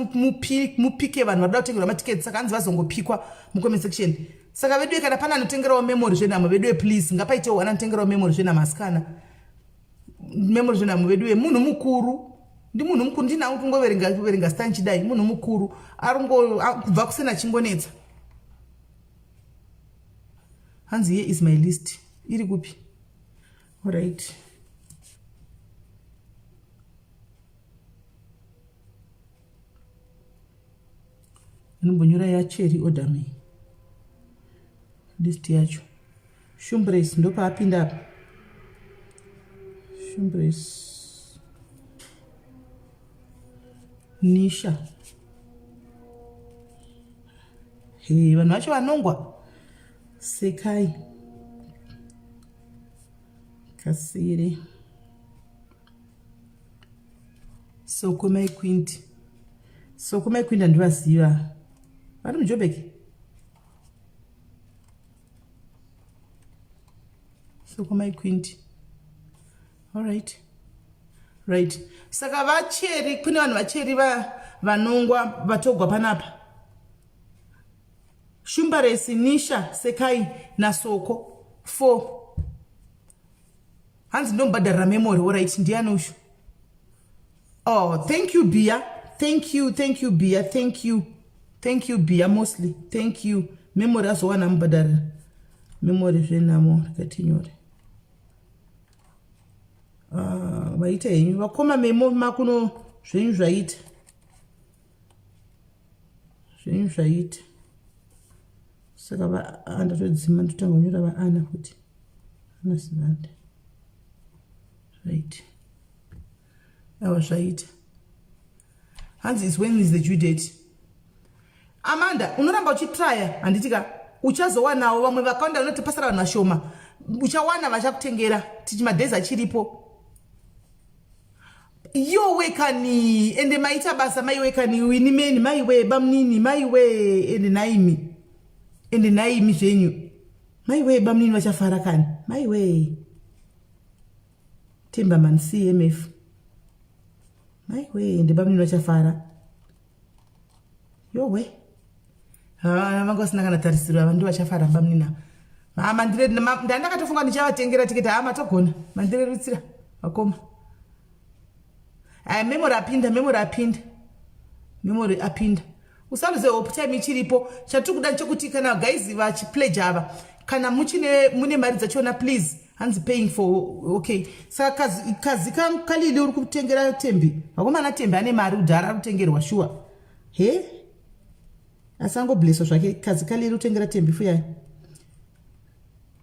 mupike vanhu varida kutengerwa matiketi saka hanzi vazongopikwa mucomment section saka veduwe kana pana anotengerawo memory zvenhamo veduwe please ngapaitewo wana anotengerawo memory zvenhamo asikana memory zvenhamo veduwe munhu mukuru ndinawo kungoverenga stan chidai munhu mukuru kubva kusena chingonetsa hanzi here is my list iri kupi. Alright. Ndombonyora yacheri order me list yacho shumbrace ndopa apinda apa shumbrace nisha vanhu vacho vanongwa sekai Kasiri. Soko mai quint. Soko mai quint and Vasiva. What am Jobek? Soko mai quint. All right. Right. Saka vacheri kune vanhu vacheri vanongwa vatogwa panapa. Shumbaresi, Nisha, Sekai, Nasoko, 4. Hands no badara memory, all right, Indianushu. Oh, thank you, Bia. Thank you, Bia. Thank you, Bia, mostly. Thank you. Memory as one badara. Memory, Renamo, continue. Vaita yenyu vakoma memo makuno zvenyu zvaita saka ndatodzima ndotanga kunyora vaana kuti ana sivanda right ava zvaita hanzi is when is the due date. Amanda unoramba uchitraya handitika uchazowanawo vamwe vakaunda unoti pasara vanhu vashoma uchawana vachakutengera tichi madhezi achiripo. Yo wekani ende maita basa mai wekani winimeni mai we bamnini mai we ende naimi zvenyu mai we bamnini vachafara kani mai we Timberman CMF mai we ende bamnini vachafara yo we vangosina kana tarisirwa vandu vachafara bamnina ndandakatofunga ndichavatengera tiketi matogona mandirerutsira vakoma. Memory apinda. Usaluze hope time ichiripo. Chatukuda chokuti kana guys vachiplay Java. Kana mune mari dzachona please. Hands paying for okay. Saka kazi kalile uri kutengera Tembi. Vakomana Tembi ane mari udhara kutengerwa sure. He? Asango blesso zvake kazi kalile utengera Tembi fuya.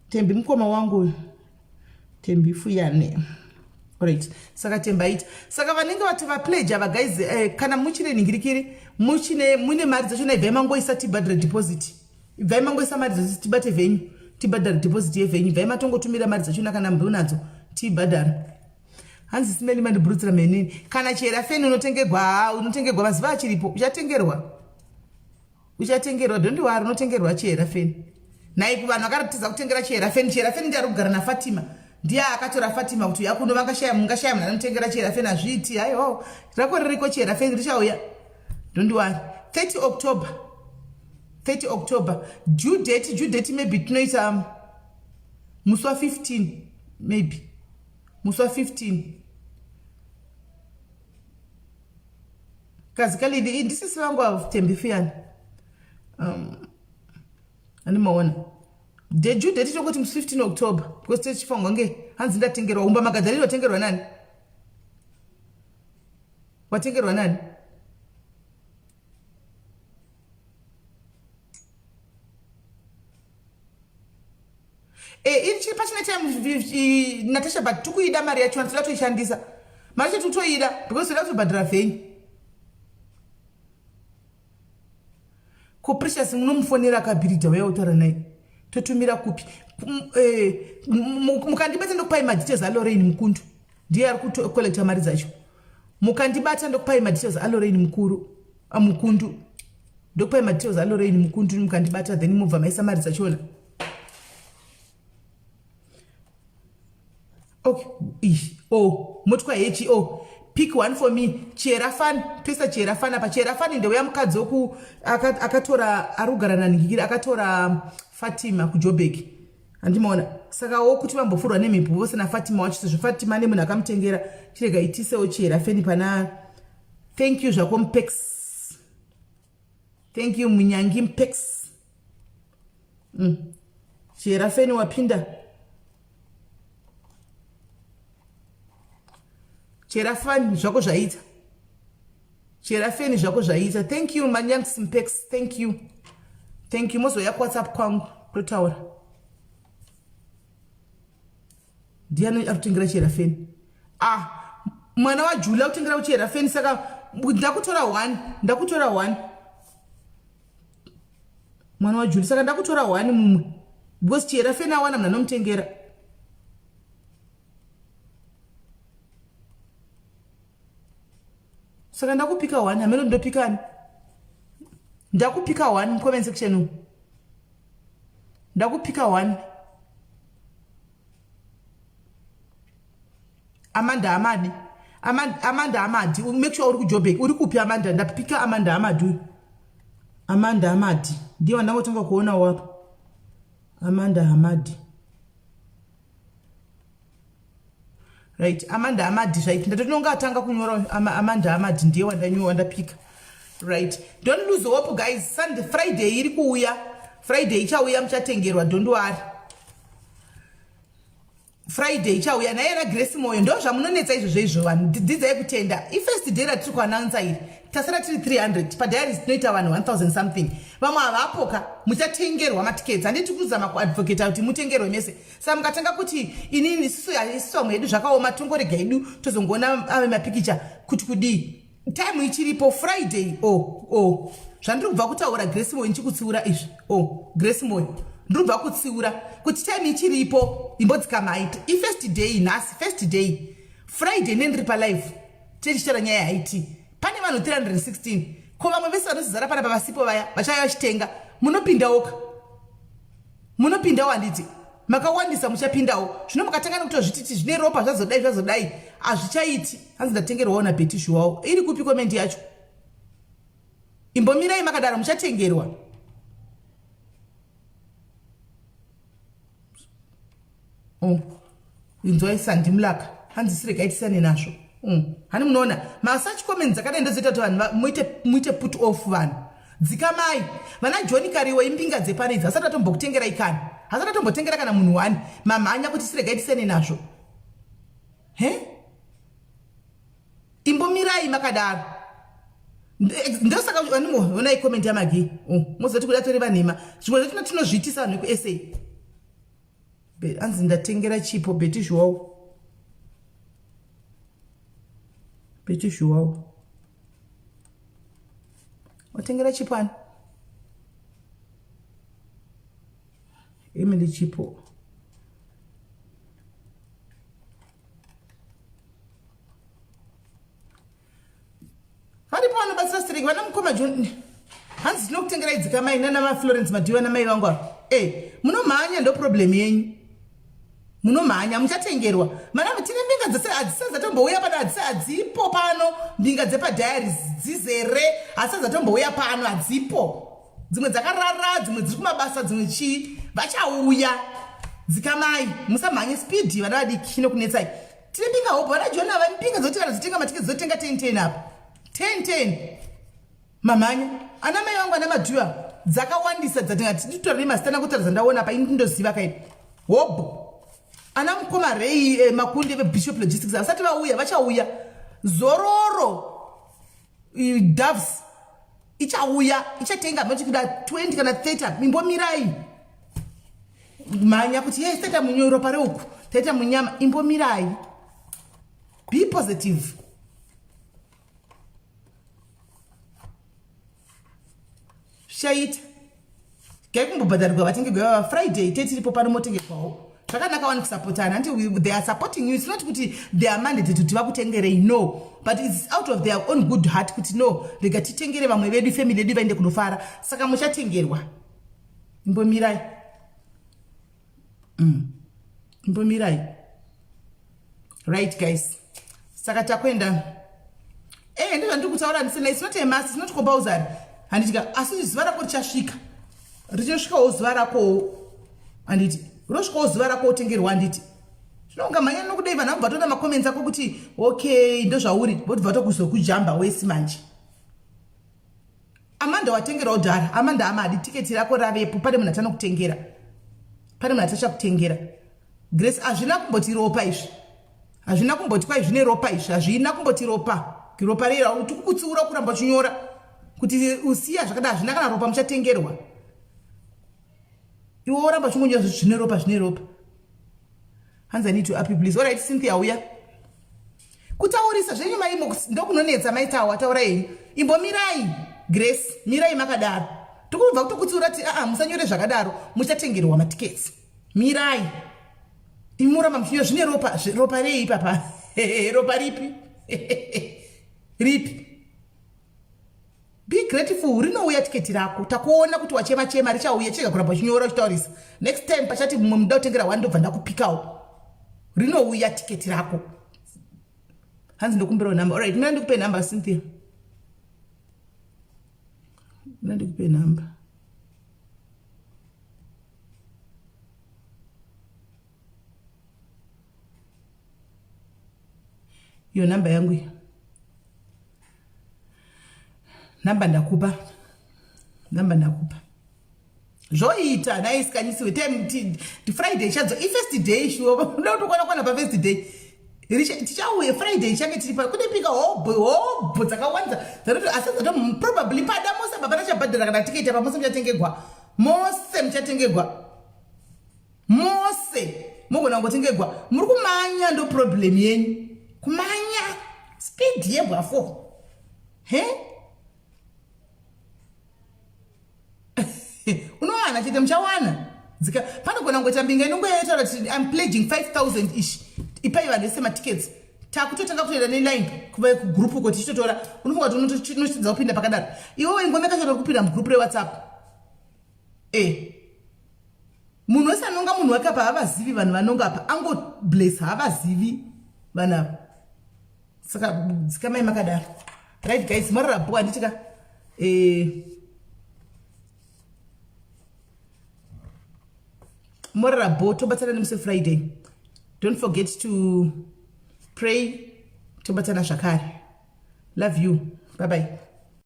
Tembi mkoma wangu. Tembi fuyane. Alright. Saka tembaita. Saka vanenge vati vaplay Java guys kana muchine ningirikiri mune mari dzachona ibva mangoisa tibhadhara deposit. Ibva mangoisa mari dzachona tibate venyu tibhadhara deposit yevenyu. Ibva matongotumira mari dzachona kana mbunadzo tibhadhara. Hanzi simeli mandibrutsira menini. Kana chera feni unotengerwa maziva achiripo uchatengerwa don't worry unotengerwa chera feni. Naiku vanhu vakaratiza kutengera chera feni ndiari kugara na Fatima. Ndiye akatora Fatima kuti yakuno vangashaya mungashaya munhu anotengera chera feni azviiti aiho rako ririko chera feni richauya don't worry 30 October due date maybe tinoita musi wa 15 maybe musi wa 15 kazi kalidi ndisisi vangu Tembi fiyani animaona the due date chokuti 15 October because techifonga nge hanzi ndatengerwa umba magadhaliro watengerwa nani iri chiri pachine time Natasha but tukuida mari yacho toda toishandisa mari chetu toida because toda kutobhadhara venyu ko Precious munomufonera kabhirija waya utaura naye totumira kupi mukandibata ndokupai madetails aLorraine Mukundu ndiye ari kucollecta mari dzacho mukandibata ndokupai madetails aLorraine Mukundu ndokupai madetails aLorraine Mukundu mukandibata then mubva maisa mari dzachona okay motwa hechi pick one for me chera fan pesa chera fan apa chera fan ndeuya mukadzi woku akatora arugara naningikira akatora Fatima kuJobek andimona saka wokuti vambofurwa nemhepo vose naFatima wacho sezvo Fatima nemunhu akamutengera chirega itisewo chera feni pana. Thank you zvako Mpex, thank you Munyangi Mpex. Chera feni wapinda chera fani zvako zvaita chera feni zvako zvaita. Thank you Manyangi Mpex, thank you mozoya WhatsApp kwangu totaura ndiani arutengera chera feni mwana wa Jula utengera chera feni saka ndakutora 1 mwana wa Jula saka ndakutora 1 mumwe because chera feni awana munhu anomutengera saka ndakupika 1 hameno ndopikani ndakupika 1 comment section ndakupika 1 Amanda Amadi make sure uri kujobek uri kupi Amanda ndapika Amanda Amadi ndiye ndangotanga kuona wapo Amanda Hamadi right Amanda Hamadi right ndatononga atanga kunyora Amanda Hamadi ndiye wandanyora ndapika right don't lose hope guys Sunday Friday iri kuuya Friday ichauya muchatengerwa don't worry Friday ichauya naye na Grace Moyo ndo zvamunonetsa izvo ndidzai kutenda ifirst day ratiri kuannounce iri tasara tiri 300 padiaries tinoita vanhu 1000 something vamwe havapoka muchatengerwa matikets handiti kuzama kuadvocate kuti mutengerwe mese saka mukatanga kuti inini isusu vamwe hedu zvakaoma tongorega hedu tozongoona ave mapikicha kuti kudii time ichiripo Friday zvandiri kubva kutaura Grace Moyo nichikutsiura izvi Grace Moyo ndiri kubva kutsiura kuti time ichiripo imbodzikamai ifirst day nhasi first day Friday nendiri palive tichichera nyaya haiti pane vanhu 316 ko vamwe vese vanozizara pana pavasipo vaya vachaya vachitenga munopindawo handiti makawandisa muchapindawo zvino mukatanga nekutozvititi zvine ropa zvazodai hazvichaiti hanzi ndatengerwawo nabhetishu wavo iri kupi komendi yacho imbomirai makadaro muchatengerwa inzwai sandimulaka hanzi siregaitisane nazvo hani munoona masearch comments dzakadai ndozoita kuti vanhu muite put off vanhu dzikamai vana John Kariwa imbinga dzeparidzi asati atombokutengerai kani asati atombotengera kana munhu wani mamhanya kuti siregaitisane nazvo imbomirai makadaro ndosaka onai comment yamagi mozoti kuda tori vanhema zvimwe zvatina tinozviitisa vanhu kuSA anzi ndatengera chipo betishu wavo watengera chipani Emily chipo varipo vanobatsira strike vana mukoma John hanzi ndinokutengera idzikamai nana Florence Madiwa namai vangu ava munomhanya ndo problem yenyu munomhanya muchatengerwa mana tine mbinga dzisazatombouya pano hadzipo pano mbinga dzepadiaries dzizere hasazatombouya pano hadzipo dzimwe dzakarara dzimwe dziri kumabasa dzimwe chii vachauya dzikamai musamhanye speed vana vadiki nokunetsai tine mbinga hope vana Jona vambinga dzoti kana dzitenga matiketi dzotenga 10 apa 10 mamhanya ana mai vangu ana Madhuwa dzakawandisa dzatingati titorine masitana kutaridza ndaona pa indoziva kaidi hobo ana mukoma rei makundi vebishop logistics vasati vauya vachauya zororo doves ichauya ichatenga machikuda 20 kana 30 imbomirai mhanya kuti yes taita munyoro pare uku taita munyama imbomirai be positive shaita gaikumbobhadharirwa vatengerwa Friday tetiripo pano motengerwawo zvakanaka wani kusapotana until they are supporting you. It's not kuti they are mandated kuti vakutengerei, no, but it's out of their own good heart kuti no rega titengere vamwe vedu family yedu vaende kunofara saka muchatengerwa. Imbomirai imbomirai, right guys? Saka takwenda ndizvo ndiri kutaura ndisina, it's not a mass, it's not compulsory. Handitika asi zuva rako richasvika, richosvikawo zuva rako, handiti unosvikawo zuva rako utengerwa. Handiti zvinonga manya nokudai vanhu vabva toda macomments ako kuti okay ndozvauri vobva tokuzokujamba wesi manje. Amanda watengera udhara, Amanda amadi tiketi rako ravepo, pane munhu atano kutengera, pane munhu atacha kutengera. Grace hazvina kumboti ropa izvi, hazvina kumboti kwai zvine ropa izvi, hazvina kumboti ropa. Ropa rera kukutsiura kuramba chinyora kuti usiya zvakada, hazvina kana ropa muchatengerwa. Iwo oramba chingonyora zvine ropa, zvine ropa. Hands I need to happy please. All right, Cynthia uya kutaurisa zvenyu maimo ndokunonetsa maitawa taura yenyu. Imbomirai Grace, mirai makadaro. Tokubva kutokutsiura kuti musanyore zvakadaro muchatengerwa matiketi. Mirai imuramba muchinyora zvine ropa, ropa rei papa. Ropa ripi? Ripi? grateful rinouya tiketi rako takuona kuti wachema richauya chega kuramba chinyora uchitaurisa next time pachati mumwe muda kutengera wani ndobva ndakupikawo rinouya tiketi rako hanzi ndokumbirawo namba alright mina ndikupe namba Cynthia mina ndikupe namba iyo namba yangu iyo namba ndakupa zvoita naisikanyisiwe ti Friday chadzo ifirst day shuwa ndotokwana pa first day tichauye Friday change tiri pa kune pika hobho dzakawanda dzaroti asazoto probably pada mose baba chabhadhara kana tiketi apa mose muchatengegwa mose mugona kungotengegwa muri kumanya ndo problem yenyu kumanya speed yebwafo he unowana chete muchawana dzika panogona ngotambinga inongoyetaura kuti I'm pledging 5,000 ish ipai vanhu sematickets takutotanga kutoenda neline kuva kugroup uko tichitotora unofunga kuti unochidza kupinda pakadaro iwewe ingomekashata kupinda mugroup reWhatsApp munhu wese anonga munhu wake apa havazivi vanhu vanonga apa angobless havazivi vanhu apa saka dzikamai makadaro right guys mararabho handitika morarabho tobatsana nemuse Friday. Don't forget to pray tobatsana zvakare. Love you. Bye bye.